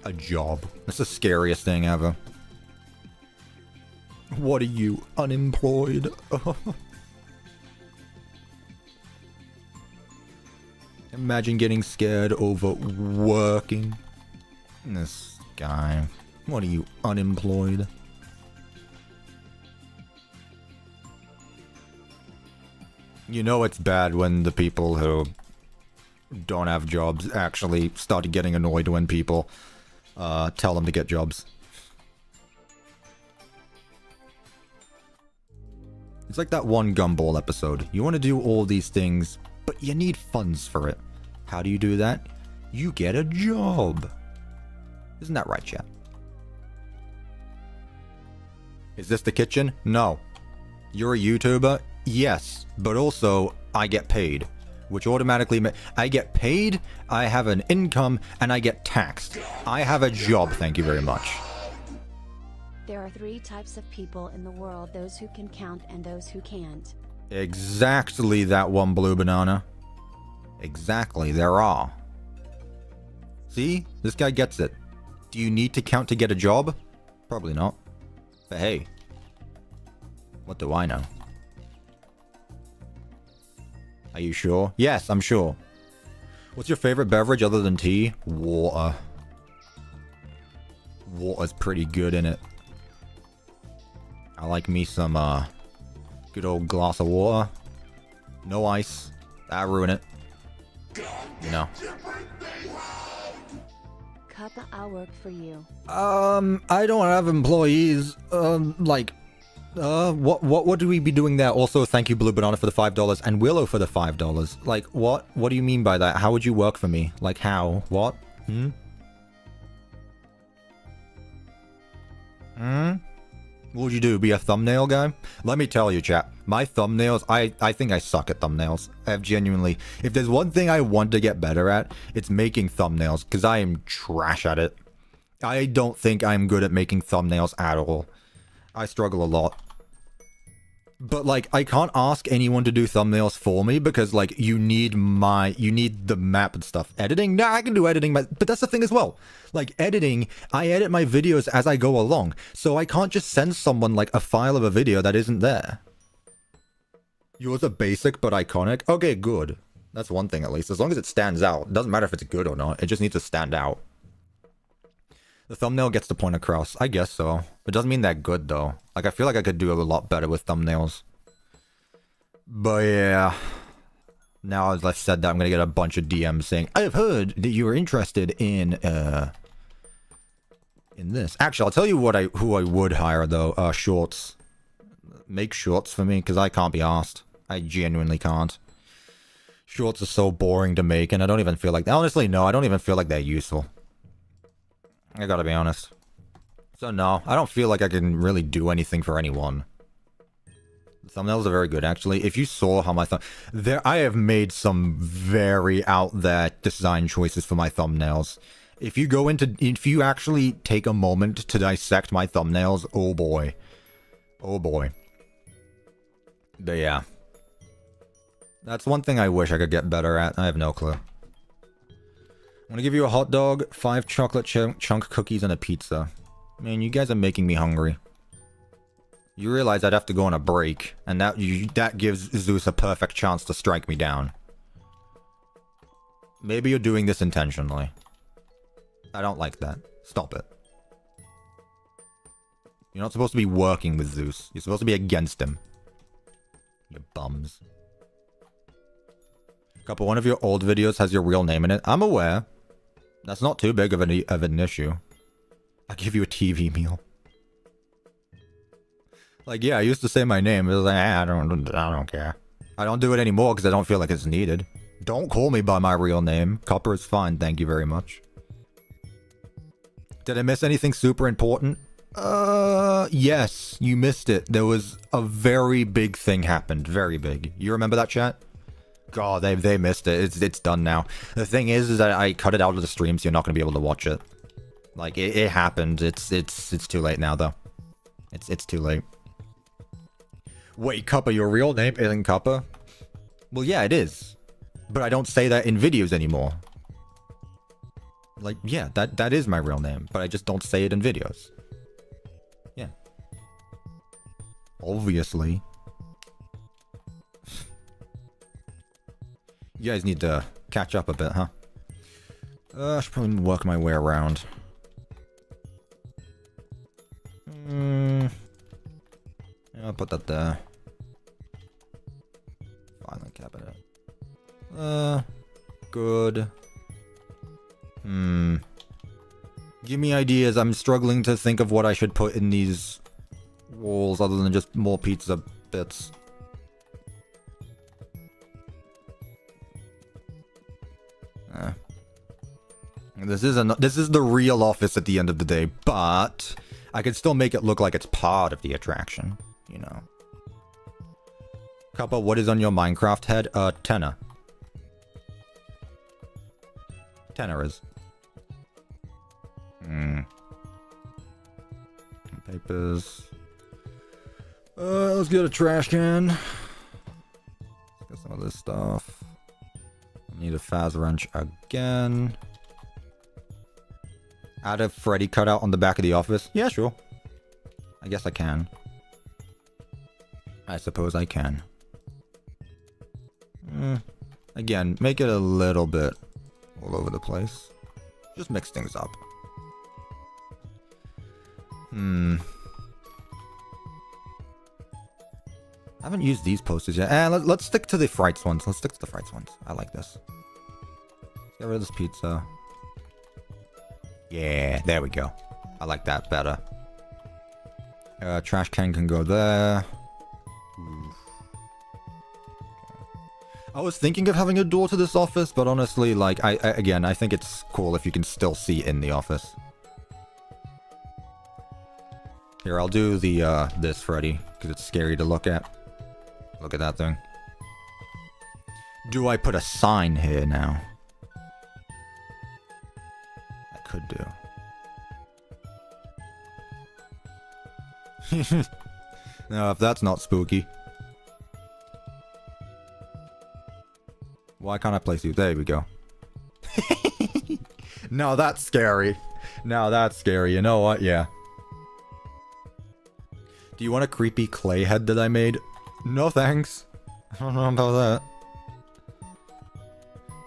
A job. That's the scariest thing ever. What are you, unemployed? Imagine getting scared over working. This guy. What are you, unemployed? You know it's bad when the people who don't have jobs actually start getting annoyed when people tell them to get jobs. It's like that one Gumball episode. You want to do all these things, but you need funds for it. How do you do that? You get a job. Isn't that right, chat? Is this the kitchen? No. You're a YouTuber? Yes. But also, I get paid. Which automatically... I get paid, I have an income, and I get taxed. I have a job, thank you very much. There are 3 types of people in the world, those who can count and those who can't. Exactly that one, Blue Banana. Exactly, there are. See? This guy gets it. Do you need to count to get a job? Probably not. But hey. What do I know? Are you sure? Yes, I'm sure. What's your favorite beverage other than tea? Water. Water's pretty good, innit? I like me some, good old glass of water. No ice. That'll ruin it. No. Cuppa, I'll work for you. I don't have employees. What do we be doing there? Also, thank you, Blue Banana, for the $5 and Willow for the $5. Like, what? What do you mean by that? How would you work for me? Like, how? What? What would you do? Be a thumbnail guy? Let me tell you, chat. My thumbnails, I think I suck at thumbnails. I have genuinely... If there's one thing I want to get better at, it's making thumbnails, because I am trash at it. I don't think I'm good at making thumbnails at all. I struggle a lot. But, like, I can't ask anyone to do thumbnails for me because, like, you need the map and stuff. Editing? Nah, I can do editing, but that's the thing as well. Like, editing, I edit my videos as I go along. So I can't just send someone, like, a file of a video that isn't there. Yours are basic but iconic? Okay, good. That's one thing at least. As long as it stands out. It doesn't matter if it's good or not. It just needs to stand out. The thumbnail gets the point across. I guess so. It doesn't mean that good, though. Like, I feel like I could do a lot better with thumbnails. But, yeah. Now, as I've said that, I'm gonna get a bunch of DMs saying, I have heard that you are interested in this. Actually, I'll tell you who I would hire, though. Shorts. Make shorts for me, because I can't be arsed. I genuinely can't. Shorts are so boring to make, and I don't even feel like... Honestly, no, I don't even feel like they're useful. I gotta be honest. So no, I don't feel like I can really do anything for anyone. The thumbnails are very good, actually. If you saw how my I have made some very out there design choices for my thumbnails. If you actually take a moment to dissect my thumbnails, oh boy. Oh boy. But yeah. That's one thing I wish I could get better at. I have no clue. I'm gonna give you a hot dog, 5 chocolate chunk cookies, and a pizza. Man, you guys are making me hungry. You realize I'd have to go on a break, and that gives Zeus a perfect chance to strike me down. Maybe you're doing this intentionally. I don't like that. Stop it. You're not supposed to be working with Zeus. You're supposed to be against him. You bums. Cuppa, one of your old videos has your real name in it. I'm aware. That's not too big of an issue. I'll give you a TV meal. Like, yeah, I used to say my name. It was like, I don't care. I don't do it anymore because I don't feel like it's needed. Don't call me by my real name. Cuppa is fine, thank you very much. Did I miss anything super important? Yes, you missed it. There was a very big thing happened. Very big. You remember that, chat? God, they missed it. It's done now. The thing is that I cut it out of the stream, so you're not going to be able to watch it. Like, it happened. It's too late now, though. It's too late. Wait, Cuppa, your real name isn't Cuppa? Well, yeah, it is. But I don't say that in videos anymore. Like, yeah, that is my real name, but I just don't say it in videos. Yeah. Obviously. You guys need to catch up a bit, huh? I should probably work my way around. Yeah, I'll put that there. Filing cabinet. Good. Give me ideas. I'm struggling to think of what I should put in these walls other than just more pizza bits. This is the real office at the end of the day, but I can still make it look like it's part of the attraction, you know. Cuppa, what is on your Minecraft head? Tenor. Tenor is. Papers. Let's get a trash can. Let's get some of this stuff. Need a Faz wrench again. Add a Freddy cutout on the back of the office? Yeah, sure. I guess I can. I suppose I can. Again, make it a little bit all over the place. Just mix things up. I haven't used these posters yet. Let's stick to the Frights ones. Let's stick to the Frights ones. I like this. Let's get rid of this pizza. Yeah, there we go. I like that better. Trash can go there. I was thinking of having a door to this office, but honestly, like, again, I think it's cool if you can still see in the office. Here, I'll do the, this Freddy, because it's scary to look at. Look at that thing. Do I put a sign here now? I could do. No, if that's not spooky. Why can't I place you? There we go. No, that's scary. No, that's scary. You know what? Yeah. Do you want a creepy clay head that I made? No thanks. I don't know about that.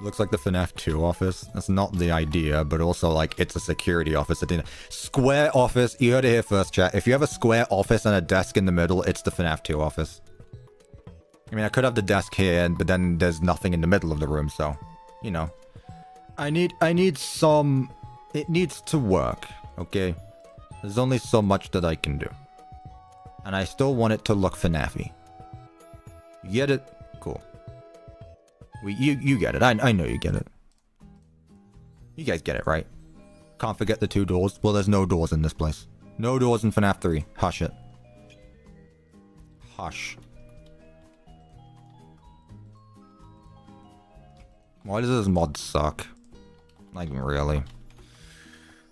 Looks like the FNAF 2 office. That's not the idea, but also, like, it's a security office at the end. Square office. You heard it here first, chat. If you have a square office and a desk in the middle, it's the FNAF 2 office. I mean, I could have the desk here, but then there's nothing in the middle of the room, so, you know. I need some... It needs to work, okay? There's only so much that I can do. And I still want it to look FNAF-y. You get it? Cool. You get it. I know you get it. You guys get it, right? Can't forget the 2 doors. Well, there's no doors in this place. No doors in FNAF 3. Hush it. Hush. Why does this mod suck? Like, really?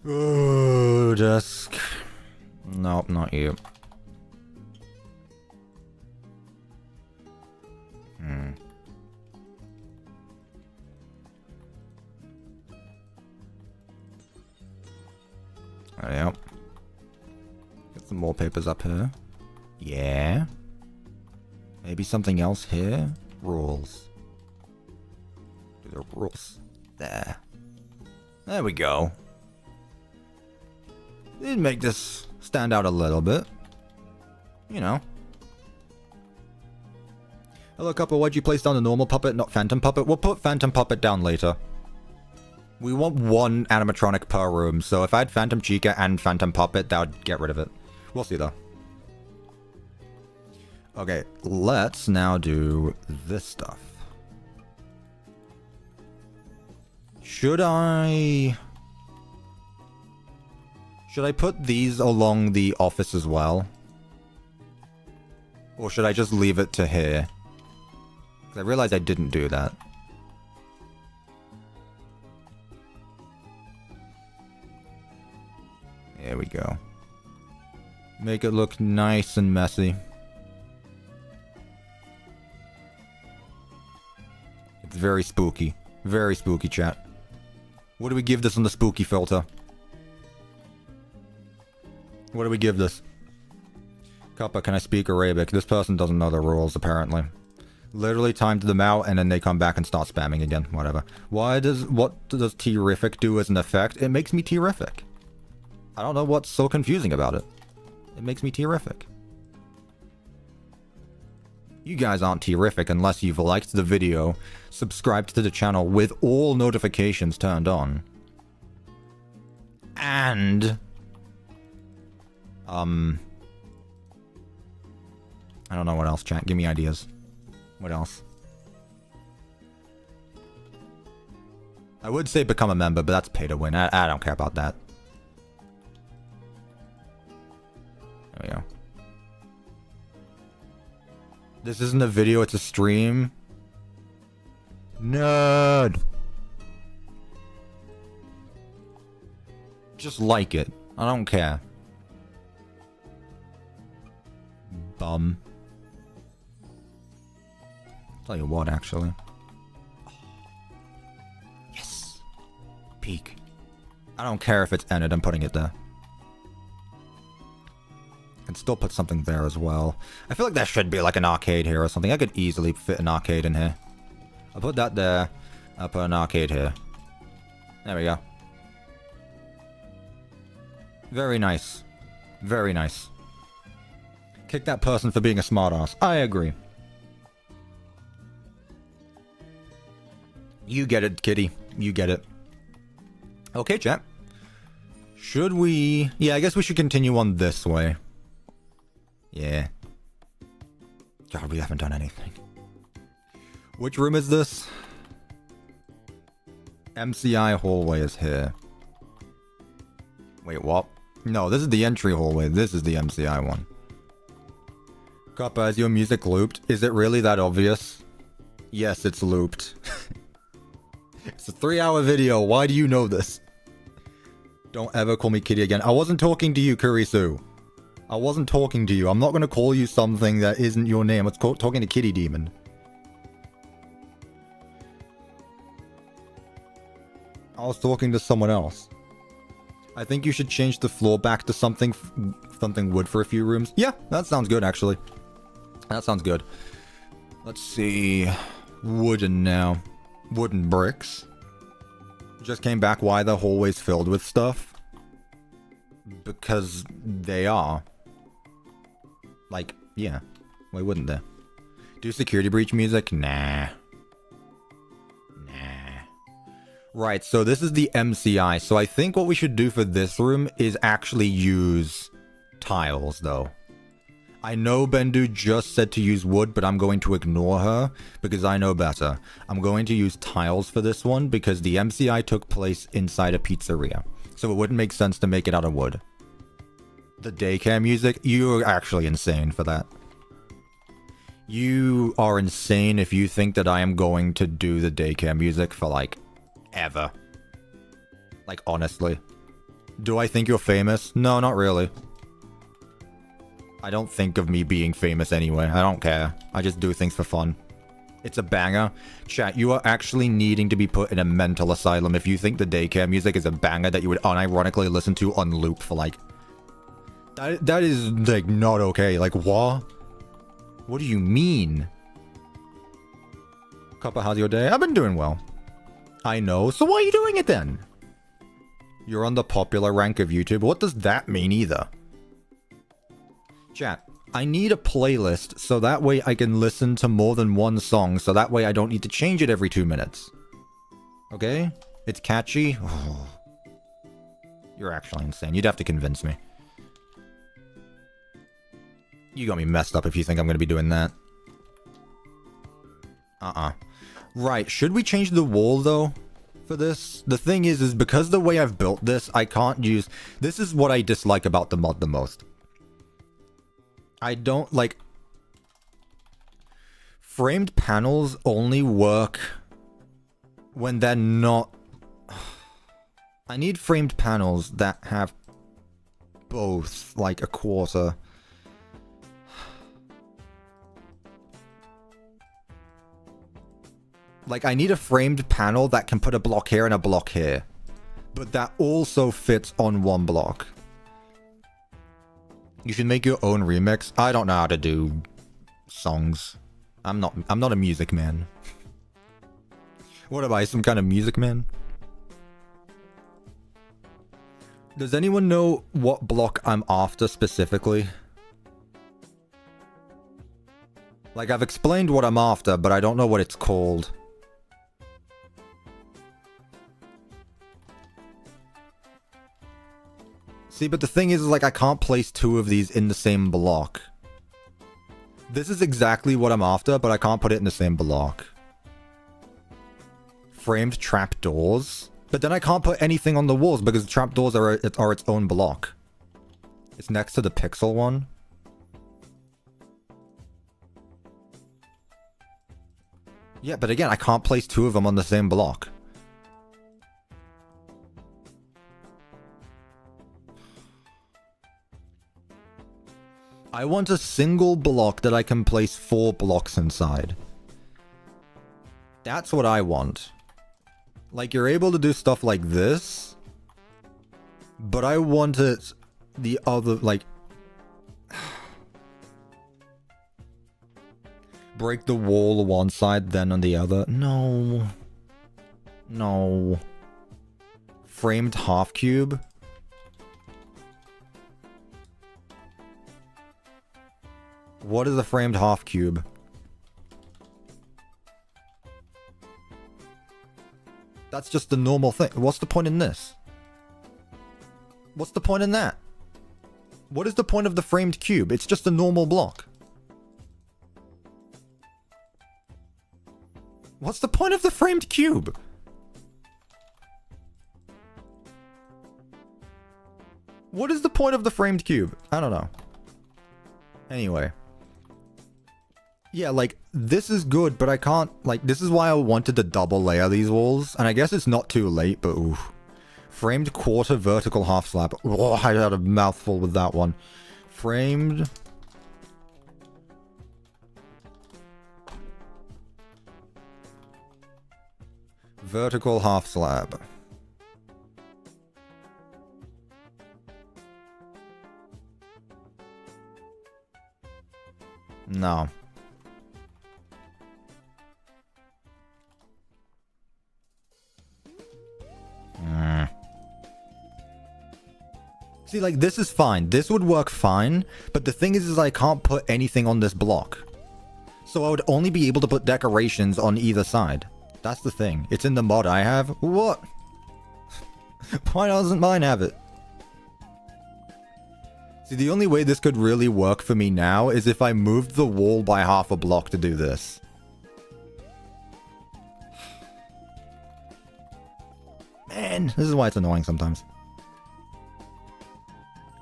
Oh, desk. Nope, not you. Yep. Get some more papers up here. Yeah. Maybe something else here? Rules. Do the rules. There. There we go. Did make this stand out a little bit. You know. Hello, Cuppa. Why'd you place down the normal puppet, not Phantom Puppet? We'll put Phantom Puppet down later. We want one animatronic per room, so if I had Phantom Chica and Phantom Puppet, that would get rid of it. We'll see, though. Okay, let's now do this stuff. Should I put these along the office as well? Or should I just leave it to here? Because I realized I didn't do that. There we go. Make it look nice and messy. It's very spooky. Very spooky, chat. What do we give this on the spooky filter? What do we give this? Cuppa, can I speak Arabic? This person doesn't know the rules, apparently. Literally timed them out, and then they come back and start spamming again. Whatever. What does terrific do as an effect? It makes me terrific. I don't know what's so confusing about it. It makes me terrific. You guys aren't terrific unless you've liked the video, subscribed to the channel with all notifications turned on. And... I don't know what else, chat. Give me ideas. What else? I would say become a member, but that's pay to win. I don't care about that. There we go. This isn't a video, it's a stream. Nerd! Just like it. I don't care. Bum. Tell you what, actually. Yes! Peak. I don't care if it's ended, I'm putting it there. Can still put something there as well. I feel like there should be like an arcade here or something. I could easily fit an arcade in here. I'll put that there. I'll put an arcade here. There we go. Very nice. Very nice. Kick that person for being a smartass. I agree. You get it, kitty. You get it. Okay, chat. Should we... Yeah, I guess we should continue on this way. Yeah. God, we haven't done anything. Which room is this? MCI Hallway is here. Wait, what? No, this is the entry hallway. This is the MCI one. Cuppa, is your music looped? Is it really that obvious? Yes, it's looped. It's a 3-hour video. Why do you know this? Don't ever call me kitty again. I wasn't talking to you, Kurisu. I wasn't talking to you. I'm not going to call you something that isn't your name. I was talking to Kitty Demon. I was talking to someone else. I think you should change the floor back to something wood for a few rooms. Yeah, that sounds good, actually. That sounds good. Let's see. Wooden now. Wooden bricks. Just came back. Why the hallway's filled with stuff? Because they are. Like, yeah. Why wouldn't they? Do security breach music? Nah. Right, so this is the MCI. So I think what we should do for this room is actually use tiles, though. I know Bendu just said to use wood, but I'm going to ignore her because I know better. I'm going to use tiles for this one because the MCI took place inside a pizzeria. So it wouldn't make sense to make it out of wood. The daycare music? You're actually insane for that. You are insane if you think that I am going to do the daycare music for, like, ever. Like, honestly. Do I think you're famous? No, not really. I don't think of me being famous anyway. I don't care. I just do things for fun. It's a banger. Chat, you are actually needing to be put in a mental asylum if you think the daycare music is a banger that you would unironically listen to on loop for, like, That is, like, not okay. Like, what? What do you mean? Cuppa, how's your day? I've been doing well. I know, so why are you doing it then? You're on the popular rank of YouTube. What does that mean either? Chat, I need a playlist so that way I can listen to more than one song, so that way I don't need to change it every 2 minutes. Okay? It's catchy. Oh. You're actually insane. You'd have to convince me. You got me messed up if you think I'm going to be doing that. Right, should we change the wall though for this? The thing is because the way I've built this, I can't use... This is what I dislike about the mod the most. I don't like... Framed panels only work when they're not... I need framed panels that have both, like, a quarter. Like, I need a framed panel that can put a block here and a block here. But that also fits on one block. You should make your own remix. I don't know how to do songs. I'm not a music man. What am I, some kind of music man? Does anyone know what block I'm after specifically? Like, I've explained what I'm after, but I don't know what it's called. See, but the thing is, like, I can't place two of these in the same block. This is exactly what I'm after, but I can't put it in the same block. Framed trapdoors? But then I can't put anything on the walls because trapdoors are its own block. It's next to the pixel one. Yeah, but again, I can't place two of them on the same block. I want a single block that I can place 4 blocks inside. That's what I want. Like, you're able to do stuff like this, but I want it the other, like... break the wall one side, then on the other. No. No. Framed half cube? What is a framed half cube? That's just the normal thing. What's the point in this? What's the point in that? What is the point of the framed cube? It's just a normal block. What's the point of the framed cube? What is the point of the framed cube? I don't know. Anyway. Yeah, like, this is good, but I can't, like, this is why I wanted to double layer these walls. And I guess it's not too late, but oof. Framed quarter vertical half slab. Oh, I had a mouthful with that one. Framed... vertical half slab. No. See, like, this is fine. This would work fine, but the thing is I can't put anything on this block. So I would only be able to put decorations on either side. That's the thing. It's in the mod I have. What? Why doesn't mine have it? See, the only way this could really work for me now is if I moved the wall by half a block to do this. Man, this is why it's annoying sometimes.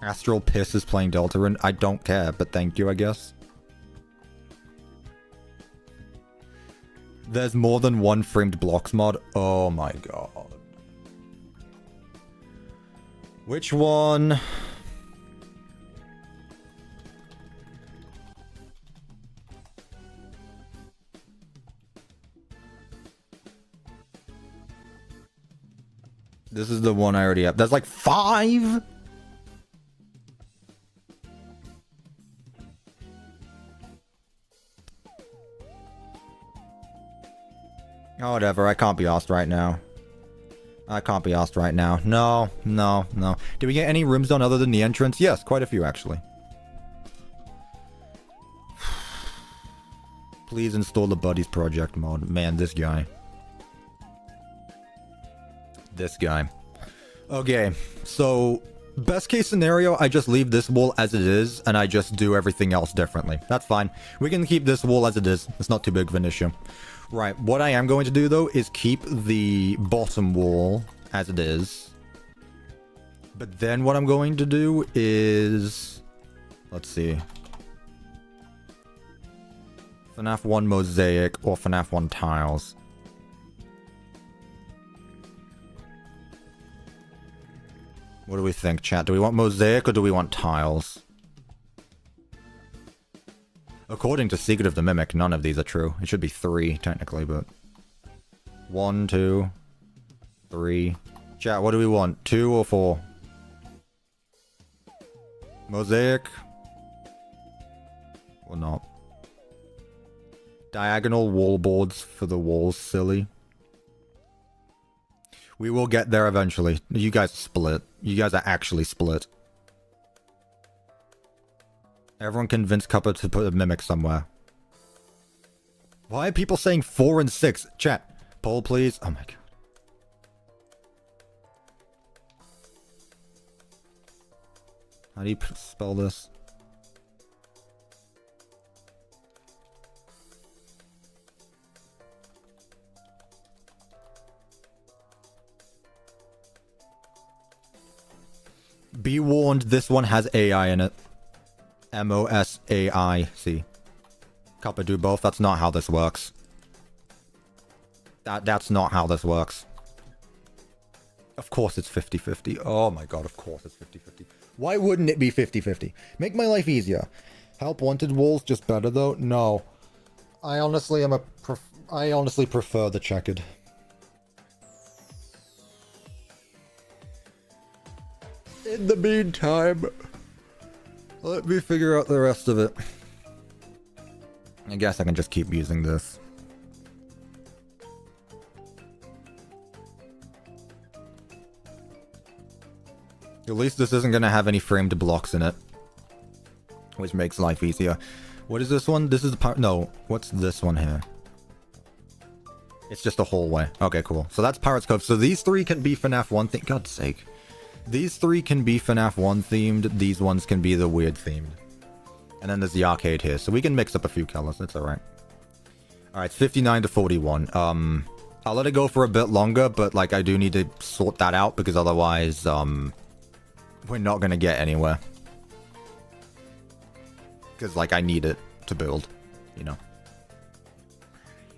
Astral Piss is playing Deltarune. I don't care, but thank you, I guess. There's more than one framed blocks mod. Oh my god. Which one? This is the one I already have. There's like 5? Oh, whatever, I can't be asked right now. I can't be asked right now. No, no, no. Did we get any rooms done other than the entrance? Yes, quite a few, actually. Please install the Buddies Project mod. Man, this guy. This guy. Okay, so... best case scenario, I just leave this wall as it is, and I just do everything else differently. That's fine. We can keep this wall as it is. It's not too big of an issue. Right, what I am going to do, though, is keep the bottom wall as it is. But then what I'm going to do is... let's see. FNAF 1 mosaic or FNAF 1 tiles. What do we think, chat? Do we want mosaic or do we want tiles? According to Secret of the Mimic, none of these are true. It should be 3, technically, but... 1, 2, 3. Chat, what do we want? 2 or 4? Mosaic? Or not? Diagonal wall boards for the walls, silly. We will get there eventually. You guys split. You guys are actually split. Everyone convinced Cuppa to put a mimic somewhere. Why are people saying 4 and 6? Chat, poll please. Oh my god. How do you spell this? Be warned, this one has AI in it. MOSAIC. Cuppa do both. That's not how this works. That's not how this works. Of course it's 50-50. Oh my god, of course it's 50-50. Why wouldn't it be 50-50? Make my life easier. Help wanted walls just better though? No. I honestly prefer the checkered. In the meantime, let me figure out the rest of it. I guess I can just keep using this. At least this isn't going to have any framed blocks in it, which makes life easier. What is this one? This is the no, what's this one here? It's just a hallway. Okay, cool. So that's Pirate's Cove. So these 3 can be FNAF 1 thing. God's sake. These 3 can be FNAF 1 themed. These ones can be the weird themed. And then there's the arcade here. So we can mix up a few colors. That's alright. Alright, it's 59 to 41. I'll let it go for a bit longer, but like I do need to sort that out because otherwise, we're not gonna get anywhere. Because like I need it to build, you know.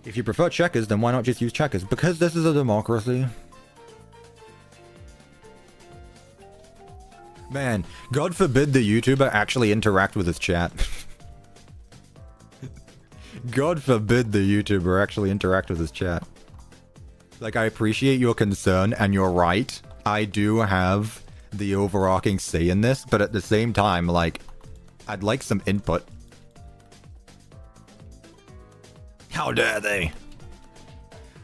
If you prefer checkers, then why not just use checkers? Because this is a democracy. Man, God forbid the YouTuber actually interact with his chat. God forbid the YouTuber actually interact with his chat. Like, I appreciate your concern, and you're right. I do have the overarching say in this, but at the same time, like, I'd like some input. How dare they?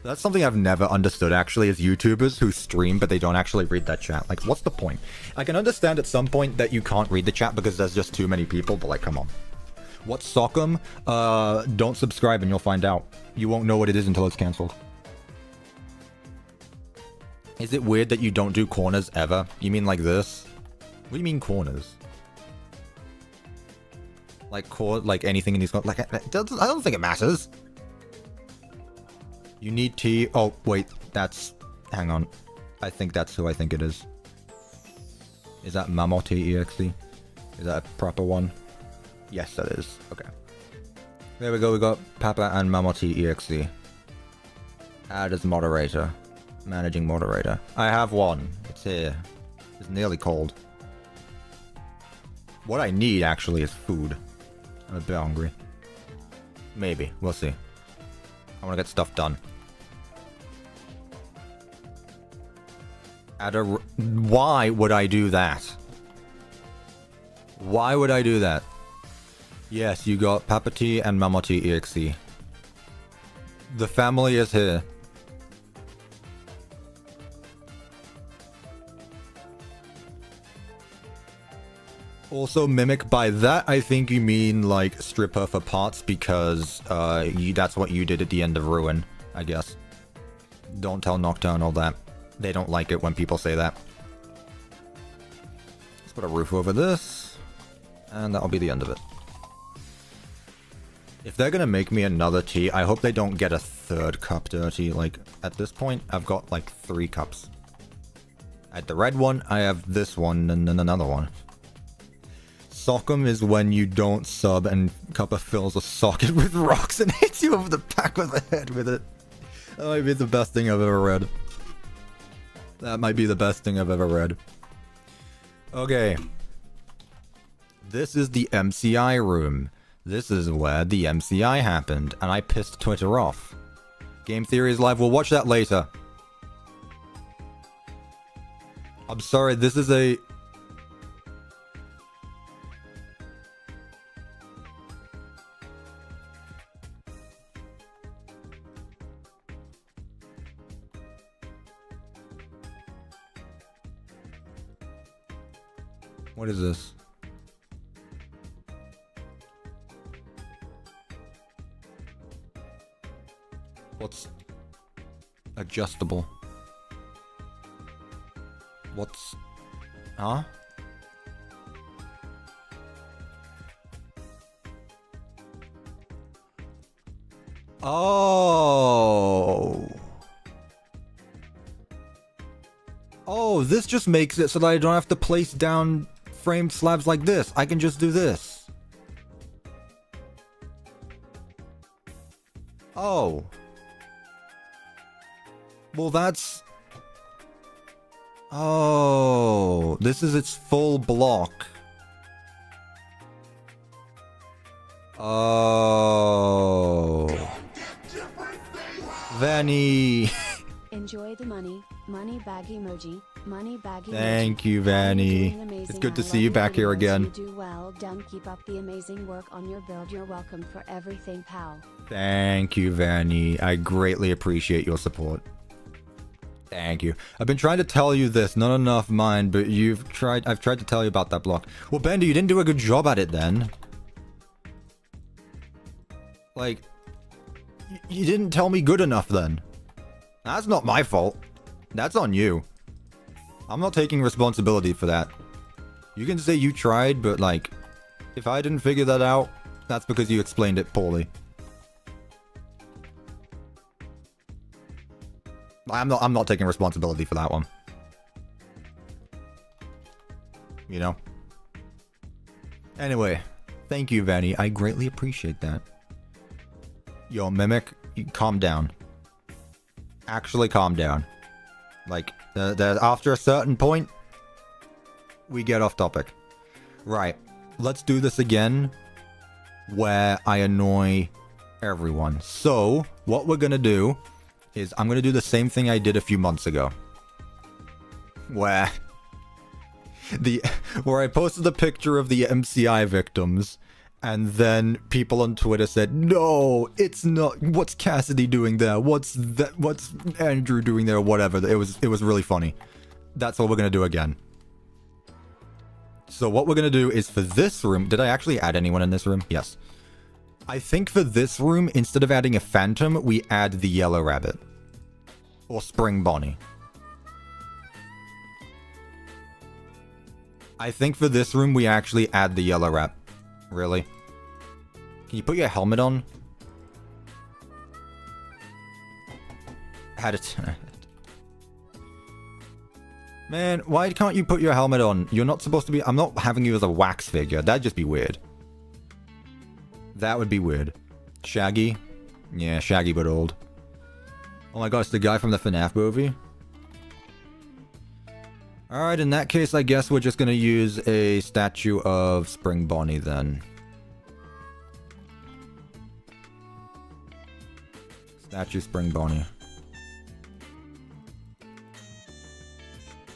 That's something I've never understood, actually, is YouTubers who stream, but they don't actually read that chat. Like, what's the point? I can understand at some point that you can't read the chat because there's just too many people, but like, come on. What's Sock'em? Don't subscribe and you'll find out. You won't know what it is until it's cancelled. Is it weird that you don't do corners ever? You mean like this? What do you mean corners? Like anything in these corners? Like, I don't think it matters. You need tea. Oh, wait. That's... Hang on. I think that's who I think it is. Is that CuppaTeaExe? Is that a proper one? Yes, that is. Okay. There we go. We got Papa and CuppaTeaExe. Add as moderator. Managing moderator. I have one. It's here. It's nearly cold. What I need, actually, is food. I'm a bit hungry. Maybe. We'll see. I want to get stuff done. Why would I do that? Why would I do that? Yes, you got CuppaTea and CuppaTeaExe. The family is here. Also, Mimic, by that I think you mean like strip her for parts because that's what you did at the end of Ruin, I guess. Don't tell Nocturnal that. They don't like it when people say that. Let's put a roof over this, and that'll be the end of it. If they're gonna make me another tea, I hope they don't get a third cup dirty. Like, at this point, I've got like 3 cups. I had the red one, I have this one, and then another one. Sock'em is when you don't sub and Cuppa fills a socket with rocks and hits you over the back of the head with it. That might be the best thing I've ever read. That might be the best thing I've ever read. Okay. This is the MCI room. This is where the MCI happened, and I pissed Twitter off. Game Theory is live. We'll watch that later. I'm sorry, this is a... What is this? What's adjustable? What's... Huh? Oh. Oh, this just makes it so that I don't have to place down framed slabs like this. I can just do this. Oh. Well, that's... Oh, this is its full block. Oh. Vanny. Enjoy the money bag emoji, money bag emoji. Thank you, Vanny. It's good to see you back here again. You do well done. Keep up the amazing work on your build. You're welcome for everything, pal. Thank you, Vanny. I greatly appreciate your support. Thank you. I've been trying to tell you this, not enough mind, but I've tried to tell you about that block. Well, Bendy, you didn't do a good job at it then. Like, you didn't tell me good enough then. That's not my fault. That's on you. I'm not taking responsibility for that. You can say you tried, but like, if I didn't figure that out, that's because you explained it poorly. I'm not taking responsibility for that one. You know? Anyway, thank you, Vanny. I greatly appreciate that. Yo, Mimic, calm down. Actually, calm down. Like, after a certain point, we get off topic. Right. Let's do this again, where I annoy everyone. So, what we're gonna do is I'm gonna do the same thing I did a few months ago. Where I posted the picture of the MCI victims, and then people on Twitter said, "No, it's not. What's Cassidy doing there? What's Andrew doing there? Whatever." It was really funny. That's what we're gonna do again. So what we're gonna do is for this room, did I actually add anyone in this room? Yes. I think for this room, instead of adding a phantom, we add the yellow rabbit. Or Spring Bonnie. I think for this room, we actually add the yellow rabbit. Really? Can you put your helmet on? Had it. Man, why can't you put your helmet on? You're not supposed to be... I'm not having you as a wax figure. That'd just be weird. That would be weird. Shaggy? Yeah, Shaggy but old. Oh my gosh, the guy from the FNAF movie? Alright, in that case, I guess we're just gonna use a statue of Spring Bonnie then. Statue Spring Bonnie.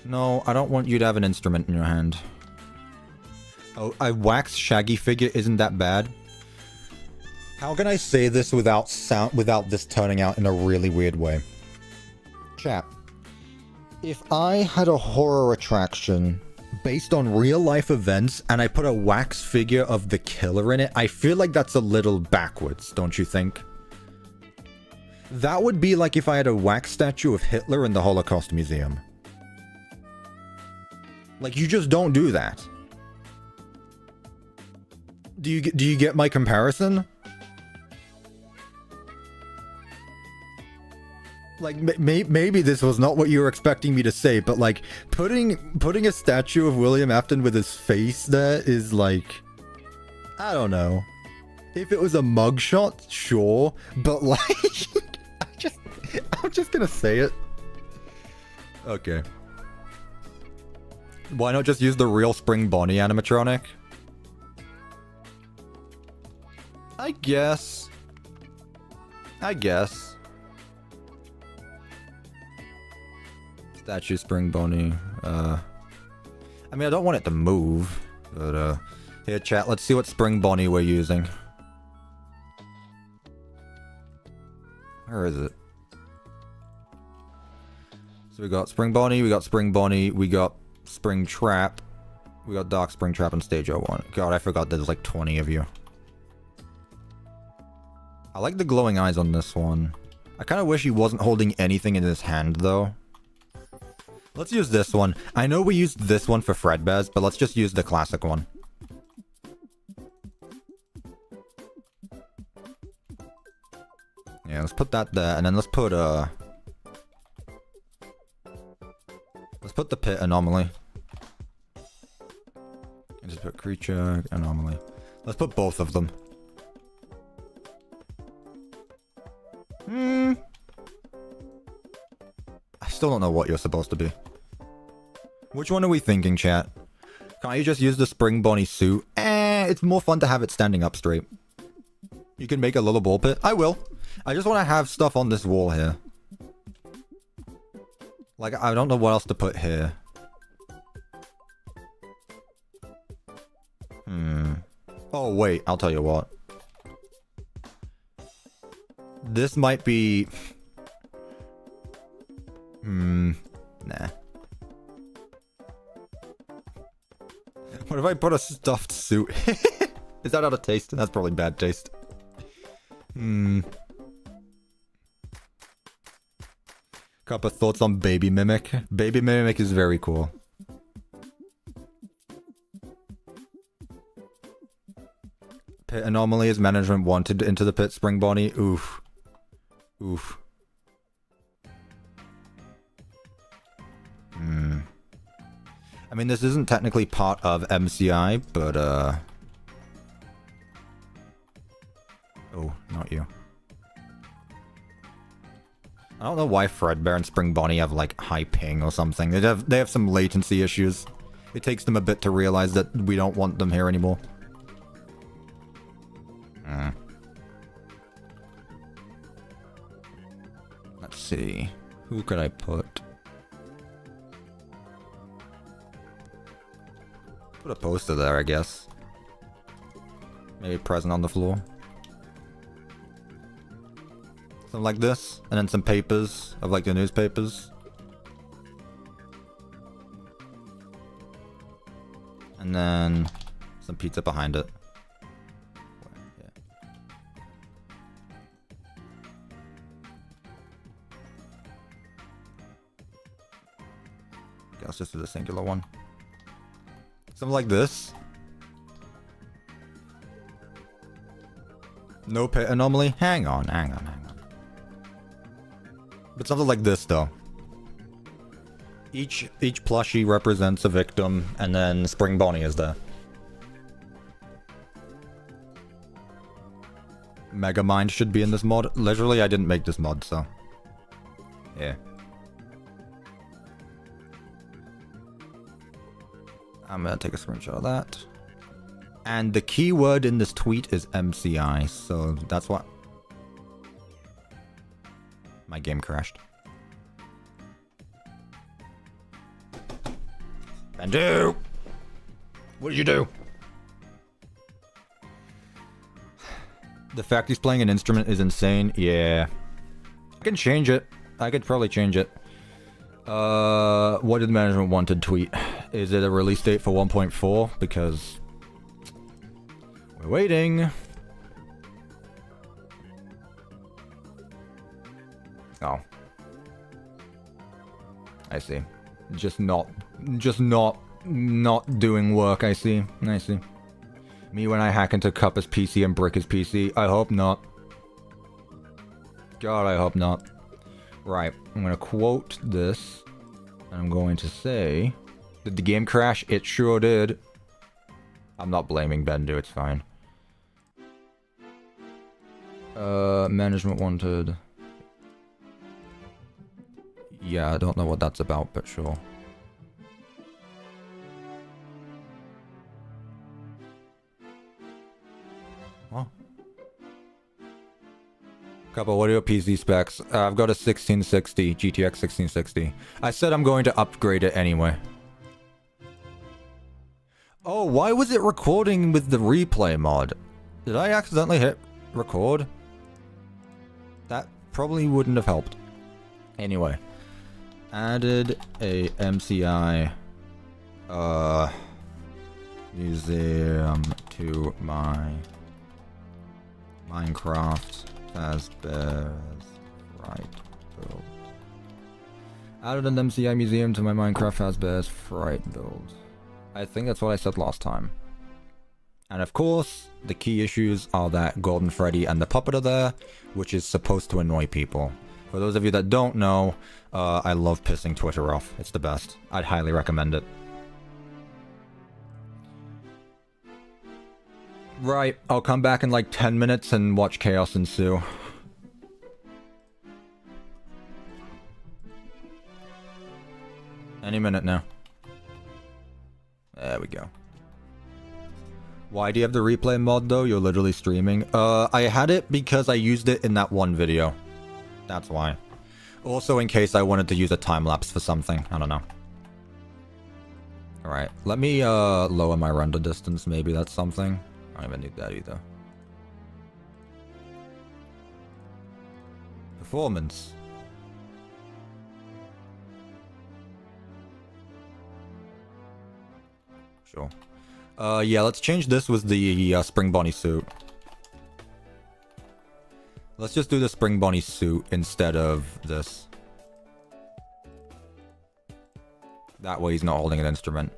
No, I don't want you to have an instrument in your hand. Oh, a wax Shaggy figure isn't that bad. How can I say this without this turning out in a really weird way? Chat. If I had a horror attraction based on real life events and I put a wax figure of the killer in it, I feel like that's a little backwards, don't you think? That would be like if I had a wax statue of Hitler in the Holocaust Museum. Like, you just don't do that. Do you get my comparison? Like, maybe this was not what you were expecting me to say, but like, putting a statue of William Afton with his face there is like, I don't know. If it was a mugshot, sure, but like, I'm just gonna say it. Okay. Why not just use the real Spring Bonnie animatronic? I guess. Statue Spring Bonnie. I mean, I don't want it to move, but here, chat, let's see what Spring Bonnie we're using. Where is it? So we got Spring Bonnie, we got Spring Trap, we got Dark Spring Trap and Stage 01. God, I forgot there's like 20 of you. I like the glowing eyes on this one. I kind of wish he wasn't holding anything in his hand, though. Let's use this one. I know we used this one for Fredbear's, but let's just use the classic one. Yeah, let's put that there, and then let's put the pit anomaly. And just put creature anomaly. Let's put both of them. I still don't know what you're supposed to be. Which one are we thinking, chat? Can't you just use the Spring Bonnie suit? It's more fun to have it standing up straight. You can make a little ball pit. I will. I just want to have stuff on this wall here. Like, I don't know what else to put here. Oh, wait. I'll tell you what. This might be... Nah. What if I put a stuffed suit? Is that out of taste? That's probably bad taste. Cuppa, thoughts on Baby Mimic? Baby Mimic is very cool. Pit anomaly is management wanted into the pit Spring Bonnie. Oof. Oof. I mean, this isn't technically part of MCI, but, oh, not you. I don't know why Fredbear and Spring Bonnie have, like, high ping or something. They have some latency issues. It takes them a bit to realize that we don't want them here anymore. Let's see. Who could I put? Put a poster there, I guess. Maybe present on the floor. Something like this. And then some papers of like the newspapers. And then some pizza behind it. Yeah. Okay, let's just do the singular one. Something like this. No pit anomaly? Hang on. But something like this, though. Each plushie represents a victim, and then Spring Bonnie is there. Megamind should be in this mod. Literally, I didn't make this mod, so... yeah. I'm gonna take a screenshot of that. And the keyword in this tweet is MCI, so that's what... my game crashed. Bandu! What did you do? The fact he's playing an instrument is insane. Yeah. I can change it. I could probably change it. What did management want to tweet? Is it a release date for 1.4? Because we're waiting. Oh. I see. Just not doing work, I see. I see. Me when I hack into Cuppa's PC and brick his PC. I hope not. God, I hope not. Right, I'm gonna quote this. And I'm going to say... Did the game crash? It sure did. I'm not blaming Bendu, it's fine. Management wanted... Yeah, I don't know what that's about, but sure. What? Cuppa, what are your PC specs? I've got a 1660, GTX 1660. I said I'm going to upgrade it anyway. Oh, why was it recording with the replay mod? Did I accidentally hit record? That probably wouldn't have helped. Anyway. Added a MCI museum to my Minecraft Fazbear's Fright build. Added an MCI museum to my Minecraft Fazbear's Fright build. I think that's what I said last time. And of course, the key issues are that Golden Freddy and the puppet are there, which is supposed to annoy people. For those of you that don't know, I love pissing Twitter off. It's the best. I'd highly recommend it. Right, I'll come back in like 10 minutes and watch chaos ensue. Any minute now. There we go. Why do you have the replay mod though? You're literally streaming. I had it because I used it in that one video. That's why. Also in case I wanted to use a time-lapse for something. I don't know. Alright, let me lower my render distance. Maybe that's something. I don't even need that either. Performance. Sure. Yeah, let's change this with the Spring Bonnie suit. Let's just do the Spring Bonnie suit instead of this. That way he's not holding an instrument.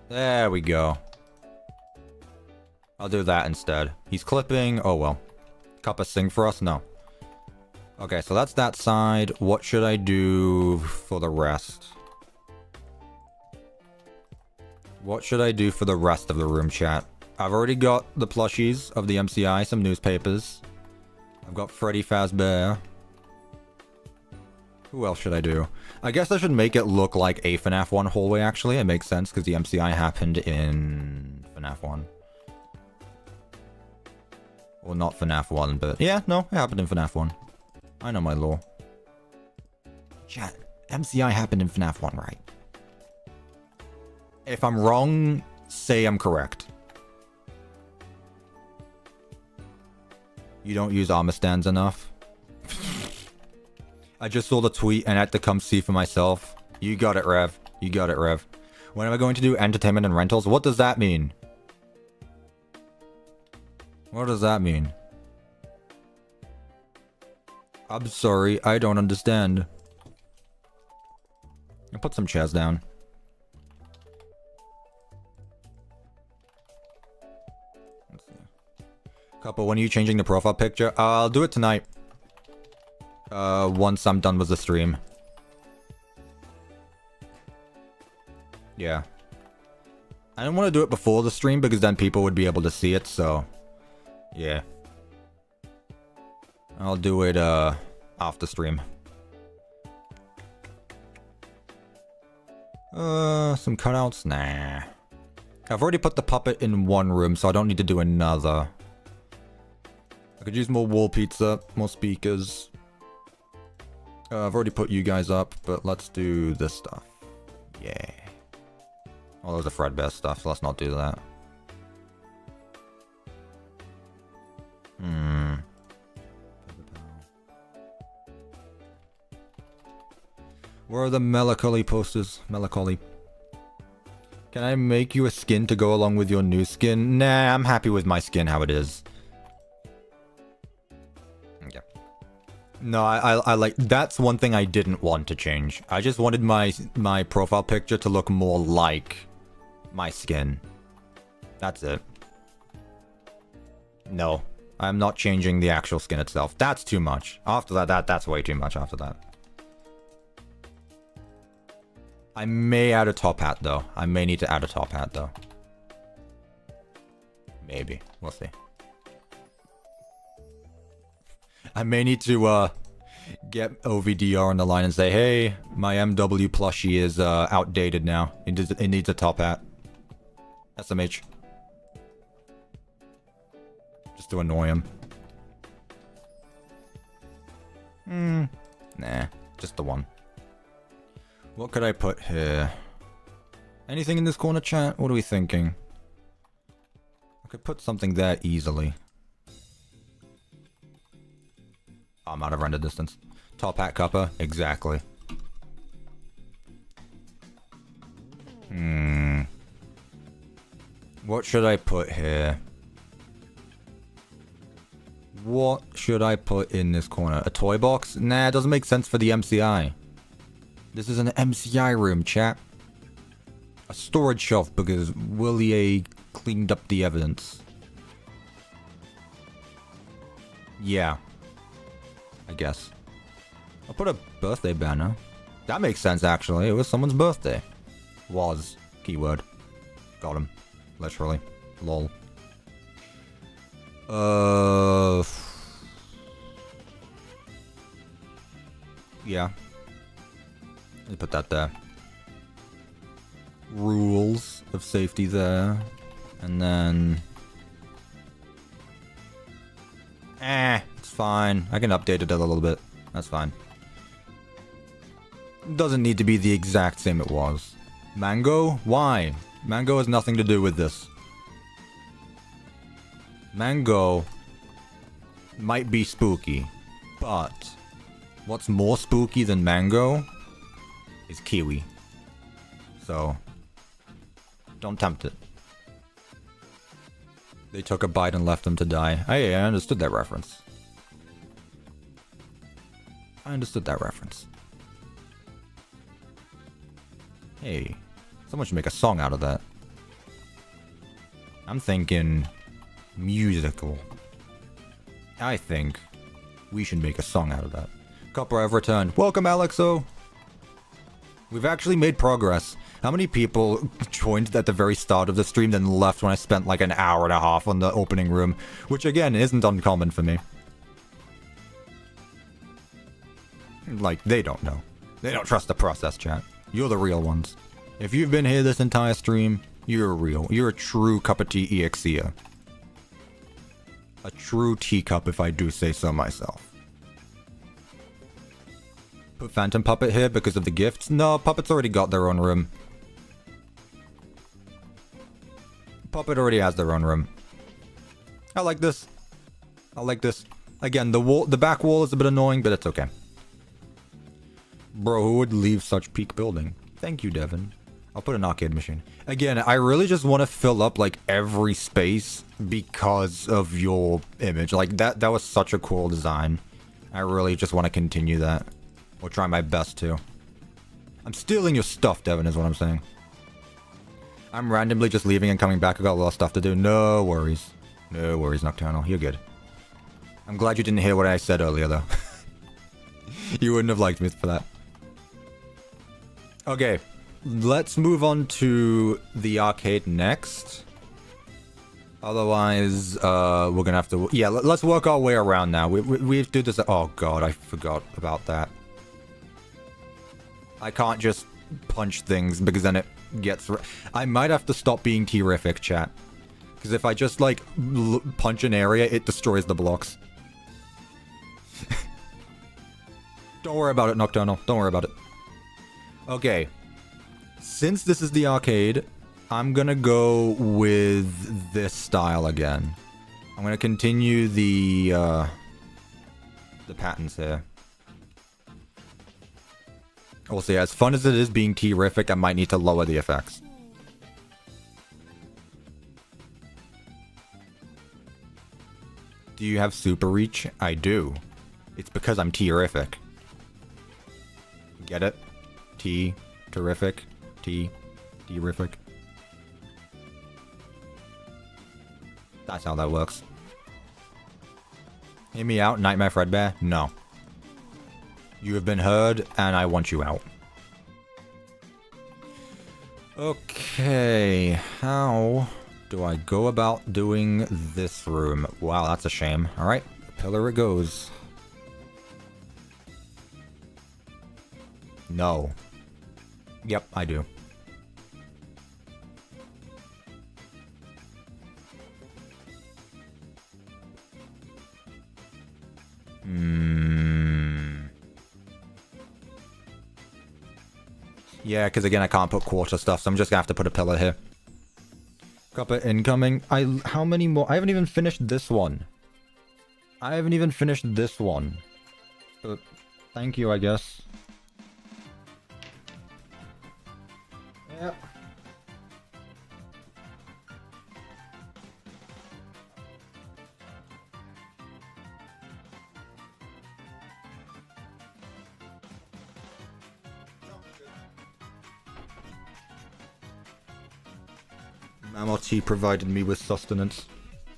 There we go. I'll do that instead. He's clipping. Oh well. Cuppa sing for us? No. Okay, so that's that side. What should I do for the rest? What should I do for the rest of the room chat? I've already got the plushies of the MCI, some newspapers. I've got Freddy Fazbear. Who else should I do? I guess I should make it look like a FNAF 1 hallway, actually. It makes sense, because the MCI happened in FNAF 1. Well, not FNAF 1, but... Yeah, no, it happened in FNAF 1. I know my lore. Chat, MCI happened in FNAF 1, right? If I'm wrong, say I'm correct. You don't use armor stands enough? I just saw the tweet and had to come see for myself. You got it, Rev. You got it, Rev. When am I going to do entertainment and rentals? What does that mean? What does that mean? I'm sorry, I don't understand. I'll put some chairs down. Let's see. Couple, when are you changing the profile picture? I'll do it tonight. Once I'm done with the stream. Yeah. I didn't want to do it before the stream because then people would be able to see it, so... Yeah. I'll do it, after stream. Some cutouts? Nah. I've already put the puppet in one room, so I don't need to do another. I could use more wall pizza, more speakers. I've already put you guys up, but let's do this stuff. Yeah. Oh, those are Fredbear stuff, so let's not do that. Where are the melancholy posters? Melancholy. Can I make you a skin to go along with your new skin? Nah, I'm happy with my skin how it is. Okay. No, I like... That's one thing I didn't want to change. I just wanted my profile picture to look more like my skin. That's it. No. I'm not changing the actual skin itself. That's too much. After that's way too much after that. I may add a top hat, though. I may need to add a top hat, though. Maybe. We'll see. I may need to, get OVDR on the line and say, hey, my MW plushie is, outdated now. It needs a top hat. SMH. Just to annoy him. Nah. Just the one. What could I put here? Anything in this corner, chat? What are we thinking? I could put something there easily. Oh, I'm out of render distance. Top hat Cuppa? Exactly. What should I put here? What should I put in this corner? A toy box? Nah, it doesn't make sense for the MCI. This is an MCI room, chap. A storage shelf because Willie cleaned up the evidence. Yeah. I guess. I'll put a birthday banner. That makes sense, actually. It was someone's birthday. Was. Keyword. Got him. Literally. Lol. Yeah. Let me put that there. Rules of safety there. And then... it's fine. I can update it a little bit. That's fine. Doesn't need to be the exact same it was. Mango? Why? Mango has nothing to do with this. Mango might be spooky, but what's more spooky than mango is kiwi. So, don't tempt it. They took a bite and left them to die. Hey, I understood that reference. Hey, someone should make a song out of that. I'm thinking musical. I think we should make a song out of that. Cuppa have returned. Welcome, Alexo! We've actually made progress. How many people joined at the very start of the stream then left when I spent like an hour and a half on the opening room? Which again, isn't uncommon for me. Like, they don't know. They don't trust the process, chat. You're the real ones. If you've been here this entire stream, you're real. You're a true CuppaTeaExe. A true teacup, if I do say so myself. Put Phantom Puppet here because of the gifts? No, Puppet's already got their own room. Puppet already has their own room. I like this. Again, the back wall is a bit annoying, but it's okay. Bro, who would leave such peak building? Thank you, Devin. I'll put an arcade machine. Again, I really just want to fill up, like, every space because of your image. Like, that was such a cool design. I really just want to continue that. Or try my best to. I'm stealing your stuff, Devin, is what I'm saying. I'm randomly just leaving and coming back. I got a lot of stuff to do. No worries. No worries, Nocturnal. You're good. I'm glad you didn't hear what I said earlier, though. You wouldn't have liked me for that. Okay. Let's move on to the arcade next. Otherwise, we're gonna have to... Yeah, let's work our way around now. We do this... Oh, God, I forgot about that. I can't just punch things because then it gets... I might have to stop being terrific, chat. Because if I just, like, punch an area, it destroys the blocks. Don't worry about it, Nocturnal. Don't worry about it. Okay. Since this is the arcade, I'm gonna go with this style again. I'm gonna continue the patterns here. We'll see. As fun as it is being terrific, I might need to lower the effects. Do you have super reach? I do. It's because I'm terrific. Get it? T, terrific. T, terrific. That's how that works. Hear me out, Nightmare Fredbear? No. You have been heard, and I want you out. Okay, how do I go about doing this room? Wow, that's a shame. Alright, pillar it goes. No. Yep, I do. Yeah, because again, I can't put quarter stuff, so I'm just gonna have to put a pillar here. Cuppa incoming. How many more? I haven't even finished this one. I haven't even finished this one. But thank you, I guess. Yep. Mammal tea provided me with sustenance.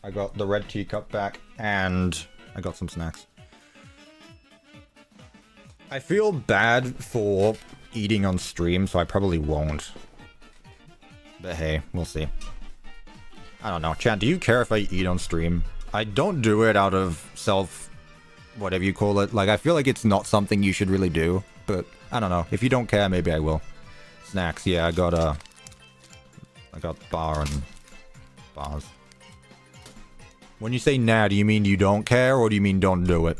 I got the red teacup back, and I got some snacks. I feel bad for eating on stream, so I probably won't. But hey, we'll see. I don't know. Chat, do you care if I eat on stream? I don't do it out of self... whatever you call it. Like, I feel like it's not something you should really do. But, I don't know. If you don't care, maybe I will. Snacks, yeah, I got bar and bars. When you say nah, do you mean you don't care, or do you mean don't do it?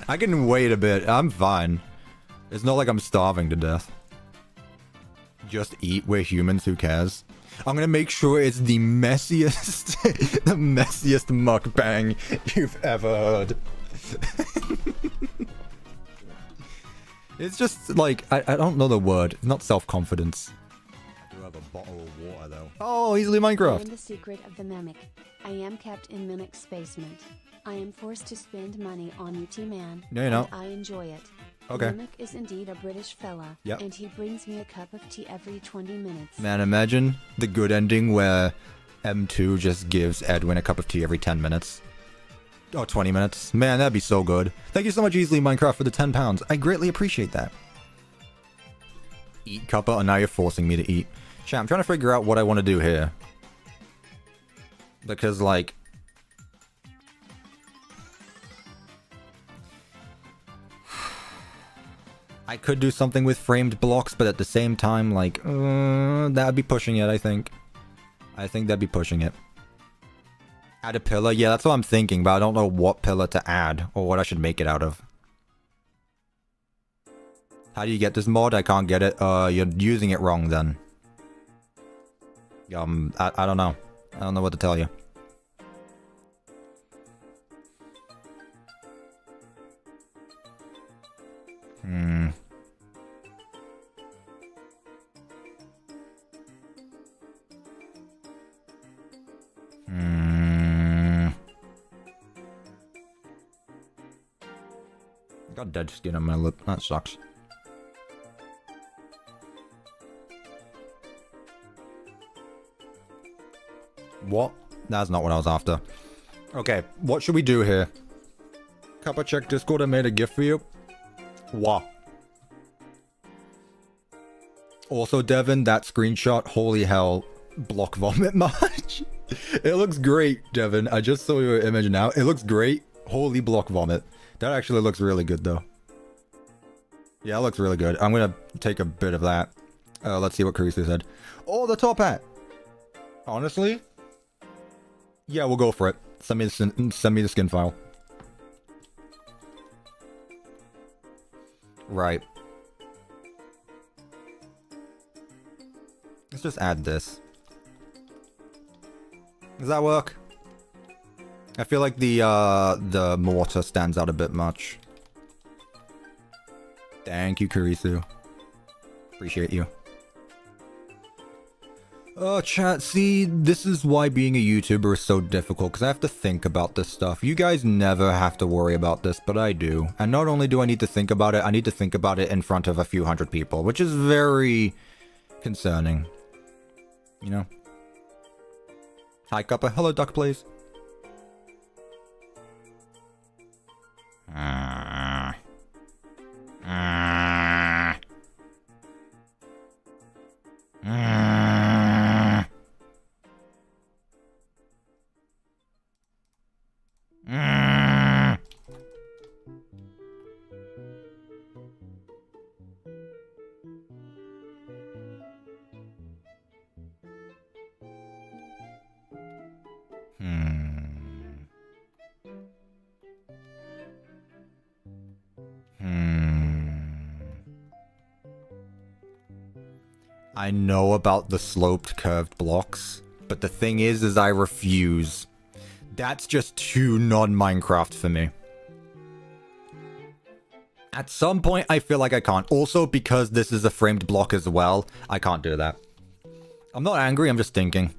I can wait a bit. I'm fine. It's not like I'm starving to death. Just eat. We're humans. Who cares? I'm gonna make sure it's the messiest, the messiest mukbang you've ever heard. It's just like, I don't know the word. It's not self-confidence. I do have a bottle of water though. Oh, easily Minecraft. I am the secret of the mimic. I am kept in Mimic's basement. I am forced to spend money on you, T-Man. No, you're not. I enjoy it. Okay. Mimic is indeed a British fella. Yep. And he brings me a cup of tea every 20 minutes. Man, imagine the good ending where M2 just gives Edwin a cup of tea every 10 minutes. Oh, 20 minutes. Man, that'd be so good. Thank you so much, Easily Minecraft, for the £10. I greatly appreciate that. Eat, Cuppa, and now you're forcing me to eat. Chat, I'm trying to figure out what I want to do here. Because, like... I could do something with framed blocks, but at the same time, like... that'd be pushing it, I think. I think that'd be pushing it. Add a pillar? Yeah, that's what I'm thinking, but I don't know what pillar to add, or what I should make it out of. How do you get this mod? I can't get it. You're using it wrong then. I don't know. I don't know what to tell you. Got dead skin on my lip. That sucks. What? That's not what I was after. Okay, what should we do here? Cuppa, check Discord. I made a gift for you. What? Also, Devin, that screenshot, holy hell, block vomit much. It looks great, Devin. I just saw your image now. It looks great. Holy block vomit. That actually looks really good, though. Yeah, it looks really good. I'm gonna take a bit of that. Let's see what Carisu said. Oh, the top hat! Honestly? Yeah, we'll go for it. Send me the skin file. Right. Let's just add this. Does that work? I feel like the mortar stands out a bit much. Thank you, Kurisu. Appreciate you. Oh, chat, see, this is why being a YouTuber is so difficult, because I have to think about this stuff. You guys never have to worry about this, but I do. And not only do I need to think about it, I need to think about it in front of a few hundred people, which is very concerning. You know? Hi, Cuppa. Hello, Duck, please. I know about the sloped curved blocks, but the thing is I refuse. That's just too non-Minecraft for me. At some point, I feel like I can't. Also, because this is a framed block as well, I can't do that. I'm not angry, I'm just thinking.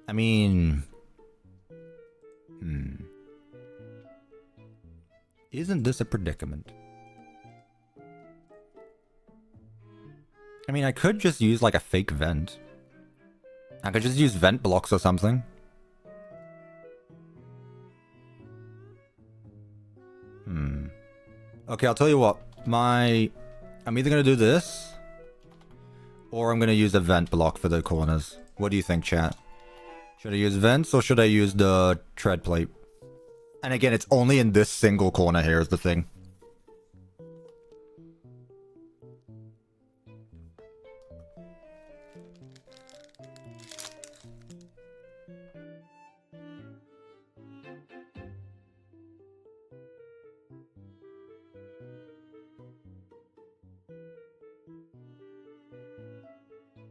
I mean... Isn't this a predicament? I mean, I could just use like a fake vent. I could just use vent blocks or something. Okay, I'll tell you what. I'm either gonna do this, or I'm gonna use a vent block for the corners. What do you think, chat? Should I use vents, or should I use the tread plate? And again, it's only in this single corner here is the thing.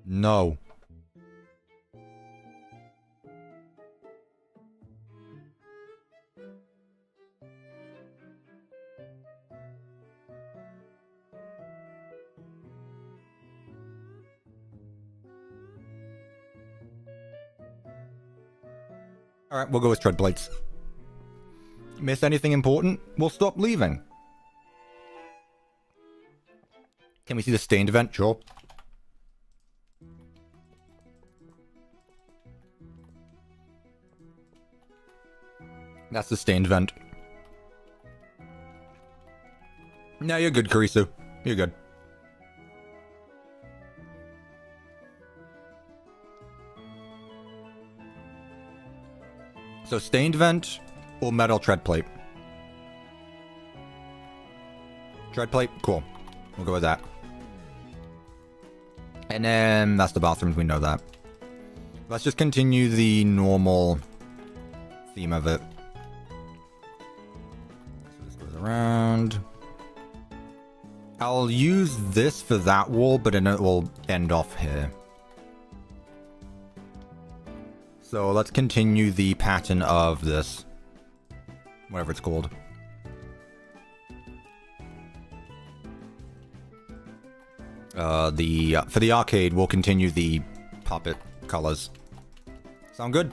No. Alright, we'll go with tread plates. Miss anything important? We'll stop leaving. Can we see the stained vent? Sure. That's the stained vent. No, you're good, Kurisu. You're good. So stained vent or metal tread plate? Tread plate? Cool. We'll go with that. And then that's the bathrooms, we know that. Let's just continue the normal theme of it. So this goes around. I'll use this for that wall, but then it will end off here. So let's continue the pattern of this. Whatever it's called. For the arcade, we'll continue the puppet colors. Sound good?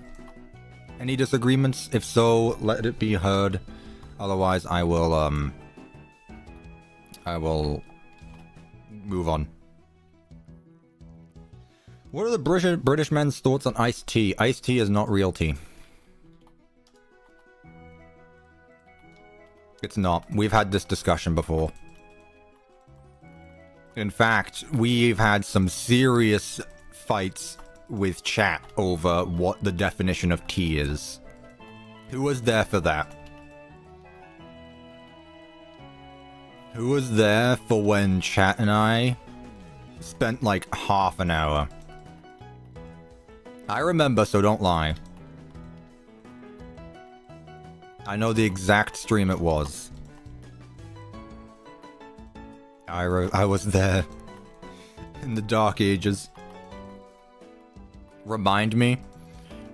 Any disagreements? If so, let it be heard. Otherwise, I will move on. What are the British men's thoughts on iced tea? Iced tea is not real tea. It's not. We've had this discussion before. In fact, we've had some serious fights with chat over what the definition of tea is. Who was there for that? Who was there for when chat and I spent like half an hour? I remember, so don't lie. I know the exact stream it was. I was there. In the dark ages. Remind me.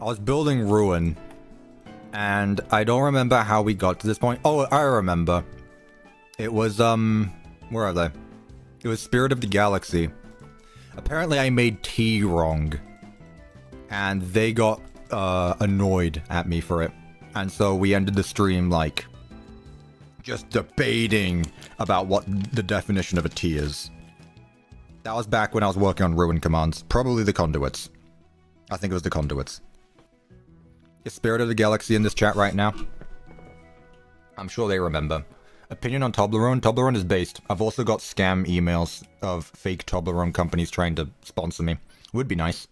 I was building Ruin. And I don't remember how we got to this point. Oh, I remember. It was, where are they? It was Spirit of the Galaxy. Apparently I made T wrong. And they got, annoyed at me for it. And so we ended the stream, like, just debating about what the definition of a T is. That was back when I was working on Ruin commands. Probably the conduits. I think it was the conduits. Is Spirit of the Galaxy in this chat right now? I'm sure they remember. Opinion on Toblerone? Toblerone is based. I've also got scam emails of fake Toblerone companies trying to sponsor me. Would be nice.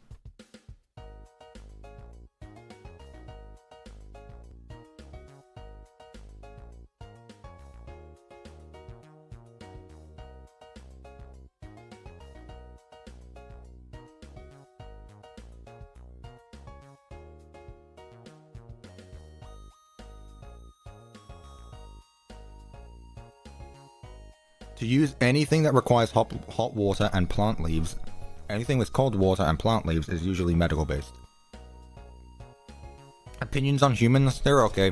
To use anything that requires hot water and plant leaves, anything with cold water and plant leaves is usually medical based. Opinions on humans? They're okay.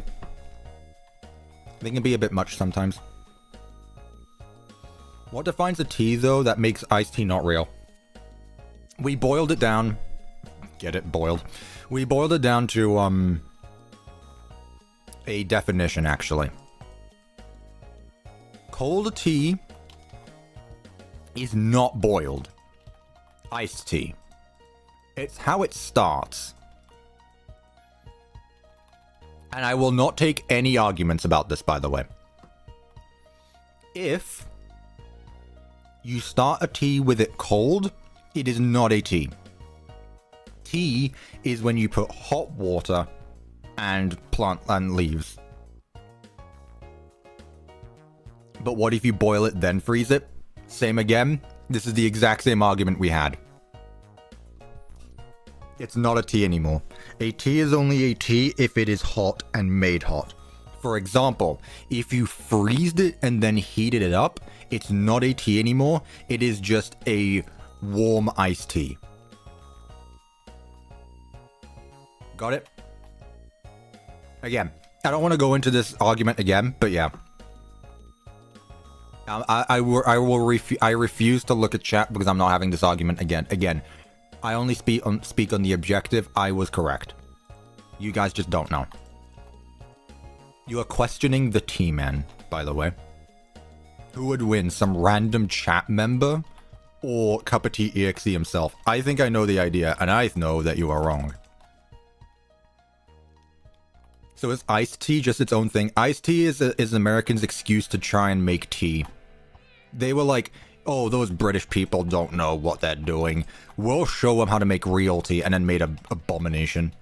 They can be a bit much sometimes. What defines a tea though that makes iced tea not real? We boiled it down. Get it boiled. We boiled it down to a definition actually. Cold tea is not boiled. Iced tea. It's how it starts. And I will not take any arguments about this, by the way. If you start a tea with it cold, it is not a tea. Tea is when you put hot water and plant and leaves. But what if you boil it then freeze it? Same again. This is the exact same argument we had. It's not a tea anymore. A tea is only a tea if it is hot and made hot. For example, if you freezed it and then heated it up, it's not a tea anymore. It is just a warm iced tea. Got it? Again, I don't want to go into this argument again, but yeah. I refuse to look at chat because I'm not having this argument again. Again, I only speak on the objective. I was correct. You guys just don't know. You are questioning the T-Man, by the way. Who would win, some random chat member or CuppaTeaExe himself? I think I know the idea, and I know that you are wrong. So is iced tea just its own thing? Iced tea is Americans' excuse to try and make tea. They were like, oh, those British people don't know what they're doing. We'll show them how to make real tea, and then made an abomination.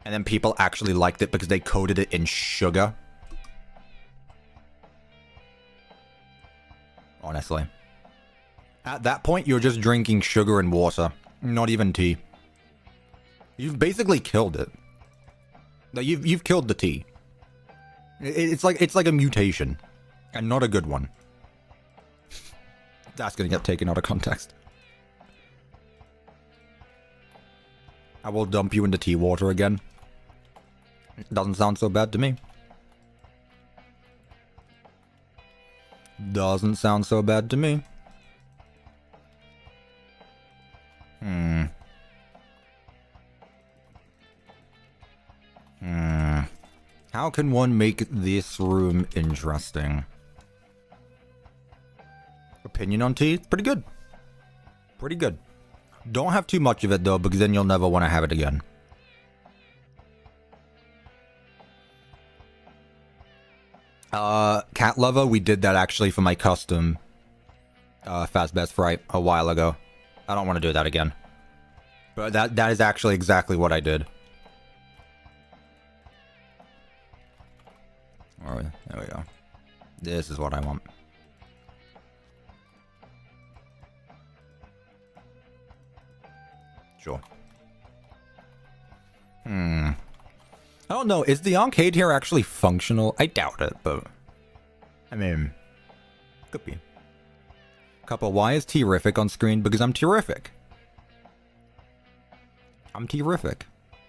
And then people actually liked it because they coated it in sugar. Honestly. At that point, you're just drinking sugar and water. Not even tea. You've basically killed it. You've killed the tea. It's like a mutation. And not a good one. That's gonna get taken out of context. I will dump you into tea water again. Doesn't sound so bad to me. Doesn't sound so bad to me. How can one make this room interesting? Opinion on tea? It's pretty good. Pretty good. Don't have too much of it though, because then you'll never want to have it again. Cat Lover, we did that actually for my custom Fazbear's Fright a while ago. I don't want to do that again. But that is actually exactly what I did. Alright, there we go. This is what I want. Sure. I don't know. Is the arcade here actually functional? I doubt it, but... I mean... Could be. Cuppa, why is terrific on screen? Because I'm terrific. I'm terrific.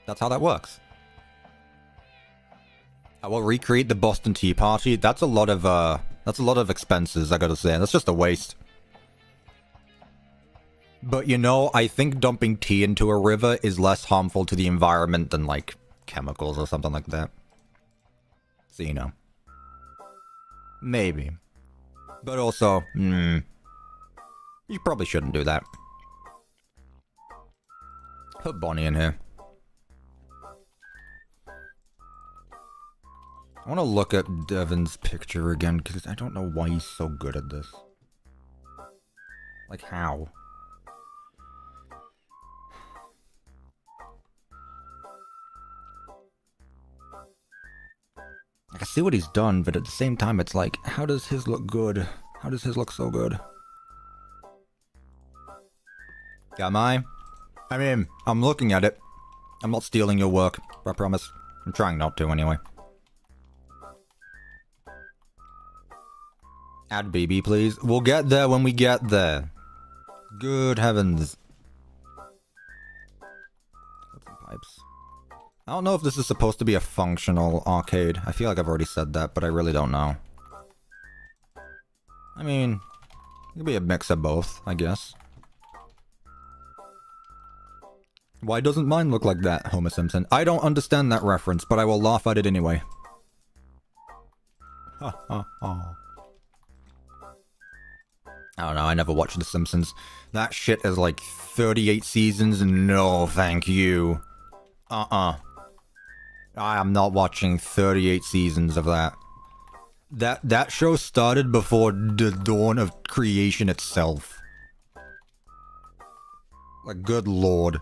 That's how that works. I will recreate the Boston Tea Party. That's a lot of expenses, I gotta say. That's just a waste. But you know, I think dumping tea into a river is less harmful to the environment than, like, chemicals or something like that. So, you know. Maybe. But also, you probably shouldn't do that. Put Bonnie in here. I want to look at Devin's picture again, because I don't know why he's so good at this. Like, how? I can see what he's done, but at the same time, it's like, how does his look good? How does his look so good? Am I? I mean, I'm looking at it. I'm not stealing your work, I promise. I'm trying not to, anyway. Add BB, please. We'll get there when we get there. Good heavens. Put some pipes. I don't know if this is supposed to be a functional arcade. I feel like I've already said that, but I really don't know. I mean, it could be a mix of both, I guess. Why doesn't mine look like that, Homer Simpson? I don't understand that reference, but I will laugh at it anyway. Ha ha ha. I don't know, I never watched The Simpsons. That shit is like 38 seasons, no thank you. I am not watching 38 seasons of that. That show started before the dawn of creation itself. Like, good lord.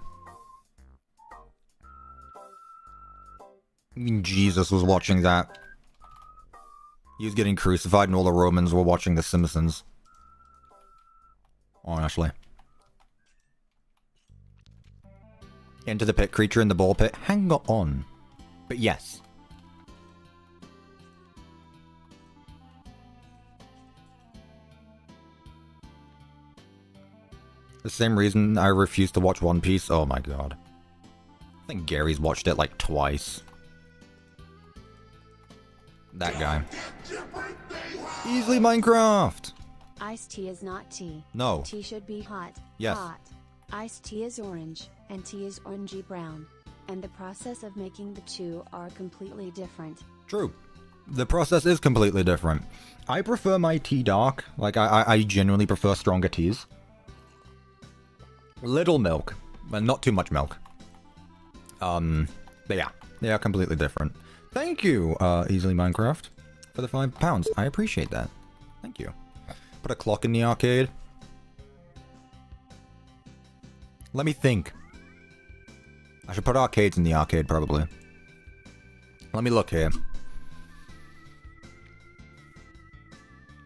I mean, Jesus was watching that. He was getting crucified and all the Romans were watching The Simpsons. Honestly. Into the pit, creature in the ball pit. Hang on. But yes. The same reason I refuse to watch One Piece. Oh my god. I think Gary's watched it like twice. That guy. Easily Minecraft! Iced tea is not tea. No. Tea should be hot. Yes. Hot. Iced tea is orange, and tea is orangey brown. And the process of making the two are completely different. True. The process is completely different. I prefer my tea dark. Like, I genuinely prefer stronger teas. Little milk, but not too much milk. But yeah, they are completely different. Thank you, Easily Minecraft, for the £5. I appreciate that. Thank you. Put a clock in the arcade. Let me think. I should put arcades in the arcade, probably. Let me look here.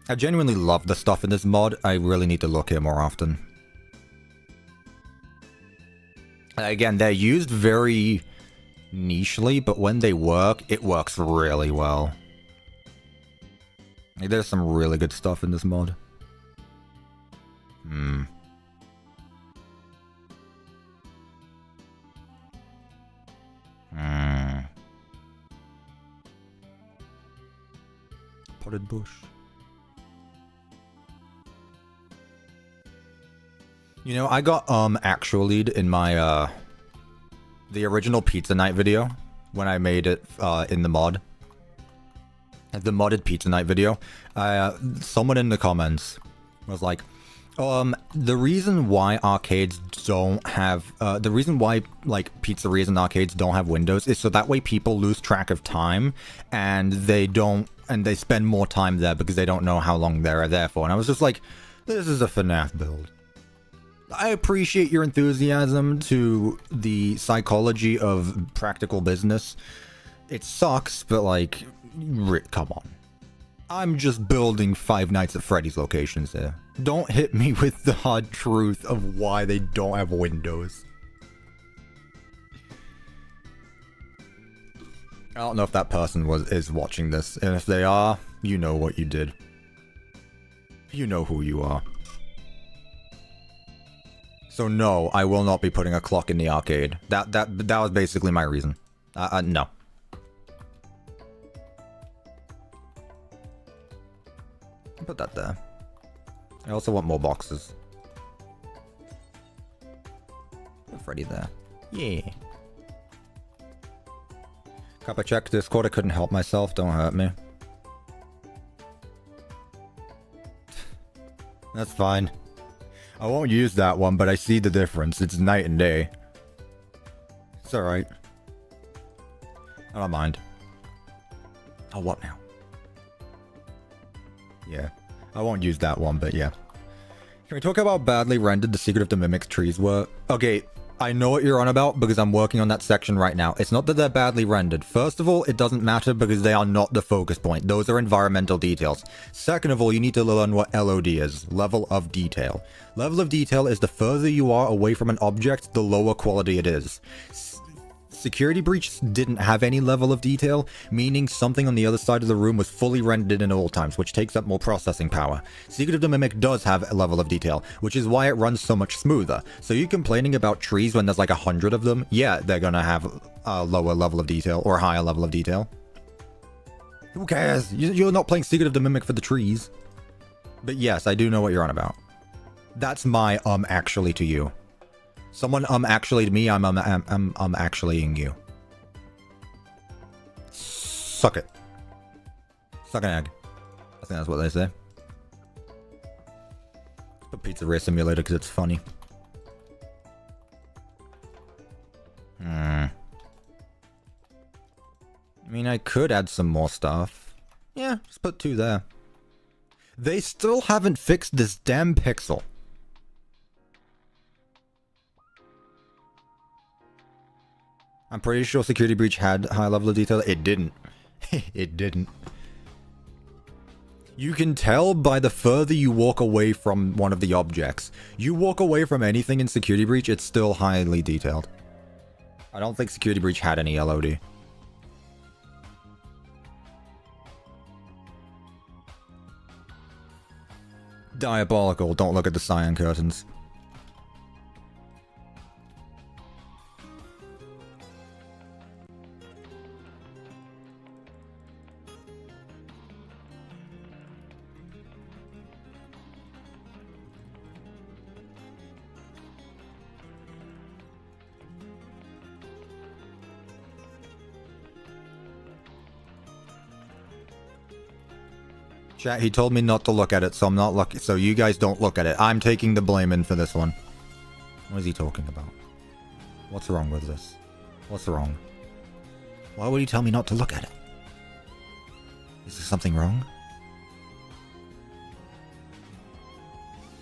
I genuinely love the stuff in this mod. I really need to look here more often. Again, they're used very nichely, but when they work, it works really well. Like, there's some really good stuff in this mod. Potted bush. You know, I got actualied in my the original Pizza Night video when I made it in the mod. The modded Pizza Night video. Someone in the comments was like, the reason why arcades don't have the reason why like pizzerias and arcades don't have windows is so that way people lose track of time and they spend more time there because they don't know how long they're there for. And I was just like, this is a FNAF build. I appreciate your enthusiasm to the psychology of practical business. It sucks, but like, come on. I'm just building Five Nights at Freddy's locations here. Don't hit me with the hard truth of why they don't have windows. I don't know if that person is watching this, and if they are, you know what you did. You know who you are. So no, I will not be putting a clock in the arcade. That was basically my reason. No. Put that there. I also want more boxes. Put Freddy there. Yeah. Cuppa, check Discord. I couldn't help myself. Don't hurt me. That's fine. I won't use that one, but I see the difference. It's night and day. It's alright. I don't mind. Oh, what now? Yeah. I won't use that one, but yeah. Can we talk about how badly rendered the Secret of the Mimics trees were? Okay, I know what you're on about because I'm working on that section right now. It's not that they're badly rendered. First of all, it doesn't matter because they are not the focus point. Those are environmental details. Second of all, you need to learn what LOD is. Level of detail. Level of detail is the further you are away from an object, the lower quality it is. Security Breach didn't have any level of detail, meaning something on the other side of the room was fully rendered in all times, which takes up more processing power. Secret of the Mimic does have a level of detail, which is why it runs so much smoother. So you complaining about trees when there's like 100 of them? Yeah, they're gonna have a lower level of detail, or a higher level of detail. Who cares? You're not playing Secret of the Mimic for the trees. But yes, I do know what you're on about. That's my actually to you. Someone actually to me, I'm actuallying you. Suck it. Suck an egg. I think that's what they say. Put Pizzeria Simulator because it's funny. I mean, I could add some more stuff. Yeah, just put 2 there. They still haven't fixed this damn pixel. I'm pretty sure Security Breach had high level of detail. It didn't. It didn't. You can tell by the further you walk away from one of the objects. You walk away from anything in Security Breach, it's still highly detailed. I don't think Security Breach had any LOD. Diabolical. Don't look at the cyan curtains. Chat, he told me not to look at it, so I'm not looking. So you guys don't look at it. I'm taking the blame in for this one. What is he talking about? What's wrong with this? What's wrong? Why would he tell me not to look at it? Is there something wrong?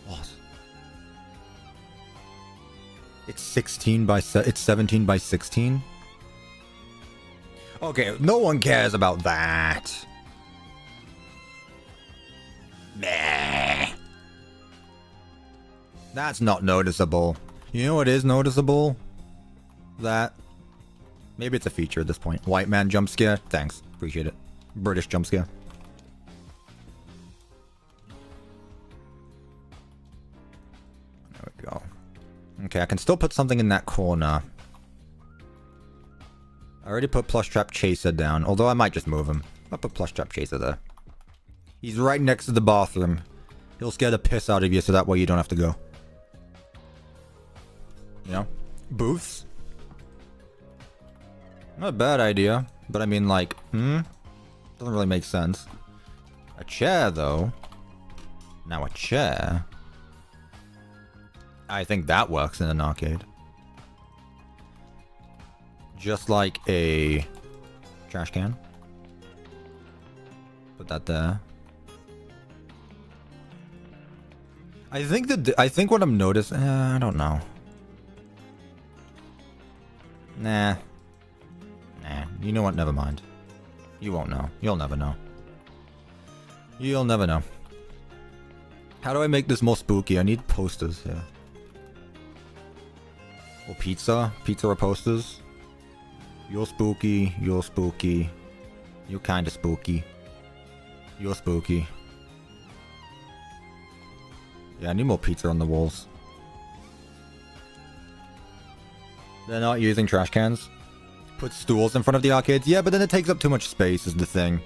What? It's 16 by it's 17 by 16? Okay, no one cares about that. Nah. That's not noticeable. You know what is noticeable? That. Maybe it's a feature at this point. White man jump scare. Thanks. Appreciate it. British jump scare. There we go. Okay, I can still put something in that corner. I already put Plush Trap Chaser down, although I might just move him. I'll put Plush Trap Chaser there. He's right next to the bathroom. He'll scare the piss out of you so that way you don't have to go. You know? Booths? Not a bad idea. But I mean, like, doesn't really make sense. A chair, though. Now a chair. I think that works in an arcade. Just like a trash can. Put that there. I think what I'm noticing, I don't know. Nah. You know what? Never mind. You won't know. You'll never know. You'll never know. How do I make this more spooky? I need posters here. Or pizza? Pizza or posters? You're spooky. You're spooky. You're kinda spooky. You're spooky. Yeah, I need more pizza on the walls. They're not using trash cans. Put stools in front of the arcades. Yeah, but then it takes up too much space is the thing.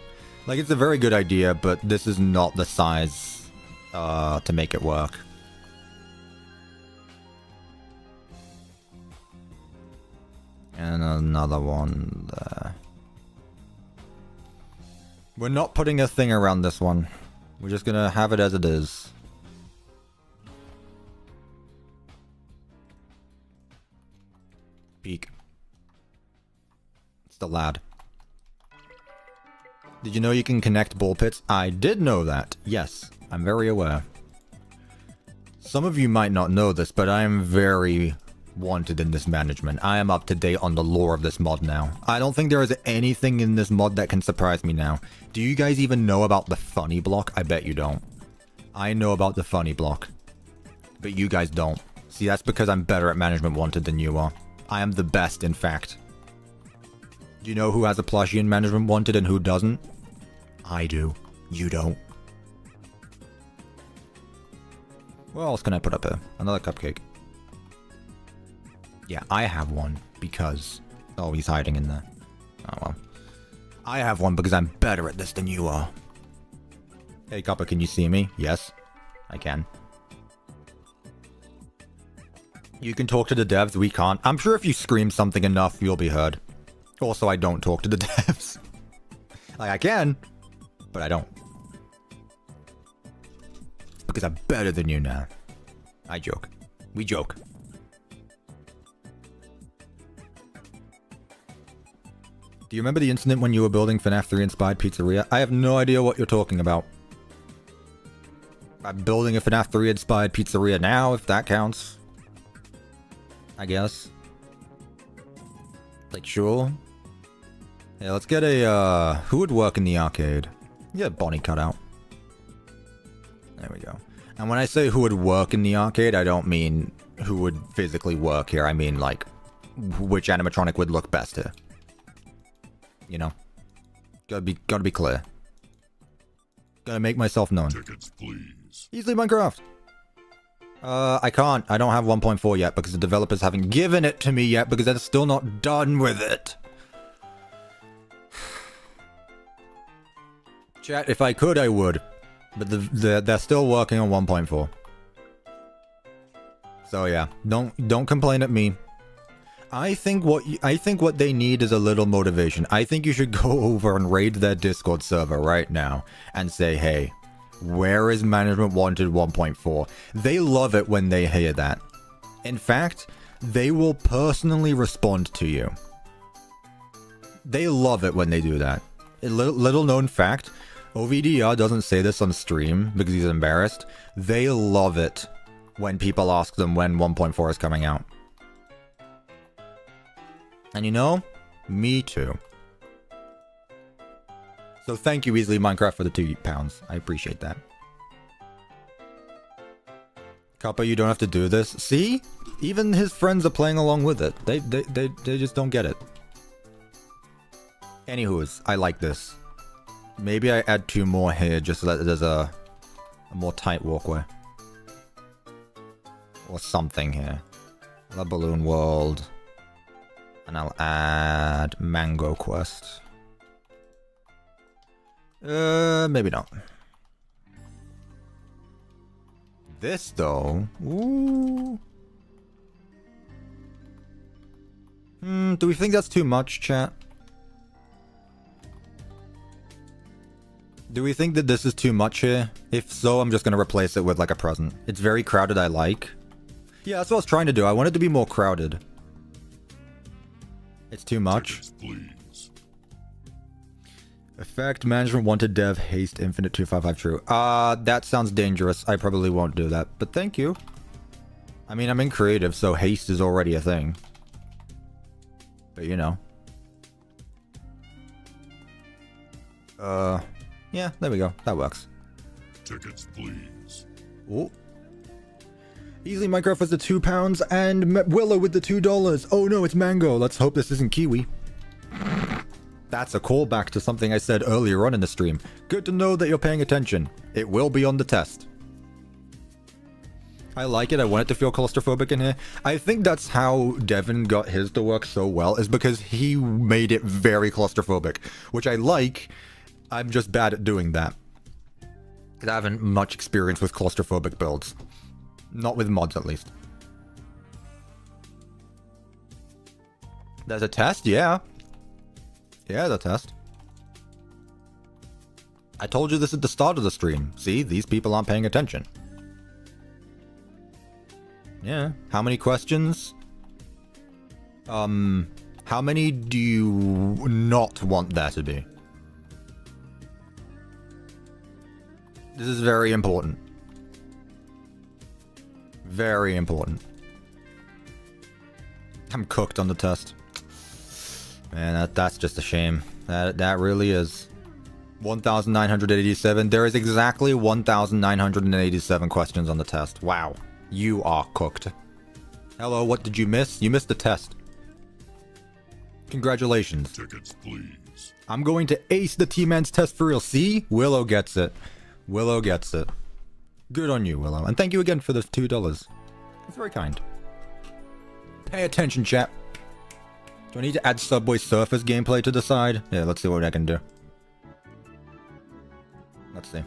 Like, it's a very good idea, but this is not the size to make it work. And another one there. We're not putting a thing around this one. We're just gonna have it as it is. Peek. It's the lad. Did you know you can connect ball pits? I did know that. Yes, I'm very aware. Some of you might not know this, but I am very wanted in this management. I am up to date on the lore of this mod now. I don't think there is anything in this mod that can surprise me now. Do you guys even know about the funny block? I bet you don't. I know about the funny block, but you guys don't. See, that's because I'm better at management wanted than you are. I am the best, in fact. Do you know who has a plushie in management wanted and who doesn't? I do. You don't. What else can I put up here? Another cupcake. Yeah, I have one because... Oh, he's hiding in there. Oh, well. I have one because I'm better at this than you are. Hey, Cuppa, can you see me? Yes, I can. You can talk to the devs, we can't. I'm sure if you scream something enough, you'll be heard. Also, I don't talk to the devs. Like, I can, but I don't. Because I'm better than you now. I joke. We joke. Do you remember the incident when you were building FNAF 3 inspired pizzeria? I have no idea what you're talking about. I'm building a FNAF 3 inspired pizzeria now, if that counts. I guess. Like, sure. Yeah, let's get a, who would work in the arcade? Yeah, Bonnie cutout. There we go. And when I say who would work in the arcade, I don't mean who would physically work here. I mean, like, which animatronic would look best here. You know? Gotta be clear. Gotta make myself known. Tickets, please. Easily Minecraft! I can't. I don't have 1.4 yet because the developers haven't given it to me yet because they're still not done with it. Chat, if I could, I would. But they're still working on 1.4. So yeah, don't complain at me. I think what they need is a little motivation. I think you should go over and raid their Discord server right now and say, hey, where is Management Wanted 1.4? They love it when they hear that. In fact, they will personally respond to you. They love it when they do that. A little known fact, OVDR doesn't say this on stream because he's embarrassed. They love it when people ask them when 1.4 is coming out. And you know, me too. So thank you, Easily Minecraft, for the £2. I appreciate that. Cuppa, you don't have to do this. See? Even his friends are playing along with it. They just don't get it. Anywho's, I like this. Maybe I add 2 more here just so that there's a more tight walkway. Or something here. The Balloon World. And I'll add Mango Quest. Maybe not. This though, ooh. Do we think that's too much, chat? Do we think that this is too much here? If so, I'm just gonna replace it with like a present. It's very crowded, I like. Yeah, that's what I was trying to do. I want it to be more crowded. It's too much. Tickets, please. Effect Management Wanted Dev Haste Infinite 255 True. That sounds dangerous. I probably won't do that, but thank you. I mean, I'm in creative, so haste is already a thing. But you know. Yeah, there we go. That works. Tickets, please. Oh. Easily Minecraft was the £2 and Willow with the $2. Oh no, it's Mango. Let's hope this isn't Kiwi. That's a callback to something I said earlier on in the stream. Good to know that you're paying attention. It will be on the test. I like it. I want it to feel claustrophobic in here. I think that's how Devin got his to work so well, is because he made it very claustrophobic, which I like. I'm just bad at doing that. I haven't much experience with claustrophobic builds. Not with mods, at least. There's a test? Yeah. Yeah, the test. I told you this at the start of the stream. See, these people aren't paying attention. Yeah. How many questions? How many do you not want there to be? This is very important. Very important. I'm cooked on the test. Man, that's just a shame. That really is. 1,987. There is exactly 1,987 questions on the test. Wow. You are cooked. Hello, what did you miss? You missed the test. Congratulations. Tickets, please. I'm going to ace the T-Man's test for real. See? Willow gets it. Willow gets it. Good on you, Willow. And thank you again for the $2. It's very kind. Pay attention, chat. Do I need to add Subway Surfers gameplay to the side? Yeah, let's see what I can do. Let's see.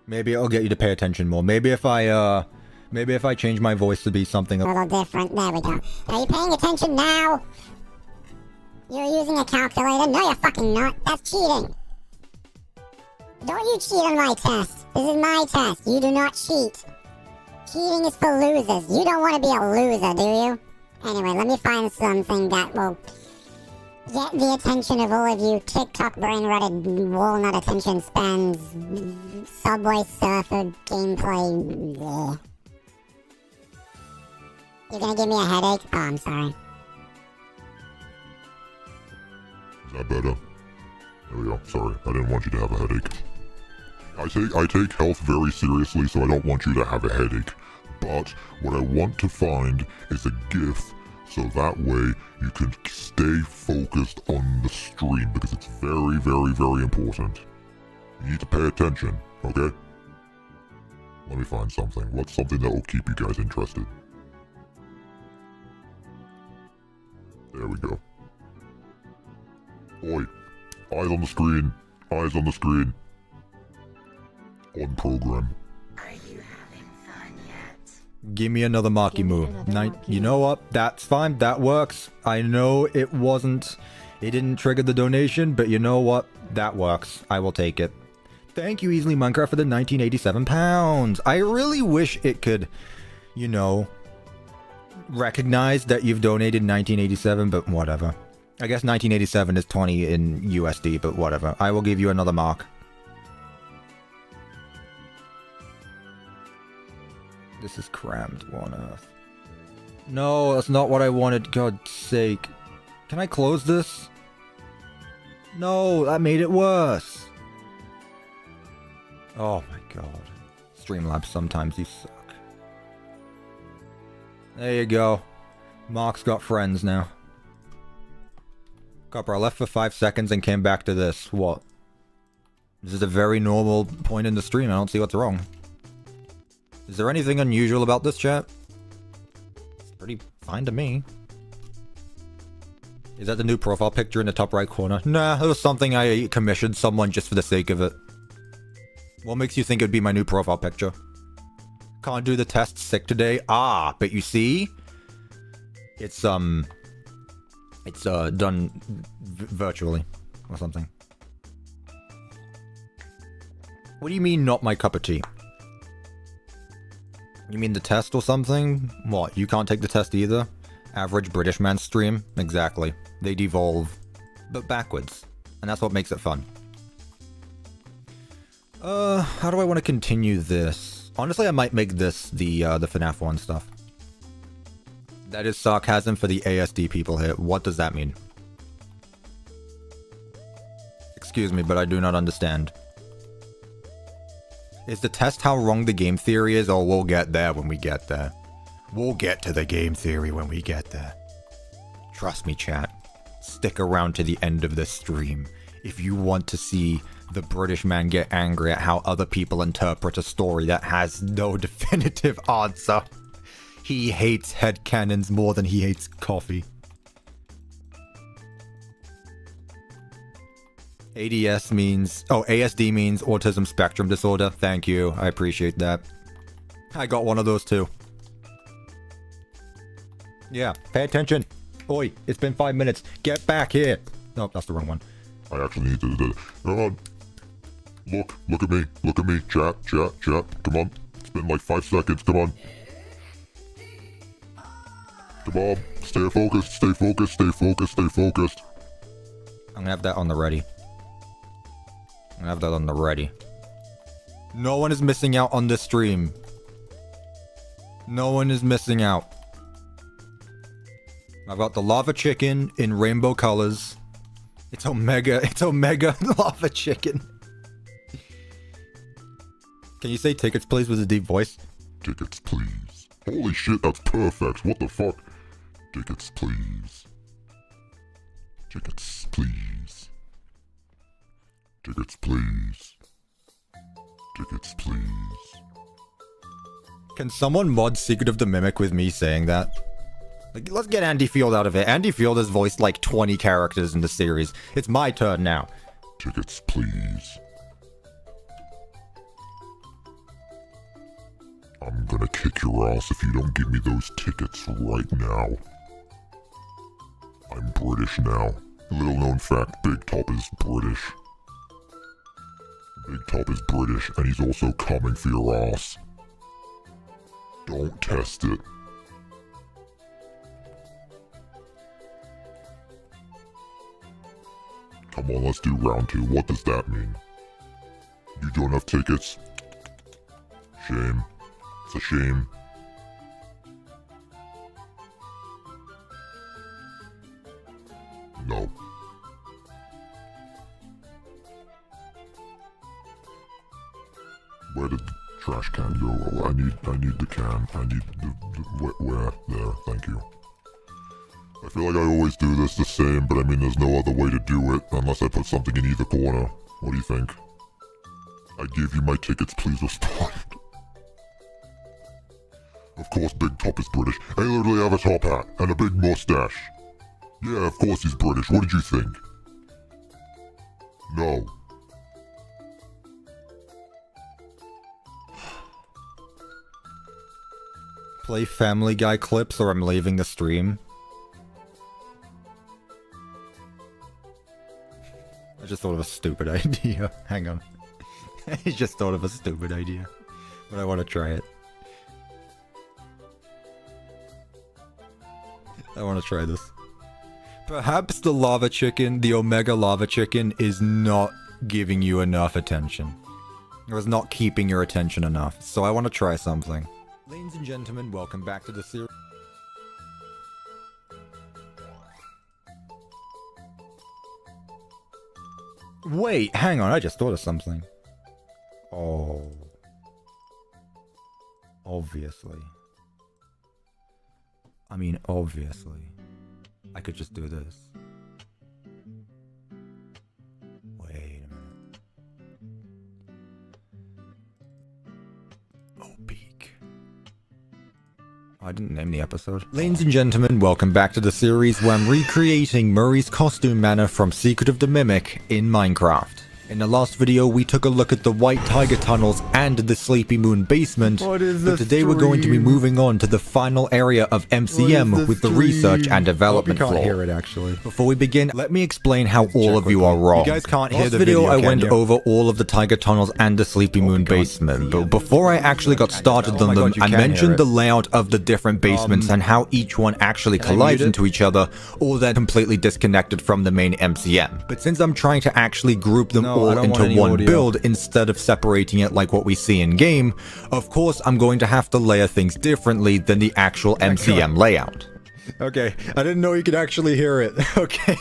Maybe it'll get you to pay attention more. Maybe if I change my voice to be something a little different. There we go. Are you paying attention now? You're using a calculator? No, you're fucking not. That's cheating. Don't you cheat on my test. This is my test. You do not cheat. Cheating is for losers. You don't want to be a loser, do you? Anyway, let me find something that will get the attention of all of you TikTok brain-rotted walnut attention spans, Subway Surfer gameplay. Yeah. You're gonna give me a headache? Oh, I'm sorry. Is that better? There we go. Sorry, I didn't want you to have a headache. I take health very seriously, so I don't want you to have a headache. But what I want to find is a GIF, so that way you can stay focused on the stream, because it's very, very, very important. You need to pay attention, okay? Let me find something. What's something that will keep you guys interested? There we go. Oi. Eyes on the screen. Eyes on the screen. On program. Are you having fun yet? Give me another Marky Moo. You know what? That's fine. That works. I know it didn't trigger the donation, but you know what? That works. I will take it. Thank you, Easily Minecraft, for the 1987 pounds. I really wish it could, you know, recognize that you've donated 1987, but whatever. I guess 1987 is 20 in USD, but whatever. I will give you another mark. This is crammed. What on earth? No, that's not what I wanted. God's sake. Can I close this? No, that made it worse. Oh my god. Streamlabs, sometimes you suck. There you go. Mark's got friends now. Copper, I left for 5 seconds and came back to this. What? This is a very normal point in the stream. I don't see what's wrong. Is there anything unusual about this, chat? It's pretty fine to me. Is that the new profile picture in the top right corner? Nah, it was something I commissioned someone just for the sake of it. What makes you think it would be my new profile picture? Can't do the test, sick today. Ah, but you see? It's done virtually or something. What do you mean not my cup of tea? You mean the test or something? What, you can't take the test either? Average British man stream? Exactly. They devolve. But backwards. And that's what makes it fun. How do I want to continue this? Honestly, I might make this the FNAF 1 stuff. That is sarcasm for the ASD people here. What does that mean? Excuse me, but I do not understand. Is the test how wrong the game theory is? Oh, we'll get there when we get there. We'll get to the game theory when we get there. Trust me, chat. Stick around to the end of this stream. If you want to see the British man get angry at how other people interpret a story that has no definitive answer, he hates headcanons more than he hates coffee. ASD means autism spectrum disorder. Thank you. I appreciate that. I got one of those too. Yeah, pay attention. Oi, it's been 5 minutes. Get back here. No, that's the wrong one. I actually need to... Come on. Look at me. Look at me. Chat. Come on. It's been like 5 seconds. Come on. Come on. Stay focused. I'm gonna have that on the ready. No one is missing out on this stream. No one is missing out. I've got the lava chicken in rainbow colors. It's Omega lava chicken. Can you say tickets please with a deep voice? Tickets please. Holy shit, that's perfect. What the fuck? Tickets please. Tickets please. Tickets please. Tickets please. Can someone mod Secret of the Mimic with me saying that? Like, let's get Andy Field out of it. Andy Field has voiced like 20 characters in the series. It's my turn now. Tickets please. I'm gonna kick your ass if you don't give me those tickets right now. I'm British now. Little known fact, Big Top is British. Big Top is British, and he's also coming for your ass. Don't test it. Come on, let's do round 2. What does that mean? You don't have tickets? Shame. It's a shame. No. Where did the trash can go? Oh, I need the can. I need where? There, thank you. I feel like I always do this the same, but I mean there's no other way to do it unless I put something in either corner. What do you think? I give you my tickets, please respond. Of course Big Top is British. I literally have a top hat and a big mustache. Yeah, of course he's British. What did you think? No. Play Family Guy clips or I'm leaving the stream. I just thought of a stupid idea. Hang on. I just thought of a stupid idea. But I want to try it. I want to try this. Perhaps the lava chicken, the Omega lava chicken, is not giving you enough attention. Or is not keeping your attention enough. So I want to try something. Ladies and gentlemen, welcome back to the series. Wait, hang on, I just thought of something. Oh. Obviously. I mean, obviously. I could just do this. Wait a minute. Oh, peak. I didn't name the episode. Ladies and gentlemen, welcome back to the series where I'm recreating Murray's costume manner from Secret of the Mimic in Minecraft. In the last video, we took a look at the White Tiger tunnels and the Sleepy Moon basement, but today we're going to be moving on to the final area of MCM with the research and development floor. Hear it actually. Before we begin, let me explain how all of you are wrong. You guys can't hear the video. I went over all of the Tiger tunnels and the Sleepy Moon basement, but before I actually got started on them, I mentioned the layout of the different basements and how each one actually collides into each other, or they're completely disconnected from the main MCM. But since I'm trying to actually group them all into one build instead of separating it like what we see in game, of course I'm going to have to layer things differently than the actual MCM layout. Okay, I didn't know you could actually hear it. Okay.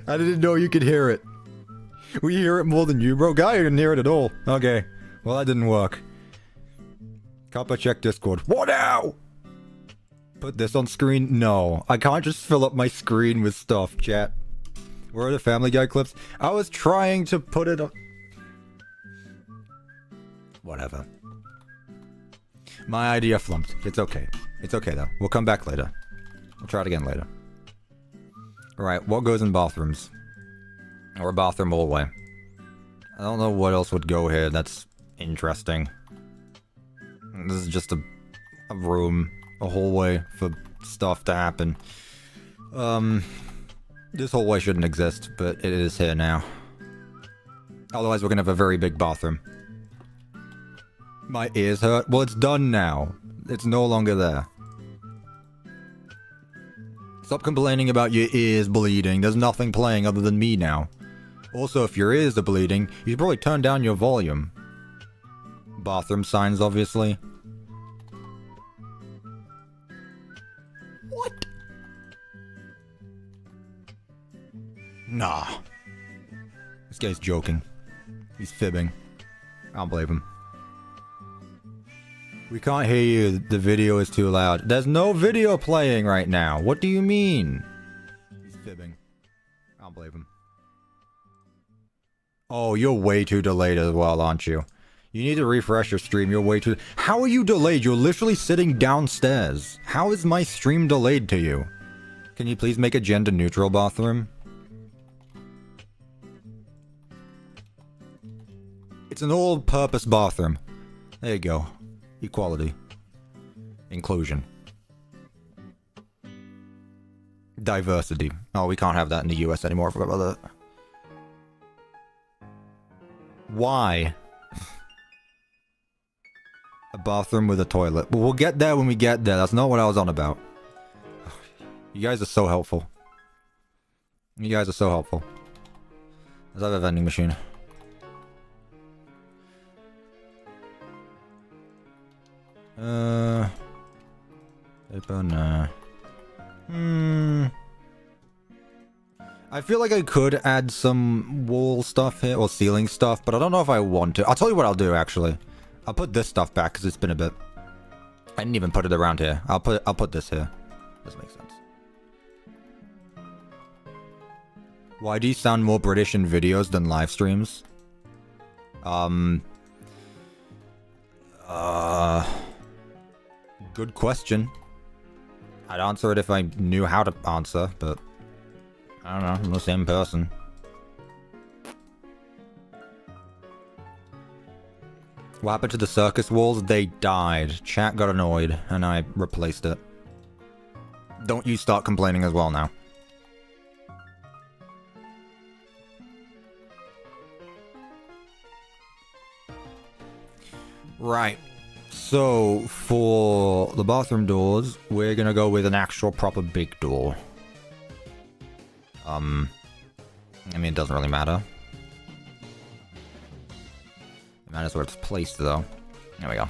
I didn't know you could hear it. We hear it more than you, bro. Guy didn't hear it at all. Okay, well that didn't work. Cuppa, check Discord. What now? Put this on screen? No, I can't just fill up my screen with stuff, chat. Where are the Family Guy clips? I was trying to put it on... Whatever. My idea flumped. It's okay. It's okay, though. We'll come back later. We'll try it again later. Alright, what goes in bathrooms? Or a bathroom hallway. I don't know what else would go here that's interesting. This is just a room, a hallway for stuff to happen. This hallway shouldn't exist, but it is here now. Otherwise we're gonna have a very big bathroom. My ears hurt? Well, it's done now. It's no longer there. Stop complaining about your ears bleeding. There's nothing playing other than me now. Also, if your ears are bleeding, you should probably turn down your volume. Bathroom signs, obviously. What? Nah. This guy's joking. He's fibbing. I don't believe him. We can't hear you. The video is too loud. There's no video playing right now. What do you mean? He's fibbing. I don't believe him. Oh, you're way too delayed as well, aren't you? You need to refresh your stream. You're way too... How are you delayed? You're literally sitting downstairs. How is my stream delayed to you? Can you please make a gender-neutral bathroom? It's an all-purpose bathroom. There you go. Equality. Inclusion. Diversity. Oh, we can't have that in the US anymore. I forgot about that. Why? A bathroom with a toilet. But we'll get there when we get there. That's not what I was on about. You guys are so helpful. You guys are so helpful. Let's have a vending machine. Nah. I feel like I could add some wall stuff here, or ceiling stuff, but I don't know if I want to. I'll tell you what I'll do, actually. I'll put this stuff back, because it's been a bit... I didn't even put it around here. I'll put this here. This makes sense. Why do you sound more British in videos than live streams? Good question. I'd answer it if I knew how to answer, but... I don't know, I'm the same person. What happened to the circus walls? They died. Chat got annoyed, and I replaced it. Don't you start complaining as well now. Right. So, for the bathroom doors, we're gonna go with an actual proper big door. I mean, it doesn't really matter. It matters where it's placed, though. There we go.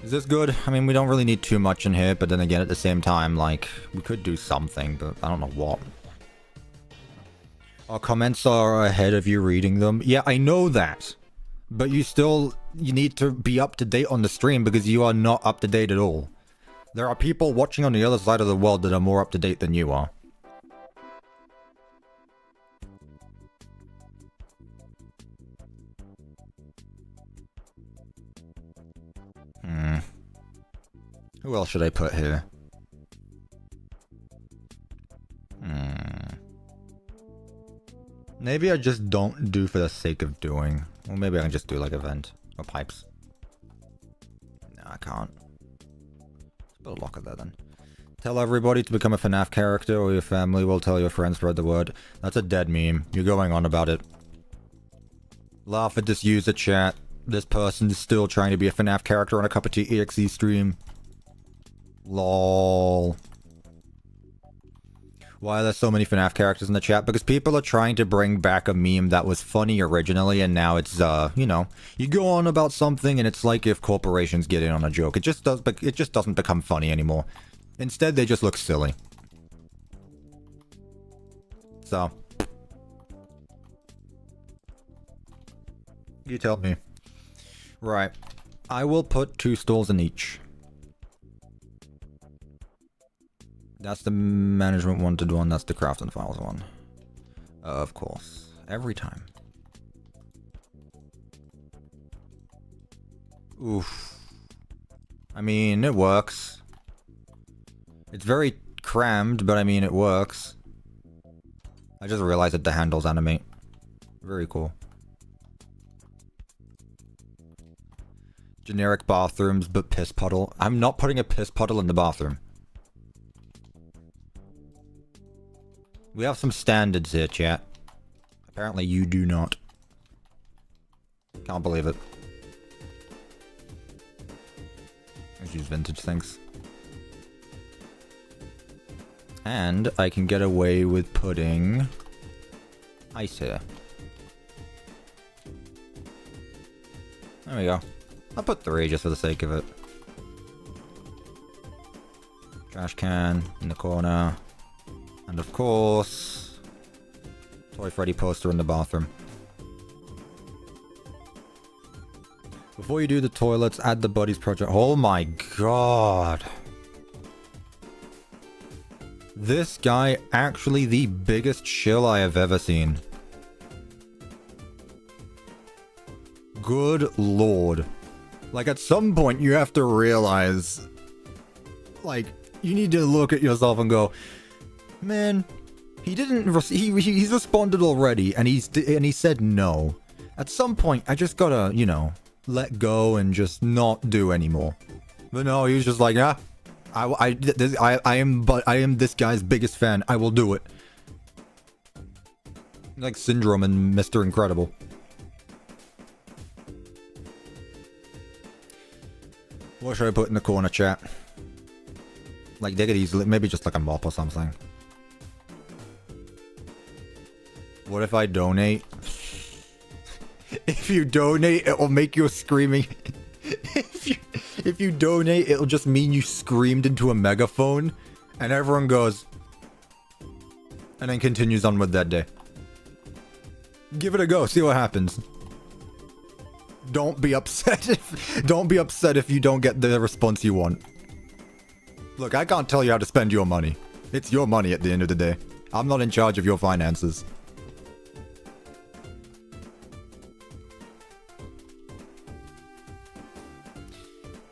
Is this good? I mean, we don't really need too much in here, but then again, at the same time, like, we could do something, but I don't know what. Our comments are ahead of you reading them. Yeah, I know that. But you need to be up to date on the stream because you are not up to date at all. There are people watching on the other side of the world that are more up to date than you are. Who else should I put here? Maybe I just don't do for the sake of doing. Or maybe I can just do like a vent. Or pipes. No, I can't. Let's put a locker there then. Tell everybody to become a FNAF character or your family will tell your friends, spread the word. That's a dead meme. You're going on about it. Laugh at this user chat. This person is still trying to be a FNAF character on a CuppaTeaExe stream. LOL. Why are there so many FNAF characters in the chat? Because people are trying to bring back a meme that was funny originally, and now it's, you know, you go on about something, and it's like if corporations get in on a joke. It just doesn't become funny anymore. Instead, they just look silly. So. You tell me. Right. I will put 2 stalls in each. That's the management wanted one, that's the craft and files one. Of course. Every time. Oof. I mean, it works. It's very crammed, but I mean, it works. I just realized that the handles animate. Very cool. Generic bathrooms, but piss puddle. I'm not putting a piss puddle in the bathroom. We have some standards here, chat. Apparently you do not. Can't believe it. Let's use vintage things. And I can get away with putting ice here. There we go. I'll put 3 just for the sake of it. Trash can in the corner. And of course, Toy Freddy poster in the bathroom. Before you do the toilets, add the buddies project. Oh my god. This guy actually the biggest shill I have ever seen. Good lord. Like, at some point you have to realize, like, you need to look at yourself and go, man, he didn't he's responded already, and he said no. At some point I just gotta, you know, let go and just not do anymore. But no, he was just like, ah, I am this guy's biggest fan. I will do it. Like Syndrome and Mr. Incredible. What should I put in the corner, chat? Like, they could easily, maybe just like a mop or something. What if I donate? If you donate, it will make you screaming. If you donate, it'll just mean you screamed into a megaphone, and everyone goes, and then continues on with that day. Give it a go, see what happens. Don't be upset if you don't get the response you want. Look, I can't tell you how to spend your money. It's your money at the end of the day. I'm not in charge of your finances.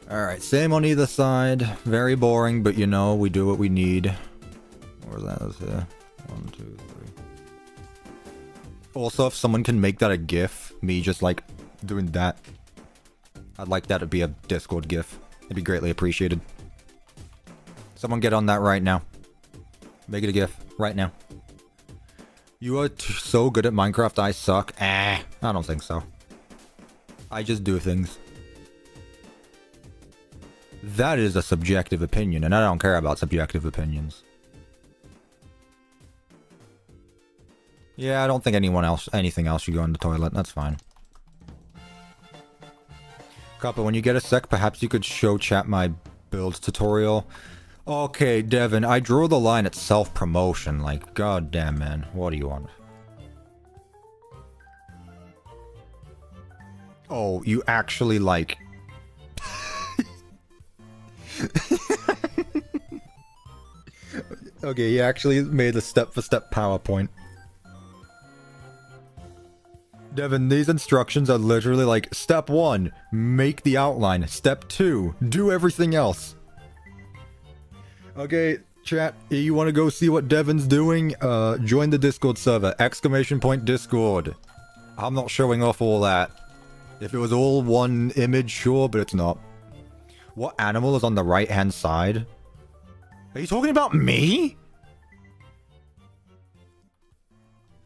Alright, same on either side. Very boring, but you know, we do what we need. Where's that? That's here. 1, 2, 3. Also, if someone can make that a GIF, me just like doing that, I'd like that to be a Discord GIF. It'd be greatly appreciated. Someone get on that right now. Make it a GIF right now. You are so good at Minecraft, I suck. I don't think so. I just do things. That is a subjective opinion, and I don't care about subjective opinions. Yeah, I don't think anything else should go in the toilet. That's fine. Cuppa, when you get a sec, perhaps you could show chat my build tutorial. Okay, Devin, I drew the line at self-promotion. Like, goddamn, man. What do you want? Oh, you actually, like... Okay, he actually made a step-for-step PowerPoint. Devin, these instructions are literally like, step 1, make the outline. Step 2, do everything else. Okay, chat, you want to go see what Devin's doing? Join the Discord server, !Discord. I'm not showing off all that. If it was all one image, sure, but it's not. What animal is on the right-hand side? Are you talking about me?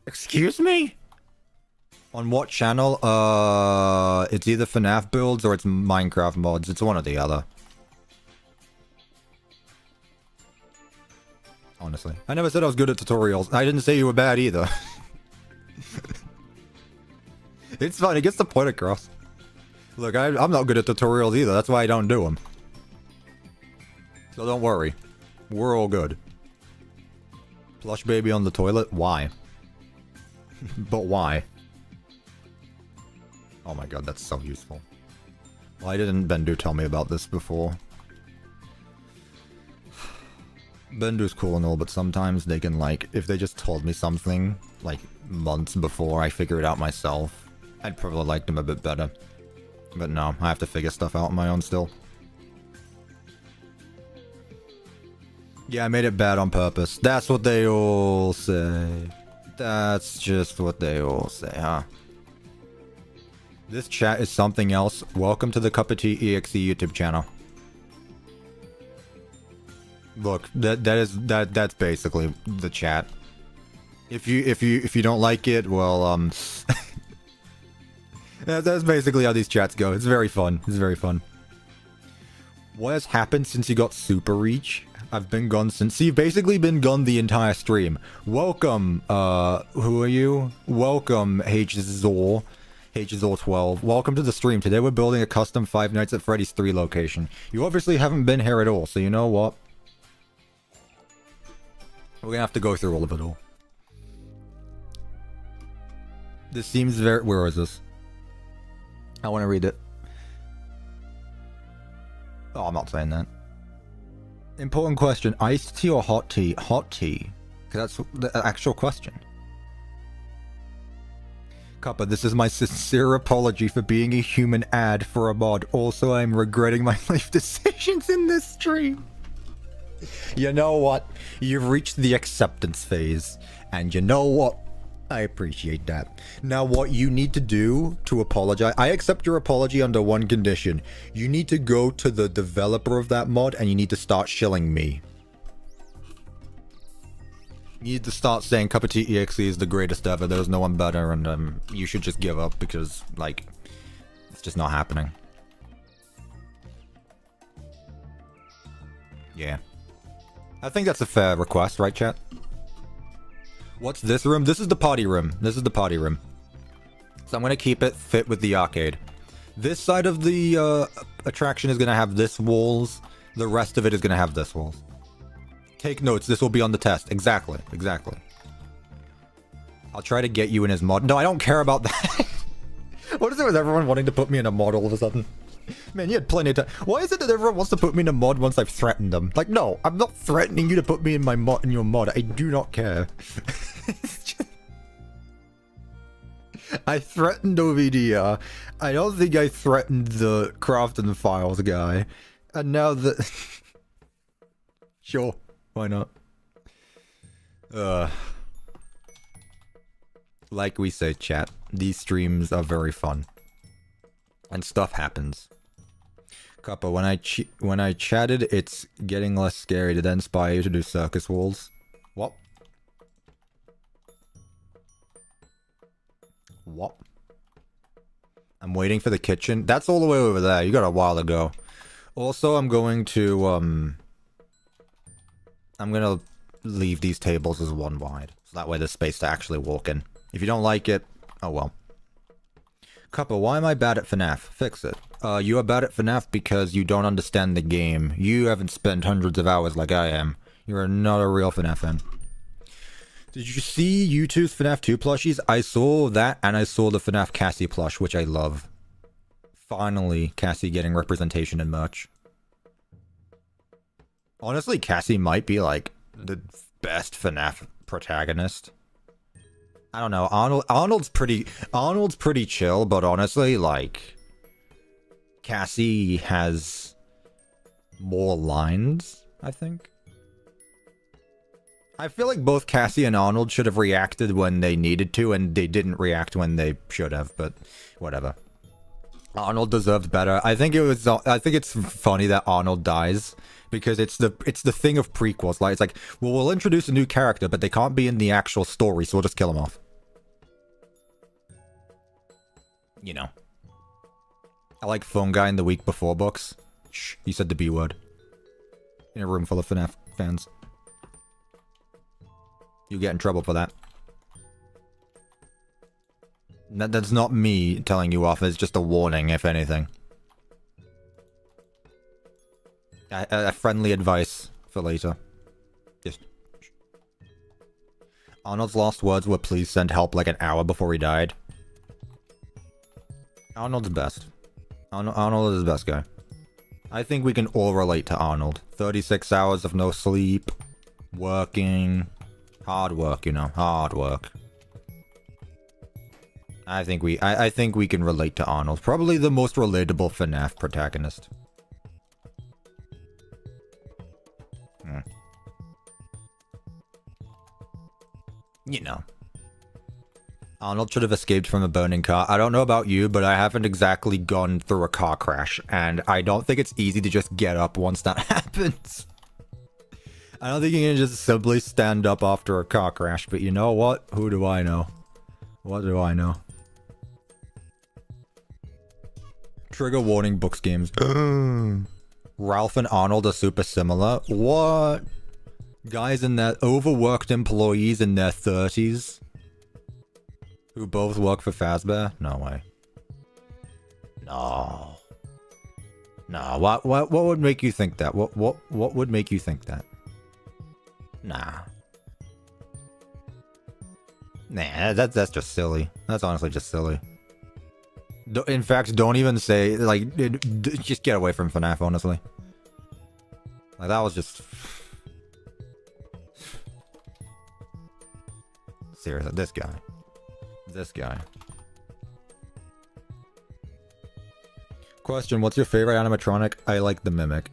Excuse me? On what channel? It's either FNAF builds or it's Minecraft mods. It's one or the other. Honestly. I never said I was good at tutorials. I didn't say you were bad either. It's fine. It gets the point across. Look, I'm not good at tutorials either. That's why I don't do them. So don't worry. We're all good. Plush baby on the toilet? Why? But why? Oh my god, that's so useful. Why didn't Bendu tell me about this before? Bender's cool and all, but sometimes they can, like, if they just told me something, like, months before I figure it out myself, I'd probably like them a bit better. But no, I have to figure stuff out on my own still. Yeah, I made it bad on purpose. That's what they all say. That's just what they all say, huh? This chat is something else. Welcome to the CuppaTeaExe YouTube channel. Look, that's basically the chat. If you don't like it, well, that's basically how these chats go. It's very fun. It's very fun. What has happened since you got Super Reach? I've been gone since. So you've basically been gone the entire stream. Welcome, who are you? Welcome, Hzor12. Welcome to the stream. Today we're building a custom Five Nights at Freddy's 3 location. You obviously haven't been here at all, so you know what? We're gonna have to go through all of it all. This seems very... Where is this? I want to read it. Oh, I'm not saying that. Important question. Iced tea or hot tea? Hot tea. Because that's the actual question. Cuppa, this is my sincere apology for being a human ad for a mod. Also, I'm regretting my life decisions in this stream. You know what? You've reached the acceptance phase. And you know what? I appreciate that. Now, what you need to do to apologize... I accept your apology under one condition. You need to go to the developer of that mod and you need to start shilling me. You need to start saying CuppaTeaExe is the greatest ever, there's no one better, and you should just give up because, like, it's just not happening. Yeah. I think that's a fair request, right, chat? What's this room? This is the party room. This is the party room. So I'm going to keep it fit with the arcade. This side of the attraction is going to have this walls. The rest of it is going to have this walls. Take notes. This will be on the test. Exactly. Exactly. I'll try to get you in his mod. No, I don't care about that. What is it with everyone wanting to put me in a mod all of a sudden? Man, you had plenty of time. Why is it that everyone wants to put me in a mod once I've threatened them? Like, no, I'm not threatening you to put me in my mod, in your mod. I do not care. I threatened OVDR. I don't think I threatened the Crafton Files guy. And now the... Sure, why not? Like we say, chat, these streams are very fun. And stuff happens. Cuppa, when I chatted, it's getting less scary. Did that inspire you to do circus walls? What? What? I'm waiting for the kitchen. That's all the way over there. You got a while to go. Also, I'm going to, I'm gonna leave these tables as one wide. So that way there's space to actually walk in. If you don't like it, oh well. Cuppa, why am I bad at FNAF? Fix it. You are bad at FNAF because you don't understand the game. You haven't spent hundreds of hours like I am. You're not a real FNAF fan. Did you see YouTube's FNAF 2 plushies? I saw that, and I saw the FNAF Cassie plush, which I love. Finally, Cassie getting representation in merch. Honestly, Cassie might be, like, the best FNAF protagonist. I don't know. Arnold's pretty chill, but honestly, like, Cassie has more lines, I think. I feel like both Cassie and Arnold should have reacted when they needed to, and they didn't react when they should have, but whatever. Arnold deserved better. I think it's funny that Arnold dies, because it's the thing of prequels. Like, it's like, well, we'll introduce a new character, but they can't be in the actual story, so we'll just kill him off. You know. I like Phone Guy in the Week Before books. Shh, he said the B word. In a room full of FNAF fans. You get in trouble for that. That's not me telling you off, it's just a warning, if anything. A friendly advice for later. Just... Arnold's last words were, please send help, like an hour before he died. Arnold's the best. Arnold is the best guy. I think we can all relate to Arnold. 36 hours of no sleep. Working. Hard work, you know. Hard work. I think we can relate to Arnold. Probably the most relatable FNAF protagonist. You know. Arnold should have escaped from a burning car. I don't know about you, but I haven't exactly gone through a car crash, and I don't think it's easy to just get up once that happens. I don't think you can just simply stand up after a car crash, but you know what? Who do I know? What do I know? Trigger warning, books games. Ralph and Arnold are super similar. What? Guys in their overworked employees in their 30s who both work for Fazbear? No way. No. No. What would make you think that? What would make you think that? Nah. Nah, that's just silly. That's honestly just silly. In fact, don't even say, like, just get away from FNAF, honestly. Like, that was just... Seriously, this guy. This guy. Question, what's your favorite animatronic? I like the Mimic.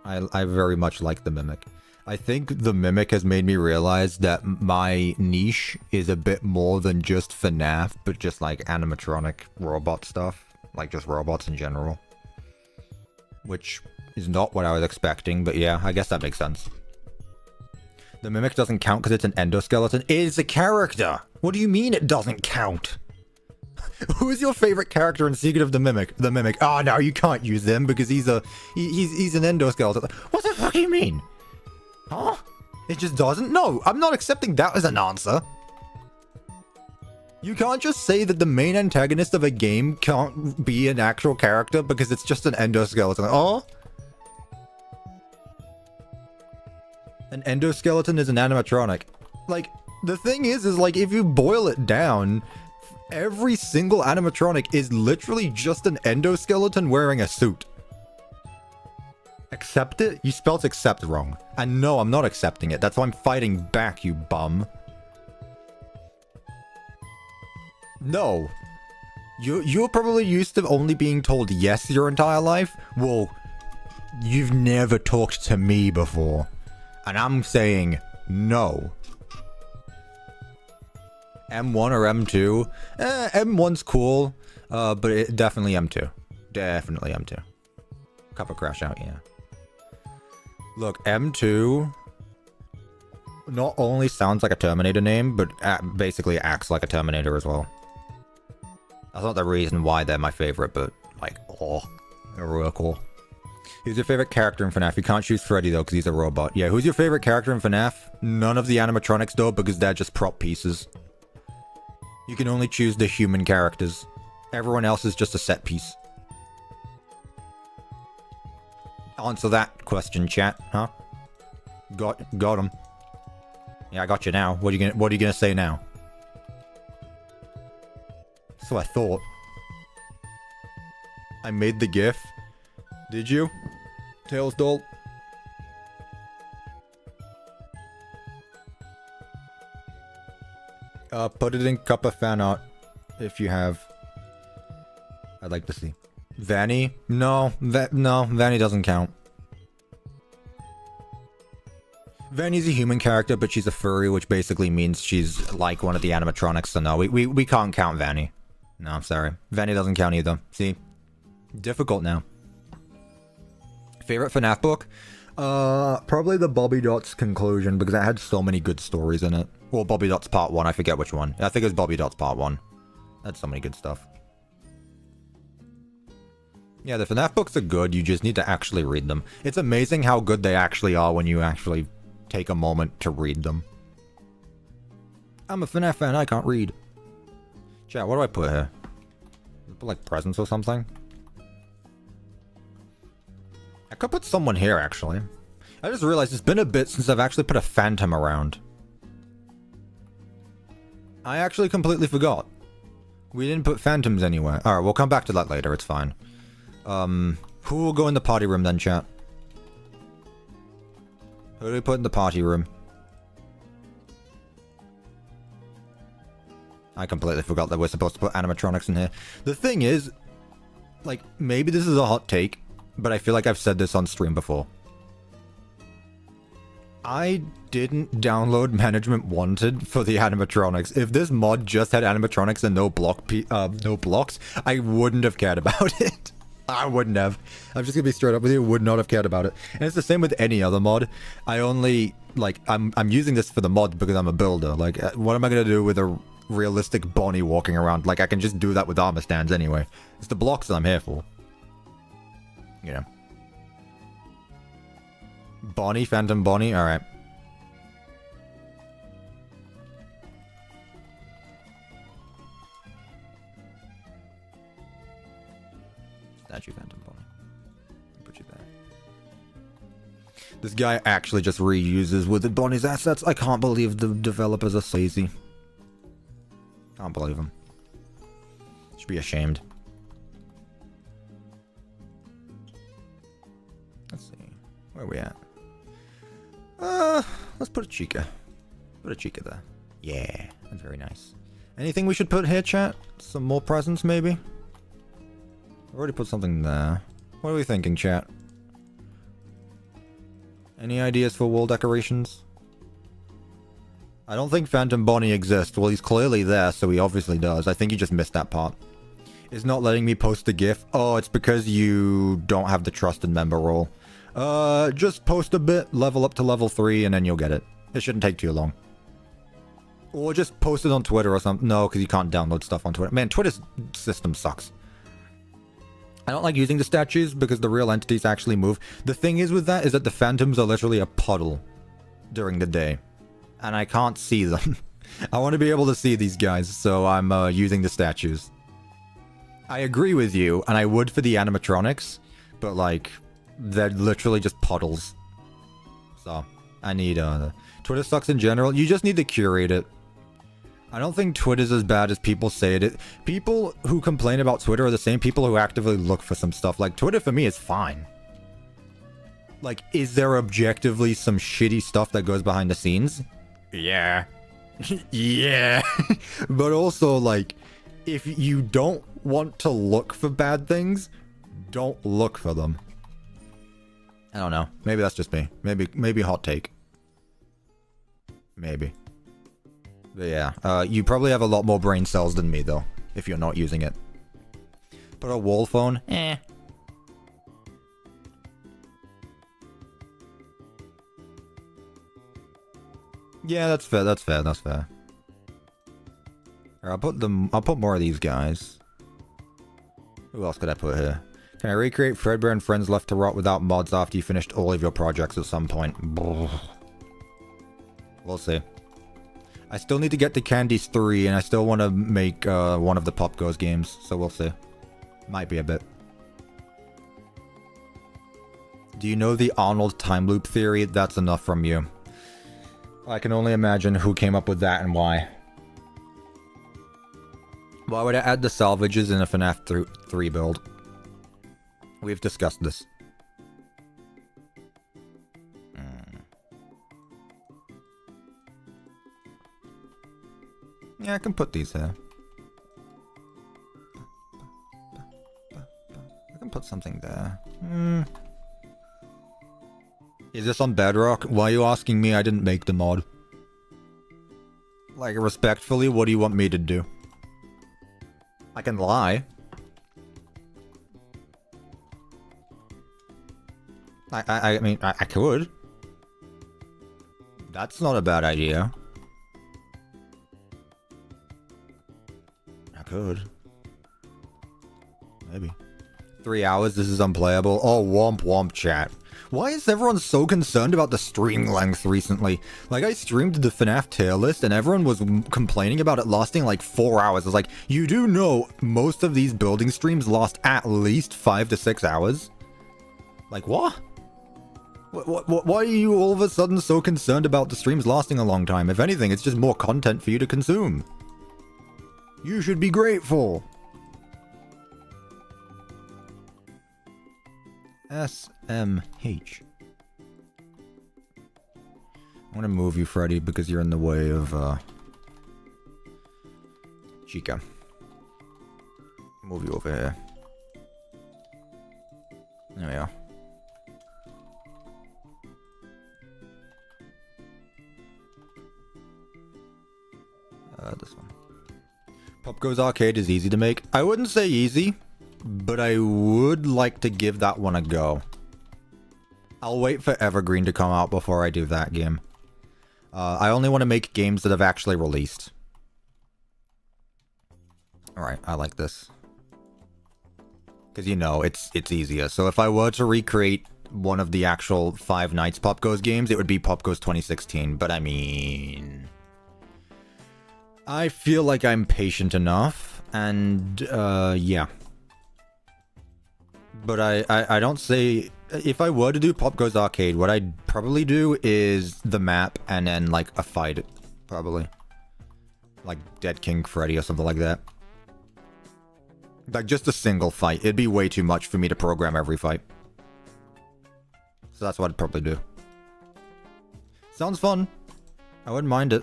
I very much like the Mimic. I think the Mimic has made me realize that my niche is a bit more than just FNAF, but just like animatronic robot stuff. Like just robots in general. Which is not what I was expecting, but yeah, I guess that makes sense. The Mimic doesn't count because it's an endoskeleton. It is a character! What do you mean it doesn't count? Who is your favorite character in Secret of the Mimic? The Mimic. Oh no, you can't use him because he's an endoskeleton. What the fuck do you mean? Huh? It just doesn't? No, I'm not accepting that as an answer. You can't just say that the main antagonist of a game can't be an actual character because it's just an endoskeleton. Oh? An endoskeleton is an animatronic. Like, the thing is like, if you boil it down, every single animatronic is literally just an endoskeleton wearing a suit. Accept it? You spelled accept wrong. And no, I'm not accepting it. That's why I'm fighting back, you bum. No. You're probably used to only being told yes your entire life. Well, you've never talked to me before. And I'm saying no. M1 or M2? M1's cool, but it definitely M2. Definitely M2. Cuppa crash out, yeah. Look, M2 not only sounds like a Terminator name, but basically acts like a Terminator as well. That's not the reason why they're my favorite, but like, oh, they're real cool. Who's your favorite character in FNAF? You can't choose Freddy though, because he's a robot. Yeah, who's your favorite character in FNAF? None of the animatronics though, because they're just prop pieces. You can only choose the human characters. Everyone else is just a set piece. Answer that question, chat, huh? Got him. Yeah, I got you now. What are you gonna say now? So I thought. I made the GIF. Did you? Tails doll. Put it in Cuppa fan art if you have. I'd like to see. Vanny? No, Vanny doesn't count. Vanny's a human character, but she's a furry, which basically means she's like one of the animatronics, so no, we can't count Vanny. No, I'm sorry. Vanny doesn't count either. See? Difficult now. Favorite FNAF book? Probably the Bobby Dots Conclusion, because it had so many good stories in it. Well, Bobby Dots Part 1, I forget which one. I think it was Bobby Dots Part 1. That's so many good stuff. Yeah, the FNAF books are good, you just need to actually read them. It's amazing how good they actually are when you actually take a moment to read them. I'm a FNAF fan, I can't read. Chat, what do I put here? Put like presents or something? I could put someone here, actually. I just realized it's been a bit since I've actually put a phantom around. I actually completely forgot. We didn't put phantoms anywhere. Alright, we'll come back to that later, it's fine. Who will go in the party room then, chat? Who do we put in the party room? I completely forgot that we're supposed to put animatronics in here. The thing is, like, maybe this is a hot take, but I feel like I've said this on stream before. I didn't download Management Wanted for the animatronics. If this mod just had animatronics and no blocks, I wouldn't have cared about it. I wouldn't have. I'm just gonna be straight up with you, would not have cared about it. And it's the same with any other mod. I only, like, I'm using this for the mod because I'm a builder. Like, what am I gonna do with a realistic Bonnie walking around? Like, I can just do that with armor stands anyway. It's the blocks that I'm here for. You know. Bonnie, Phantom Bonnie, alright. Statue Phantom Bonnie. Put you there. This guy actually just reuses with Bonnie's assets. I can't believe the developers are so lazy. Can't believe them. Should be ashamed. Let's see. Where are we at? Let's put a Chica. Put a Chica there. Yeah, that's very nice. Anything we should put here, chat? Some more presents, maybe? I've already put something there. What are we thinking, chat? Any ideas for wall decorations? I don't think Phantom Bonnie exists. Well, he's clearly there, so he obviously does. I think you just missed that part. It's not letting me post the GIF. Oh, it's because you don't have the trusted member role. Just post a bit, level up to level 3, and then you'll get it. It shouldn't take too long. Or just post it on Twitter or something. No, because you can't download stuff on Twitter. Man, Twitter's system sucks. I don't like using the statues because the real entities actually move. The thing is with that is that the phantoms are literally a puddle during the day. And I can't see them. I want to be able to see these guys, so I'm using the statues. I agree with you, and I would for the animatronics, but like, they're literally just puddles. So, I need, Twitter sucks in general. You just need to curate it. I don't think Twitter's as bad as people say it. People who complain about Twitter are the same people who actively look for some stuff. Like, Twitter for me is fine. Like, is there objectively some shitty stuff that goes behind the scenes? Yeah. Yeah. But also, like, if you don't want to look for bad things, don't look for them. I don't know. Maybe that's just me. Maybe hot take. Maybe. But yeah, you probably have a lot more brain cells than me, though, if you're not using it. But a wall phone? Eh. Yeah, that's fair, that's fair, that's fair. I'll put more of these guys. Who else could I put here? Can I recreate Fredbear and Friends Left to Rot without mods after you finished all of your projects at some point? We'll see. I still need to get to Candy's 3, and I still want to make one of the Pop Goes games, so we'll see. Might be a bit. Do you know the Arnold time loop theory? That's enough from you. I can only imagine who came up with that and why. Why would I add the salvages in a FNAF 3 build? We've discussed this. Yeah, I can put these here. I can put something there. Is this on Bedrock? Why are you asking me? I didn't make the mod. Like, respectfully, what do you want me to do? I can lie. I mean, I could. That's not a bad idea. I could. Maybe. 3 hours, this is unplayable. Oh, womp womp chat. Why is everyone so concerned about the stream length recently? Like, I streamed the FNAF tier list and everyone was complaining about it lasting like 4 hours. I was like, you do know most of these building streams last at least 5 to 6 hours? Like, what? Why are you all of a sudden so concerned about the streams lasting a long time? If anything, it's just more content for you to consume. You should be grateful. SMH. I'm gonna move you, Freddy, because you're in the way of, Chica. Move you over here. There we are. This one. Pop Goes Arcade is easy to make. I wouldn't say easy, but I would like to give that one a go. I'll wait for Evergreen to come out before I do that game. I only want to make games that have actually released. Alright, I like this. Because, you know, it's easier. So if I were to recreate one of the actual Five Nights Pop Goes games, it would be Pop Goes 2016. But I mean... I feel like I'm patient enough, and, yeah. But I don't say... If I were to do Pop Goes Arcade, what I'd probably do is the map, and then, like, a fight, probably. Like Dead King Freddy or something like that. Like, just a single fight. It'd be way too much for me to program every fight. So that's what I'd probably do. Sounds fun. I wouldn't mind it.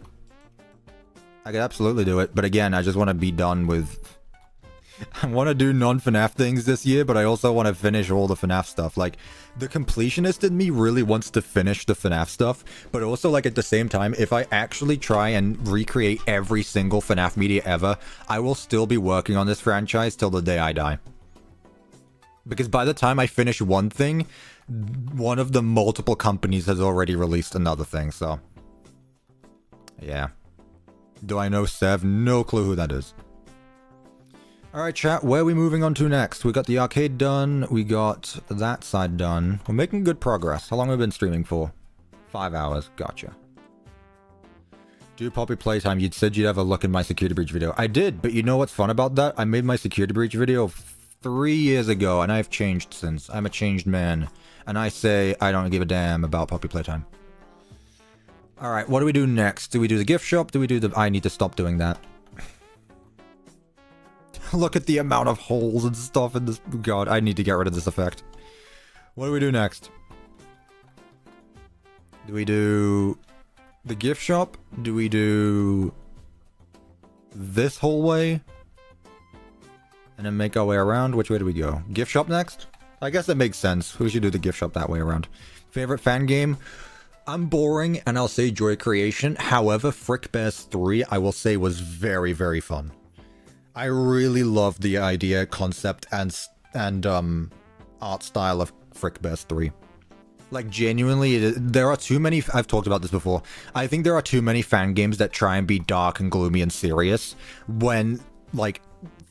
I could absolutely do it, but again, I just want to be done with... I want to do non-FNAF things this year, but I also want to finish all the FNAF stuff. Like, the completionist in me really wants to finish the FNAF stuff, but also, like, at the same time, if I actually try and recreate every single FNAF media ever, I will still be working on this franchise till the day I die. Because by the time I finish one thing, one of the multiple companies has already released another thing, so... Yeah. Do I know Sev? No clue who that is. Alright chat, where are we moving on to next? We got the arcade done, we got that side done. We're making good progress. How long have we been streaming for? 5 hours, gotcha. Do Poppy Playtime, you'd said you'd have a look in my security breach video. I did, but you know what's fun about that? I made my security breach video 3 years ago, and I've changed since. I'm a changed man. And I say I don't give a damn about Poppy Playtime. Alright, what do we do next? Do we do the gift shop? Do we do the... I need to stop doing that. Look at the amount of holes and stuff in this... God, I need to get rid of this effect. What do we do next? Do we do... the gift shop? Do we do... this hallway? And then make our way around? Which way do we go? Gift shop next? I guess that makes sense. We should do the gift shop that way around. Favorite fan game? I'm boring, and I'll say Joy Creation. However, Frick Bears 3, I will say, was very, very fun. I really love the idea, concept, and art style of Frick Bears 3. Like, genuinely, there are too many... I've talked about this before. I think there are too many fan games that try and be dark and gloomy and serious when, like,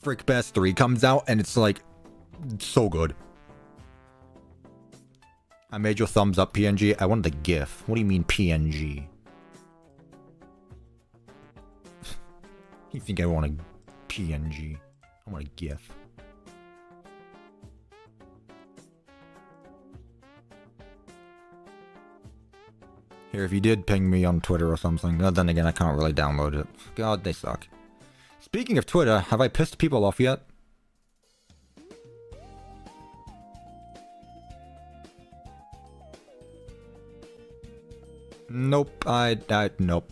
Frick Bears 3 comes out, and it's, like, so good. I made your thumbs up, PNG. I wanted a GIF. What do you mean, PNG? You think I want a PNG? I want a GIF. Here, if you did ping me on Twitter or something, then again, I can't really download it. God, they suck. Speaking of Twitter, have I pissed people off yet? Nope, I didn't, no.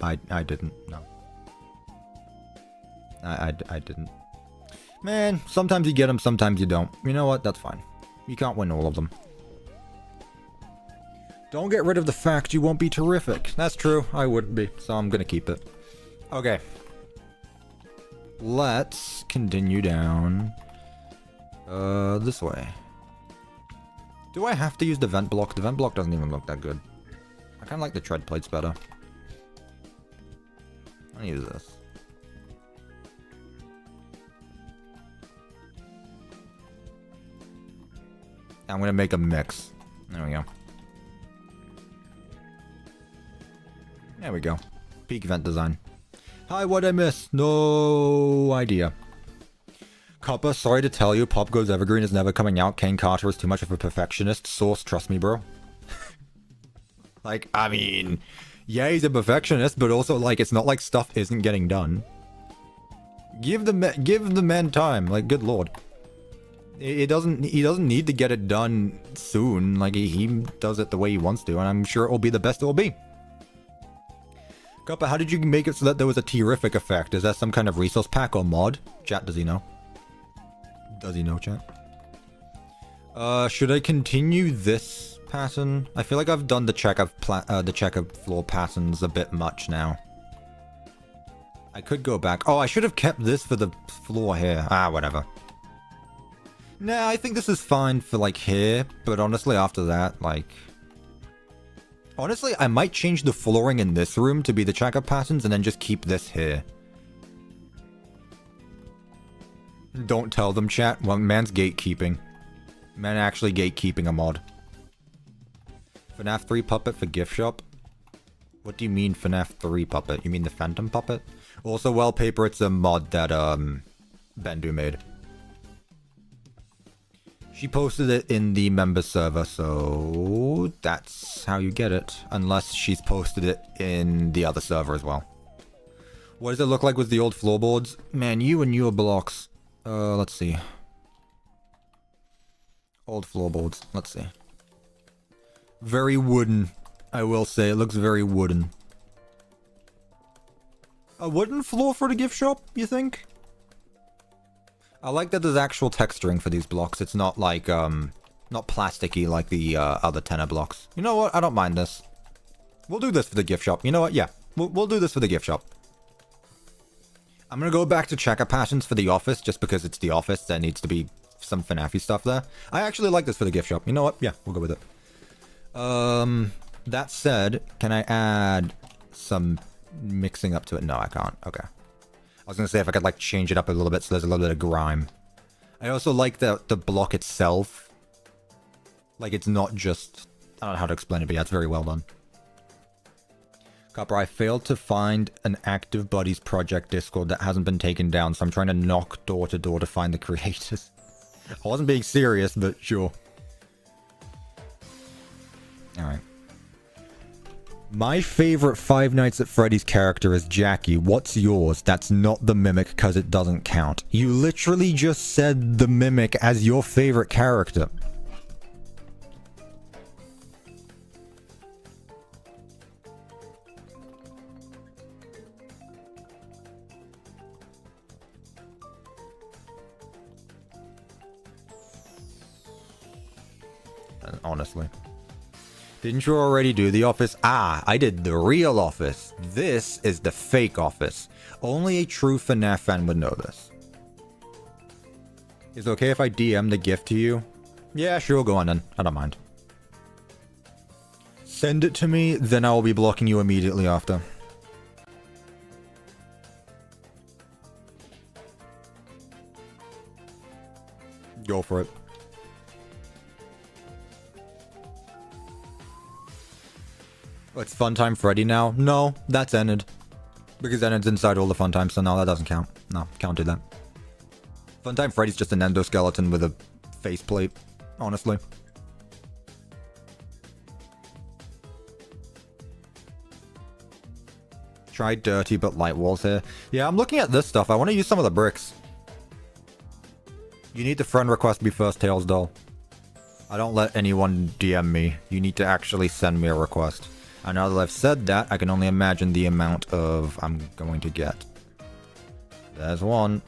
I didn't. Man, sometimes you get them, sometimes you don't. You know what? That's fine. You can't win all of them. Don't get rid of the fact you won't be terrific. That's true, I wouldn't be, so I'm gonna keep it. Okay. Let's continue down this way. Do I have to use the vent block? The vent block doesn't even look that good. I kind of like the tread plates better. I'll use this. I'm gonna make a mix. There we go. There we go. Peak vent design. Hi, what'd I miss? No idea. Cuppa, sorry to tell you, Pop Goes Evergreen is never coming out. Kane Carter is too much of a perfectionist. Source, trust me, bro. Like, I mean, yeah, he's a perfectionist, but also, like, it's not like stuff isn't getting done. Give the man time. Like, good lord. He doesn't need to get it done soon. Like, he does it the way he wants to, and I'm sure it will be the best it will be. Cuppa, how did you make it so that there was a terrific effect? Is that some kind of resource pack or mod? Chat, does he know? Does he know, chat? Should I continue this pattern? I feel like I've done the checkered floor patterns a bit much now. I could go back. Oh, I should have kept this for the floor here. Ah, whatever. Nah, I think this is fine for, like, here. But honestly, after that, like... Honestly, I might change the flooring in this room to be the checkered patterns and then just keep this here. Don't tell them, chat. Well, man's gatekeeping. Man actually gatekeeping a mod. FNAF 3 puppet for GiftShop? What do you mean FNAF 3 puppet? You mean the Phantom puppet? Also, wallpaper, it's a mod that, Bendu made. She posted it in the member server, so that's how you get it. Unless she's posted it in the other server as well. What does it look like with the old floorboards? Man, you and your blocks. Let's see. Old floorboards. Let's see. Very wooden, I will say. It looks very wooden. A wooden floor for the gift shop, you think? I like that there's actual texturing for these blocks. It's not like, not plasticky like the other tenor blocks. You know what? I don't mind this. We'll do this for the gift shop. You know what? Yeah. We'll do this for the gift shop. I'm gonna go back to checker patterns for the office, just because it's the office. There needs to be some FNAF-y stuff there. I actually like this for the gift shop. You know what? Yeah, we'll go with it. That said, can I add some mixing up to it? No, I can't. Okay. I was gonna say if I could, like, change it up a little bit so there's a little bit of grime. I also like the block itself. Like, it's not just... I don't know how to explain it, but yeah, it's very well done. Copper, I failed to find an Active Buddies project Discord that hasn't been taken down, so I'm trying to knock door to door to find the creators. I wasn't being serious, but sure. Alright. My favorite Five Nights at Freddy's character is Jackie. What's yours? That's not the Mimic, because it doesn't count. You literally just said the Mimic as your favorite character. Honestly. Didn't you already do the office? Ah, I did the real office. This is the fake office. Only a true FNAF fan would know this. Is it okay if I DM the gift to you? Yeah, sure, go on then. I don't mind. Send it to me, then I will be blocking you immediately after. Go for it. It's Funtime Freddy now? No, that's Enid. Because Enid's inside all the Funtime, so no, that doesn't count. No, can't do that. Funtime Freddy's just an endoskeleton with a faceplate, honestly. Try dirty but light walls here. Yeah, I'm looking at this stuff. I want to use some of the bricks. You need the friend request be first, Tails doll. I don't let anyone DM me. You need to actually send me a request. And now that I've said that, I can only imagine the amount of I'm going to get. There's one.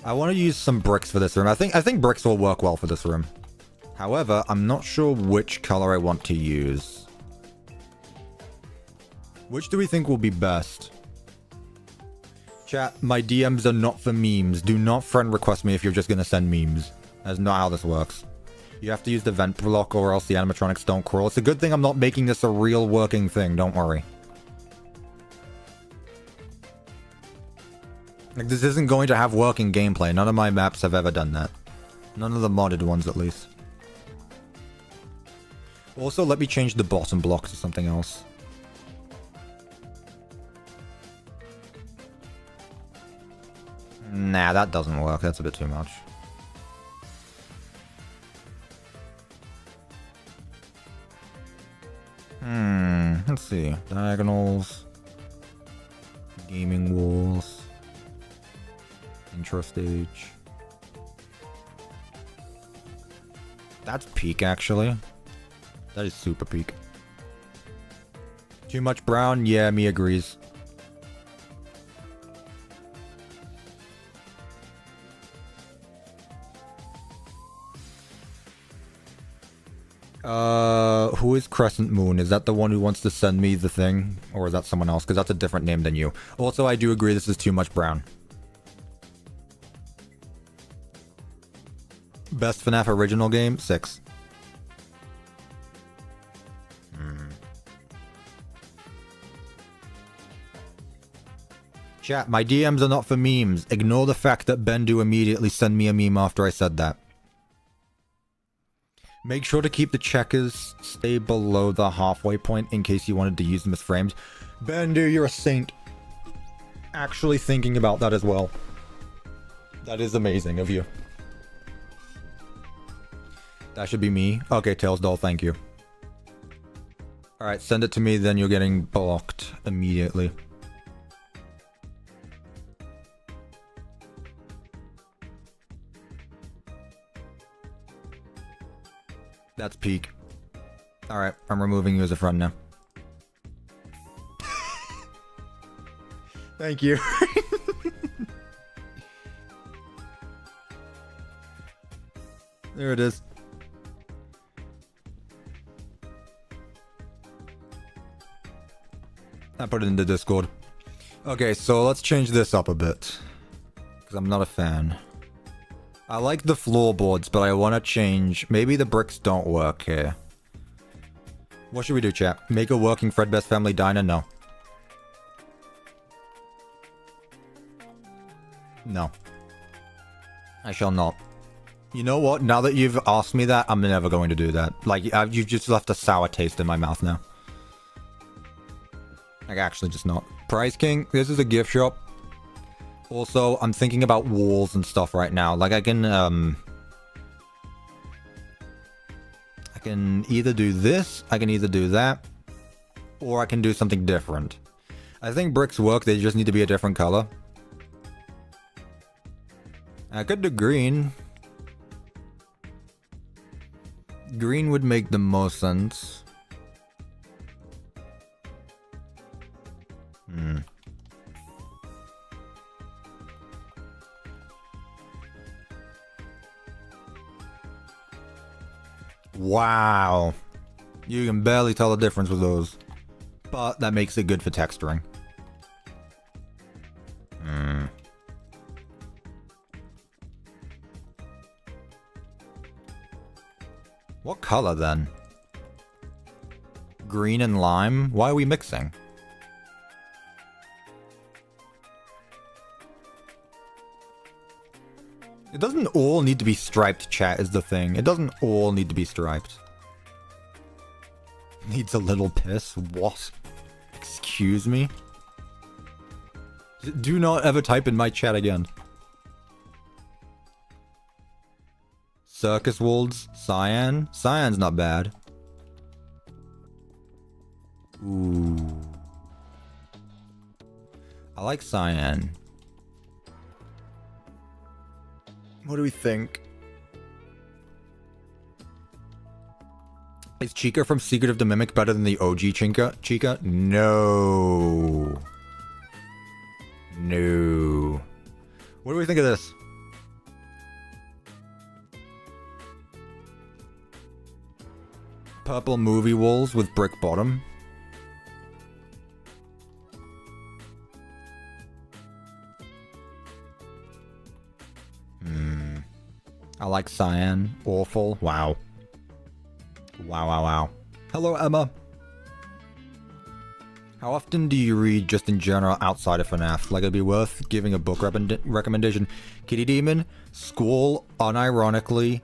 I want to use some bricks for this room. I think bricks will work well for this room. However, I'm not sure which color I want to use. Which do we think will be best? Chat, my DMs are not for memes. Do not friend request me if you're just going to send memes. That's not how this works. You have to use the vent block or else the animatronics don't crawl. It's a good thing I'm not making this a real working thing. Don't worry. Like, this isn't going to have working gameplay. None of my maps have ever done that. None of the modded ones, at least. Also, let me change the bottom block to something else. Nah, that doesn't work. That's a bit too much. Let's see. Diagonals. Gaming walls. Intro stage. That's peak, actually. That is super peak. Too much brown? Yeah, me agrees. Who is Crescent Moon? Is that the one who wants to send me the thing? Or is that someone else? Because that's a different name than you. Also, I do agree this is too much brown. Best FNAF original game? 6. Chat, my DMs are not for memes. Ignore the fact that Bendu immediately sent me a meme after I said that. Make sure to keep the checkers stay below the halfway point in case you wanted to use them as frames. Bendu, you're a saint. Actually thinking about that as well. That is amazing of you. That should be me. Okay, Tails Doll, thank you. Alright, send it to me, then you're getting blocked immediately. That's peak. Alright, I'm removing you as a friend now. Thank you. There it is. I put it into Discord. Okay, so let's change this up a bit. Because I'm not a fan. I like the floorboards, but I want to change. Maybe the bricks don't work here. What should we do, chat? Make a working Fredbear's Family Diner? No. No. I shall not. You know what? Now that you've asked me that, I'm never going to do that. Like, you've just left a sour taste in my mouth now. Like, actually just not. Price King, this is a gift shop. Also, I'm thinking about walls and stuff right now. Like, I can either do this, I can either do that, or I can do something different. I think bricks work, they just need to be a different color. I could do green. Green would make the most sense. Wow. You can barely tell the difference with those. But that makes it good for texturing. What color then? Green and lime? Why are we mixing? It doesn't all need to be striped, chat, is the thing. It doesn't all need to be striped. Needs a little piss? What? Excuse me? Do not ever type in my chat again. Circus Wolves, Cyan. Cyan's not bad. Ooh. I like Cyan. What do we think? Is Chica from Secret of the Mimic better than the OG Chica? No. No. What do we think of this? Purple movie walls with brick bottom. I like Cyan. Awful. Wow. Wow. Hello, Emma. How often do you read just in general outside of FNAF? Like, it'd be worth giving a book recommendation. Kitty Demon, Squall, unironically,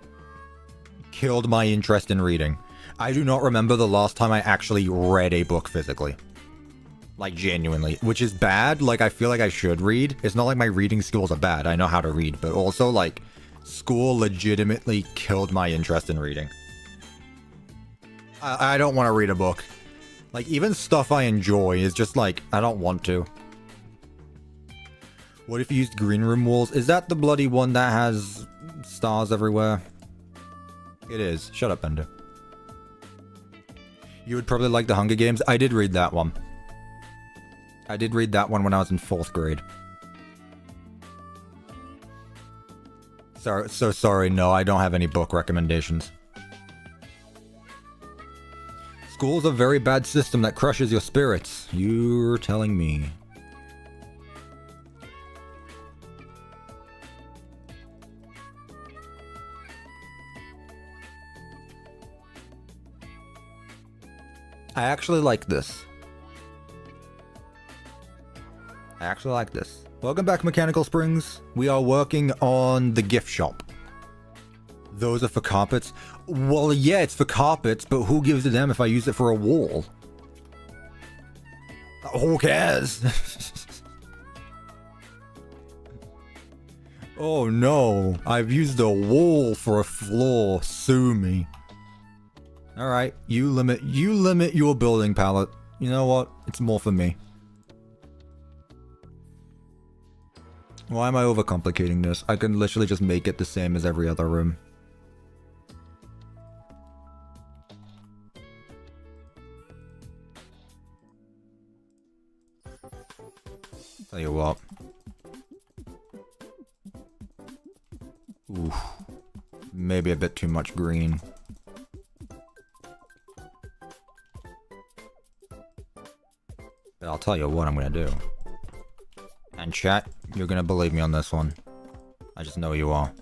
killed my interest in reading. I do not remember the last time I actually read a book physically. Like, genuinely. Which is bad. Like, I feel like I should read. It's not like my reading skills are bad. I know how to read. But also, like, school legitimately killed my interest in reading. I don't want to read a book. Like, even stuff I enjoy is just like, I don't want to. What if you used green room walls? Is that the bloody one that has stars everywhere? It is. Shut up, Bender. You would probably like the Hunger Games. I did read that one. I did read that one when I was in 4th grade. So sorry, no, I don't have any book recommendations. School's a very bad system that crushes your spirits. You're telling me. I actually like this. Welcome back, Mechanical Springs. We are working on the gift shop. Those are for carpets. Well, yeah, it's for carpets, but who gives a damn if I use it for a wall? Who cares? Oh no, I've used a wall for a floor. Sue me. Alright, you limit your building palette. You know what? It's more for me. Why am I overcomplicating this? I can literally just make it the same as every other room. Tell you what. Oof. Maybe a bit too much green. But I'll tell you what I'm gonna do. And chat, you're gonna believe me on this one. I just know you are.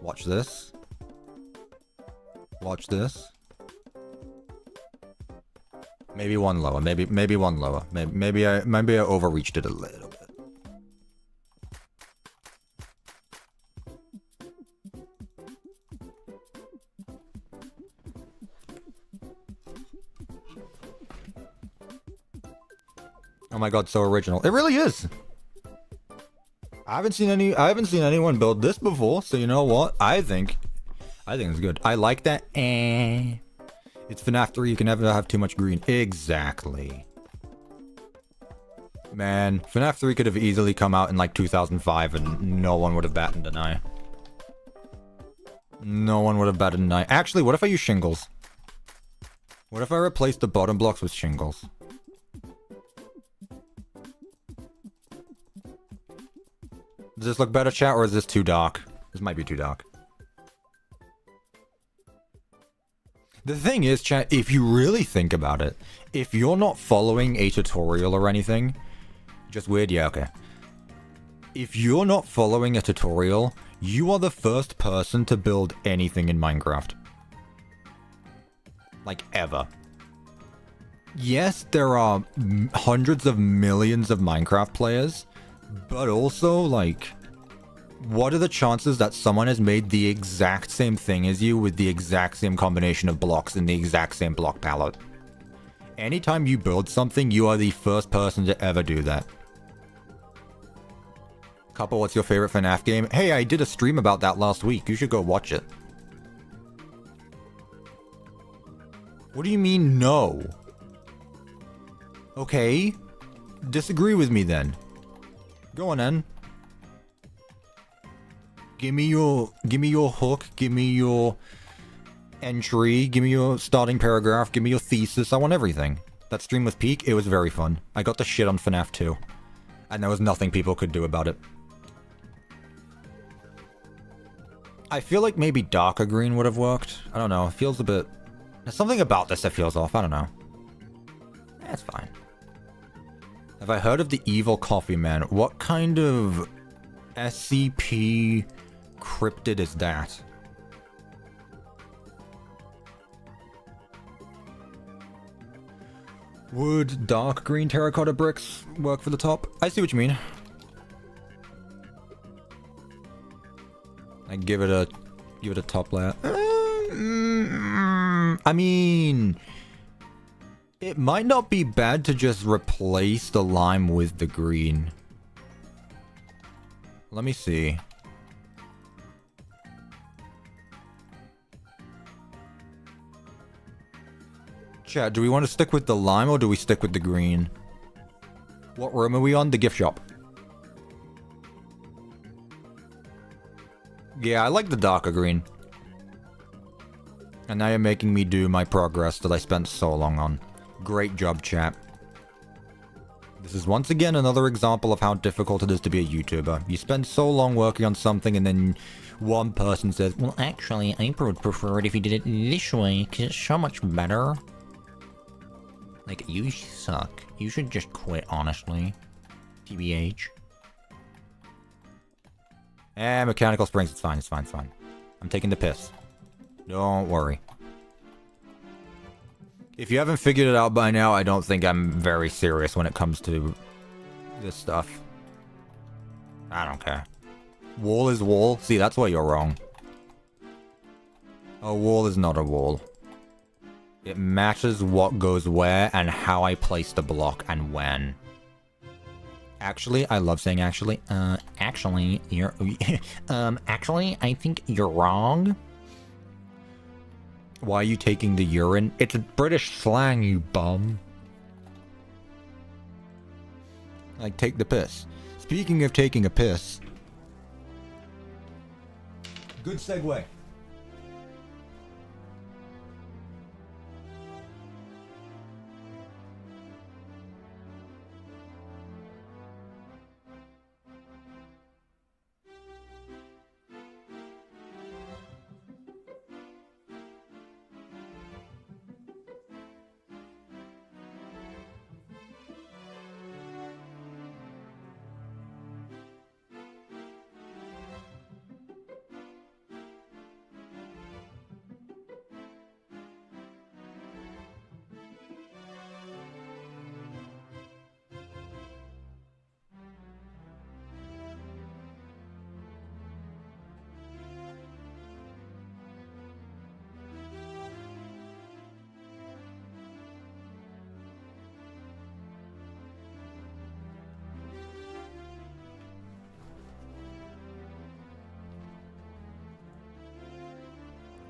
Watch this. Watch this. Maybe one lower. Maybe one lower. Maybe I overreached it a little bit. Oh my god, so original. It really is. I haven't seen anyone build this before, so you know what? I think it's good. I like that. It's FNAF 3, you can never have too much green. Exactly. Man, FNAF 3 could have easily come out in like 2005 and no one would have batted an eye. No one would have batted an eye. Actually, what if I use shingles? What if I replace the bottom blocks with shingles? Does this look better, chat, or is this too dark? This might be too dark. The thing is, chat, if you really think about it, if you're not following a tutorial or anything... Just weird? Yeah, okay. If you're not following a tutorial, you are the first person to build anything in Minecraft. Like, ever. Yes, there are hundreds of millions of Minecraft players, but also, like, what are the chances that someone has made the exact same thing as you with the exact same combination of blocks in the exact same block palette? Anytime you build something, you are the first person to ever do that. Cuppa, what's your favorite FNAF game? Hey, I did a stream about that last week. You should go watch it. What do you mean, no? Okay. Disagree with me, then. Go on, then. Give me your hook. Give me your entry. Give me your starting paragraph. Give me your thesis. I want everything. That stream was peak. It was very fun. I got the shit on FNAF 2. And there was nothing people could do about it. I feel like maybe darker green would have worked. I don't know. It feels a bit... There's something about this that feels off. I don't know. That's fine. Have I heard of the Evil Coffee Man? What kind of SCP cryptid is that? Would dark green terracotta bricks work for the top? I see what you mean. I give it a top layer. I mean, it might not be bad to just replace the lime with the green. Let me see. Chat, do we want to stick with the lime or do we stick with the green? What room are we on? The gift shop. Yeah, I like the darker green. And now you're making me do my progress that I spent so long on. Great job, chat. This is once again another example of how difficult it is to be a YouTuber. You spend so long working on something and then one person says, well, actually, I would prefer it if you did it this way, because it's so much better. Like, you suck. You should just quit, honestly. TBH. Mechanical springs, it's fine, it's fine, it's fine. I'm taking the piss. Don't worry. If you haven't figured it out by now, I don't think I'm very serious when it comes to this stuff. I don't care. Wall is wall? See, that's why you're wrong. A wall is not a wall. It matches what goes where and how I place the block and when. Actually, I love saying actually. Actually, you're... actually, I think you're wrong. Why are you taking the urine? It's a British slang, you bum. Like, take the piss. Speaking of taking a piss... Good segue.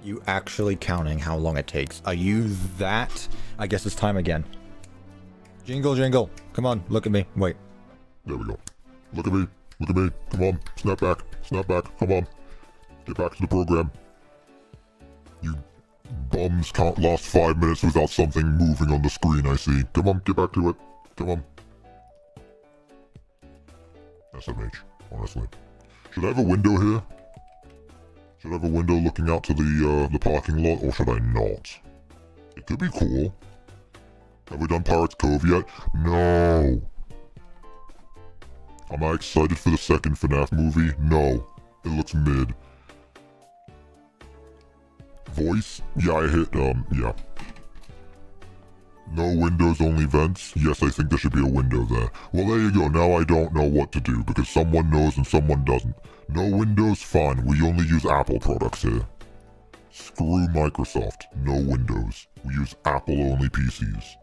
You actually counting how long it takes? Are you that? I guess it's time again. Jingle, jingle. Come on, look at me. Wait. There we go. Look at me. Look at me. Come on. Snap back. Snap back. Come on. Get back to the program. You bums can't last 5 minutes without something moving on the screen, I see. Come on, get back to it. Come on. SMH, honestly. Should I have a window here? Should I have a window looking out to the parking lot, or should I not? It could be cool. Have we done Pirates Cove yet? No. Am I excited for the second FNAF movie? No. It looks mid. Voice? Yeah, I hit, yeah. No windows, only vents? Yes, I think there should be a window there. Well, there you go. Now I don't know what to do, because someone knows and someone doesn't. No windows? Fine. We only use Apple products here. Screw Microsoft. No windows. We use Apple-only PCs.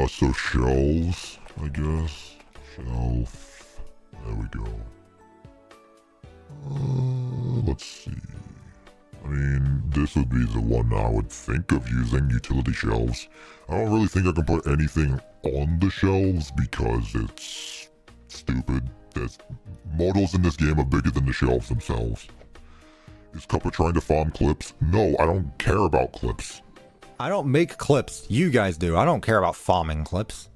So shelves, I guess. Shelf. There we go. Let's see. I mean, this would be the one I would think of using, utility shelves. I don't really think I can put anything on the shelves because it's stupid. There's models in this game are bigger than the shelves themselves. Is Cuppa trying to farm clips? No, I don't care about clips. I don't make clips. You guys do. I don't care about farming clips.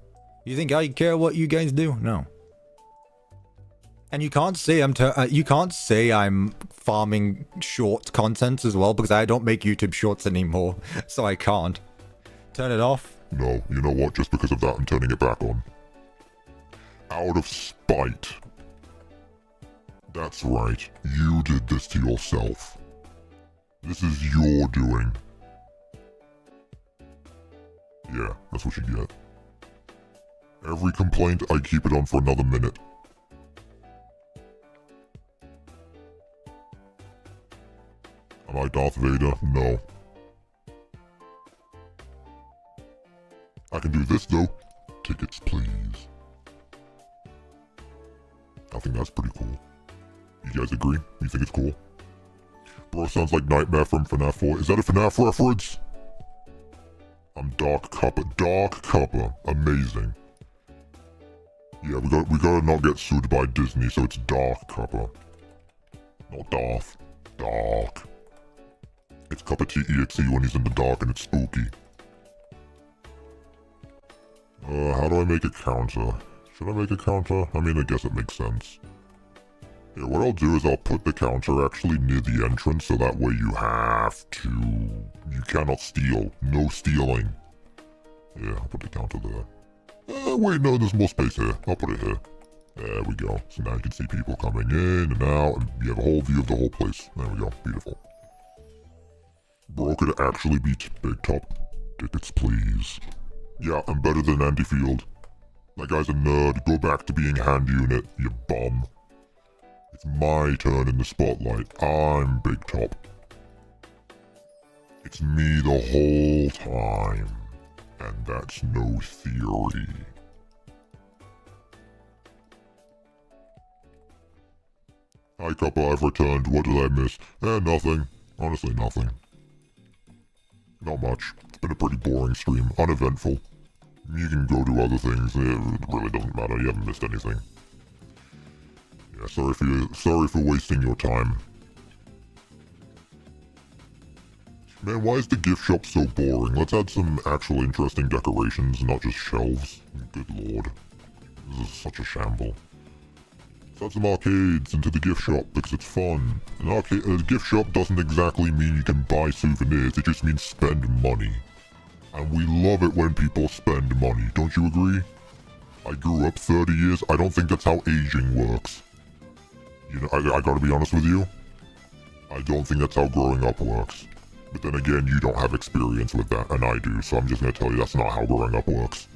You think I care what you guys do? No. And you can't say I'm farming short content as well, because I don't make YouTube shorts anymore, so I can't. Turn it off? No, you know what? Just because of that, I'm turning it back on. Out of spite. That's right. You did this to yourself. This is your doing. Yeah, that's what you get. Every complaint, I keep it on for another minute. Am I Darth Vader? No. I can do this though. Tickets, please. I think that's pretty cool. You guys agree? You think it's cool? Bro sounds like Nightmare from FNAF 4. Is that a FNAF reference? I'm Dark Cuppa. Dark Cuppa. Amazing. Yeah, we gotta not get sued by Disney, so it's Dark Cuppa. Not Darth. Dark. It's CuppaTeaExe when he's in the dark and it's spooky. How do I make a counter? Should I make a counter? I mean, I guess it makes sense. Yeah, what I'll do is I'll put the counter actually near the entrance so that way you have to... You cannot steal. No stealing. Yeah, I'll put the counter there. Wait, no, there's more space here. I'll put it here. There we go. So now you can see people coming in and out, and you have a whole view of the whole place. There we go. Beautiful. Bro, could it actually beat Big Top? Tickets, please. Yeah, I'm better than Andy Field. That guy's a nerd. Go back to being hand unit, you bum. It's my turn in the spotlight. I'm Big Top. It's me the whole time. And that's no theory. Hi, Cuppa, I've returned. What did I miss? Nothing. Honestly, nothing. Not much. It's been a pretty boring stream. Uneventful. You can go do other things. It really doesn't matter. You haven't missed anything. Yeah, sorry for wasting your time. Man, why is the gift shop so boring? Let's add some actual interesting decorations, not just shelves. Good lord. This is such a shamble. Let's add some arcades into the gift shop because it's fun. A gift shop doesn't exactly mean you can buy souvenirs, it just means spend money. And we love it when people spend money, don't you agree? I grew up 30 years, I don't think that's how aging works. You know, I gotta be honest with you. I don't think that's how growing up works. But then again, you don't have experience with that, and I do, so I'm just gonna tell you that's not how growing up works.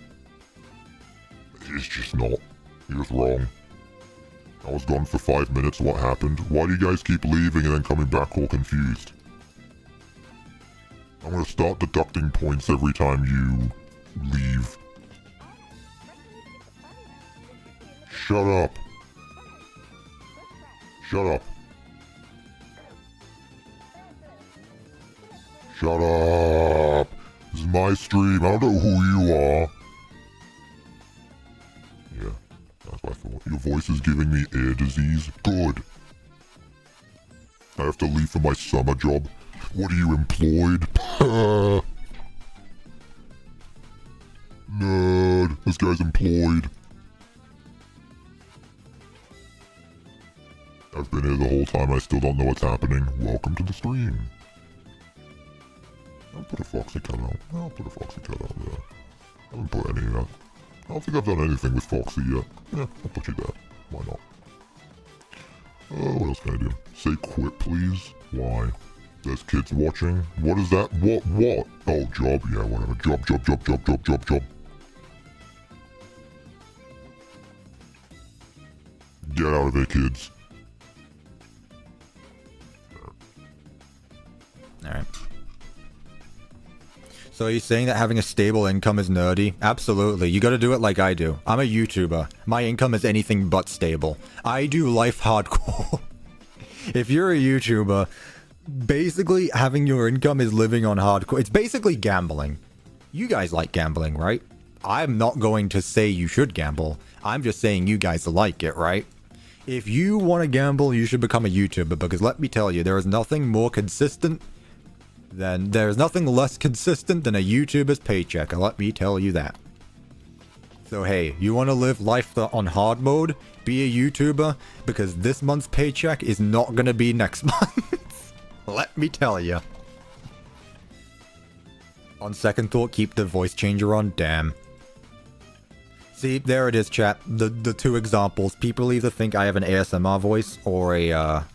It's just not. You're just wrong. I was gone for 5 minutes, what happened? Why do you guys keep leaving and then coming back all confused? I'm gonna start deducting points every time you leave. Shut up. Shut up. Shut up. This is my stream. I don't know who you are. Yeah, that's what I thought. Your voice is giving me ear disease. Good. I have to leave for my summer job. What are you, employed? Nerd. This guy's employed. I've been here the whole time. I still don't know what's happening. Welcome to the stream. I'll put a foxy cat out. I'll put a foxy cat out there. I haven't put any yet. I don't think I've done anything with Foxy yet. Yeah, I'll put you there. Why not? What else can I do? Say quit, please. Why? There's kids watching. What is that? What? Oh, job. Yeah, whatever. Job. Get out of here, kids. Alright. So are you saying that having a stable income is nerdy? Absolutely. You gotta do it like I do. I'm a YouTuber. My income is anything but stable. I do life hardcore. If you're a YouTuber, basically having your income is living on hardcore. It's basically gambling. You guys like gambling, right? I'm not going to say you should gamble. I'm just saying you guys like it, right? If you want to gamble, you should become a YouTuber, because let me tell you, there is nothing more consistent there's nothing less consistent than a YouTuber's paycheck, and let me tell you that. So hey, you want to live life on hard mode? Be a YouTuber, because this month's paycheck is not going to be next month. Let me tell you. On second thought, keep the voice changer on. Damn. See, there it is, chat. The two examples. People either think I have an ASMR voice or a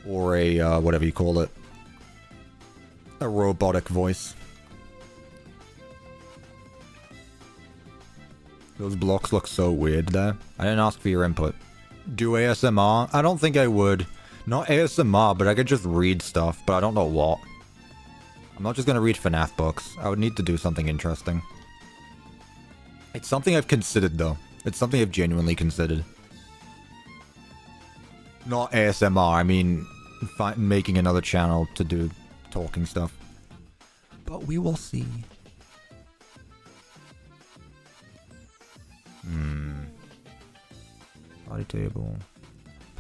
whatever you call it. A robotic voice. Those blocks look so weird there. I didn't ask for your input. Do ASMR? I don't think I would. Not ASMR, but I could just read stuff, but I don't know what. I'm not just gonna read FNAF books. I would need to do something interesting. It's something I've considered, though. It's something I've genuinely considered. Not ASMR, I mean making another channel to do talking stuff. But we will see. Party table.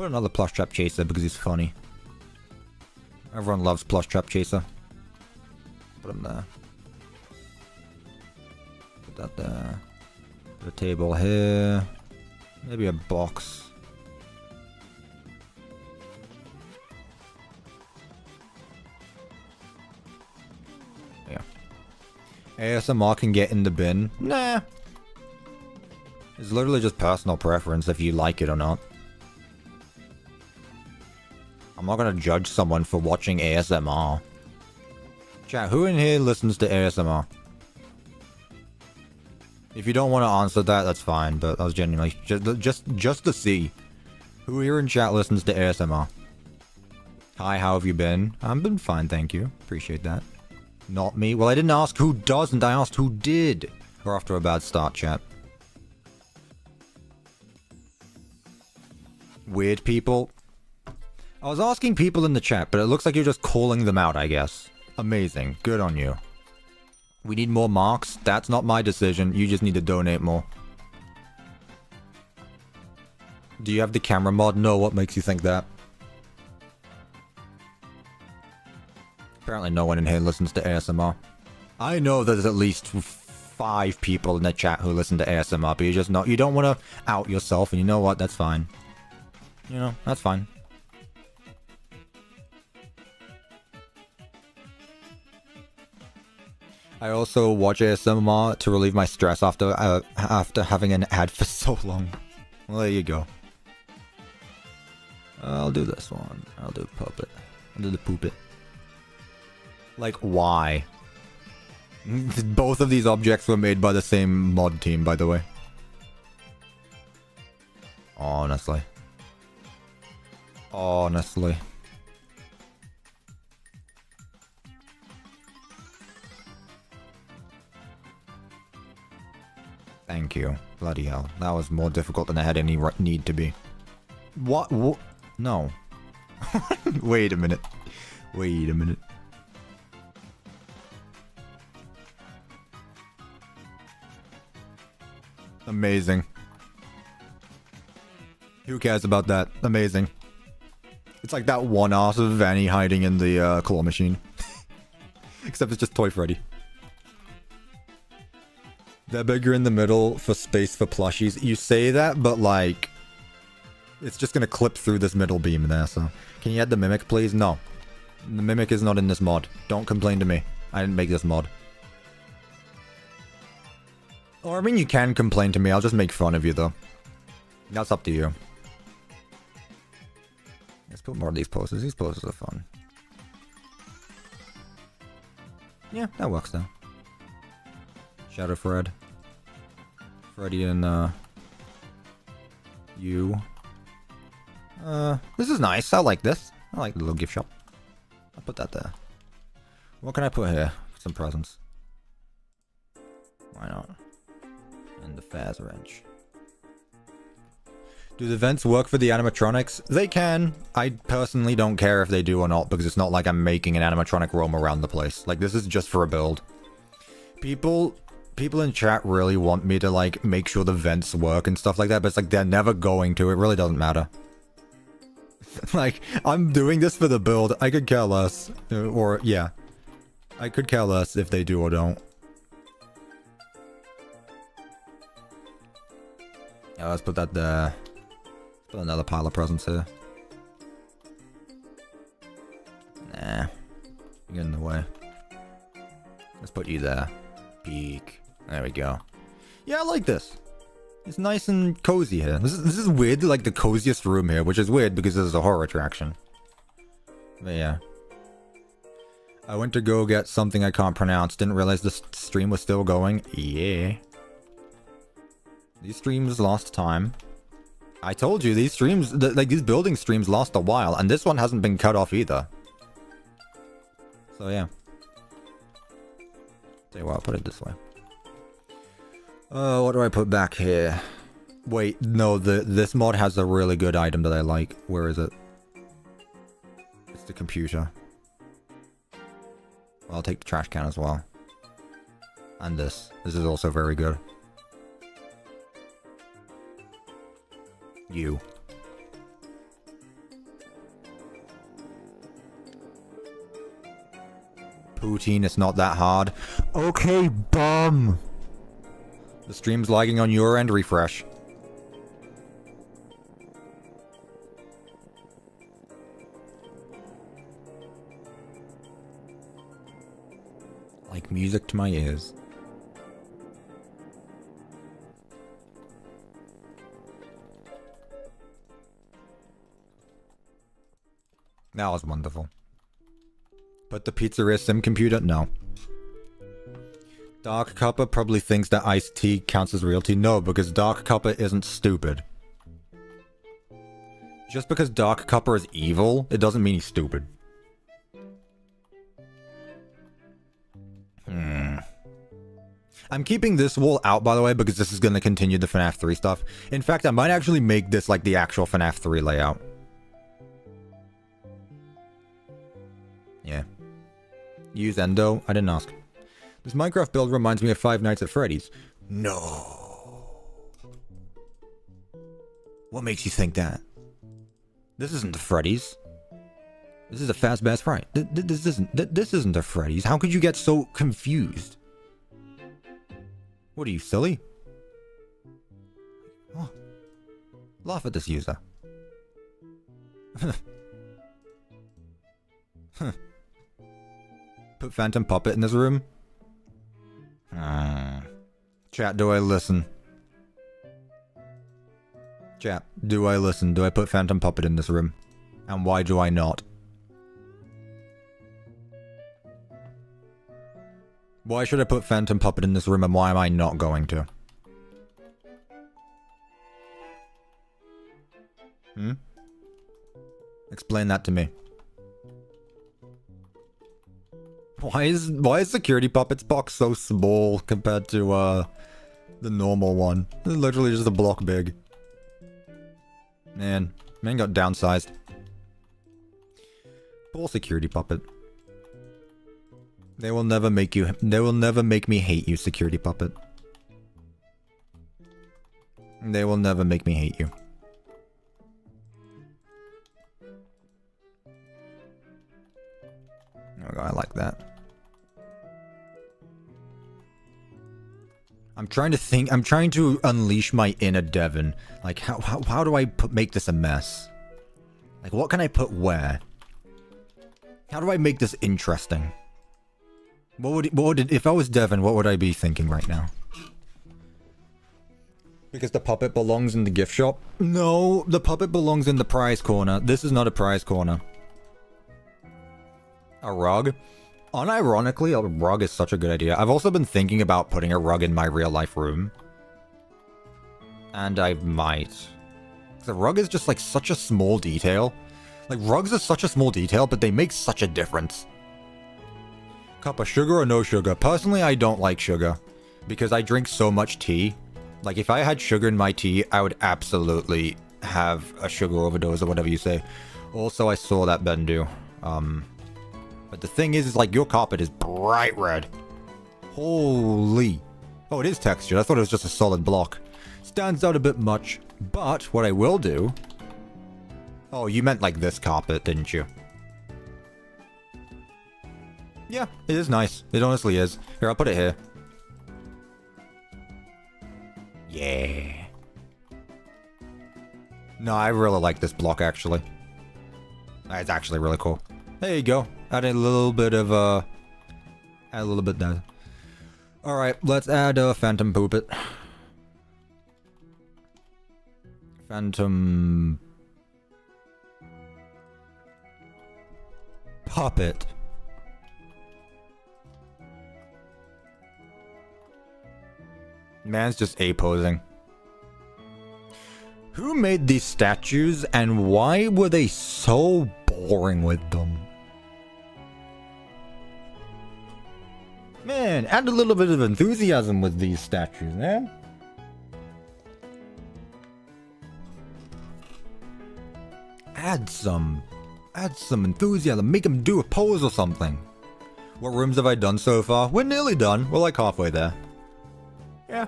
Put another plush trap chaser because he's funny. Everyone loves plush trap chaser. Put him there. Put that there. Put a table here. Maybe a box. Yeah. ASMR can get in the bin. Nah. It's literally just personal preference if you like it or not. I'm not gonna judge someone for watching ASMR. Chat, who in here listens to ASMR? If you don't want to answer that, that's fine, but I was genuinely just to see. Who here in chat listens to ASMR? Hi, how have you been? I've been fine, thank you. Appreciate that. Not me. Well, I didn't ask who doesn't, I asked who did. We're off to a bad start, chat. Weird people. I was asking people in the chat, but it looks like you're just calling them out, I guess. Amazing. Good on you. We need more marks. That's not my decision. You just need to donate more. Do you have the camera mod? No, what makes you think that? Apparently no one in here listens to ASMR. I know there's at least 5 people in the chat who listen to ASMR, but you don't want to out yourself, and you know what? That's fine. You know, that's fine. I also watch ASMR to relieve my stress after having an ad for so long. Well, there you go. I'll do this one. I'll do puppet. I'll do the poopet. Like, why? Both of these objects were made by the same mod team, by the way. Honestly. Honestly. Thank you. Bloody hell. That was more difficult than I had any need to be. What? No. Wait a minute. Wait a minute. Amazing. Who cares about that? Amazing. It's like that one ass of Vanny hiding in the claw machine. Except it's just Toy Freddy. They're bigger in the middle for space for plushies. You say that, but like... It's just gonna clip through this middle beam there, so... Can you add the Mimic, please? No. The Mimic is not in this mod. Don't complain to me. I didn't make this mod. Or, I mean, you can complain to me. I'll just make fun of you, though. That's up to you. Let's put more of these posters. These posters are fun. Yeah, that works, though. Shadow Fred. Freddy and, you. This is nice. I like this. I like the little gift shop. I'll put that there. What can I put here? Some presents. Why not? And the Faz wrench. Do the vents work for the animatronics? They can. I personally don't care if they do or not, because it's not like I'm making an animatronic roam around the place. Like, this is just for a build. People in chat really want me to, like, make sure the vents work and stuff like that, but it's like, they're never going to. It really doesn't matter. Like, I'm doing this for the build. I could care less. Or, yeah. I could care less if they do or don't. Yeah, let's put that there. Put another pile of presents here. Nah. You're in the way. Let's put you there. Peek. There we go. Yeah, I like this. It's nice and cozy here. This is weird, like the coziest room here, which is weird because this is a horror attraction. But yeah. I went to go get something I can't pronounce. Didn't realize the stream was still going. Yeah. These streams lost time. I told you, these streams, like these building streams lost a while, and this one hasn't been cut off either. So yeah. Tell you what, I'll put it this way. What do I put back here? Wait, no, this mod has a really good item that I like. Where is it? It's the computer. Well, I'll take the trash can as well. And this. This is also very good. You. Poutine, it's not that hard. Okay, bum. The stream's lagging on your end. Refresh. Like music to my ears. That was wonderful. But the pizzeria sim computer? No. Dark Cuppa probably thinks that iced tea counts as real tea. No, because Dark Cuppa isn't stupid. Just because Dark Cuppa is evil, it doesn't mean he's stupid. I'm keeping this wall out, by the way, because this is going to continue the FNAF 3 stuff. In fact, I might actually make this like the actual FNAF 3 layout. Yeah. Use Endo? I didn't ask. This Minecraft build reminds me of Five Nights at Freddy's. No. What makes you think that? This isn't the Freddy's. This is a Fazbear's Fright. This isn't a Freddy's. How could you get so confused? What are you, silly? Oh. Laugh at this user. Put Phantom Puppet in this room? Chat, do I listen? Chat, do I listen? Do I put Phantom Puppet in this room? And why do I not? Why should I put Phantom Puppet in this room and why am I not going to? Explain that to me. Why is Security Puppet's box so small compared to the normal one? It's literally just a block big. Man got downsized. Poor Security Puppet. They will never make me hate you, Security Puppet. They will never make me hate you. Oh, I like that. I'm trying to think. I'm trying to unleash my inner Devon. Like, how do I make this a mess? Like, what can I put where? How do I make this interesting? What would if I was Devon, what would I be thinking right now? Because the puppet belongs in the gift shop? No, the puppet belongs in the prize corner. This is not a prize corner. A rug? Unironically, a rug is such a good idea. I've also been thinking about putting a rug in my real life room. And I might. The rug is just like such a small detail. Like, rugs are such a small detail, but they make such a difference. Cuppa, sugar or no sugar? Personally, I don't like sugar. Because I drink so much tea. Like, if I had sugar in my tea, I would absolutely have a sugar overdose or whatever you say. Also, I saw that Bendu. But the thing is like, your carpet is bright red. Holy. Oh, it is textured. I thought it was just a solid block. Stands out a bit much. But, what I will do... Oh, you meant like this carpet, didn't you? Yeah, it is nice. It honestly is. Here, I'll put it here. Yeah. No, I really like this block, actually. It's actually really cool. There you go. Add a little bit of, add a little bit there. Alright, let's add a Phantom Puppet. Phantom... Puppet. Man's just A-posing. Who made these statues and why were they so boring with them? Man, add a little bit of enthusiasm with these statues, man. Add some enthusiasm. Make them do a pose or something. What rooms have I done so far? We're nearly done. We're like halfway there. Yeah.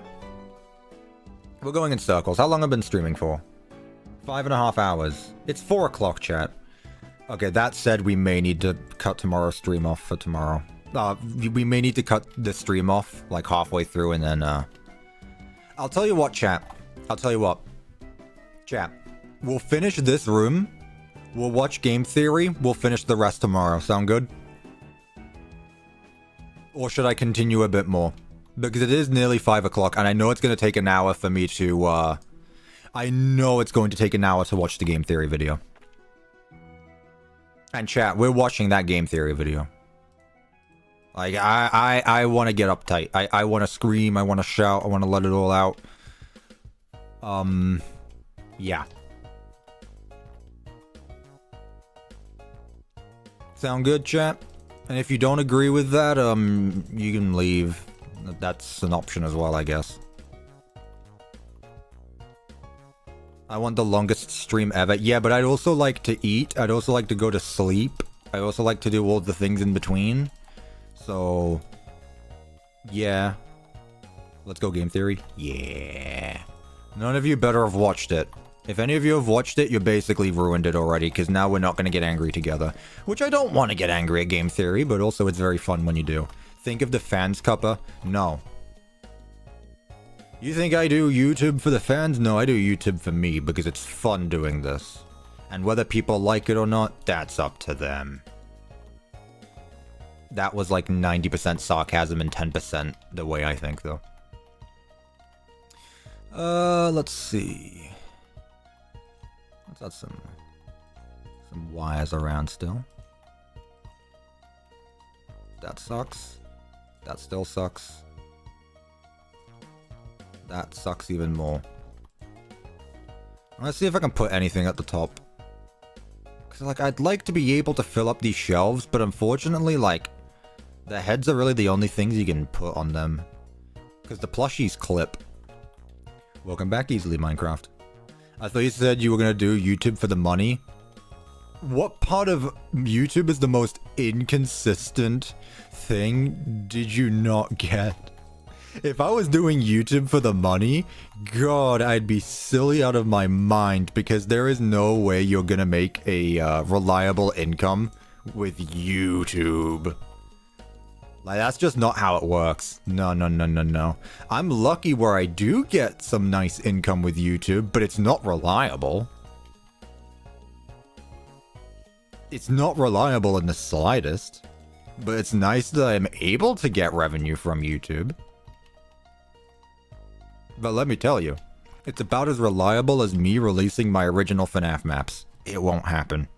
We're going in circles. How long have I been streaming for? 5.5 hours. It's 4 o'clock, chat. Okay, that said, we may need to cut tomorrow's stream off for tomorrow. We may need to cut the stream off, like, halfway through, and then, I'll tell you what, chat. I'll tell you what. Chat. We'll finish this room. We'll watch Game Theory. We'll finish the rest tomorrow. Sound good? Or should I continue a bit more? Because it is nearly 5 o'clock, and I know it's going to take an hour for me to, I know it's going to take an hour to watch the Game Theory video. And chat, we're watching that Game Theory video. Like, I want to get uptight. I want to scream. I want to shout. I want to let it all out. Yeah. Sound good, chat? And if you don't agree with that, you can leave. That's an option as well, I guess. I want the longest stream ever. Yeah, but I'd also like to eat. I'd also like to go to sleep. I also like to do all the things in between. So, yeah. Let's go Game Theory. Yeah. None of you better have watched it. If any of you have watched it, you basically ruined it already, because now we're not going to get angry together. Which I don't want to get angry at Game Theory, but also it's very fun when you do. Think of the fans, Cuppa. No. You think I do YouTube for the fans? No, I do YouTube for me, because it's fun doing this. And whether people like it or not, that's up to them. That was like 90% sarcasm and 10% the way I think, though. Let's see. Let's add some wires around still. That sucks. That still sucks. That sucks even more. Let's see if I can put anything at the top. Cause like I'd like to be able to fill up these shelves, but unfortunately, like, the heads are really the only things you can put on them. Cause the plushies clip. Welcome back, Easily Minecraft. I thought you said you were gonna do YouTube for the money. What part of YouTube is the most inconsistent thing did you not get? If I was doing YouTube for the money, God, I'd be silly out of my mind, because there is no way you're gonna make a reliable income with YouTube. Like, that's just not how it works. No, no, no, no, no. I'm lucky where I do get some nice income with YouTube, but it's not reliable. It's not reliable in the slightest. But it's nice that I'm able to get revenue from YouTube. But let me tell you, it's about as reliable as me releasing my original FNAF maps. It won't happen.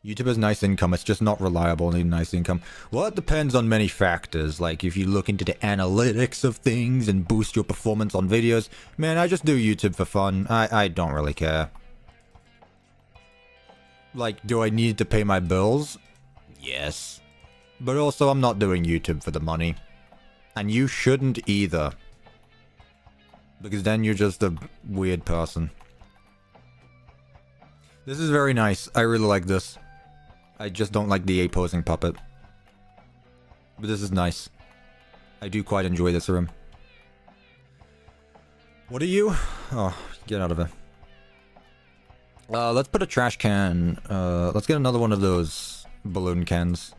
YouTube has nice income, it's just not reliable and nice income. Well, it depends on many factors, like if you look into the analytics of things and boost your performance on videos. Man, I just do YouTube for fun. I don't really care. Like, do I need to pay my bills? Yes. But also, I'm not doing YouTube for the money. And you shouldn't either. Because then you're just a weird person. This is very nice. I really like this. I just don't like the opposing puppet. But this is nice. I do quite enjoy this room. What are you? Oh, get out of it. Let's put a trash can. Let's get another one of those balloon cans.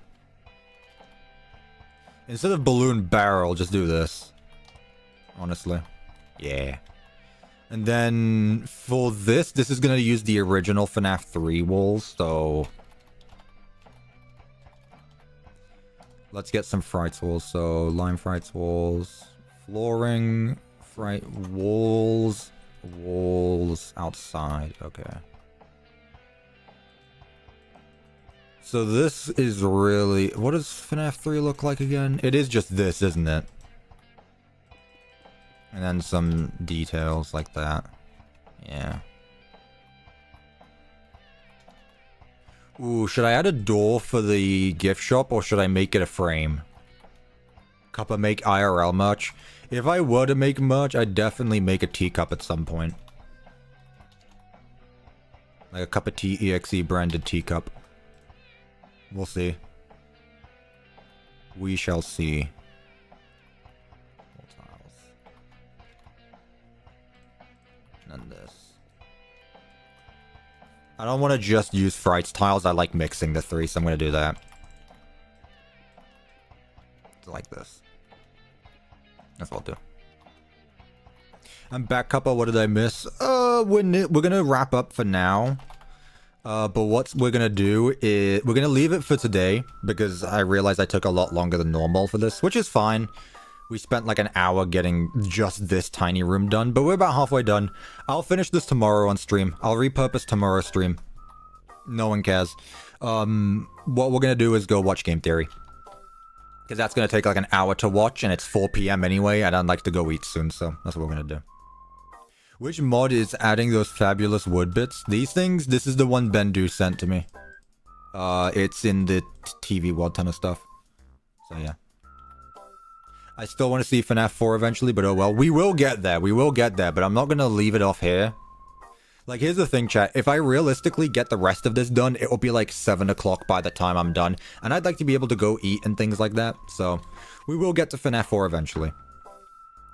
Instead of balloon barrel, just do this. Honestly. Yeah. And then for this is going to use the original FNAF 3 walls, so let's get some Fright's walls. So lime Fright's walls, flooring, Fright walls, walls outside. Okay. So this is really, what does FNAF 3 look like again? It is just this, isn't it? And then some details like that. Yeah. Ooh, should I add a door for the gift shop or should I make it a frame? Cuppa make IRL merch? If I were to make merch, I'd definitely make a teacup at some point. Like a CuppaTeaExe branded teacup. We'll see. We shall see. And this. I don't want to just use Fright's tiles. I like mixing the three, so I'm going to do that. Like this. That's what I'll do. I'm back, Cuppa. What did I miss? We're gonna wrap up for now. But what we're gonna do is we're gonna leave it for today because I realized I took a lot longer than normal for this, which is fine. We spent like an hour getting just this tiny room done, but we're about halfway done. I'll finish this tomorrow on stream. I'll repurpose tomorrow's stream. No one cares. What we're gonna do is go watch Game Theory. Because that's gonna take like an hour to watch, and it's 4 p.m. anyway, and I'd like to go eat soon, so that's what we're gonna do. Which mod is adding those fabulous wood bits? These things? This is the one Bendu sent to me. It's in the TV world ton of stuff. So yeah. I still want to see FNAF 4 eventually, but oh well. We will get there. We will get there, but I'm not gonna leave it off here. Like, here's the thing, chat. If I realistically get the rest of this done, it will be like 7 o'clock by the time I'm done. And I'd like to be able to go eat and things like that. So, we will get to FNAF 4 eventually.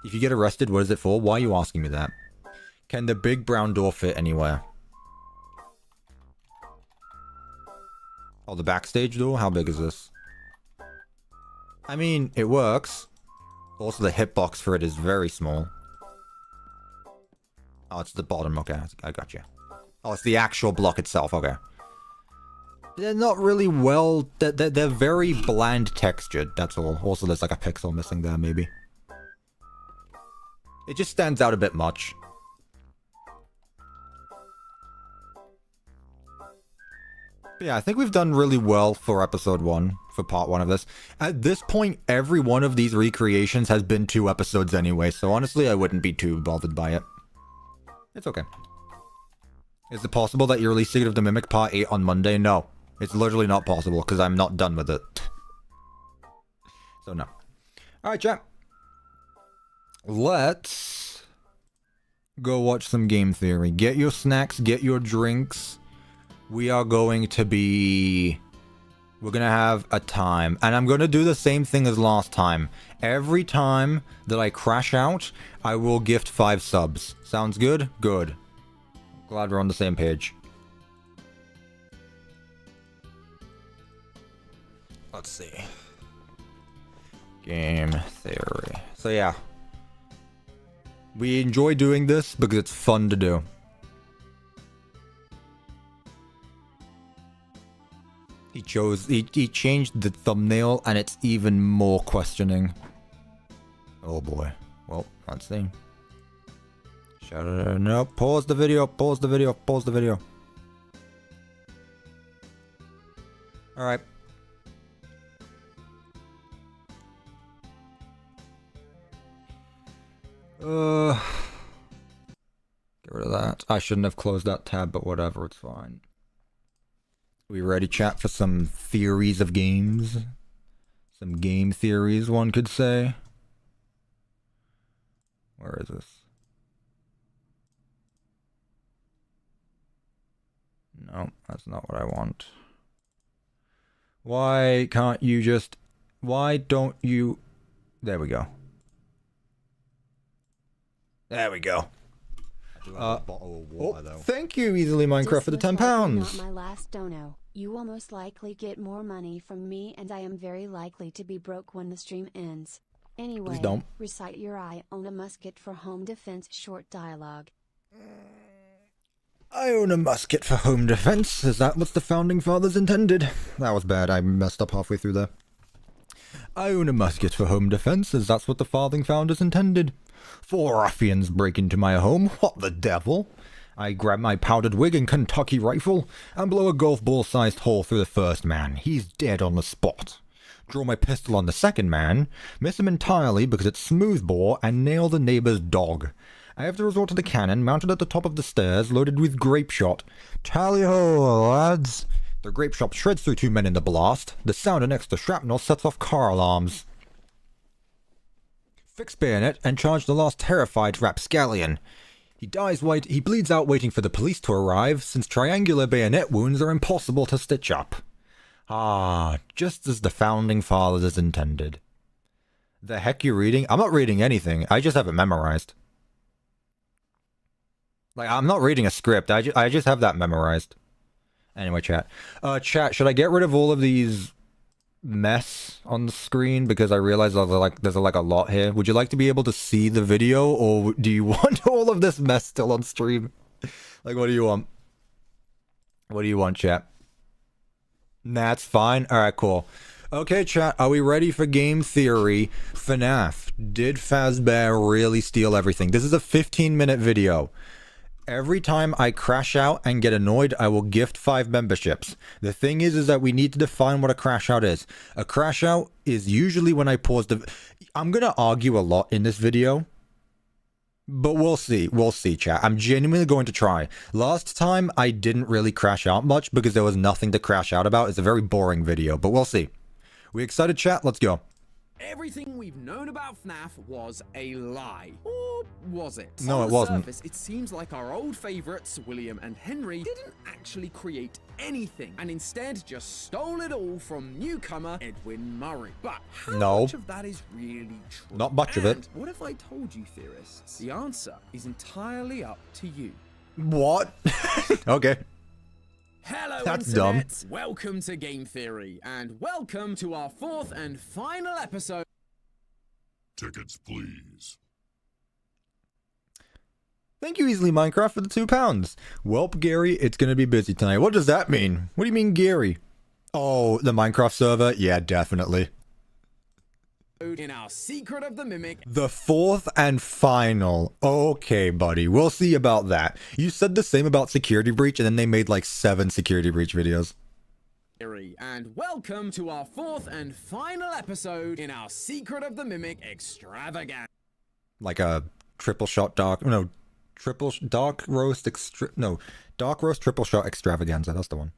If you get arrested, what is it for? Why are you asking me that? Can the big brown door fit anywhere? Oh, the backstage door? How big is this? I mean, it works. Also, the hitbox for it is very small. Oh, it's the bottom. Okay, I got you. Oh, it's the actual block itself. Okay. They're not really well... They're very bland textured, that's all. Also, there's like a pixel missing there, maybe. It just stands out a bit much. But yeah, I think we've done really well for episode 1, for part 1 of this. At this point, every one of these recreations has been 2 episodes anyway, so honestly, I wouldn't be too bothered by it. It's okay. Is it possible that you release Secret of the Mimic Part 8 on Monday? No. It's literally not possible, because I'm not done with it. So, no. Alright, chat. Let's go watch some Game Theory. Get your snacks, get your drinks. We are going to be... We're going to have a time. And I'm going to do the same thing as last time. Every time that I crash out, I will gift 5 subs. Sounds good? Good. Glad we're on the same page. Let's see. Game Theory. So yeah. We enjoy doing this because it's fun to do. He changed the thumbnail and it's even more questioning. Oh boy. Well, let's see. Shut it. No, pause the video, pause the video, pause the video. Alright. Get rid of that. I shouldn't have closed that tab, but whatever, it's fine. We ready, chat, for some theories of games? Some game theories, one could say. Where is this? No, that's not what I want. Why can't you just... Why don't you... There we go. There we go. I do have a bottle of water, though. Thank you, Easily Minecraft, for the £10. Not my last dono. You will most likely get more money from me, and I am very likely to be broke when the stream ends. Anyway, Please don't. Recite your I own a musket for home defense short dialogue. I own a musket for home defense. Is that what the founding fathers intended? That was bad. I messed up halfway through there. I own a musket for home defense, as that's what the founding founders intended. 4 ruffians break into my home. What the devil? I grab my powdered wig and Kentucky rifle and blow a golf ball-sized hole through the first man. He's dead on the spot. Draw my pistol on the second man, miss him entirely because it's smoothbore, and nail the neighbor's dog. I have to resort to the cannon, mounted at the top of the stairs, loaded with grape shot. Tally-ho, lads! The grape shot shreds through 2 men in the blast. The sound of extra shrapnel sets off car alarms. Fix bayonet and charge the last terrified rapscallion. He bleeds out waiting for the police to arrive, since triangular bayonet wounds are impossible to stitch up. Ah, just as the founding fathers intended. The heck you reading? I'm not reading anything, I just have it memorized. Like, I'm not reading a script, I just have that memorized. Anyway, chat. Chat, should I get rid of all of these mess on the screen because I realized there's like a lot here. Would you like to be able to see the video, or do you want all of this mess still on stream? Like, what do you want? What do you want, chat? Nah, it's fine. Alright, cool. Okay, chat, are we ready for game theory? FNAF. Did Fazbear really steal everything? This is a 15-minute video. Every time I crash out and get annoyed, I will gift 5 memberships. The thing is that we need to define what a crash out is. A crash out is usually when I pause the... I'm gonna argue a lot in this video. But we'll see. We'll see, chat. I'm genuinely going to try. Last time, I didn't really crash out much because there was nothing to crash out about. It's a very boring video, but we'll see. We excited, chat? Let's go. Everything we've known about FNAF was a lie. Or was it? No, On it the wasn't. surface, it seems like our old favorites, William and Henry, didn't actually create anything, and instead just stole it all from newcomer Edwin Murray. But how much of that is really true? Not much of it. And what if I told you, theorists? The answer is entirely up to you. What? Okay. Hello, That's Internet. Welcome to Game Theory, and welcome to our 4th and final episode. Tickets, please. Thank you, Easily Minecraft, for the £2. Welp, Gary, it's gonna be busy tonight. What does that mean? What do you mean, Gary? Oh, the Minecraft server? Yeah, definitely. In our Secret of the Mimic. The 4th and final. Okay, buddy. We'll see about that. You said the same about Security Breach, and then they made like 7 Security Breach videos. And welcome to our 4th and final episode in our Secret of the Mimic extravaganza. Like a triple shot dark... No, dark roast dark roast triple shot extravaganza. That's the one.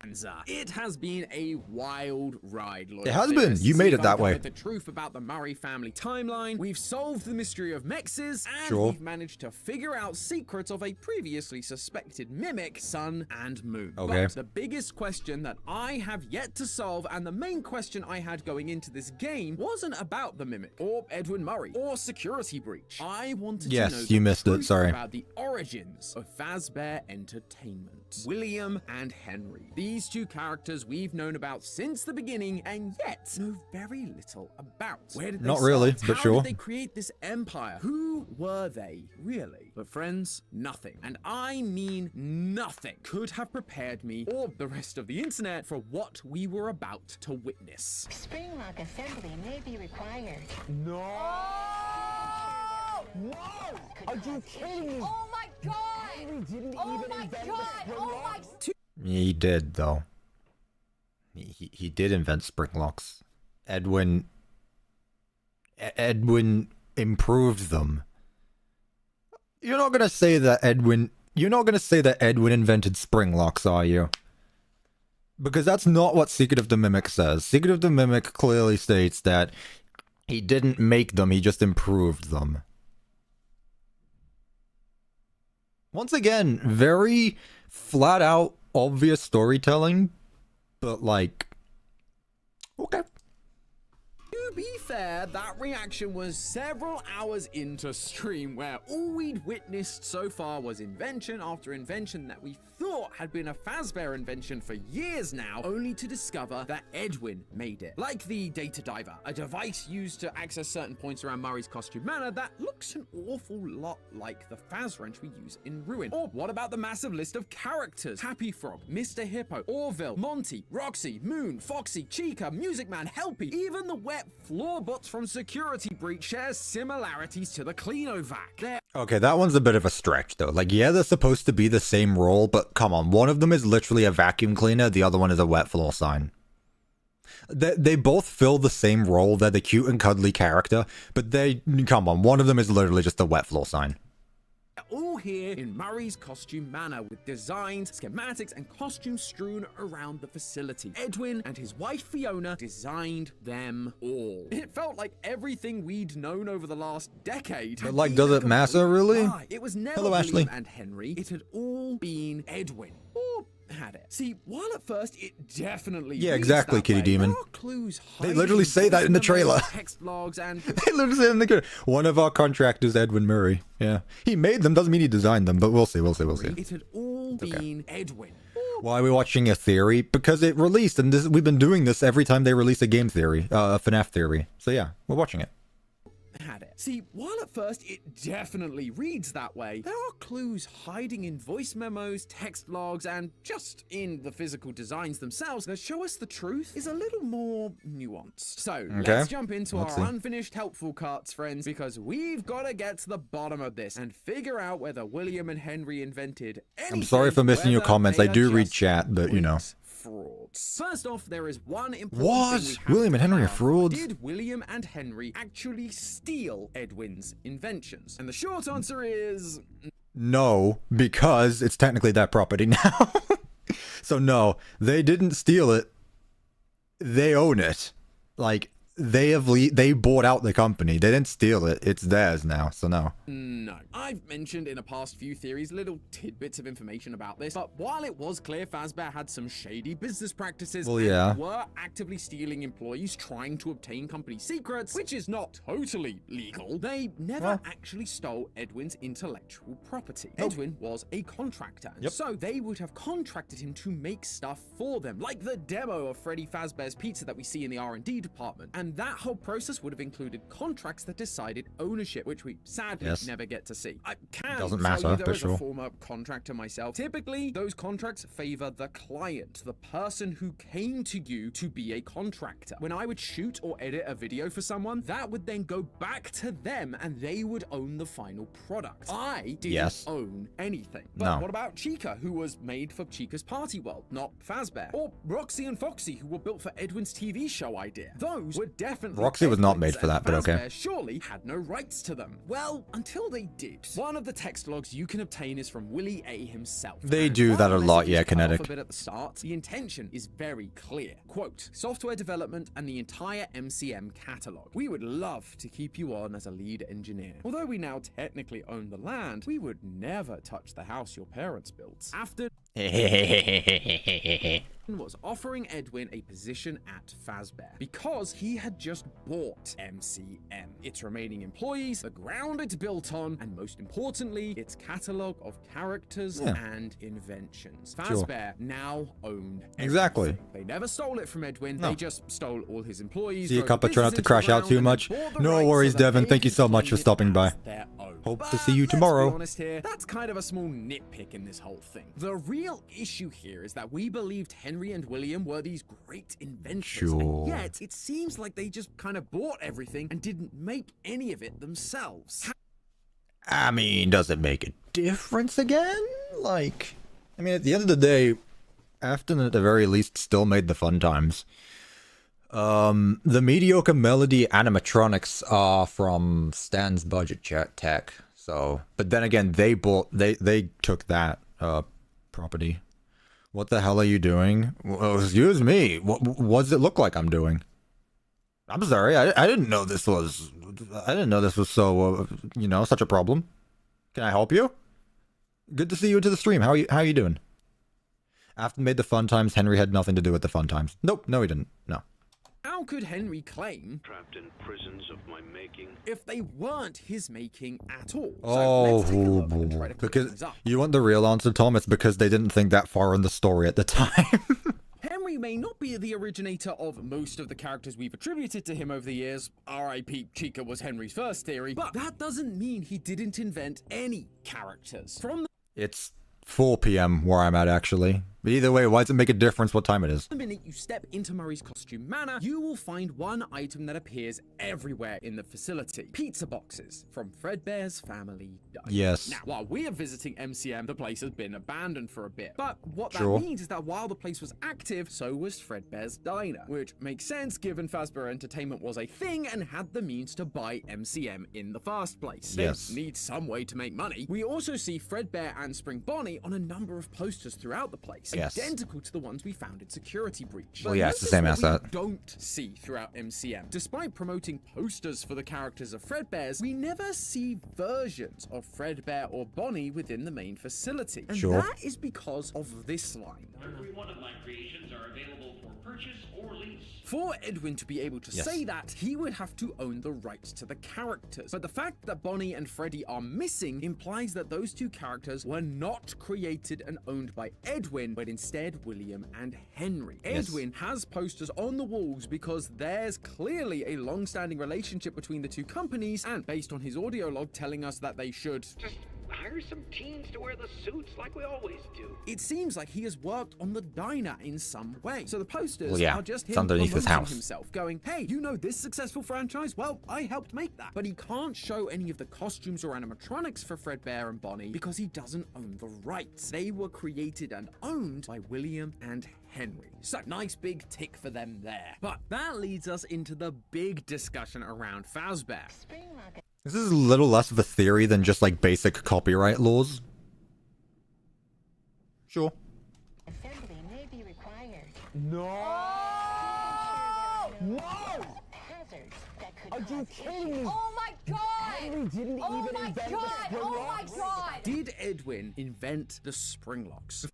It has been a wild ride, Lord. It has been. You made it that way. The truth about the Murray family timeline. We've solved the mystery of Mexes, and Sure. we've managed to figure out secrets of a previously suspected mimic, Sun and Moon. Okay. But the biggest question that I have yet to solve, and the main question I had going into this game, wasn't about the mimic, or Edwin Murray, or Security Breach. I wanted to know Yes, you missed it. truth Sorry. about the origins of Fazbear Entertainment. William and Henry. These 2 characters we've known about since the beginning, and yet know very little about. Where did they Not really, start? but How sure. did they create this empire? Who were they, really? But friends, nothing, and I mean nothing, could have prepared me, or the rest of the internet, for what we were about to witness. Spring lock assembly may be required. No! Are you kidding me? Oh my god! Henry didn't Oh even my invent god! the spring Oh lock. my... He did, though. He did invent spring locks. Edwin improved them. You're not gonna say that Edwin invented spring locks, are you? Because that's not what Secret of the Mimic says. Secret of the Mimic clearly states that he didn't make them, he just improved them. Once again, very flat out, obvious storytelling, but like, okay. To be fair, that reaction was several hours into stream, where all we'd witnessed so far was invention after invention that we thought had been a Fazbear invention for years now, only to discover that Edwin made it. Like the Data Diver, a device used to access certain points around Murray's costume manor that looks an awful lot like the Faz wrench we use in Ruin. Or what about the massive list of characters? Happy Frog, Mr. Hippo, Orville, Monty, Roxy, Moon, Foxy, Chica, Music Man, Helpy, even the wet floor bots from Security Breach shares similarities to the Cleanovac. They're Okay, that one's a bit of a stretch, though. Like, yeah, they're supposed to be the same role, but come on, one of them is literally a vacuum cleaner, the other one is a wet floor sign. They both fill the same role, they're the cute and cuddly character, but come on, one of them is literally just a wet floor sign. all here in Murray's costume manor, with designs, schematics, and costumes strewn around the facility. Edwin and his wife Fiona designed them all. It felt like everything we'd known over the last decade. But like, does it matter really? It was never Hello, William Ashley. and Henry. It had all been Edwin. Or had it. See, while at first it definitely Yeah, reads exactly, that Kitty way, Demon. there are clues They hiding literally say that in the voice trailer. memos, text logs, and They literally say in the one of our contractors, Edwin Murray. Yeah, he made them. Doesn't mean he designed them, but we'll see. We'll see. We'll see. it had all been Edwin. Or Why are we watching a theory? Because it released, and we've been doing this every time they release a game theory, a FNAF theory. So yeah, we're watching it. Had it. See, while at first it definitely reads that way, there are clues hiding in voice memos, text logs, and just in the physical designs themselves that show us the truth is a little more nuanced. So let's jump into our unfinished helpful cuts, friends, because we've got to get to the bottom of this and figure out whether William and Henry invented anything. I'm sorry for missing your comments. I do read chat, but you know. Frauds. First off, there is one important thing What? William and Henry are frauds? Did William and Henry actually steal Edwin's inventions? And the short answer is no, because it's technically that property now. So no, they didn't steal it. They own it. Like, they bought out the company. They didn't steal it. It's theirs now, so no. No. I've mentioned in a past few theories little tidbits of information about this, but while it was clear Fazbear had some shady business practices and were actively stealing employees trying to obtain company secrets, which is not totally legal, they never actually stole Edwin's intellectual property. Edwin was a contractor, and so they would have contracted him to make stuff for them, like the demo of Freddy Fazbear's Pizza that we see in the R&D department. And that whole process would have included contracts that decided ownership, which we sadly never get to see. I can tell you though, as a former contractor myself, typically those contracts favor the client, the person who came to you to be a contractor. When I would shoot or edit a video for someone, that would then go back to them and they would own the final product. I didn't own anything. But what about Chica, who was made for Chica's party world, not Fazbear? Or Roxy and Foxy, who were built for Edwin's TV show idea? Those were definitely Roxy was not made for that, but okay. Surely had no rights to them. Well, until they did. One of the text logs you can obtain is from Willie A himself. They do that a lot, yeah, Kinetic. A bit at the start, the intention is very clear. Quote, software development and the entire MCM catalog. We would love to keep you on as a lead engineer. Although we now technically own the land, we would never touch the house your parents built. After was offering Edwin a position at Fazbear because he had just bought MCM, its remaining employees, the ground it's built on, and most importantly, its catalog of characters and inventions. Fazbear now owned everything. Exactly. They never stole it from Edwin. They just stole all his employees. See you, Cuppa, try not to crash out too much. No worries, Devin. Thank you so much for stopping by. Hope to see you tomorrow. Let's be honest here, that's kind of a small nitpick in this whole thing. The real issue here is that we believed Henry and William were these great inventors, and yet it seems like they just kind of bought everything and didn't make any of it themselves. I mean, does it make a difference again? Like, I mean, at the end of the day, Afton at the very least still made the fun times. The mediocre melody animatronics are from Stan's budget tech, so, but then again, they took that, property. What the hell are you doing? Well, excuse me, what does it look like I'm doing? I'm sorry, I didn't know this was so, you know, such a problem. Can I help you? Good to see you into the stream, how are you doing? Afton made the fun times, Henry had nothing to do with the fun times. Nope, no he didn't, no. How could Henry claim trapped in prisons of my making if they weren't his making at all? Because you want the real answer, Tom? It's because they didn't think that far in the story at the time. Henry may not be the originator of most of the characters we've attributed to him over the years. R.I.P. Chica was Henry's first theory, but that doesn't mean he didn't invent any characters. It's 4 p.m. where I'm at, actually. But either way, why does it make a difference what time it is? The minute you step into Murray's costume manor, you will find one item that appears everywhere in the facility. Pizza boxes from Fredbear's family diner. Yes. Now, while we are visiting MCM, the place has been abandoned for a bit. But what that means is that while the place was active, so was Fredbear's diner. Which makes sense given Fazbear Entertainment was a thing and had the means to buy MCM in the first place. Yes. They need some way to make money. We also see Fredbear and Spring Bonnie on a number of posters throughout the place. Yes. Identical to the ones we found in Security Breach. Well, yeah, it's the same asset. We don't see throughout MCM. Despite promoting posters for the characters of Fredbears, we never see versions of Fredbear or Bonnie within the main facility. And that is because of this line. Every one of my creations are available for purchase or lease. For Edwin to be able to Yes. say that, he would have to own the rights to the characters. But the fact that Bonnie and Freddy are missing implies that those two characters were not created and owned by Edwin, but instead William and Henry. Yes. Edwin has posters on the walls because there's clearly a long-standing relationship between the two companies, and based on his audio log telling us that they should Just hire some teens to wear the suits like we always do. it seems like he has worked on the diner in some way. So the posters Well, yeah, are just it's him underneath his promoting house. himself, going, hey, you know this successful franchise? Well, I helped make that. But he can't show any of the costumes or animatronics for Fredbear and Bonnie because he doesn't own the rights. They were created and owned by William and Henry. So nice big tick for them there. But that leads us into the big discussion around Fazbear. Springlock This is a little less of a theory than just like basic copyright laws. Sure. assembly may be required. No! Hazards that could Are you cause kidding me? Oh my god! Henry didn't Oh even my invent god! the spring Oh my locks. god! Did Edwin invent the spring locks?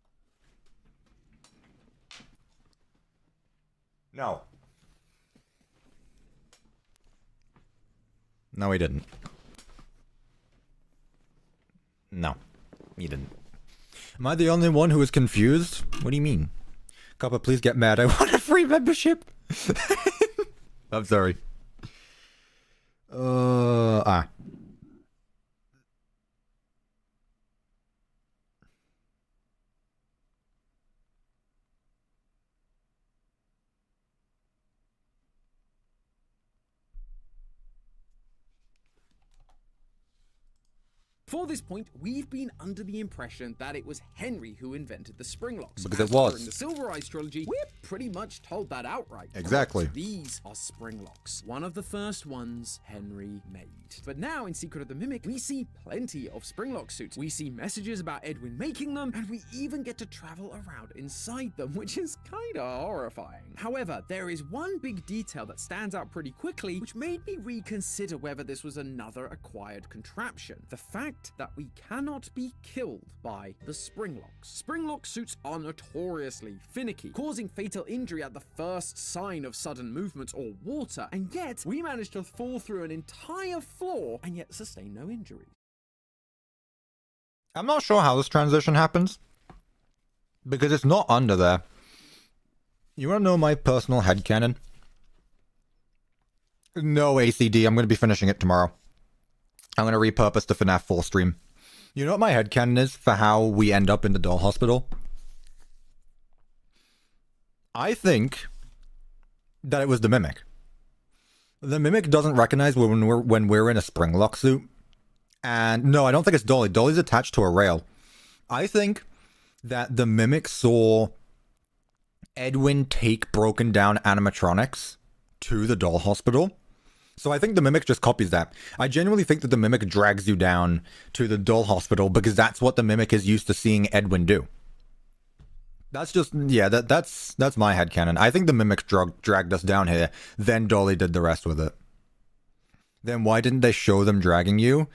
No. No, he didn't. No, he didn't. Am I the only one who is confused? What do you mean? Cuppa, please get mad. I want a free membership. I'm sorry. For this point, we've been under the impression that it was Henry who invented the spring locks. Because it As was. During the Silver Eyes trilogy, we're pretty much told that outright. Exactly. These are spring locks. One of the first ones Henry made. But now in Secret of the Mimic, we see plenty of spring lock suits. We see messages about Edwin making them, and we even get to travel around inside them, which is kinda horrifying. However, there is one big detail that stands out pretty quickly, which made me reconsider whether this was another acquired contraption. The fact that we cannot be killed by the spring locks. Spring lock suits are notoriously finicky, causing fatal injury at the first sign of sudden movement or water, and yet we managed to fall through an entire floor and yet sustain no injuries. I'm not sure how this transition happens. Because it's not under there. You wanna know my personal headcanon? No, ACD, I'm gonna be finishing it tomorrow. I'm gonna repurpose the FNAF 4 stream. You know what my headcanon is for how we end up in the doll hospital? I think that it was the Mimic. The Mimic doesn't recognize when we're in a spring lock suit. And no, I don't think it's Dolly. Dolly's attached to a rail. I think that the Mimic saw Edwin take broken down animatronics to the doll hospital. So I think the Mimic just copies that. I genuinely think that the Mimic drags you down to the doll hospital because that's what the Mimic is used to seeing Edwin do. That's just, yeah, that's my headcanon. I think the Mimic dragged us down here, then Dolly did the rest with it. Then why didn't they show them dragging you?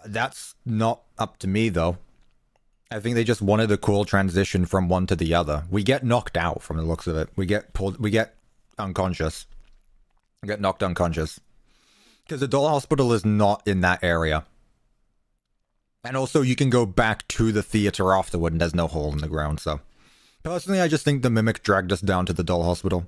That's not up to me, though. I think they just wanted a cool transition from one to the other. We get knocked out from the looks of it. We get unconscious. Get knocked unconscious. Because the doll hospital is not in that area. And also you can go back to the theater afterward and there's no hole in the ground, so. Personally, I just think the Mimic dragged us down to the doll hospital.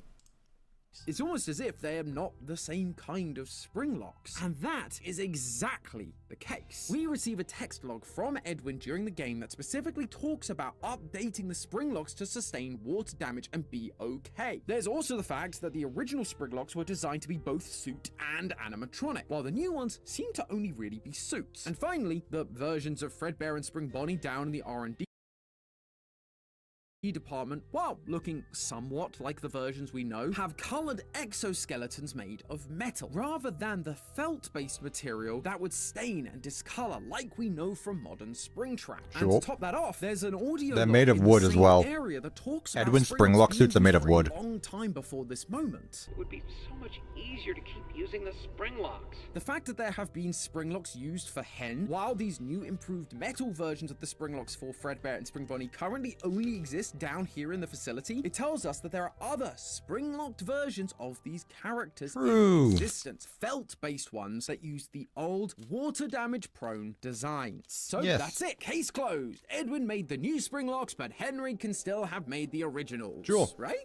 It's almost as if they are not the same kind of spring locks. And that is exactly the case. We receive a text log from Edwin during the game that specifically talks about updating the spring locks to sustain water damage and be okay. There's also the fact that the original spring locks were designed to be both suit and animatronic, while the new ones seem to only really be suits. And finally, the versions of Fredbear and Spring Bonnie down in the R&D department, while looking somewhat like the versions we know, have colored exoskeletons made of metal, rather than the felt-based material that would stain and discolor like we know from modern Springtrap. Sure. And to top that off, there's an audio They're log made of in the wood as same well. area that talks about Edwin's spring Springlock locks suits are being made of used wood. for a long time before this moment. It would be so much easier to keep using the spring locks. The fact that there have been spring locks used for Hen, while these new improved metal versions of the spring locks for Fredbear and Spring Bonnie currently only exist text down here in the facility, it tells us that there are other spring-locked versions of these characters in existence, felt-based ones that use the old water damage-prone designs. So that's it, case closed. Edwin made the new spring locks, but Henry can still have made the originals. Sure. Right?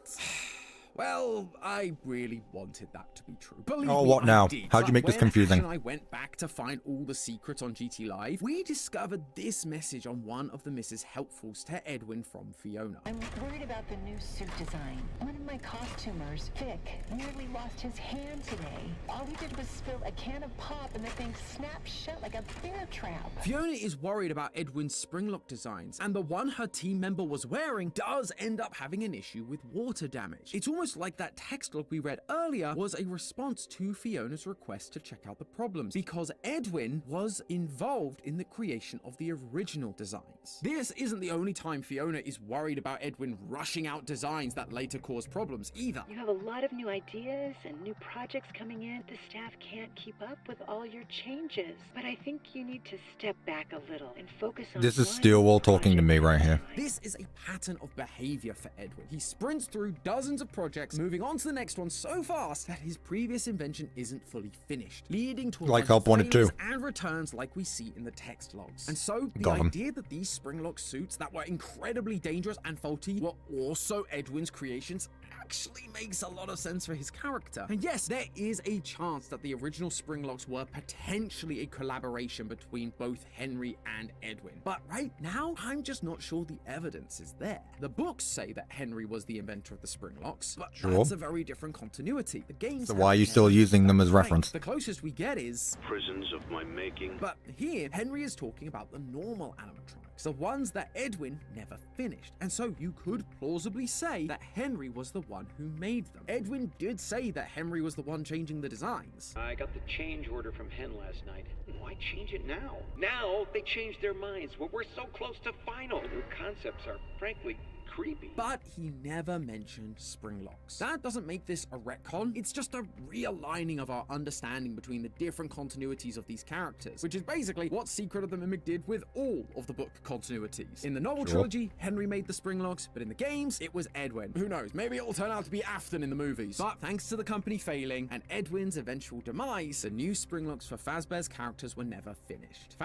Well, I really wanted that to be true. Believe Oh, me, what I now? did. How'd you But make this when confusing? Ash and I went back to find all the secrets on GT Live, we discovered this message on one of the Mrs. Helpfuls to Edwin from Fiona. I'm worried about the new suit design. One of my costumers, Vic, nearly lost his hand today. All he did was spill a can of pop and the thing snapped shut like a bear trap. Fiona is worried about Edwin's springlock designs, and the one her team member was wearing does end up having an issue with water damage. It's almost like that text log we read earlier was a response to Fiona's request to check out the problems, because Edwin was involved in the creation of the original designs. This isn't the only time Fiona is worried about Edwin rushing out designs that later cause problems either. You have a lot of new ideas and new projects coming in. The staff can't keep up with all your changes, but I think you need to step back a little and focus on This is one Steelwall talking to me right here. This is a pattern of behavior for Edwin. He sprints through dozens of projects, moving on to the next one so fast that his previous invention isn't fully finished, leading to a Like bunch Help of wanted to. failures and returns like we see in the text logs. And so the Got him. idea that these springlock suits that were incredibly dangerous and faulty were also Edwin's creations actually makes a lot of sense for his character. And yes, there is a chance that the original springlocks were potentially a collaboration between both Henry and Edwin. But right now, I'm just not sure the evidence is there. The books say that Henry was the inventor of the springlocks, but that's a very different continuity. The games So why are you still using them as reference? The closest we get is Prisons of my making. but here, Henry is talking about the normal animatronics, the ones that Edwin never finished. And so you could plausibly say that Henry was the one who made them. Edwin did say that Henry was the one changing the designs. I got the change order from Hen last night. Why change it now? Now they changed their minds. Well, we're so close to final. The new concepts are frankly creepy. But he never mentioned springlocks. That doesn't make this a retcon, it's just a realigning of our understanding between the different continuities of these characters, which is basically what Secret of the Mimic did with all of the book continuities. In the novel trilogy, Henry made the springlocks, but in the games, it was Edwin. Who knows, maybe it'll turn out to be Afton in the movies. But thanks to the company failing and Edwin's eventual demise, the new springlocks for Fazbear's characters were never finished.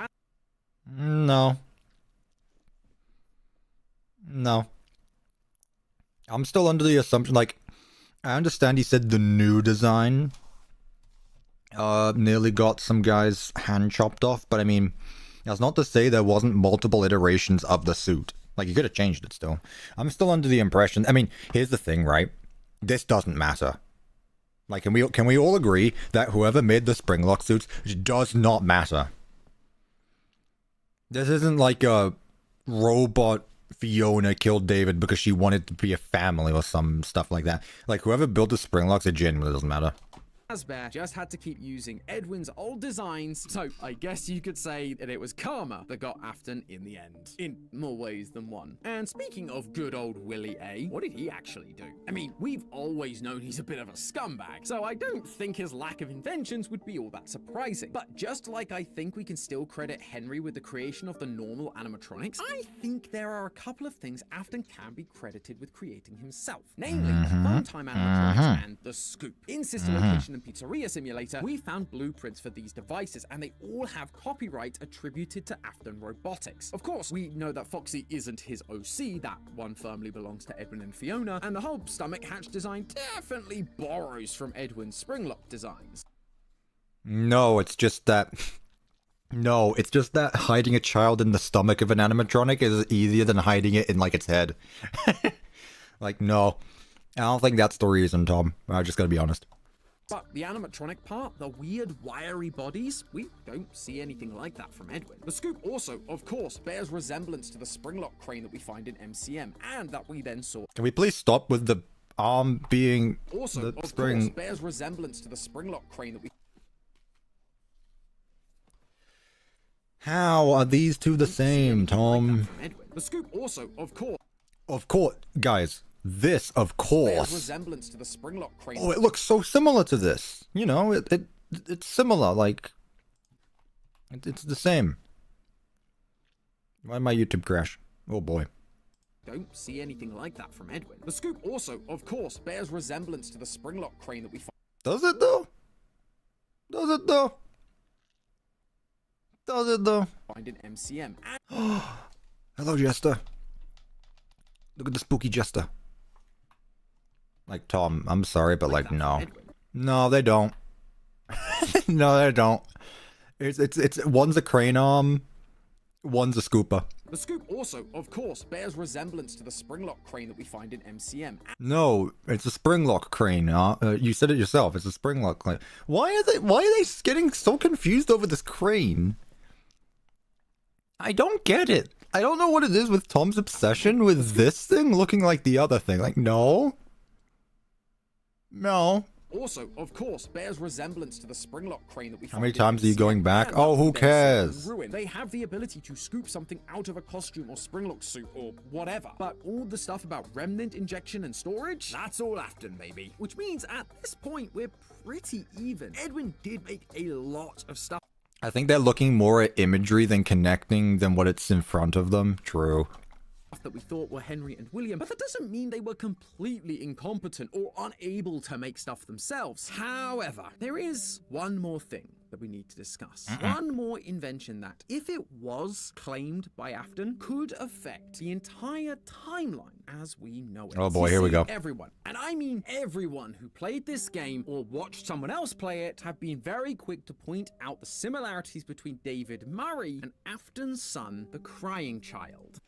No. I'm still under the assumption, like, I understand he said the new design nearly got some guy's hand chopped off, but I mean, that's not to say there wasn't multiple iterations of the suit. Like, you could have changed it still. I'm still under the impression, I mean, here's the thing, right? This doesn't matter. Like, can we all agree that whoever made the springlock suits does not matter? This isn't like a robot Fiona killed David because she wanted to be a family or some stuff like that. Like, whoever built the springlocks, it genuinely doesn't matter. Fazbear just had to keep using Edwin's old designs, so I guess you could say that it was karma that got Afton in the end, in more ways than one. And speaking of good old Willie A, what did he actually do? I mean, we've always known he's a bit of a scumbag, so I don't think his lack of inventions would be all that surprising. But just like I think we can still credit Henry with the creation of the normal animatronics, I think there are a couple of things Afton can be credited with creating himself, namely Funtime animatronics and the Scoop. In Sister Location and Pizzeria Simulator, we found blueprints for these devices, and they all have copyright attributed to Afton Robotics. Of course, we know that Foxy isn't his OC, that one firmly belongs to Edwin and Fiona, and the whole stomach hatch design definitely borrows from Edwin's springlock designs. No, it's just that hiding a child in the stomach of an animatronic is easier than hiding it in, like, its head. Like, no. I don't think that's the reason, Tom. I just gotta be honest. But the animatronic part, the weird wiry bodies, we don't see anything like that from Edwin. The Scoop also, of course, bears resemblance to the springlock crane that we find in MCM, and that we then saw. Can we please stop with the arm being Also, the of spring? course, bears resemblance to the springlock crane that we. How are these two the same, Tom? The Scoop also, of course. Of course, guys. This, of Bears course. resemblance to the springlock crane. Oh, it looks so similar to this. You know, it's similar. Like, it's the same. Why did my YouTube crash? Oh boy. don't see anything like that from Edwin. The scoop also, of course, bears resemblance to the springlock crane that we Does it though? Does it though? Does it though? find in MCM. Hello, Jester. Look at the spooky Jester. Like, Tom, I'm sorry, but like, no. No, they don't. No, they don't. It's one's a crane arm, one's a scooper. The scoop also, of course, bears resemblance to the springlock crane that we find in MCM. No, it's a springlock crane. You said it yourself. It's a springlock crane. Why are they getting so confused over this crane? I don't get it. I don't know what it is with Tom's obsession with this thing looking like the other thing. Like, no. No. Also, of course, bears resemblance to the springlock crane that we find. How many in times are you MCM, going back? and Oh, who their cares? ruin. They have the ability to scoop something out of a costume or springlock suit or whatever. But all the stuff about remnant injection and storage, that's all Afton, baby. Which means at this point, we're pretty even. Edwin did make a lot of stuff I think they're looking more at imagery than connecting than what it's in front of them. True. that we thought were Henry and William, but that doesn't mean they were completely incompetent or unable to make stuff themselves. However, there is one more thing that we need to discuss. One more invention that, if it was claimed by Afton, could affect the entire timeline as we know it. Oh boy, You here we see, go. Everyone, and I mean everyone who played this game or watched someone else play it, have been very quick to point out the similarities between David Murray and Afton's son, the Crying Child.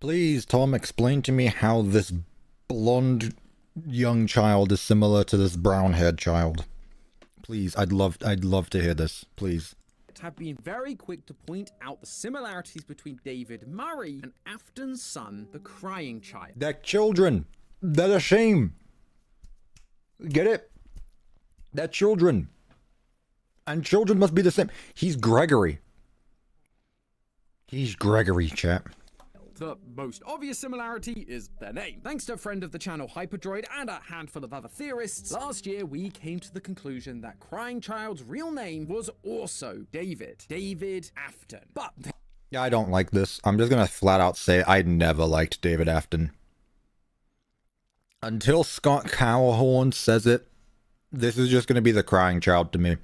Please, Tom, explain to me how this blonde young child is similar to this brown-haired child. Please, I'd love to hear this. Please. Have been very quick to point out the similarities between David Murray and Afton's son, the Crying Child. They're children. They're a shame. Get it? They're children. And children must be the same. He's Gregory. He's Gregory, chap. The most obvious similarity is their name. Thanks to a friend of the channel Hyperdroid and a handful of other theorists, last year we came to the conclusion that Crying Child's real name was also David Afton. But Yeah, I don't like this. I'm just gonna flat out say I never liked David Afton. Until Scott Cowhorn says it, this is just gonna be the Crying Child to me.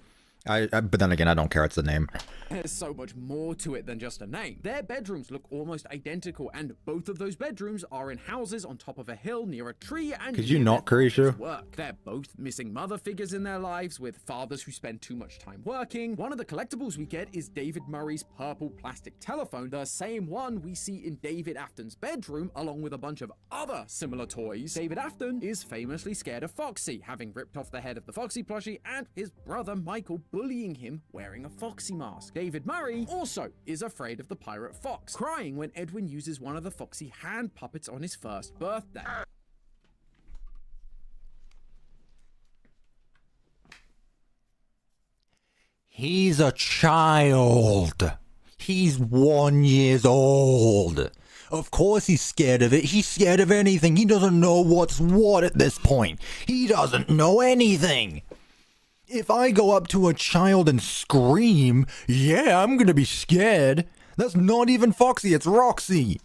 But then again, I don't care. It's the name. There's so much more to it than just a name. Their bedrooms look almost identical, and both of those bedrooms are in houses on top of a hill near a tree. And could you not, Carisha? Work. They're both missing mother figures in their lives, with fathers who spend too much time working. One of the collectibles we get is David Murray's purple plastic telephone, the same one we see in David Afton's bedroom, along with a bunch of other similar toys. David Afton is famously scared of Foxy, having ripped off the head of the Foxy plushie, and his brother Michael bullying him wearing a Foxy mask. David Murray also is afraid of the pirate Fox, crying when Edwin uses one of the Foxy hand puppets on his first birthday. He's a child. He's 1 year old. Of course he's scared of it. He's scared of anything. He doesn't know what's what at this point. He doesn't know anything. If I go up to a child and scream, yeah, I'm gonna be scared. That's not even Foxy, it's Roxy.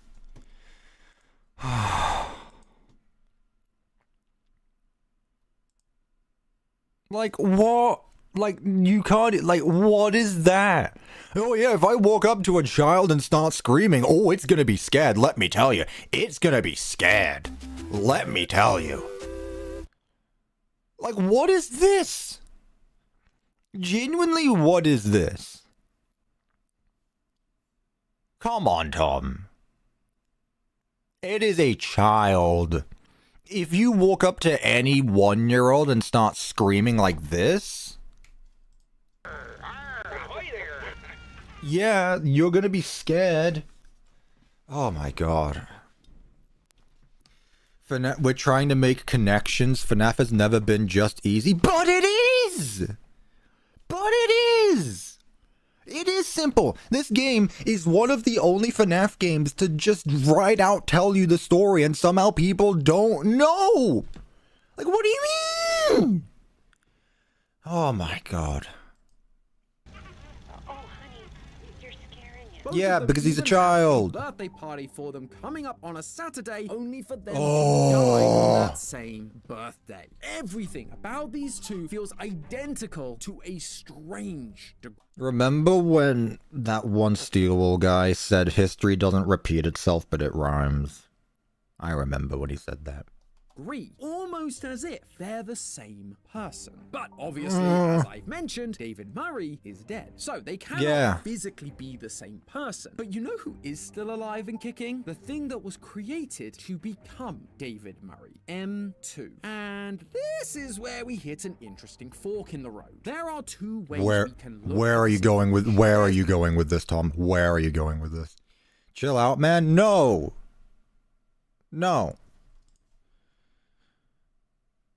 Like, what? Like, you can't, like, what is that? Oh yeah, if I walk up to a child and start screaming, oh, it's gonna be scared, let me tell you. It's gonna be scared. Let me tell you. Like, what is this? Genuinely, what is this? Come on, Tom. It is a child. If you walk up to any 1 year old and start screaming like this, yeah, you're gonna be scared. Oh my god. We're trying to make connections. FNAF has never been just easy, but it is! But it is! It is simple. This game is one of the only FNAF games to just right out tell you the story, and somehow people don't know! Like, what do you mean? Oh my god. Yeah, because he's a child. Birthday party for them coming up on a Saturday, only for them to die on that same birthday. Everything about these two feels identical to a strange degree. Remember when that one Steelwall guy said history doesn't repeat itself, but it rhymes? I remember when he said that. Almost as if they're the same person. But obviously, as I've mentioned, David Murray is dead. So they cannot physically be the same person. But you know who is still alive and kicking? The thing that was created to become David Murray, M2. And this is where we hit an interesting fork in the road. There are two ways we can look. Where are you going with this, Tom? Where are you going with this? Chill out, man. No. No.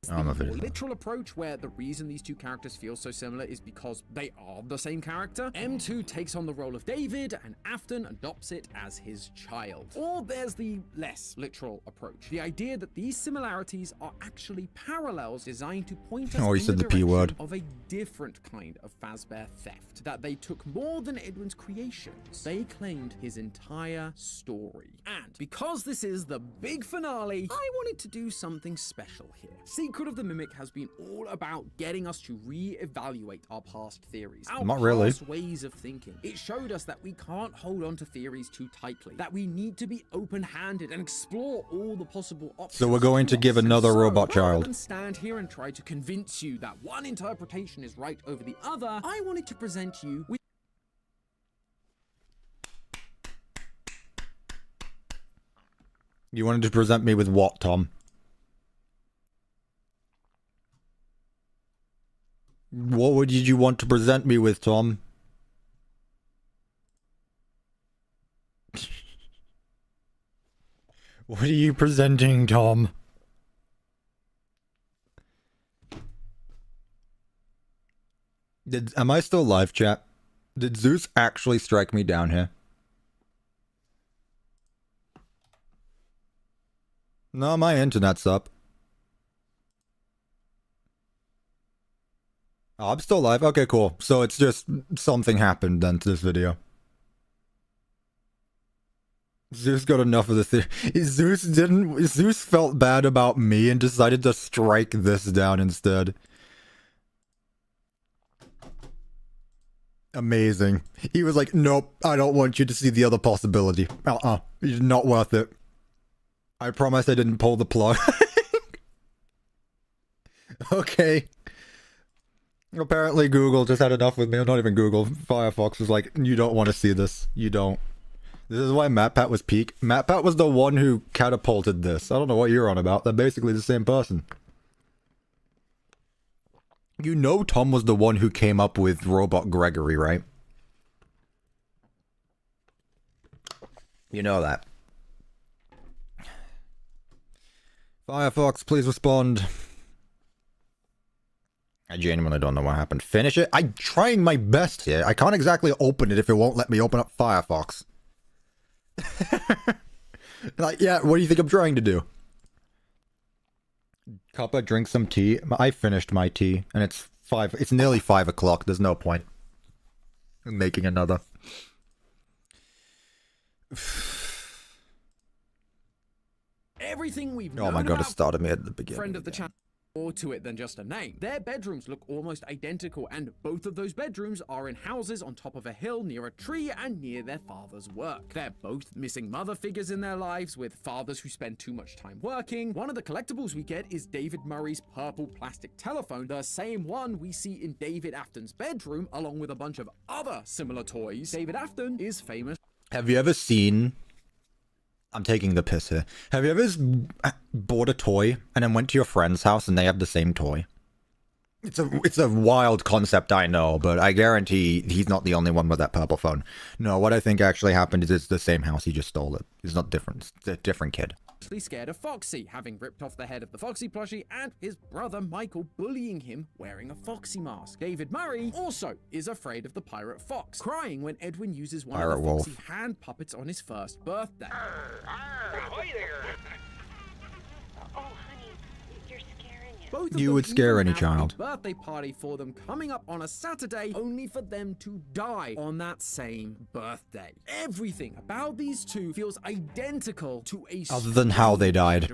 The literal approach, where the reason these two characters feel so similar is because they are the same character. M2 takes on the role of David, and Afton adopts it as his child. Or there's the less literal approach, the idea that these similarities are actually parallels designed to point us in the direction of a different kind of Fazbear theft, that they took more than Edwin's creations. They claimed his entire story. And because this is the big finale, I wanted to do something special here. Secret of the Mimic has been all about getting us to re-evaluate our past theories, our past ways of thinking. It showed us that we can't hold on to theories too tightly, that we need to be open-handed and explore all the possible options. So we're going to give another robot child. Rather than stand here and try to convince you that one interpretation is right over the other, I wanted to present you with You wanted to present me with what, Tom? What did you want to present me with, Tom? What are you presenting, Tom? Am I still live, chat? Did Zeus actually strike me down here? No, my internet's up. Oh, I'm still live. Okay, cool. So it's just something happened then to this video. Zeus got enough of this. Zeus felt bad about me and decided to strike this down instead. Amazing. He was like, nope, I don't want you to see the other possibility. It's not worth it. I promise I didn't pull the plug. Okay. Apparently Google just had enough with me. Not even Google. Firefox was like, you don't want to see this. You don't. This is why MatPat was peak. MatPat was the one who catapulted this. I don't know what you're on about. They're basically the same person. You know Tom was the one who came up with Robot Gregory, right? You know that. Firefox, please respond. I genuinely don't know what happened. Finish it? I'm trying my best here. I can't exactly open it if it won't let me open up Firefox. Like, yeah, what do you think I'm trying to do? Cuppa, drink some tea. I finished my tea, and it's nearly 5 o'clock. There's no point in making another. Everything we've Oh my god, it started me at the beginning. Friend of the channel. More to it than just a name. Their bedrooms look almost identical, and both of those bedrooms are in houses on top of a hill near a tree and near their father's work. They're both missing mother figures in their lives, with fathers who spend too much time working. One of the collectibles we get is David Murray's purple plastic telephone, the same one we see in David Afton's bedroom, along with a bunch of other similar toys. David Afton is famous. Have you ever seen... I'm taking the piss here. Have you ever bought a toy and then went to your friend's house and they have the same toy? It's a wild concept, I know, but I guarantee he's not the only one with that purple phone. No, what I think actually happened is it's the same house, he just stole it. It's not different. It's a different kid. Scared of Foxy, having ripped off the head of the Foxy plushie, and his brother Michael bullying him wearing a Foxy mask. David Murray also is afraid of the pirate fox, crying when Edwin uses one of the Foxy hand puppets on his first birthday. Ahoy there! Oh, honey, you're scaring him. Both of You them would scare even any have child. a birthday party for them coming up on a Saturday, only for them to die on that same birthday. Everything about these two feels identical to a Other than how they died.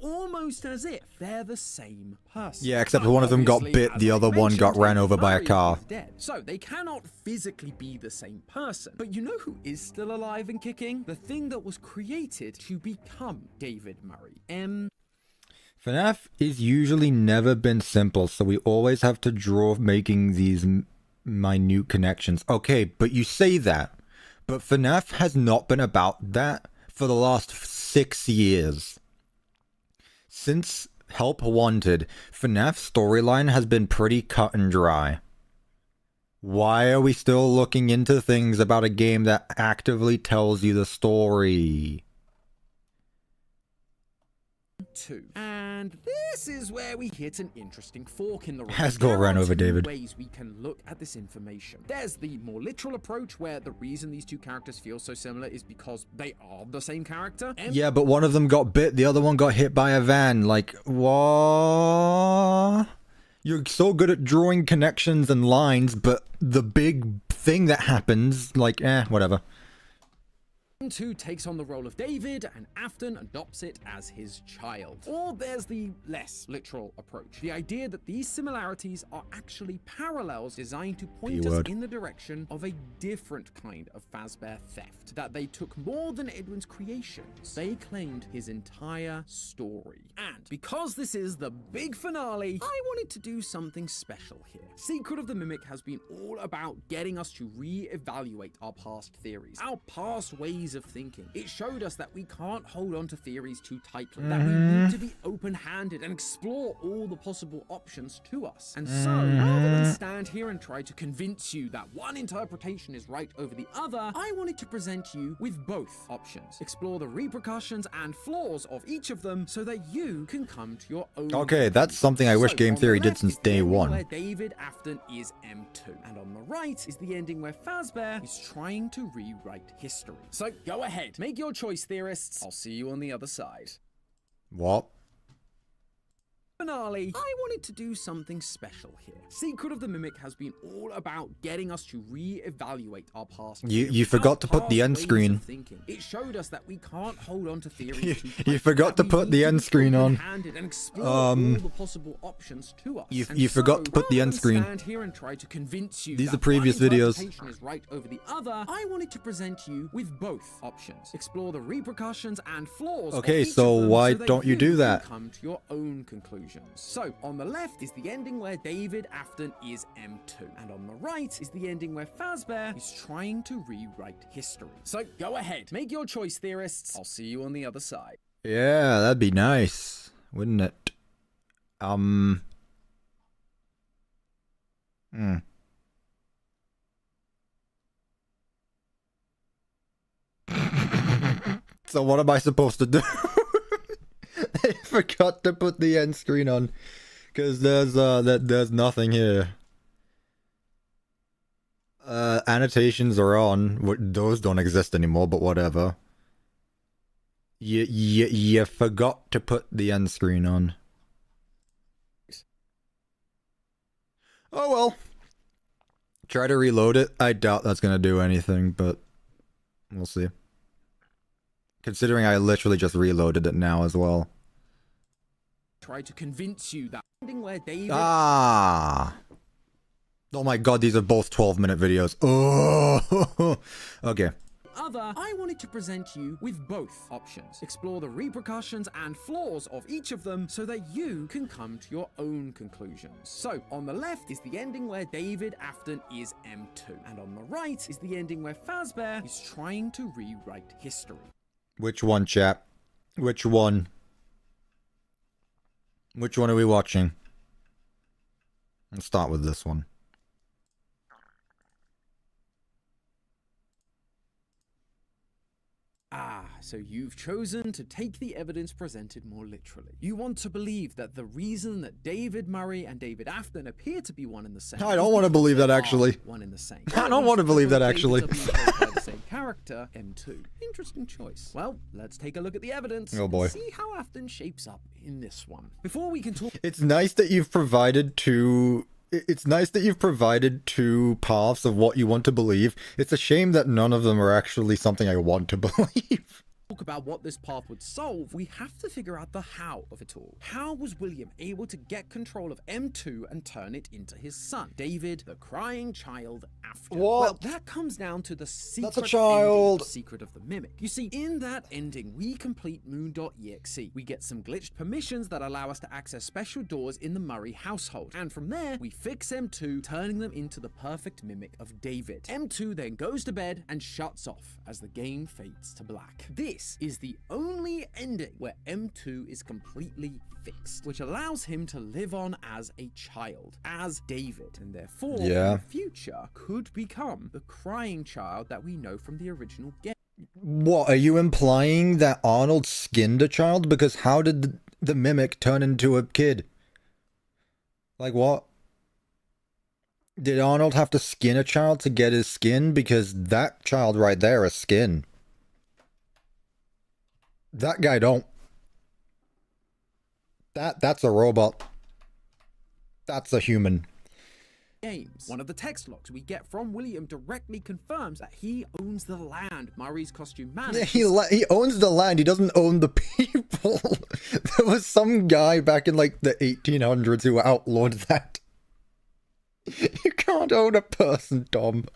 almost as if they're the same person. Yeah, except one of them got Obviously, bit, the as other I one got mentioned, ran over by a Murray car. is dead. So they cannot physically be the same person. But you know who is still alive and kicking? The thing that was created to become David Murray. FNAF is usually never been simple, so we always have to draw making these minute connections. Okay, but you say that, but FNAF has not been about that for the last 6 years. Since Help Wanted, FNAF's storyline has been pretty cut and dry. Why are we still looking into things about a game that actively tells you the story? And this is where we hit an interesting fork in the road. Hasgore ran over David. Ways we can look at this information. There's the more literal approach, where the reason these two characters feel so similar is because they are the same character. Yeah, but one of them got bit, the other one got hit by a van. Like, what? You're so good at drawing connections and lines, but the big thing that happens, like, whatever. M2 takes on the role of David, and Afton adopts it as his child. Or there's the less literal approach. The idea that these similarities are actually parallels designed to point us in the direction of a different kind of Fazbear theft. That they took more than Edwin's creations. They claimed his entire story. And because this is the big finale, I wanted to do something special here. Secret of the Mimic has been all about getting us to re-evaluate our past theories, our past ways of thinking. It showed us that we can't hold on to theories too tightly, that we need to be open-handed and explore all the possible options to us. And so, rather than stand here and try to convince you that one interpretation is right over the other, I wanted to present you with both options. Explore the repercussions and flaws of each of them so that you can come to your own. Okay, that's something I wish Game Theory did since day one. Where David Afton is M2, and on the right is the ending where Fazbear is trying to rewrite history. So go ahead, make your choice, theorists. I'll see you on the other side. What? finale, I wanted to do something special here. Secret of the Mimic has been all about getting us to re-evaluate our past. You forgot to put the end screen. It showed us that we can't hold on to theories. You forgot to put the end screen on. And explore all the possible options to us. You forgot to put the end screen. Stand here and try to convince you These that are previous one videos. interpretation is right over the other. I wanted to present you with both options. Explore the repercussions and flaws. Okay, of each so of them why that don't you do can that? Come to your own conclusions. So on the left is the ending where David Afton is M2, and on the right is the ending where Fazbear is trying to rewrite history. So go ahead, make your choice, theorists. I'll see you on the other side. Yeah, that'd be nice, wouldn't it? So what am I supposed to do? I forgot to put the end screen on, because there's nothing here. Annotations are on. Those don't exist anymore, but whatever. You forgot to put the end screen on. Oh well. Try to reload it. I doubt that's gonna do anything, but we'll see. Considering I literally just reloaded it now as well. Try to convince you that ending where David... Oh my god, these are both 12-minute videos. Oh, okay. I wanted to present you with both options. Explore the repercussions and flaws of each of them so that you can come to your own conclusions. So, on the left is the ending where David Afton is M2, and on the right is the ending where Fazbear is trying to rewrite history. Which one, chap? Which one? Which one are we watching? Let's start with this one. So you've chosen to take the evidence presented more literally. You want to believe that the reason that David Murray and David Afton appear to be one and the same. I don't want to believe that actually. One and the same. I don't want to believe that actually. David's are being played by the same character, M2. Interesting choice. Well, let's take a look at the evidence. Oh boy. And see how Afton shapes up in this one. Before we can talk. It's nice that you've provided two. It's nice that you've provided two paths of what you want to believe. It's a shame that none of them are actually something I want to believe. Talk about what this path would solve, we have to figure out the how of it all. How was William able to get control of M2 and turn it into his son, David, the crying child Afton? What? Well, that comes down to the secret That's a child. ending, the secret of the mimic. You see, in that ending, we complete moon.exe. We get some glitched permissions that allow us to access special doors in the Murray household. And from there, we fix M2, turning them into the perfect mimic of David. M2 then goes to bed and shuts off as the game fades to black. This is the only ending where M2 is completely fixed, which allows him to live on as a child, as David, and therefore in the future could become the crying child that we know from the original game. What, are you implying that Arnold skinned a child? Because how did the mimic turn into a kid? Like what? Did Arnold have to skin a child to get his skin? Because that child right there is skin. That guy don't. That's a robot. That's a human. Games. One of the text logs we get from William directly confirms that he owns the land Murray's costume managed. Yeah, he owns the land. He doesn't own the people. There was some guy back in like the 1800s who outlawed that. You can't own a person, Tom.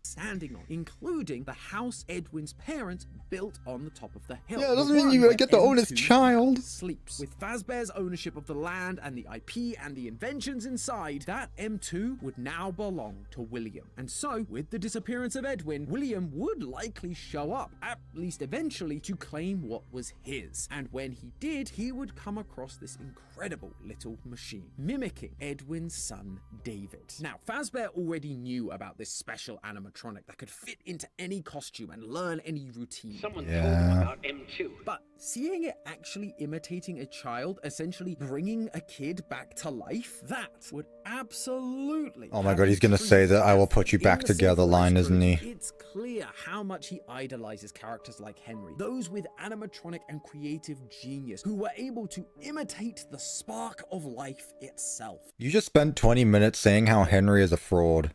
Standing on, including the house Edwin's parents built on the top of the hill. Yeah, it doesn't mean you get to own his child. Sleeps. With Fazbear's ownership of the land and the IP and the inventions inside, that M2 would now belong to William. And so, with the disappearance of Edwin, William would likely show up, at least eventually, to claim what was his. And when he did, he would come across this incredible little machine, mimicking Edwin's son, David. Now, Fazbear already knew about this special animatronic that could fit into any costume and learn any routine. Someone told him about M2. But seeing it actually imitating a child, essentially bringing a kid back to life, that would absolutely... Oh my god, he's gonna say that I will put you back together line, isn't he? It's clear how much he idolizes characters like Henry, those with animatronic and creative genius who were able to imitate the spark of life itself. You just spent 20 minutes saying how Henry is a fraud.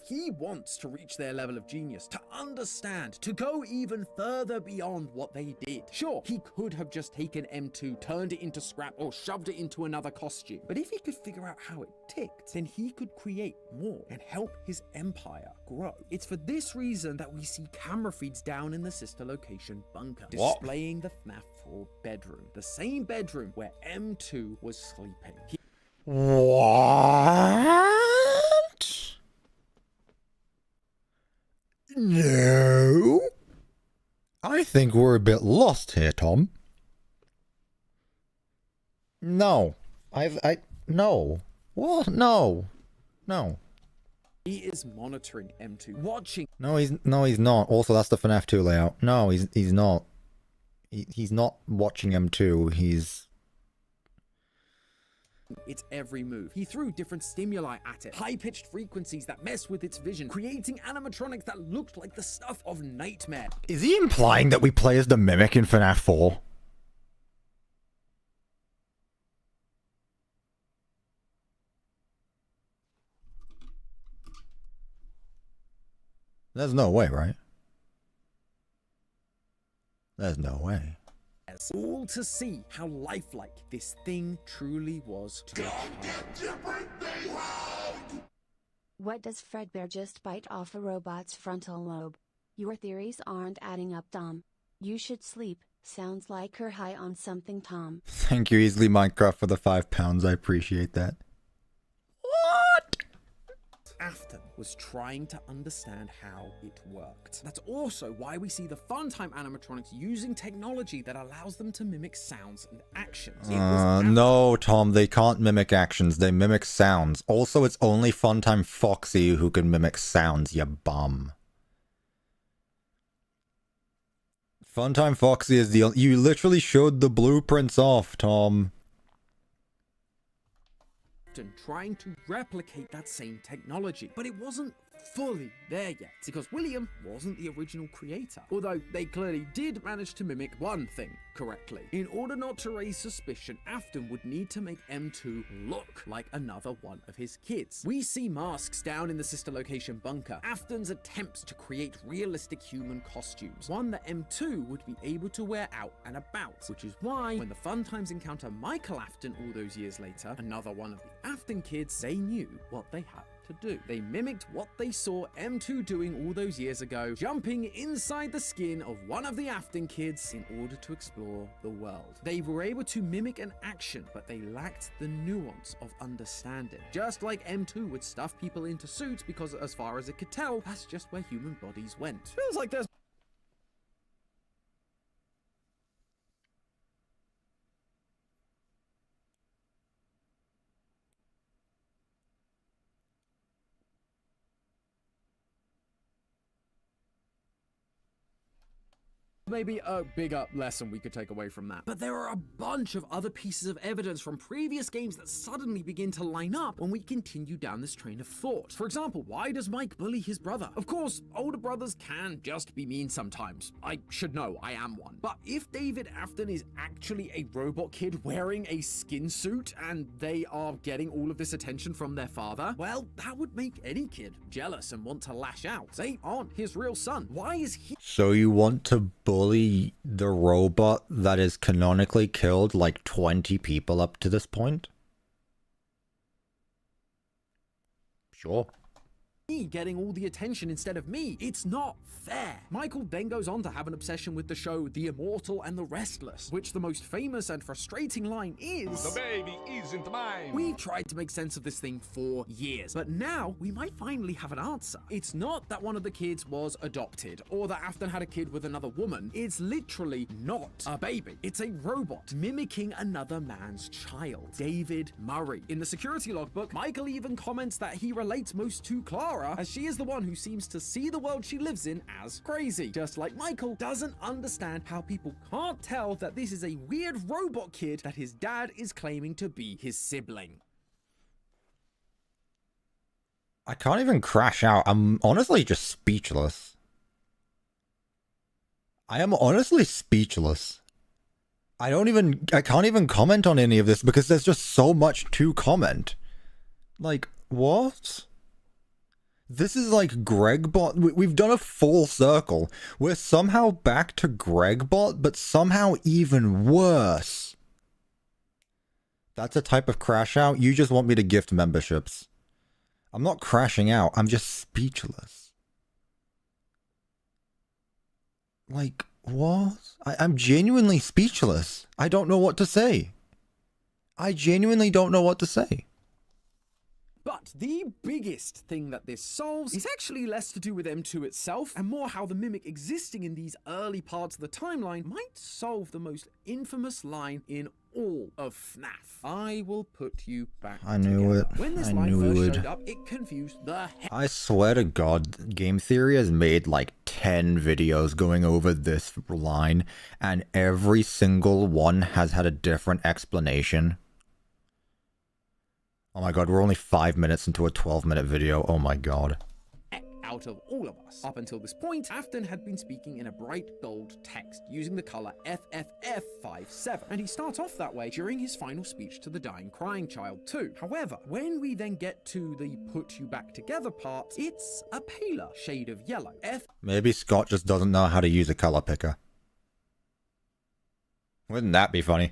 He wants to reach their level of genius, to understand, to go even further beyond what they did. Sure, he could have just taken M2, turned it into scrap, or shoved it into another costume. But if he could figure out how it ticked, then he could create more and help his empire grow. It's for this reason that we see camera feeds down in the sister location bunker, displaying the FNAF 4 bedroom. The same bedroom where M2 was sleeping. What? No. I think we're a bit lost here, Tom. No. No. What? No. No. He is monitoring M2, watching. No, he's not. Also, that's the FNAF 2 layout. No, he's not. He's not watching M2. He's... its every move. He threw different stimuli at it, high-pitched frequencies that mess with its vision, creating animatronics that looked like the stuff of nightmare. Is he implying that we play as the Mimic in FNAF 4? There's no way, right? There's no way. All to see how lifelike this thing truly was to a child. What does Fredbear just bite off a robot's frontal lobe? Your theories aren't adding up, Tom. You should sleep. Sounds like you're high on something, Tom. Thank you, Easily Minecraft, for the £5. I appreciate that. What? Afton was trying to understand how it worked. That's also why we see the Funtime animatronics using technology that allows them to mimic sounds and actions. No, Tom, they can't mimic actions, they mimic sounds. Also, it's only Funtime Foxy who can mimic sounds, you bum. Funtime Foxy is the only— you literally showed the blueprints off, Tom. Trying to replicate that same technology, but it wasn't fully there yet because William wasn't the original creator, although they clearly did manage to mimic one thing correctly. In order not to raise suspicion, Afton would need to make M2 look like another one of his kids. We see masks down in the sister location bunker, Afton's attempts to create realistic human costumes, one that M2 would be able to wear out and about, which is why when the Funtimes encounter Michael Afton all those years later, another one of the Afton kids, they knew what they had to do. They mimicked what they saw M2 doing all those years ago, jumping inside the skin of one of the Afton kids in order to explore the world. They were able to mimic an action, but they lacked the nuance of understanding. Just like M2 would stuff people into suits because as far as it could tell, that's just where human bodies went. Feels like there's maybe a bigger lesson we could take away from that. But there are a bunch of other pieces of evidence from previous games that suddenly begin to line up when we continue down this train of thought. For example, why does Mike bully his brother? Of course, older brothers can just be mean sometimes. I should know, I am one. But if David Afton is actually a robot kid wearing a skin suit and they are getting all of this attention from their father, well, that would make any kid jealous and want to lash out. They aren't his real son. Why is he— So you want to bully the robot that has canonically killed like 20 people up to this point? Sure. getting all the attention instead of me? It's not fair. Michael then goes on to have an obsession with the show The Immortal and the Restless, which the most famous and frustrating line is, "The baby isn't mine." We've tried to make sense of this thing for years, but now we might finally have an answer. It's not that one of the kids was adopted, or that Afton had a kid with another woman. It's literally not a baby. It's a robot mimicking another man's child, David Murray. In the security logbook, Michael even comments that he relates most to Clara, as she is the one who seems to see the world she lives in as crazy. Just like Michael doesn't understand how people can't tell that this is a weird robot kid that his dad is claiming to be his sibling. I can't even crash out. I'm honestly just speechless. I am honestly speechless. I can't even comment on any of this because there's just so much to comment. Like, what? This is like Gregbot. We've done a full circle. We're somehow back to Gregbot, but somehow even worse. That's a type of crash out. You just want me to gift memberships. I'm not crashing out. I'm just speechless. Like, what? I'm genuinely speechless. I don't know what to say. I genuinely don't know what to say. But the biggest thing that this solves is actually less to do with M2 itself and more how the mimic existing in these early parts of the timeline might solve the most infamous line in all of FNAF. I will put you back I knew together. it. When this I line knew first it would. showed up, it confused the heck. I swear to God, Game Theory has made like 10 videos going over this line, and every single one has had a different explanation. Oh my God, we're only 5 minutes into a 12-minute video. Oh my God. Out of all of us. Up until this point, Afton had been speaking in a bright gold text using the color FFF57, and he starts off that way during his final speech to the dying crying child too. However, when we then get to the put you back together part, it's a paler shade of yellow. Maybe Scott just doesn't know how to use a color picker. Wouldn't that be funny?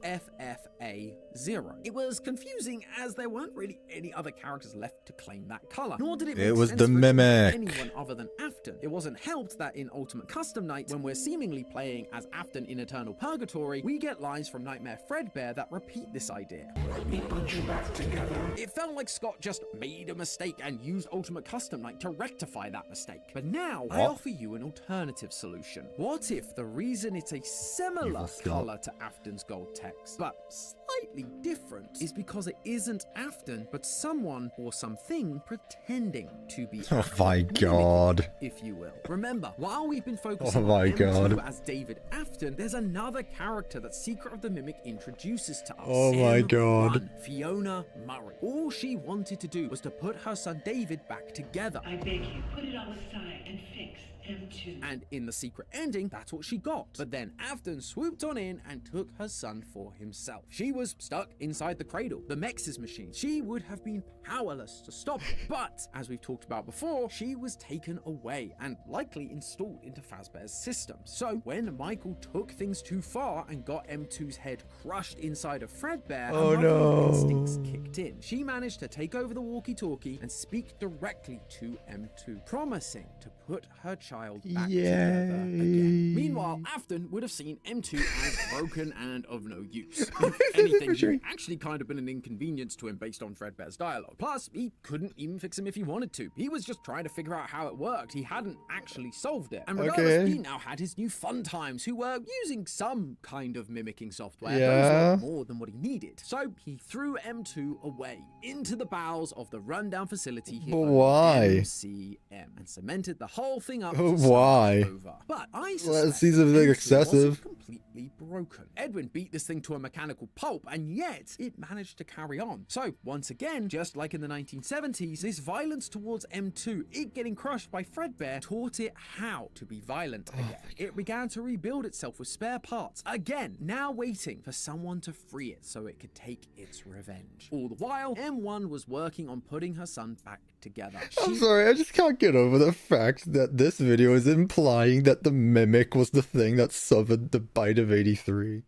FFA0. It was confusing as there weren't really any other characters left to claim that color, nor did it It make was sense the for it to be mimic. anyone other than Afton. It wasn't helped that in Ultimate Custom Night, when we're seemingly playing as Afton in Eternal Purgatory, we get lines from Nightmare Fredbear that repeat this idea. Let me put you back together. It felt like Scott just made a mistake and used Ultimate Custom Night to rectify that mistake. But now, I offer you an alternative solution. What if the reason it's a similar color to Afton's gold text, but slightly different, is because it isn't Afton, but someone or something pretending to be Oh Afton. my God. If you will. Remember, while we've been focusing Oh my on M2 God. as David Afton, there's another character that Secret of the Mimic introduces to us. Oh my M1, God. Fiona Murray. All she wanted to do was to put her son David back together. I beg you, put it on the side and fix M2. And in the secret ending, that's what she got. But then Afton swooped on in and took her son for himself. She was stuck inside the cradle, the Mex's machine. She would have been powerless to stop it. But, as we've talked about before, she was taken away and likely installed into Fazbear's system. So, when Michael took things too far and got M2's head crushed inside of Fredbear, her motherly instincts kicked in. She managed to take over the walkie-talkie and speak directly to M2, promising to put her child back together again. Meanwhile, Afton would have seen M2 as broken and of no use. If anything, he'd actually kind of been an inconvenience to him based on Fredbear's dialogue. Plus, he couldn't even fix him if he wanted to. He was just trying to figure out how it worked. He hadn't actually solved it. And regardless, he now had his new fun times, who were using some kind of mimicking software. Those were more than what he needed. So he threw M2 away into the bowels of the rundown facility he MCM and cemented the whole thing up. Why? Over. But I Well, suspect that seems a bit M2 excessive. wasn't completely broken. Edwin beat this thing to a mechanical pulp, and yet it managed to carry on. So once again, just like in the 1970s, this violence towards M2, it getting crushed by Fredbear, taught it how to be violent again. It began to rebuild itself with spare parts again, now waiting for someone to free it so it could take its revenge. All the while, M1 was working on putting her son back together. I'm sorry, I just can't get over the fact that this video is implying that the mimic was the thing that suffered the bite of 83.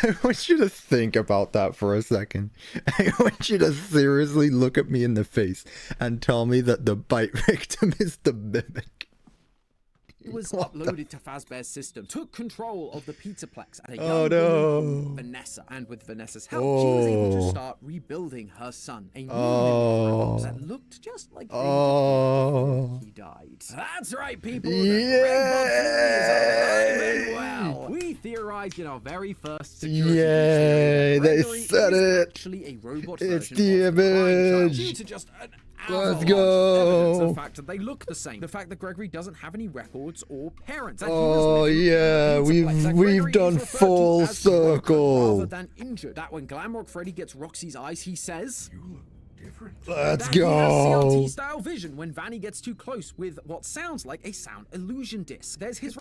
I want you to think about that for a second. I want you to seriously look at me in the face and tell me that the bite victim is the mimic. It was uploaded to Fazbear's system, took control of the Pizzaplex at a young woman called Vanessa. And with Vanessa's help, she was able to start rebuilding her son. A new mimic that looked just like he died. That's right, people. The Gregbot theory is alive and well. We theorized in our very first security Yay, they said it. Actually a robot It's version the of the crying child, image. due to just an Let's avalanche go. of evidence. The fact that they look the same. The fact that Gregory doesn't have any records or parents. And he Oh was living yeah, in a Pizzaplex. That we've Gregory done is referred to full as broken circle. rather than injured. That when Glamrock Freddy gets Roxy's eyes, he says, You look different. Let's That he has go. CRT style vision when Vanny gets too close with what sounds like a sound illusion disc. There's his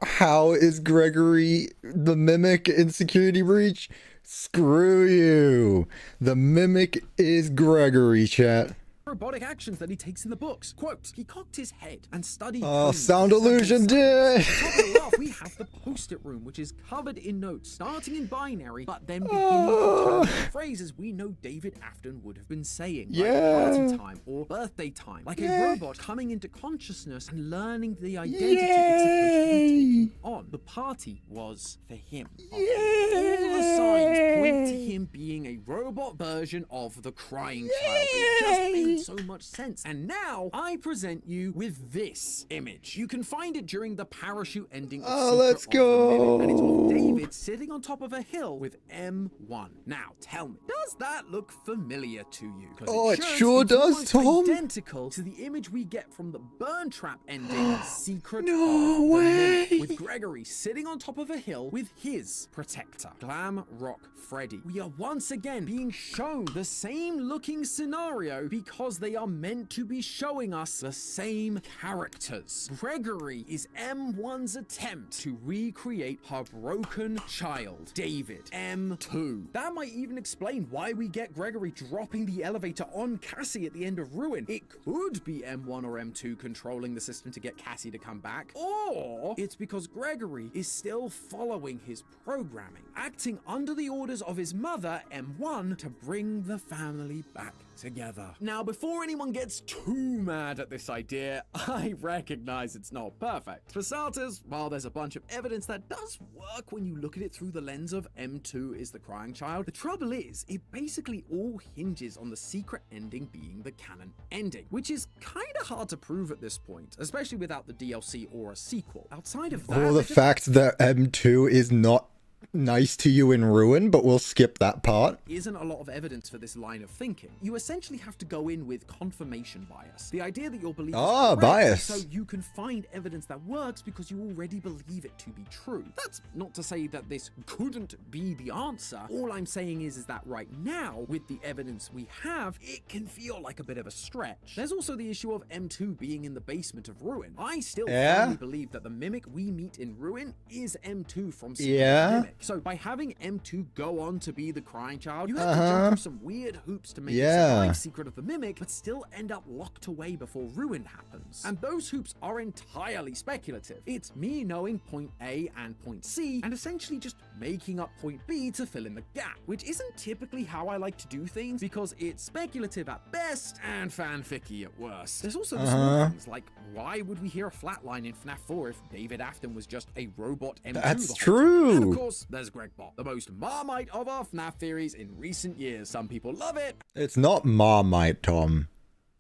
How is Gregory the Mimic in Security Breach? Screw you. The Mimic is Gregory, chat. robotic actions that he takes in the books. Quote, he cocked his head and studied... Oh, sound illusion did. On top of the laugh, we have the post-it room, which is covered in notes, starting in binary, but then beginning with phrases we know David Afton would have been saying. Like party time or birthday time. Like a robot coming into consciousness and learning the identity it's supposed to be taking on. The party was for him. All the signs point to him being a robot version of the crying child. It just made so much sense. And now I present you with this image. You can find it during the parachute ending of Secret let's of the Mimic, and it's go. of David sitting on top of a hill with M1. Now tell me, does that look familiar to you? 'Cause Oh, it should. sure It's does, almost Tom. identical to the image we get from the burn trap ending Secret No of the way. Mimic, with Gregory sitting on top of a hill with his protector, Glam Rock Freddy. We are once again being shown the same looking scenario because they are meant to be showing us the same characters. Gregory is M1's attempt to recreate her broken child, David, M2. That might even explain why we get Gregory dropping the elevator on Cassie at the end of Ruin. It could be M1 or M2 controlling the system to get Cassie to come back, or it's because Gregory is still following his programming, acting under the orders of his mother, M1, to bring the family back together. Now, before anyone gets too mad at this idea, I recognize it's not perfect. For starters, while there's a bunch of evidence that does work when you look at it through the lens of M2 is the crying child, the trouble is, it basically all hinges on the secret ending being the canon ending, which is kind of hard to prove at this point, especially without the DLC or a sequel. Outside of that, Or the fact that M2 is not nice to you in Ruin, but we'll skip that part. Isn't a lot of evidence for this line of thinking. You essentially have to go in with confirmation bias. The idea that you'll believe is correct, bias. so you can find evidence that works because you already believe it to be true. That's not to say that this couldn't be the answer. All I'm saying is that right now, with the evidence we have, it can feel like a bit of a stretch. There's also the issue of M2 being in the basement of Ruin. I still firmly believe that the Mimic we meet in Ruin is M2 from Secret of the Mimic. So by having M2 go on to be the crying child, you have to jump through some weird hoops to make it survive Secret of the Mimic, but still end up locked away before Ruin happens. And those hoops are entirely speculative. It's me knowing point A and point C, and essentially just making up point B to fill in the gap, which isn't typically how I like to do things, because it's speculative at best and fanficky at worst. There's also the small things, like why would we hear a flatline in FNAF 4 if David Afton was just a robot M2 That's the whole time? true. And of course, there's Gregbot, the most Marmite of our FNAF theories in recent years. Some people love it. It's not Marmite, Tom.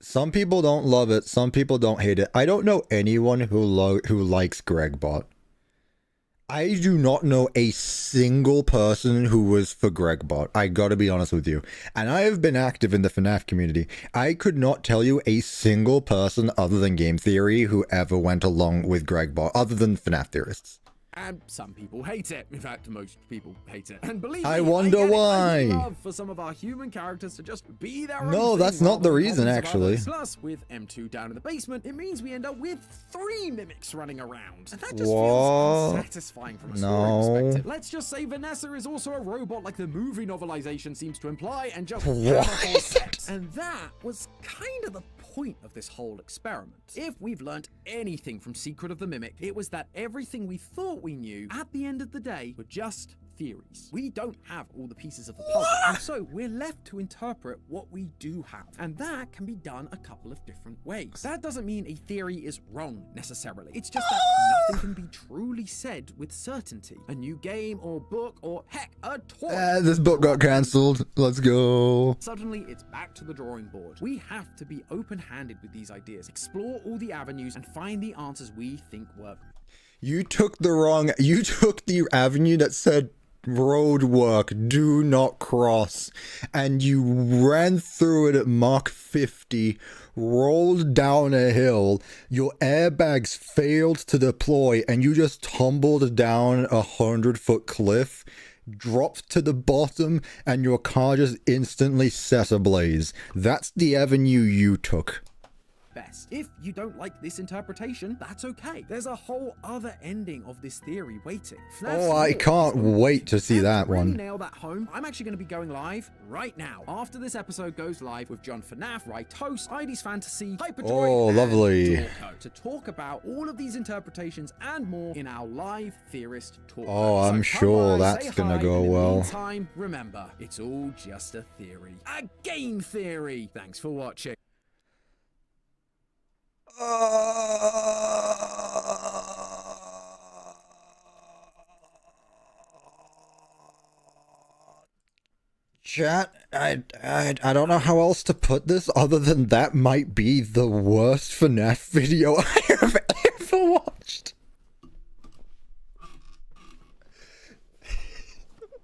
Some people don't love it. Some people don't hate it. I don't know anyone who likes Gregbot. I do not know a single person who was for Gregbot. I gotta be honest with you. And I have been active in the FNAF community. I could not tell you a single person other than Game Theory who ever went along with Gregbot, other than FNAF theorists. And some people hate it. In fact, most people hate it. And believe me, I wonder get it. why. I would love for some of our human characters to just be their own No, thing that's not rather the than reason, problems of actually. others. Plus, with M2 down in the basement, it means we end up with 3 mimics running around. And that just feels unsatisfying from a story perspective. Let's just say Vanessa is also a robot like the movie novelization seems to imply, and just have a whole set. And that was kind of the point of this whole experiment. If we've learned anything from Secret of the Mimic, it was that everything we thought we knew at the end of the day were just theories. We don't have all the pieces of the puzzle, and so we're left to interpret what we do have, and that can be done a couple of different ways. That doesn't mean a theory is wrong necessarily. It's just that nothing can be truly said with certainty. A new game or book or heck, a toy. This book got cancelled. Let's go. Suddenly, it's back to the drawing board. We have to be open-handed with these ideas, explore all the avenues, and find the answers we think work. You took the avenue that said road work, do not cross, and you ran through it at Mach 50, rolled down a hill, your airbags failed to deploy, and you just tumbled down a 100-foot cliff. dropped to the bottom, and your car just instantly set ablaze. That's the avenue you took. Best. If you don't like this interpretation, that's okay. There's a whole other ending of this theory waiting. Oh, I can't wait to see that one. To nail that home, I'm actually going to be going live right now. After this episode goes live with John FNAF, Right Toast, Heidi's Fantasy, Hyperdroid, oh, lovely. and Dorco to talk about all of these interpretations and more in our live theorist talk. Oh, I'm sure that's gonna go well. In the meantime, remember, it's all just a theory. A game theory. Thanks for watching. Chat, I don't know how else to put this other than that might be the worst FNAF video I have ever watched.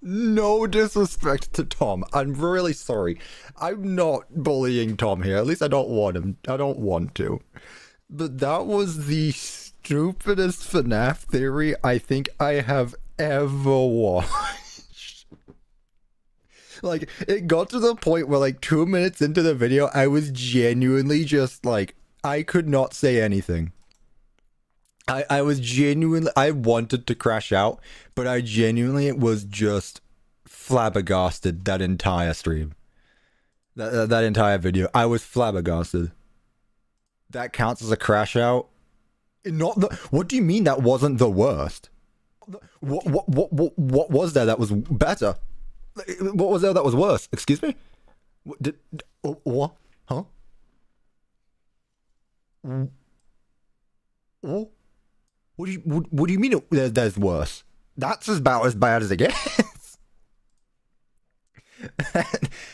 No disrespect to Tom. I'm really sorry. I'm not bullying Tom here. At least I don't want him. I don't want to. But that was the stupidest FNAF theory I think I have ever watched. Like, it got to the point where, like, 2 minutes into the video, I was genuinely just, like, I could not say anything. I was genuinely, I wanted to crash out, but I genuinely was just flabbergasted that entire stream. That entire video. I was flabbergasted. That counts as a crash out? Not the, what do you mean that wasn't the worst? What was there that was better? What was there that was worse? Excuse me? What? Huh? What? What do you mean there's worse? That's about as bad as it gets.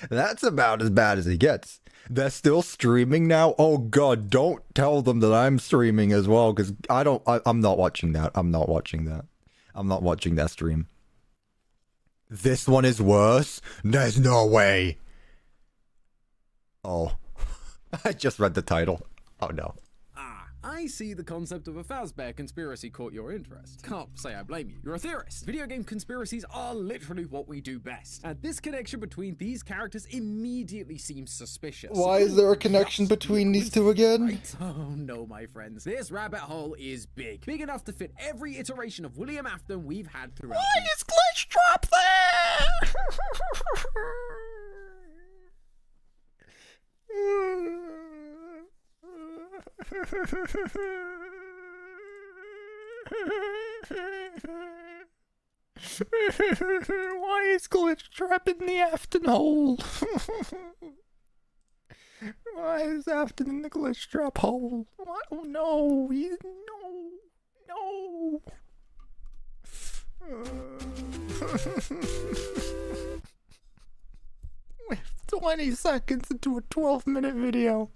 That's about as bad as it gets. They're still streaming now? Oh god, don't tell them that I'm streaming as well, because I'm not watching that. I'm not watching that. I'm not watching that stream. This one is worse? There's no way. Oh. I just read the title. Oh no. I see the concept of a Fazbear conspiracy caught your interest. Can't say I blame you. You're a theorist. Video game conspiracies are literally what we do best. And this connection between these characters immediately seems suspicious. Why is there a connection between these two again? Right? Oh no, my friends. This rabbit hole is big. Big enough to fit every iteration of William Afton we've had throughout. Why is Glitch Drop there? Why is Glitch Trap in the Afton hole? Why is Afton in the Glitch Trap hole? Oh no, no. We're 20 seconds into a 12-minute video.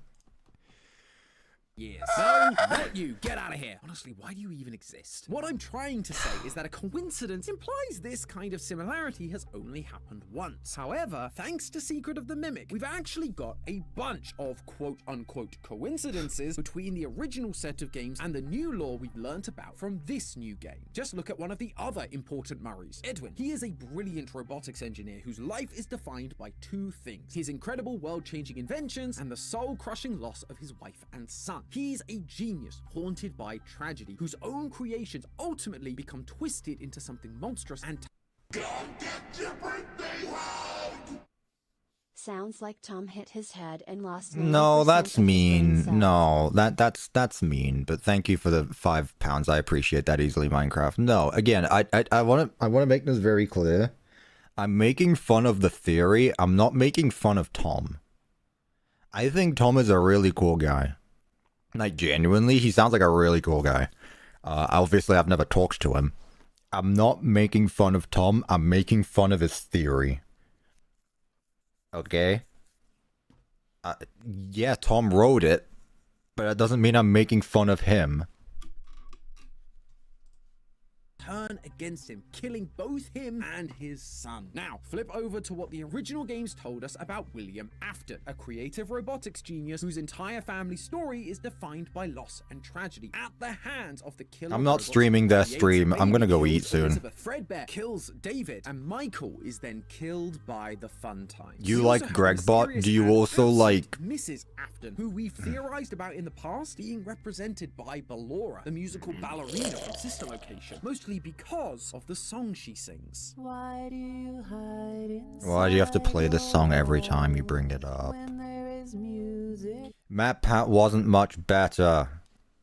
Yeah, so, not you, get out of here. Honestly, why do you even exist? What I'm trying to say is that a coincidence implies this kind of similarity has only happened once. However, thanks to Secret of the Mimic, we've actually got a bunch of quote-unquote coincidences between the original set of games and the new lore we've learnt about from this new game. Just look at one of the other important Murrays, Edwin. He is a brilliant robotics engineer whose life is defined by two things: his incredible world-changing inventions and the soul-crushing loss of his wife and son. He's a genius haunted by tragedy, whose own creations ultimately become twisted into something monstrous and Sounds like Tom hit his head and lost. No, 90% that's of his mean. brain cells. No, that's mean. But thank you for the £5. I appreciate that easily, Minecraft. No, again, I want to make this very clear. I'm making fun of the theory. I'm not making fun of Tom. I think Tom is a really cool guy. Like, genuinely, he sounds like a really cool guy. Obviously, I've never talked to him. I'm not making fun of Tom. I'm making fun of his theory. Okay? Yeah, Tom wrote it, but that doesn't mean I'm making fun of him. turn against him, killing both him and his son. Now, flip over to what the original games told us about William Afton, a creative robotics genius whose entire family story is defined by loss and tragedy at the hands of the killer. I'm not streaming their stream. I'm gonna go eat soon. Fredbear kills David, and Michael is then killed by the Fun Times. You like Gregbot? Do you also like Mrs. Afton, who we've theorized about in the past being represented by Ballora, the musical ballerina from Sister Location, mostly because of the song she sings. Why do you have to play this song every time you bring it up? Matt Pat wasn't much better.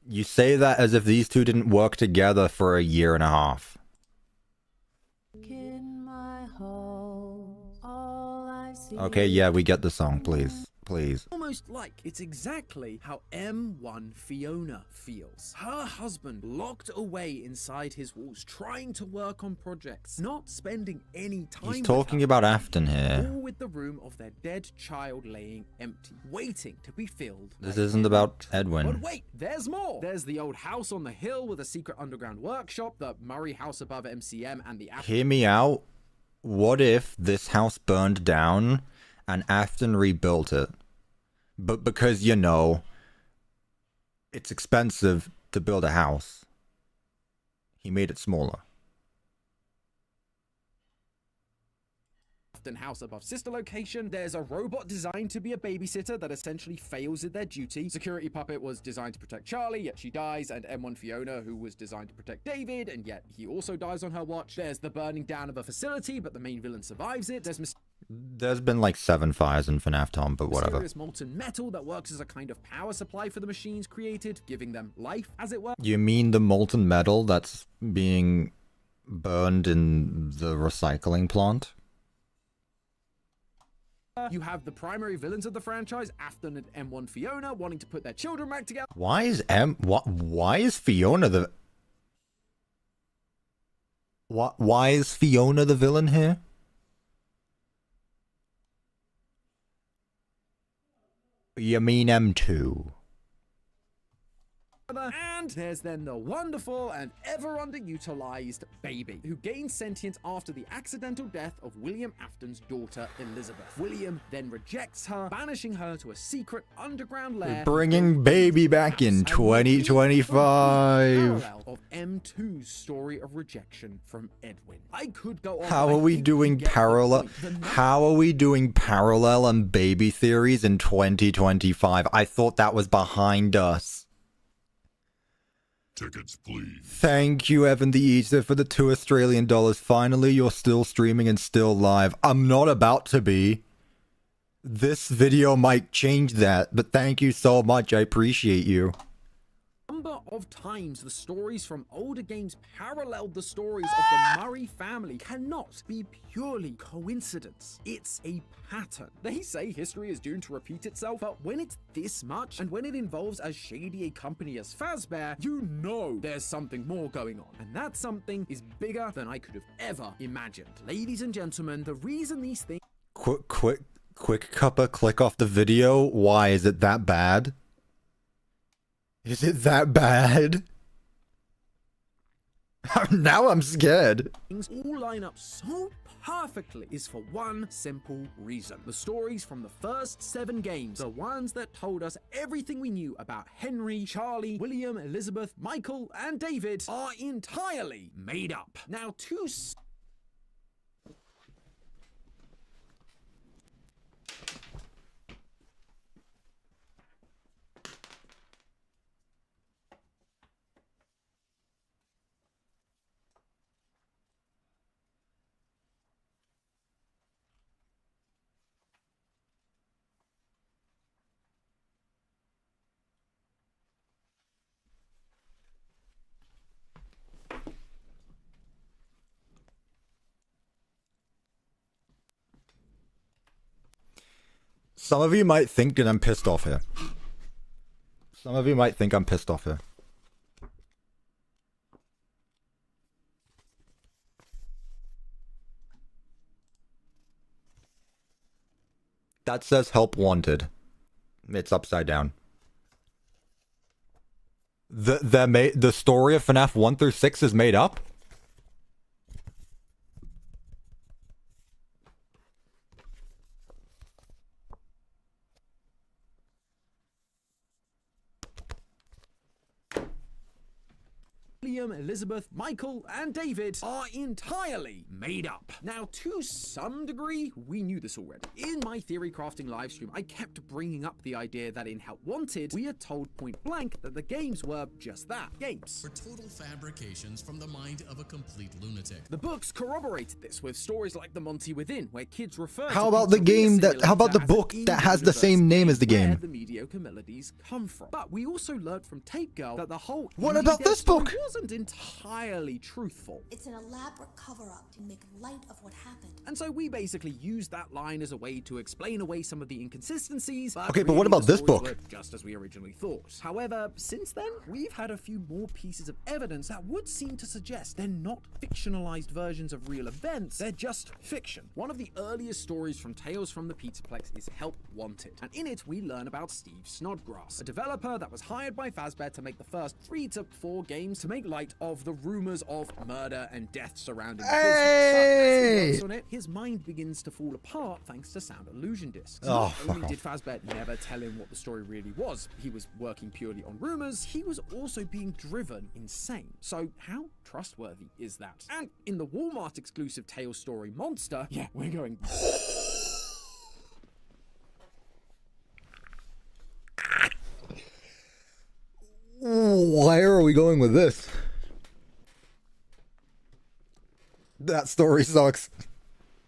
You say that as if these two didn't work together for a year and a half. Okay, yeah, we get the song, please. Please. Almost like it's exactly how M1 Fiona feels. Her husband locked away inside his walls, trying to work on projects, not spending any time. He's talking about Afton here. Or with the room of their dead child laying empty, waiting to be filled. This isn't about Edwin. But wait, there's more. There's the old house on the hill with a secret underground workshop, the Murray house above MCM, and the Hear me out. What if this house burned down and Afton rebuilt it? But because, you know, it's expensive to build a house, he made it smaller. House above Sister Location. There's a robot designed to be a babysitter that essentially fails at their duty. Security Puppet was designed to protect Charlie, yet she dies, and M1 Fiona, who was designed to protect David, and yet he also dies on her watch. There's the burning down of a facility, but the main villain survives it. There's been like 7 fires in FNAF, Tom, but whatever. Mysterious molten metal that works as a kind of power supply for the machines created, giving them life, as it were. You mean the molten metal that's being burned in the recycling plant? You have the primary villains of the franchise, Afton and M1 Fiona, wanting to put their children back together. Why is Fiona the... Why is Fiona the villain here? You mean M2? And there's then the wonderful and ever underutilized baby, who gains sentience after the accidental death of William Afton's daughter, Elizabeth. William then rejects her, banishing her to a secret underground lair. Bringing baby back in 2025. Parallel of M2's story of rejection from Edwin. I could go on. How are we doing parallel? How are we doing parallel and baby theories in 2025? I thought that was behind us. Tickets, please. Thank you, Evan the Eater, for the $2 Finally, you're still streaming and still live. I'm not about to be. This video might change that, but thank you so much. I appreciate you. Number of times the stories from older games paralleled the stories of the Murray family cannot be purely coincidence. It's a pattern. They say history is doomed to repeat itself, but when it's this much, and when it involves as shady a company as Fazbear, you know there's something more going on. And that something is bigger than I could have ever imagined. Ladies and gentlemen, the reason these things... Quick, Cuppa, click off the video. Why is it that bad? Is it that bad? Now I'm scared. Things all line up so perfectly is for one simple reason. The stories from the first 7 games, the ones that told us everything we knew about Henry, Charlie, William, Elizabeth, Michael, and David, are entirely made up. Now, Some of you might think that I'm pissed off here. Some of you might think I'm pissed off here. That says help wanted. It's upside down. The story of FNAF 1 through 6 is made up? William, Elizabeth, Michael, and David are entirely made up. Now, to some degree, we knew this already. In my theory crafting livestream, I kept bringing up the idea that in Help Wanted, we are told point blank that the games were just that, games. For total fabrications from the mind of a complete lunatic. The books corroborated this with stories like The Monty Within, where kids refer to How about the game that? How about the book that has the same name as the where game? the mediocre melodies come from. But we also learned from Tape Girl that the whole What indie about dev this story book? wasn't entirely truthful. It's an elaborate cover-up to make light of what happened. And so we basically used that line as a way to explain away some of the inconsistencies. Okay, but what really about the this stories book? were just as we originally thought. However, since then, we've had a few more pieces of evidence that would seem to suggest they're not fictionalized versions of real events, they're just fiction. One of the earliest stories from Tales from the Pizzaplex is Help Wanted, and in it we learn about Steve Snodgrass, a developer that was hired by Fazbear to make the first 3 to 4 games to make light of the rumors of murder and death surrounding the business. But as he works on it, his mind begins to fall apart thanks to sound illusion discs. Oh, Not only did Fazbear never tell him what the story really was, he was working purely on rumors, he was also being driven insane. So how trustworthy is that? And in the Walmart exclusive Tales story Monster, yeah, we're going... Where are we going with this? That story sucks.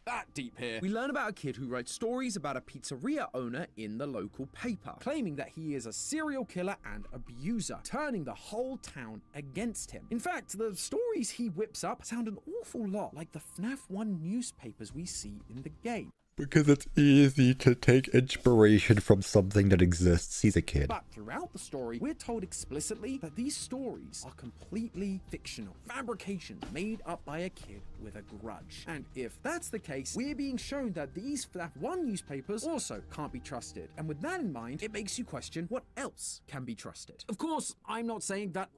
that deep here. We learn about a kid who writes stories about a pizzeria owner in the local paper, claiming that he is a serial killer and abuser, turning the whole town against him. In fact, the stories he whips up sound an awful lot like the FNAF 1 newspapers we see in the game. Because it's easy to take inspiration from something that exists. He's a kid. But throughout the story, we're told explicitly that these stories are completely fictional, fabrications made up by a kid with a grudge. And if that's the case, we're being shown that these FNAF 1 newspapers also can't be trusted. And with that in mind, it makes you question what else can be trusted. Of course, I'm not saying that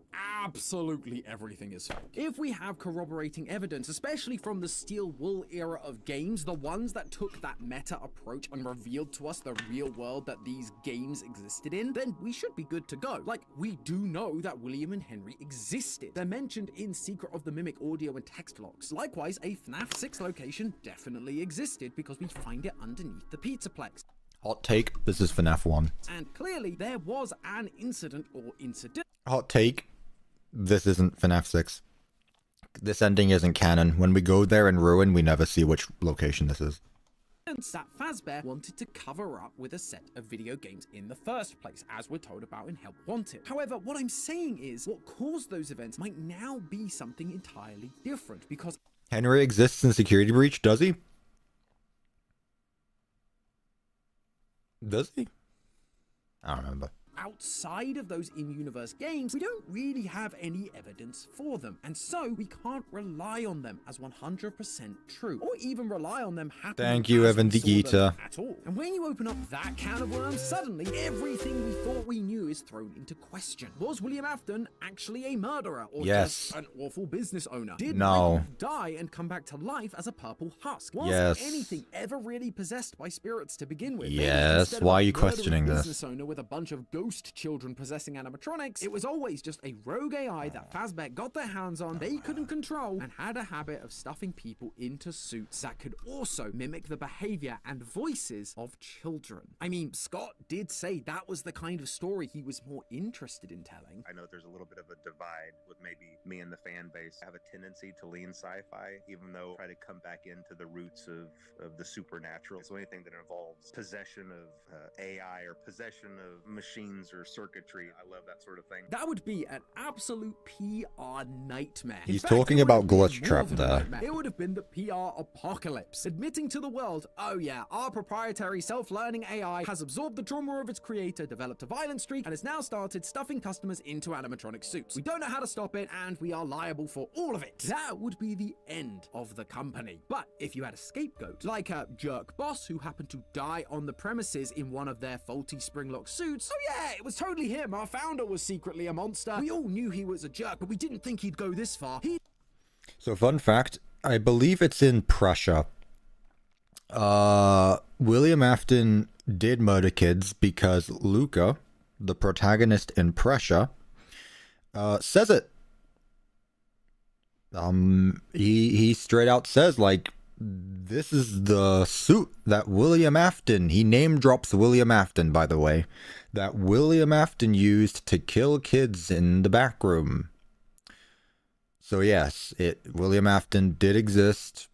absolutely everything is fake. If we have corroborating evidence, especially from the Steel Wool era of games, the ones that took that meta approach and revealed to us the real world that these games existed in, then we should be good to go. Like, we do know that William and Henry existed. They're mentioned in Secret of the Mimic audio and text logs. Likewise, a FNAF 6 location definitely existed because we find it underneath the Pizzaplex. Hot take, this is FNAF 1. And clearly, there was an incident or incident. Hot take, this isn't FNAF 6. This ending isn't canon. When we go there and ruin, we never see which location this is. That Fazbear wanted to cover up with a set of video games in the first place, as we're told about in Help Wanted. However, what I'm saying is, what caused those events might now be something entirely different, because Henry exists in Security Breach, does he? Does he? I don't remember. outside of those in-universe games, we don't really have any evidence for them, and so we can't rely on them as 100% true, or even rely on them happening. Thank you, as Evan we the saw them Eater. at all. And when you open up that can of worms, suddenly everything we thought we knew is thrown into question. Was William Afton actually a murderer, or Yes. just an awful business owner? Did No. Rick die and come back to life as a purple husk? Was Yes. anything ever really possessed by spirits to begin with? Yes, Maybe instead of why are a you murderous questioning this? business owner with a bunch of ghost children possessing animatronics, it was always just a rogue AI that Fazbear got their hands on, they couldn't control, and had a habit of stuffing people into suits that could also mimic the behavior and voices of children. I mean, Scott did say that was the kind of story he was more interested in telling. I know there's a little bit of a divide with maybe me and the fan base. I have a tendency to lean sci-fi, even though I try to come back into the roots of the supernatural. So anything that involves possession of AI or possession of machines or circuitry, I love that sort of thing. That would be an absolute PR nightmare. In He's fact, talking it would about have been Glitch more Trap than a there. nightmare. It would have been the PR apocalypse, admitting to the world, oh yeah, our proprietary self-learning AI has absorbed the trauma of its creator, developed a violent streak, and has now started stuffing customers into animatronic suits. We don't know how to stop it, and we are liable for all of it. That would be the end of the company. But if you had a scapegoat, like a jerk boss who happened to die on the premises in one of their faulty spring-lock suits, oh yeah, it was totally him. Our founder was secretly a monster. We all knew he was a jerk, but we didn't think he'd go this far. So fun fact, I believe it's in Prussia. William Afton did murder kids because Luca, the protagonist in Prussia, says it. He straight out says, like, this is the suit that William Afton, he name drops William Afton, by the way, that William Afton used to kill kids in the back room. So yes, William Afton did exist.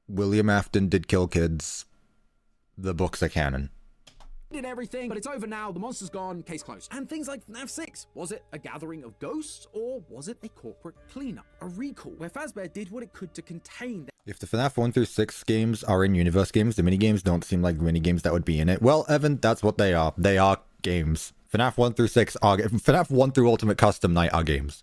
William Afton did kill kids. The books are canon. Did everything, but it's over now, the monster's gone, case closed. And things like FNAF 6. Was it a gathering of ghosts, or was it a corporate cleanup? A recall, where Fazbear did what it could to contain If the FNAF 1 through 6 games are in-universe games, the minigames don't seem like minigames that would be in it. Well, Evan, that's what they are. They are games. FNAF 1 through 6 are... FNAF 1 through Ultimate Custom Night are games.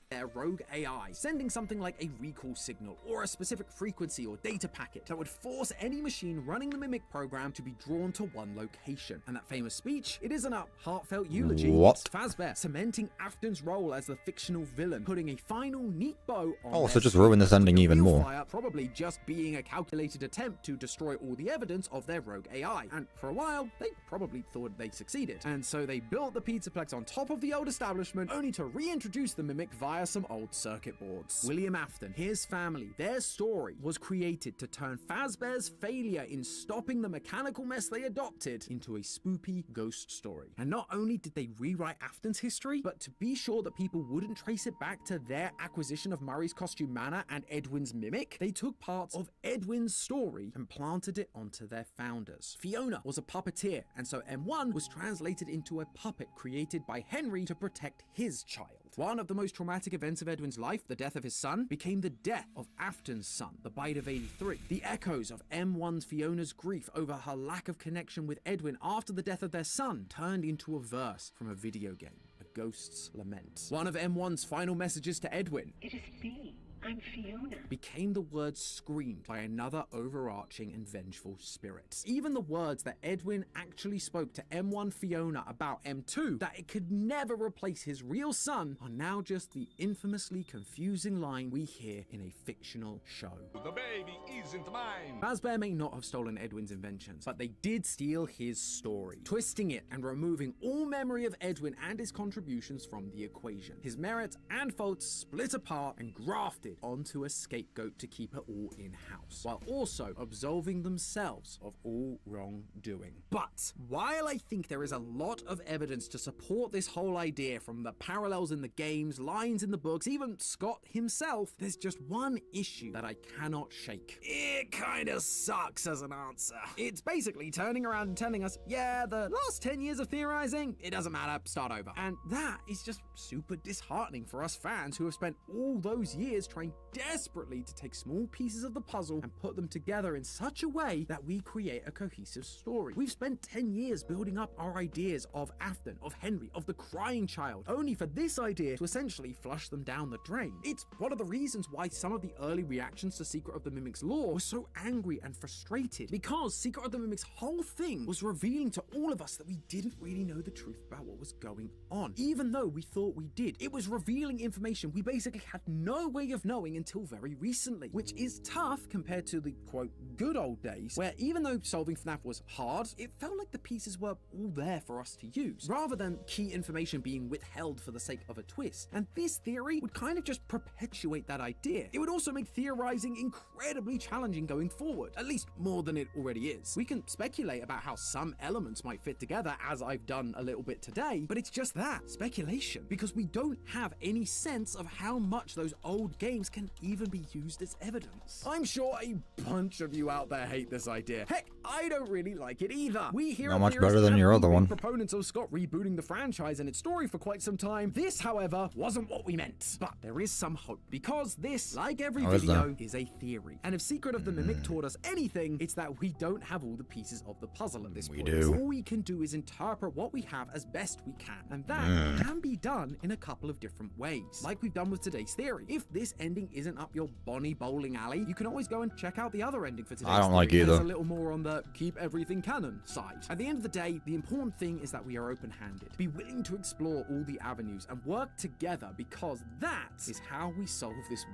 their rogue AI, sending something like a recall signal or a specific frequency or data packet that would force any machine running the Mimic program to be drawn to one location. And that famous speech, it isn't a heartfelt eulogy. What? It's Fazbear cementing Afton's role as the fictional villain, putting a final neat bow on Oh, so just ruin this ending even more. Fire probably just being a calculated attempt to destroy all the evidence of their rogue AI. And for a while, they probably thought they succeeded. And so they built the Pizzaplex on top of the old establishment, only to reintroduce the Mimic via some old circuit boards. William Afton, his family, their story was created to turn Fazbear's failure in stopping the mechanical mess they adopted into a spoopy ghost story. And not only did they rewrite Afton's history, but to be sure that people wouldn't trace it back to their acquisition of Murray's Costume Manor and Edwin's Mimic, they took parts of Edwin's story and planted it onto their founders. Fiona was a puppeteer, and so M1 was translated into a puppet created by Henry to protect his child. One of the most traumatic events of Edwin's life, the death of his son, became the death of Afton's son, the Bite of 83. The echoes of M1's Fiona's grief over her lack of connection with Edwin after the death of their son turned into a verse from a video game, a ghost's lament. One of M1's final messages to Edwin, "It is me. I'm Fiona," became the words screamed by another overarching and vengeful spirit. Even the words that Edwin actually spoke to M1 Fiona about M2, that it could never replace his real son, are now just the infamously confusing line we hear in a fictional show. The baby isn't mine. Fazbear may not have stolen Edwin's inventions, but they did steal his story, twisting it and removing all memory of Edwin and his contributions from the equation. His merits and faults split apart and grafted onto a scapegoat to keep it all in-house, while also absolving themselves of all wrongdoing. But while I think there is a lot of evidence to support this whole idea, from the parallels in the games, lines in the books, even Scott himself, there's just one issue that I cannot shake. It kinda sucks as an answer. It's basically turning around and telling us, yeah, the last 10 years of theorizing, it doesn't matter, start over. And that is just super disheartening for us fans who have spent all those years trying desperately to take small pieces of the puzzle and put them together in such a way that we create a cohesive story. We've spent 10 years building up our ideas of Afton, of Henry, of the crying child, only for this idea to essentially flush them down the drain. It's one of the reasons why some of the early reactions to Secret of the Mimic's lore were so angry and frustrated, because Secret of the Mimic's whole thing was revealing to all of us that we didn't really know the truth about what was going on, even though we thought we did. It was revealing information we basically had no way of knowing until very recently, which is tough compared to the quote good old days, where even though solving FNAF was hard, it felt like the pieces were all there for us to use, rather than key information being withheld for the sake of a twist. And this theory would kind of just perpetuate that idea. It would also make theorizing incredibly challenging going forward, at least more than it already is. We can speculate about how some elements might fit together, as I've done a little bit today, but it's just that, speculation, because we don't have any sense of how much those old games can even be used as evidence. I'm sure a bunch of you out there hate this idea. Heck, I don't really like it either. We hear Not much better than your other one. Proponents of Scott rebooting the franchise and its story for quite some time. This, however, wasn't what we meant. But there is some hope, because this, like every video, is a theory. And if Secret of the Mimic taught us anything, it's that we don't have all the pieces of the puzzle at this point. We do. All we can do is interpret what we have as best we can. And that can be done in a couple of different ways, like we've done with today's theory. If this ending isn't up your Bonnie bowling alley, you can always go and check out the other ending for today's I don't theory. like either. There's a little more on the keep everything canon side. At the end of the day, the important thing is that we are open-handed, be willing to explore all the avenues and work together, because that is how we solve this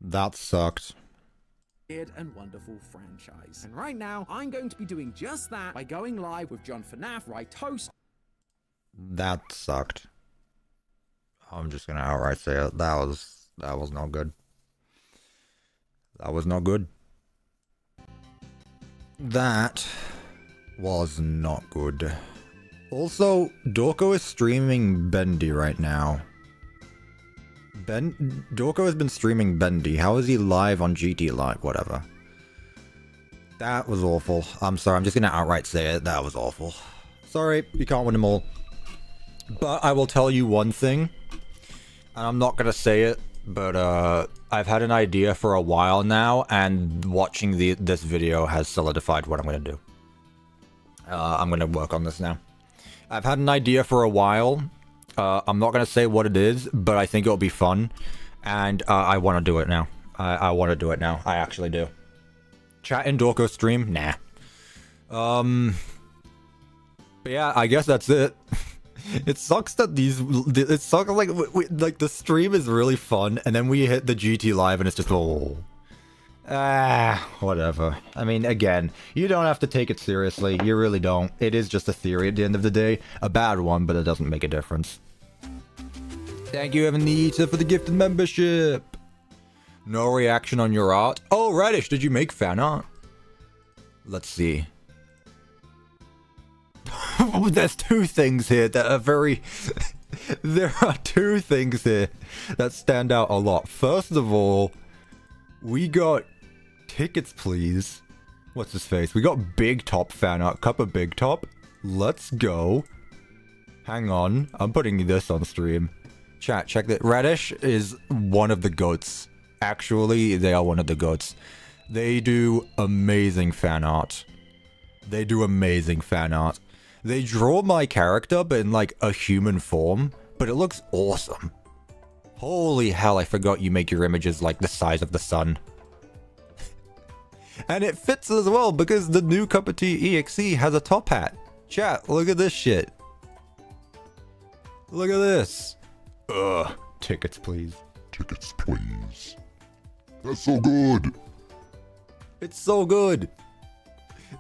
That sucked. weird and wonderful franchise. And right now, I'm going to be doing just that by going live with John FNAF, Right Toast. That sucked. I'm just gonna outright say it. That was no good. That was not good. That was not good. Also, Dorko is streaming Bendy right now. Dorko has been streaming Bendy. How is he live on GT Live? Whatever. That was awful. I'm sorry, I'm just gonna outright say it. That was awful. Sorry, you can't win them all. But I will tell you one thing. And I'm not gonna say it, but I've had an idea for a while now, and watching this video has solidified what I'm gonna do. I'm gonna work on this now. I've had an idea for a while. I'm not gonna say what it is, but I think it'll be fun, and I want to do it now. I want to do it now. I actually do. Chat in Dorko stream? Nah. But yeah, I guess that's it. It sucks that it sucks like like the stream is really fun, and then we hit the GT Live, and it's just whatever. I mean, again, you don't have to take it seriously. You really don't. It is just a theory at the end of the day. A bad one, but it doesn't make a difference. Thank you, Evanita, for the gifted membership. No reaction on your art. Oh, Radish, did you make fan art? Let's see. Oh, there's two things here that are very... There are two things here that stand out a lot. First of all, we got tickets, please. What's his face? We got Big Top fan art. Cuppa Big Top. Let's go. Hang on. I'm putting this on stream. Chat, check that. Radish is one of the goats. Actually, they are one of the goats. They do amazing fan art. They do amazing fan art. They draw my character, but in like a human form. But it looks awesome. Holy hell, I forgot you make your images like the size of the sun. And it fits as well, because the new CuppaTeaExe has a top hat. Chat, look at this shit. Look at this. Ugh. Tickets, please. Tickets, please. That's so good. It's so good.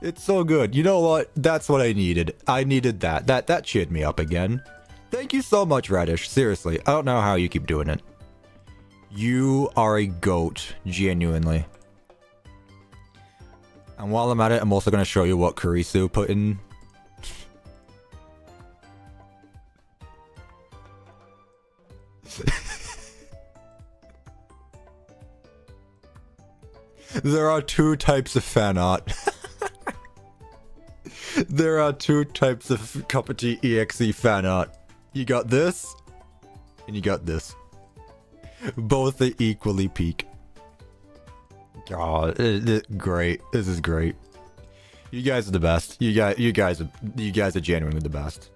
It's so good. You know what? That's what I needed. I needed that. That cheered me up again. Thank you so much, Radish. Seriously, I don't know how you keep doing it. You are a goat, genuinely. And while I'm at it, I'm also going to show you what Kurisu put in. There are two types of fan art. There are two types of CuppaTeaExe fan art. You got this, and you got this. Both are equally peak. Oh, great. This is great. You guys are the best. You guys are genuinely the best.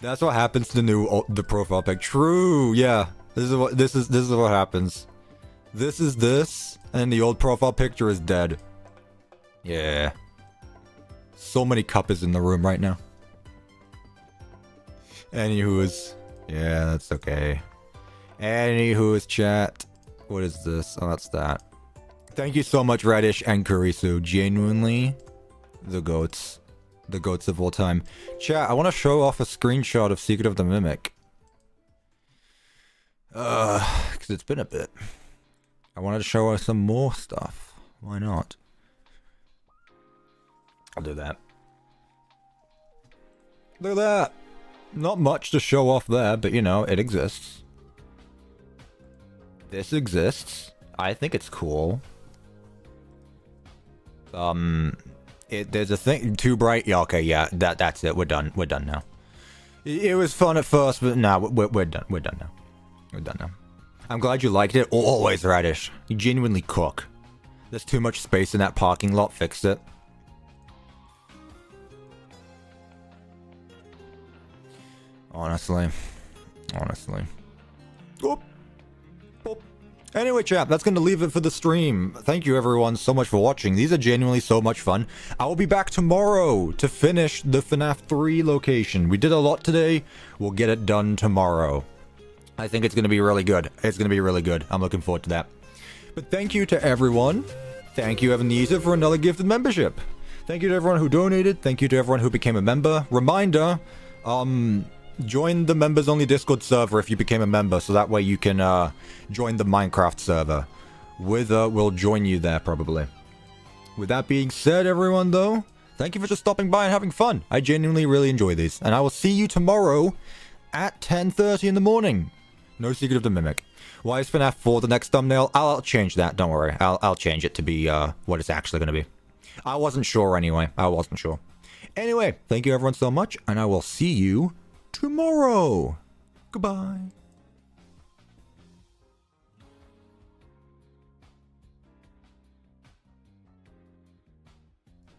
That's what happens to the profile pic. True. Yeah. This is what happens. This is this, and the old profile picture is dead. Yeah. So many Cuppas in the room right now. Anywho's, yeah, that's okay. Anywho's chat. What is this? Oh, that's that. Thank you so much, Radish and Kurisu. Genuinely, the goats. The goats of all time. Chat, I want to show off a screenshot of Secret of the Mimic. Because it's been a bit. I wanted to show us some more stuff. Why not? I'll do that. Look at that. Not much to show off there, but you know, it exists. This exists. I think it's cool. There's a thing too bright. Yeah, okay, yeah, that's it. We're done. We're done now. It was fun at first, but now we're done. We're done now. We're done now. I'm glad you liked it. Always, Radish. You genuinely cook. There's too much space in that parking lot. Fix it. Honestly. Oop. Oop. Anyway, chat, that's going to leave it for the stream. Thank you, everyone, so much for watching. These are genuinely so much fun. I will be back tomorrow to finish the FNAF 3 location. We did a lot today. We'll get it done tomorrow. I think it's going to be really good. It's going to be really good. I'm looking forward to that. But thank you to everyone. Thank you, Evanisa, for another gifted membership. Thank you to everyone who donated. Thank you to everyone who became a member. Reminder, join the members only Discord server if you became a member, so that way you can join the Minecraft server. we'll join you there probably. With that being said, everyone, though, thank you for just stopping by and having fun. I genuinely really enjoy these. And I will see you tomorrow at 10:30 in the morning. No Secret of the Mimic. Why is FNAF 4 the next thumbnail? I'll change that, don't worry. I'll change it to be what it's actually going to be. I wasn't sure anyway. I wasn't sure. Anyway, thank you everyone so much, and I will see you tomorrow. Goodbye.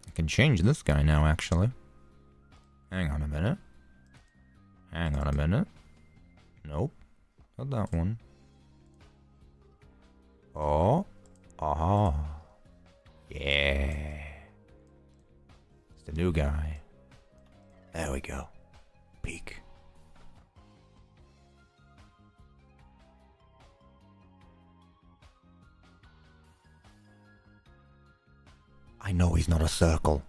I can change this guy now, actually. Hang on a minute. Hang on a minute. Nope. Not that one. Oh. Ah. Yeah. It's the new guy. There we go. Peek. I know he's not a circle.